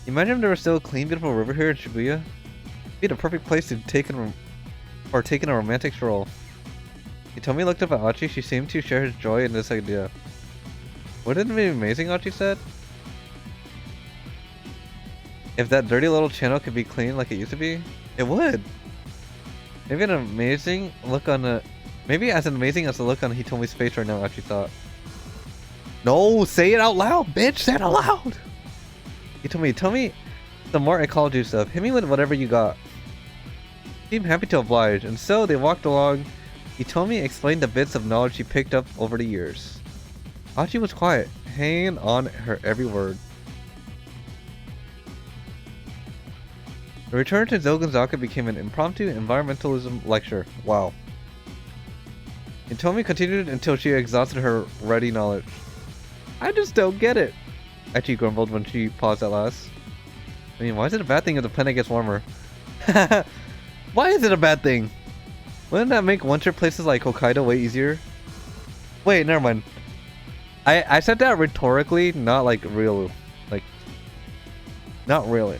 Imagine if there was still a clean, beautiful river here in Shibuya. It'd be the perfect place to take a romantic stroll. Hitomi looked up at Achi. She seemed to share his joy in this idea. Wouldn't it be amazing, Achi said? If that dirty little channel could be clean like it used to be, it would. Maybe as amazing as the look on Hitomi's face right now, Achi thought. No, say it out loud, bitch! Say it out loud! Hitomi, tell me the more I called you stuff. Hit me with whatever you got. He seemed happy to oblige, and so they walked along. Hitomi explained the bits of knowledge she picked up over the years. Achi was quiet, hanging on her every word. The return to Zoganzaka became an impromptu environmentalism lecture. Wow. Hitomi continued until she exhausted her ready knowledge. I just don't get it. Achi grumbled when she paused at last. I mean, why is it a bad thing if the planet gets warmer? Why is it a bad thing? Wouldn't that make winter places like Hokkaido way easier? Wait, never mind. I said that rhetorically, not like real. Like, not really.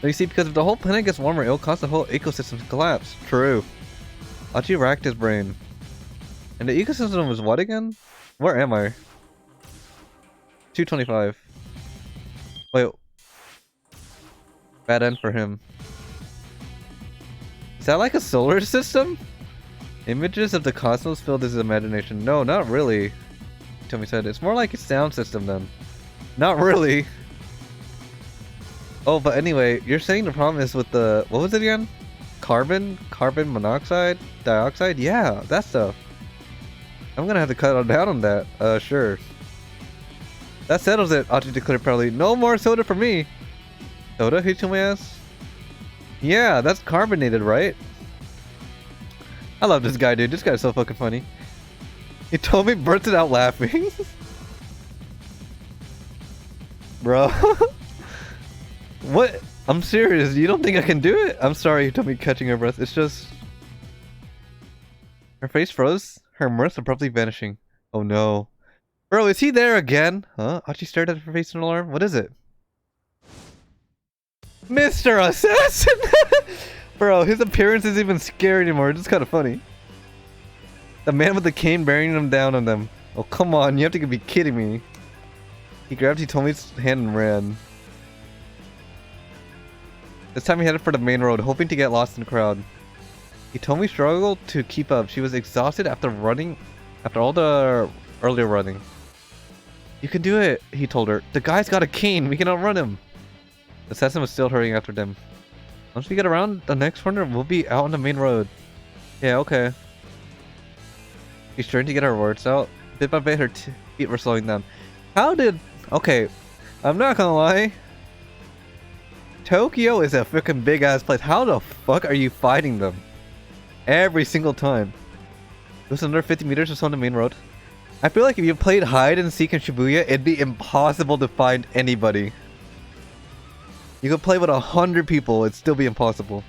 You see, because if the whole planet gets warmer, it'll cause the whole ecosystem to collapse. True. Achi racked his brain. And the ecosystem was what again? Where am I? 225. Wait. Bad end for him. Is that like a solar system? Images of the cosmos filled his imagination. No, not really. Tommy said it's more like a sound system then. Not really. Oh, but anyway, you're saying the problem is with the, what was it again? Carbon monoxide, dioxide? Yeah, that stuff. I'm gonna have to cut down on that. Sure. That settles it, Achi declared proudly. No more soda for me. Soda? Hitomi asked. Yeah, that's carbonated, right? I love this guy, dude. This guy's so fucking funny. Hitomi bursted out laughing. Bro. What? I'm serious. You don't think I can do it? I'm sorry, Hitomi, catching her breath. It's just... Her face froze, her mirth abruptly vanishing. Oh no. Bro, is he there again? Huh? Achi stared at her face in alarm. What is it? Mr. Assassin! Bro, his appearance isn't even scary anymore. It's just kind of funny. The man with the cane bearing him down on them. Oh, come on. You have to be kidding me. He grabbed Hitomi's hand and ran. This time he headed for the main road, hoping to get lost in the crowd. Hitomi struggled to keep up. She was exhausted after all the earlier running. You can do it, he told her. The guy's got a cane. We can outrun him. The assassin was still hurrying after them. Once we get around the next corner, we'll be out on the main road. Yeah, okay. She's trying to get her words out. Bit by bit, her feet were slowing down. How did... Okay, I'm not gonna lie. Tokyo is a freaking big ass place. How the fuck are you fighting them? Every single time. It was under 50 meters or so on the main road. I feel like if you played hide and seek in Shibuya, it'd be impossible to find anybody. You could play with 100 people, it'd still be impossible.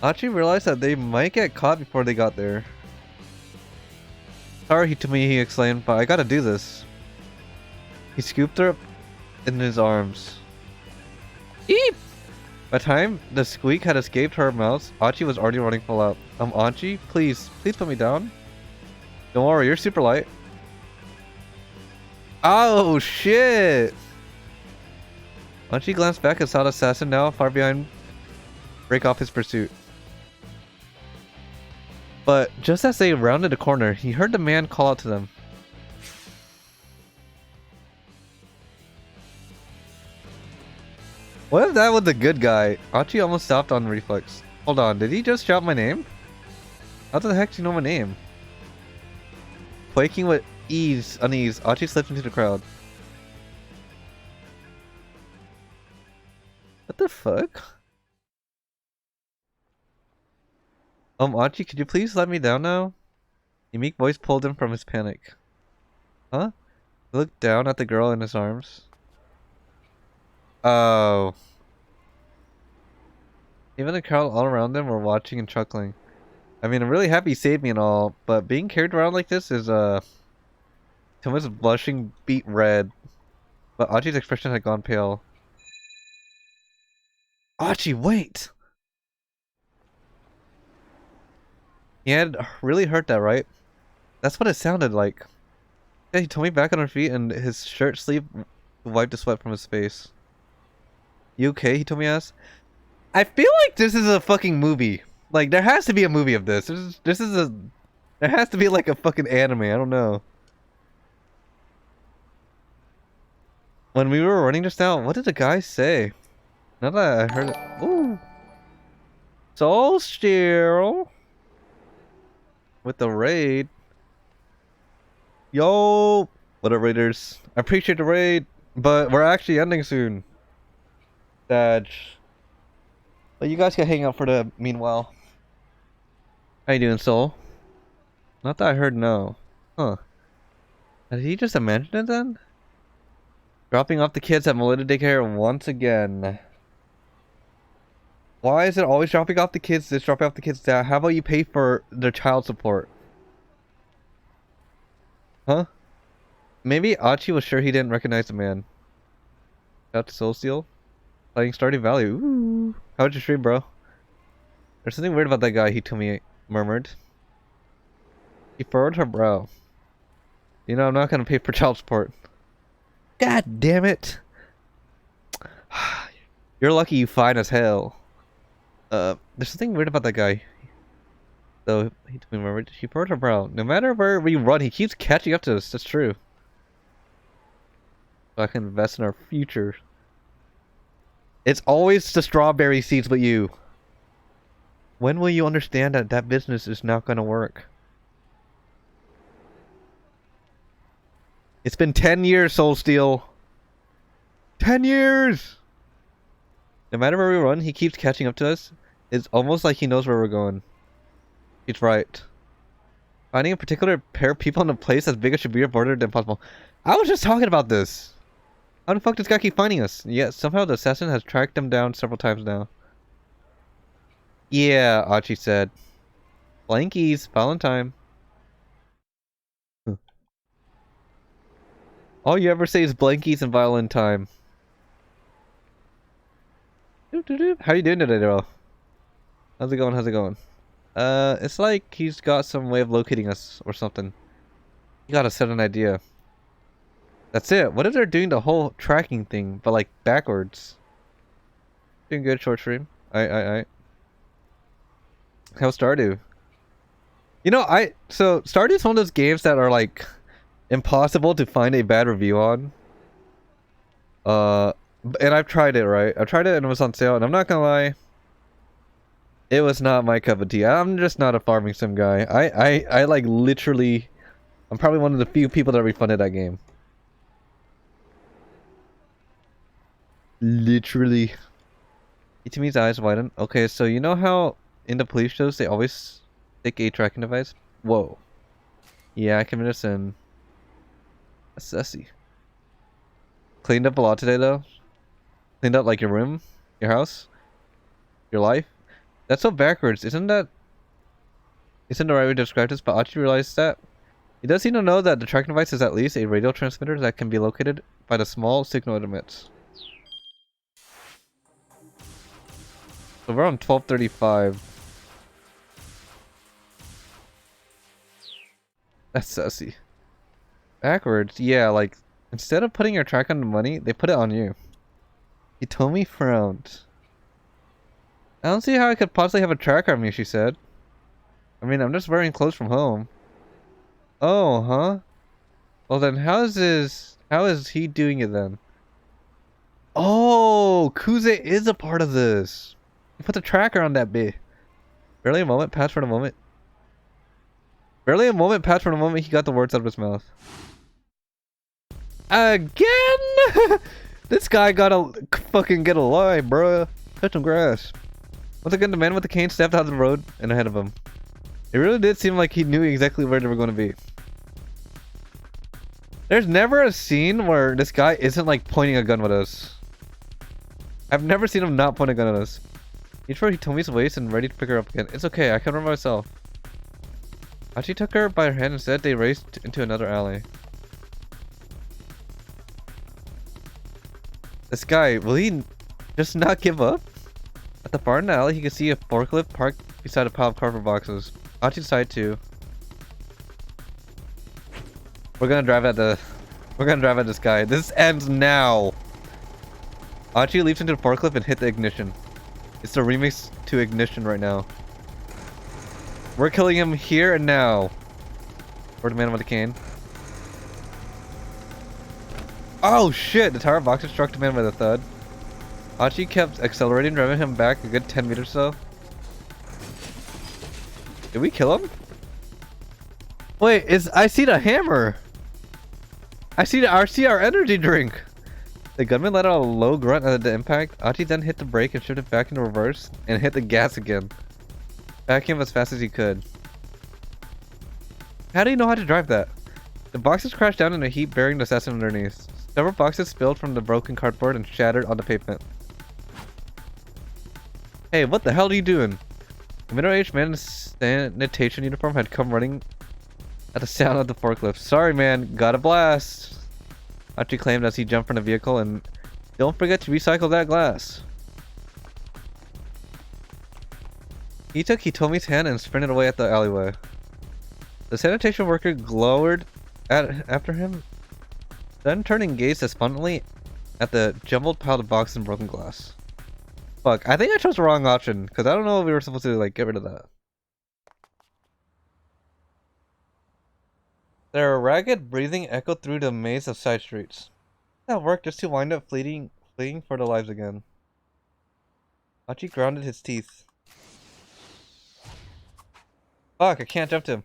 Achi realized that they might get caught before they got there. Sorry to me, he exclaimed, but I gotta do this. He scooped her up in his arms. Eep! By the time the squeak had escaped her mouth, Achi was already running full out. Achi, please put me down. Don't worry, you're super light. Oh, shit! Achi glanced back and saw the assassin now far behind break off his pursuit. But just as they rounded a corner, he heard the man call out to them. What if that was the good guy? Achi almost stopped on reflex. Hold on, did he just shout my name? How the heck do you know my name? Quaking with unease, Achi slipped into the crowd. What the fuck? Achi, could you please let me down now? A meek voice pulled him from his panic. Huh? He looked down at the girl in his arms. Oh. Even the crowd all around them were watching and chuckling. I mean, I'm really happy he saved me and all, but being carried around like this is, Toma's blushing beet red. But Achi's expression had gone pale. Achi, wait! He had really hurt that, right? That's what it sounded like. Yeah, he told me back on her feet and his shirt sleeve wiped the sweat from his face. You okay? He told me asked. I feel like this is a fucking movie. Like, there has to be a movie of this. There has to be like a fucking anime, I don't know. When we were running just now, what did the guy say? Now that I heard it. Ooh. So still. With the raid. Yo! What up, raiders? I appreciate the raid, but we're actually ending soon. Dad. But you guys can hang out for the meanwhile. How you doing, Soul? Not that I heard no. Huh. Did he just imagine it then? Dropping off the kids at Melita Daycare once again. Why is it always dropping off the kids this, dropping off the kids that? How about you pay for their child support? Huh? Maybe Achi was sure he didn't recognize the man. Shout out to Soul Steel. Playing Stardew Valley. Ooh. How'd your stream, bro? There's something weird about that guy, he murmured. He furrowed her brow. You know, I'm not gonna pay for child support. God damn it! You're lucky you fine as hell. There's something weird about that guy. Though, he murmured. She furrowed her brow. No matter where we run, he keeps catching up to us. That's true. So I can invest in our future. It's always the strawberry seeds with you. When will you understand that that business is not gonna work? It's been 10 years, Soul Steel. 10 years! No matter where we run, he keeps catching up to us. It's almost like he knows where we're going. He's right. Finding a particular pair of people in a place as big as Shibuya border than possible. I was just talking about this. How the fuck does this guy keep finding us? Yet somehow the assassin has tracked them down several times now. Yeah, Achi said. Blankies, Valentine. All you ever say is blankies and Valentine. How you doing today, bro? How's it going? How's it going? It's like he's got some way of locating us or something. You gotta set an idea. That's it. What if they're doing the whole tracking thing, but like backwards? Doing good, short stream. How's Stardew? You know, so Stardew's one of those games that are like impossible to find a bad review on. And I've tried it, right? I tried it and it was on sale, and I'm not gonna lie, it was not my cup of tea. I'm just not a farming sim guy. I like literally, I'm probably one of the few people that refunded that game. Literally. Itame's eyes widen. Okay, so you know how in the police shows they always stick a tracking device? Whoa. Yeah, I committed a sin. That's sussy. Cleaned up a lot today though. Cleaned up like your room, your house, your life. That's so backwards. Isn't the right way to describe this? But Achi realized that he does seem to know that the tracking device is at least a radio transmitter that can be located by the small signal it emits. So we're on 1235. That's sussy. Backwards, yeah, like instead of putting your track on the money, they put it on you. Hitomi frowned. I don't see how I could possibly have a tracker on me, she said. I mean, I'm just wearing clothes from home. Oh, huh? Well then how is he doing it then? Oh, Kuze is a part of this. He put the tracker on that bit. Barely a moment passed from the moment. Barely a moment passed from the moment he got the words out of his mouth. Again? This guy gotta fucking get alive, bruh. Cut some grass. Once again, the man with the cane stepped out of the road and ahead of him. It really did seem like he knew exactly where they were going to be. There's never a scene where this guy isn't like pointing a gun with us. I've never seen him not point a gun at us. He threw Hitomi's waist and ready to pick her up again. It's okay, I can run myself. Achi took her by her hand and said they raced into another alley. This guy, will he just not give up? At the far end of the alley, he could see a forklift parked beside a pile of cardboard boxes. Achi decided to. We're gonna drive at this guy. This ends now. Achi leaps into the forklift and hit the ignition. It's the remix to Ignition right now. We're killing him here and now. We're the man with the cane. Oh shit! The tower of boxes struck the man with a thud. Achi kept accelerating, driving him back a good 10 meters or so. Did we kill him? Wait, I see the hammer! I see our energy drink! The gunman let out a low grunt at the impact. Achi then hit the brake and shifted back into reverse and hit the gas again. Back him as fast as he could. How do you know how to drive that? The boxes crashed down in a heap, burying the assassin underneath. Several boxes spilled from the broken cardboard and shattered on the pavement. Hey, what the hell are you doing? A middle-aged man in a sanitation uniform had come running at the sound of the forklift. Sorry, man, got a blast. Achi claimed as he jumped from the vehicle, and don't forget to recycle that glass. He took Hitomi's hand and sprinted away at the alleyway. The sanitation worker glowered after him, then turned and gazed despondently at the jumbled pile of boxes and broken glass. Fuck, I think I chose the wrong option, because I don't know if we were supposed to, like, get rid of that. Their ragged breathing echoed through the maze of side streets. That worked just to wind up fleeing for their lives again. Achi grounded his teeth. Fuck, I can't jump to him.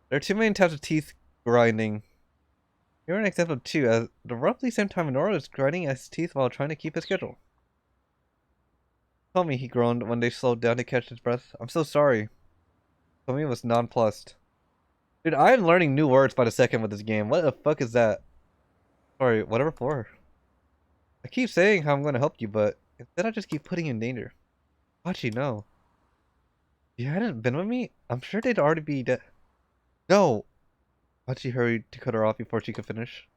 There are two main types of teeth grinding. Here are an example of two. At the roughly same time, Minoru was grinding his teeth while trying to keep his schedule. Tomi, he groaned when they slowed down to catch his breath. I'm so sorry. Tomi was nonplussed. Dude, I'm learning new words by the second with this game. What the fuck is that? Sorry, whatever for. I keep saying how I'm going to help you, but instead I just keep putting you in danger. Achi, no. If you hadn't been with me, I'm sure they'd already be dead. No! Achi hurried to cut her off before she could finish.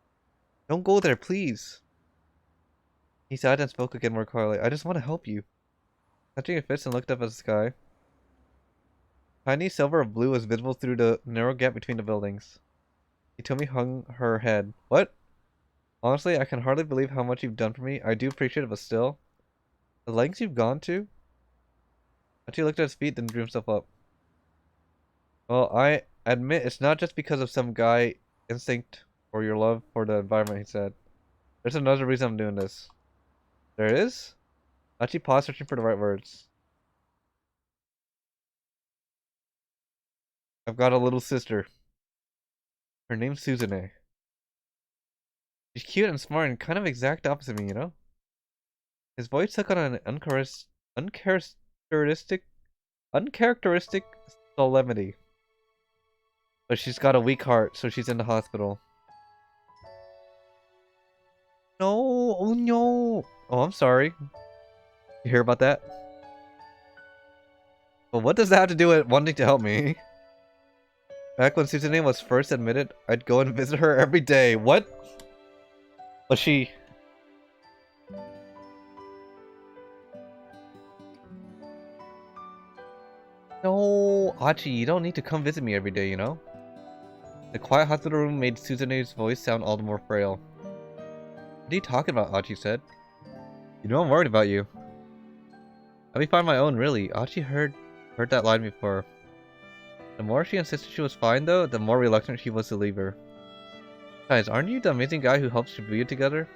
Don't go there, please. He sighed and spoke again more quietly. I just want to help you. Touching her fist and looked up at the sky. Tiny silver of blue was visible through the narrow gap between the buildings. Hitomi hung her head. What? Honestly, I can hardly believe how much you've done for me. I do appreciate it, but still. The lengths you've gone to? Achi looked at his feet, then drew himself up. Well, I admit it's not just because of some guy instinct or your love for the environment, he said. There's another reason I'm doing this. There is? Achi paused searching for the right words. I've got a little sister. Her name's Suzune. She's cute and smart and kind of exact opposite me, you know? His voice took on an uncharacteristic solemnity. But she's got a weak heart, so she's in the hospital. No, oh no. Oh, I'm sorry. You hear about that? But what does that have to do with wanting to help me? Back when Suzune was first admitted, I'd go and visit her every day. What? Was she... No, Achi, you don't need to come visit me every day, you know? The quiet hospital room made Suzune's voice sound all the more frail. What are you talking about, Achi said. You know I'm worried about you. Let me find my own, really. Achi heard that line before. The more she insisted she was fine, though, the more reluctant she was to leave her. Guys, aren't you the amazing guy who helps Shibuya together?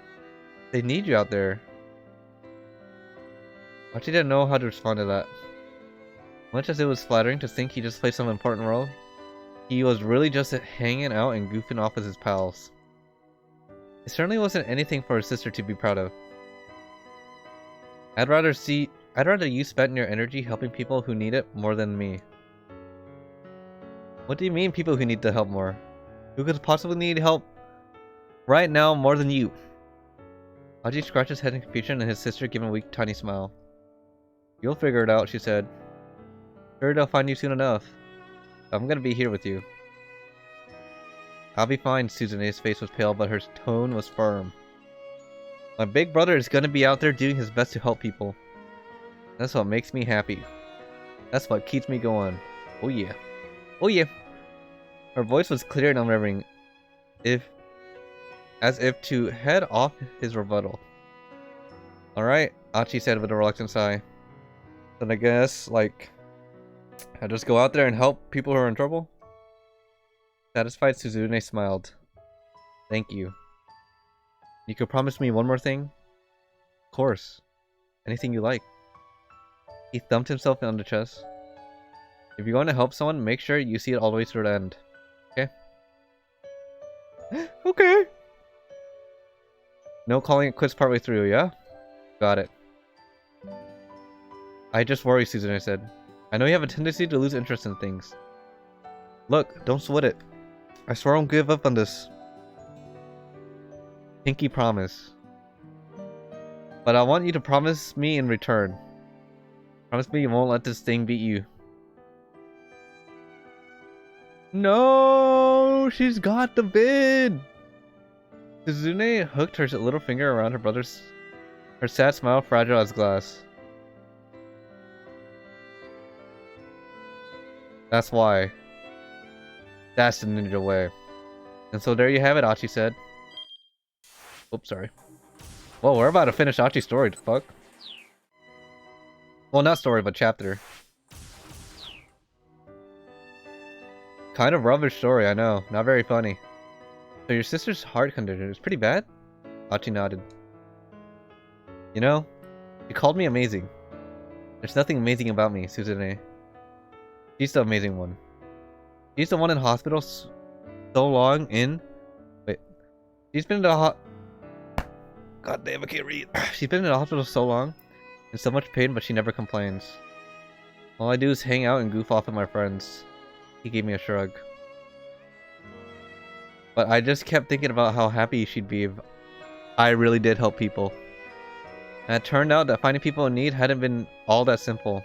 They need you out there. Achi didn't know how to respond to that. Much as it was flattering to think he just played some important role, he was really just hanging out and goofing off with his pals. It certainly wasn't anything for his sister to be proud of. I'd rather you spend your energy helping people who need it more than me. What do you mean people who need the help more? Who could possibly need help right now more than you? Aji scratched his head in confusion and his sister gave him a weak, tiny smile. You'll figure it out, she said. Sure, they'll find you soon enough. I'm gonna be here with you. I'll be fine. Suzune's face was pale, but her tone was firm. My big brother is gonna be out there doing his best to help people. That's what makes me happy. That's what keeps me going. Oh yeah. Oh yeah. Her voice was clear and unwavering, as if to head off his rebuttal. Alright, Achi said with a reluctant sigh. Then I guess, like, I just go out there and help people who are in trouble? Satisfied, Suzune smiled. Thank you. You could promise me one more thing? Of course. Anything you like. He thumped himself on the chest. If you're going to help someone, make sure you see it all the way through the end. Okay? Okay. No calling it quits partway through, yeah? Got it. I just worry, Suzune said. I know you have a tendency to lose interest in things. Look, don't sweat it. I swear I won't give up on this. Pinky promise. But I want you to promise me in return. Promise me you won't let this thing beat you. No, she's got the vid. Suzune hooked her little finger around her brother's. Her sad smile fragile as glass. That's why. That's the ninja way. And so there you have it, Achi said. Oops, sorry. Well, we're about to finish Achi's story, the fuck? Well, not story, but chapter. Kind of rubbish story, I know. Not very funny. So your sister's heart condition is pretty bad? Achi nodded. You know, you called me amazing. There's nothing amazing about me, Suzune. She's the amazing one. She's the one in hospital so long in... Wait. She's been in the God damn, I can't read. She's been in the hospital so long, in so much pain, but she never complains. All I do is hang out and goof off with my friends. He gave me a shrug. But I just kept thinking about how happy she'd be if I really did help people. And it turned out that finding people in need hadn't been all that simple.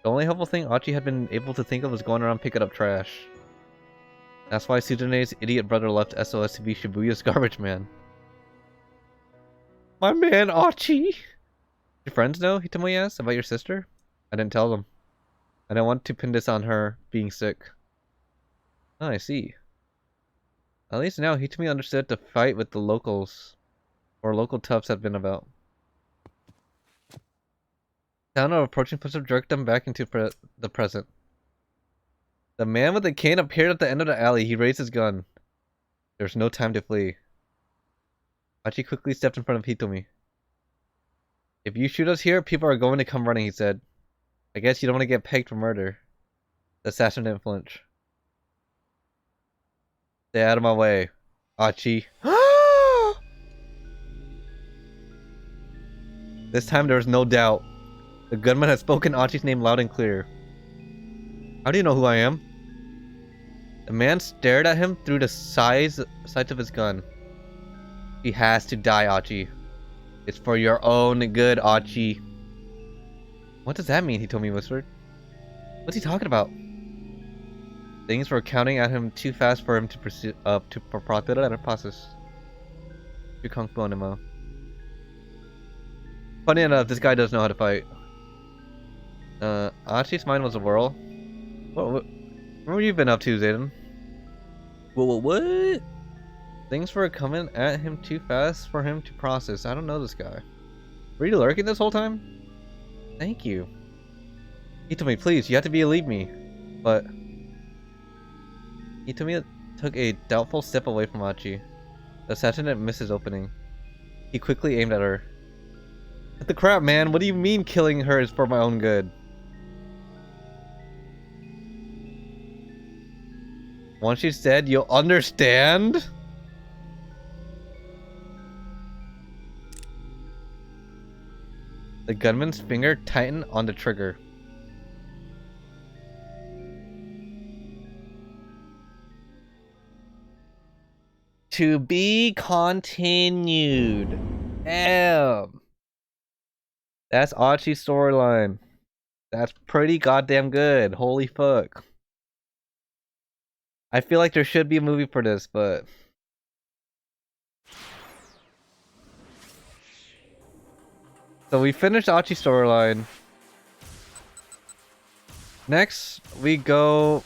The only helpful thing Achi had been able to think of was going around picking up trash. That's why Suzune's idiot brother left SOS to be Shibuya's garbage man. My man, Achi! Your friends know, Hitomoe asked, about your sister? I didn't tell them. I don't want to pin this on her being sick. Oh, I see. At least now Hitomi understood the fight with the locals, or local toughs, had been about. The sound of approaching footsteps jerked them back into the present. The man with the cane appeared at the end of the alley. He raised his gun. There's no time to flee. Achi quickly stepped in front of Hitomi. If you shoot us here, people are going to come running, he said. I guess you don't want to get pegged for murder. The assassin didn't flinch. Stay out of my way, Achi. This time there was no doubt. The gunman had spoken Achi's name loud and clear. How do you know who I am? The man stared at him through the sights of his gun. He has to die, Achi. It's for your own good, Achi. What does that mean? Hitomi whispered. What's he talking about? Things were counting at him too fast for him to pursue process. To Kung Fu Animo. Funny enough, this guy does know how to fight. Achi's mind was a whirl. What have you been up to, Zayden? What? Things were coming at him too fast for him to process. I don't know this guy. Were you lurking this whole time? Thank you. Hitomi, please, you have to believe me. But Hitomi took a doubtful step away from Achi. The assassin didn't miss his opening. He quickly aimed at her. What the crap, man? What do you mean killing her is for my own good? Once she's dead, you'll understand? The gunman's finger tightened on the trigger. To be continued. Damn. That's Achi's storyline. That's pretty goddamn good. Holy fuck. I feel like there should be a movie for this, but... So we finished Achi's storyline. Next, we go...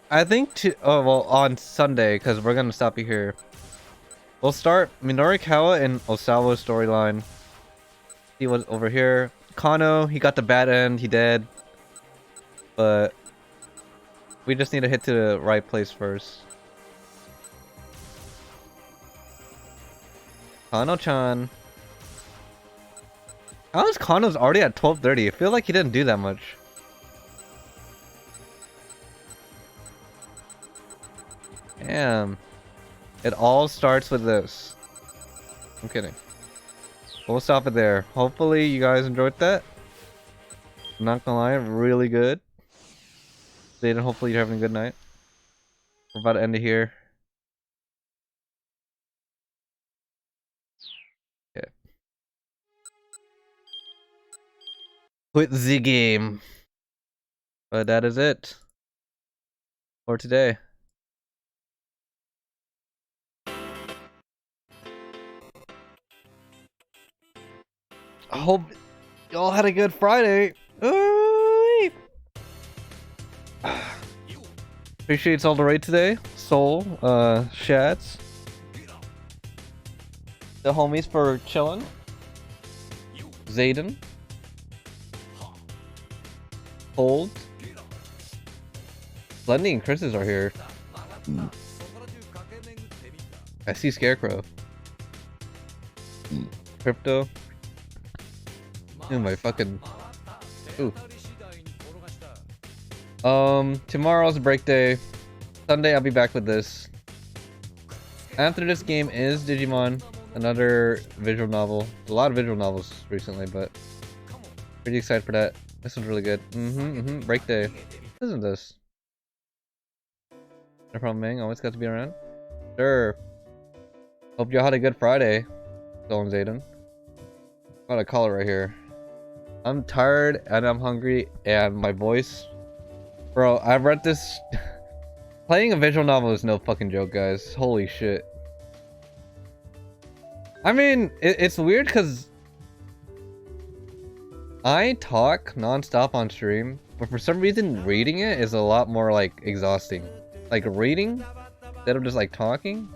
I think on Sunday, because we're gonna stop you here. We'll start Minorikawa and Osawa's storyline. He was over here. Kano, he got the bad end, he dead. But we just need to hit to the right place first. Kano-chan. How is Kano's already at 12:30? I feel like he didn't do that much. Damn. It all starts with this. I'm kidding. We'll stop it there. Hopefully you guys enjoyed that. I'm not gonna lie, really good. Zayden, hopefully you're having a good night. We're about to end it here. Okay. Quit the game. But that is it for today. I hope y'all had a good Friday. Appreciates all the raid today. Soul, Shats. The homies for chilling. Zayden. Hold. Lenny and Chris's are here. I see Scarecrow. Crypto. Ooh, my fucking... Ooh. Tomorrow's a break day. Sunday I'll be back with this. After this game is Digimon, another visual novel. A lot of visual novels recently, but pretty excited for that. This one's really good. Break day. Isn't this? No problem, Ming. Always got to be around. Sure. Hope y'all had a good Friday. Going Zayden. I'm gonna call it right here. I'm tired and I'm hungry and my voice. Bro, I've read this. Playing a visual novel is no fucking joke, guys. Holy shit. I mean, it's weird because I talk non-stop on stream, but for some reason reading it is a lot more like exhausting. Like reading instead of just like talking.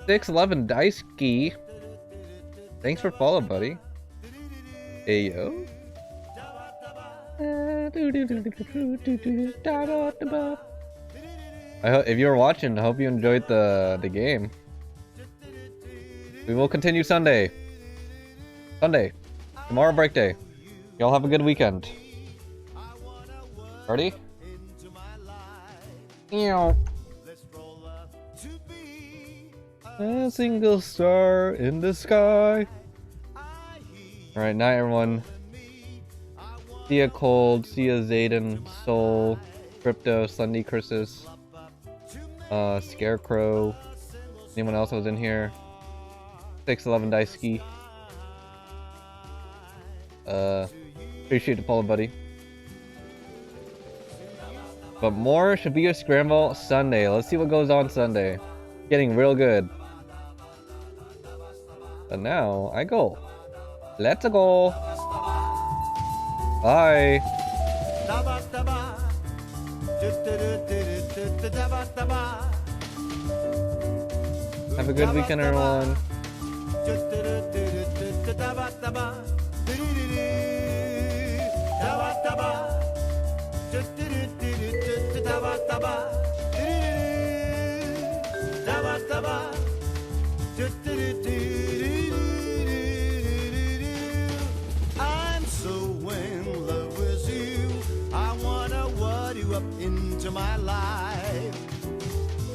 611 Daisuke. Thanks for follow, buddy. Ayo. I hope if you're watching, I hope you enjoyed the game. We will continue Sunday. Tomorrow break day. Y'all have a good weekend. Ready? Ew. A single star in the sky. Alright, night everyone. See ya Cold, see ya Zayden, Soul, Crypto, Sunday Curses, Scarecrow. Anyone else that was in here? 611 Daisuke. Appreciate the follow, buddy. But more Shibuya Scramble Sunday. Let's see what goes on Sunday. Getting real good. But now I go. Let's go. Bye. Have a good weekend, everyone. I'm so in love with you. I wanna wad you up into my life.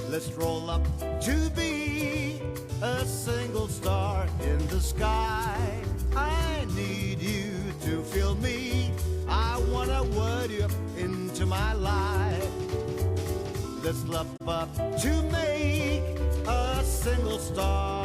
Let's roll up to be a single star in the sky. I need you to feel me. I wanna wad you up into my life. Let's love up to make a single star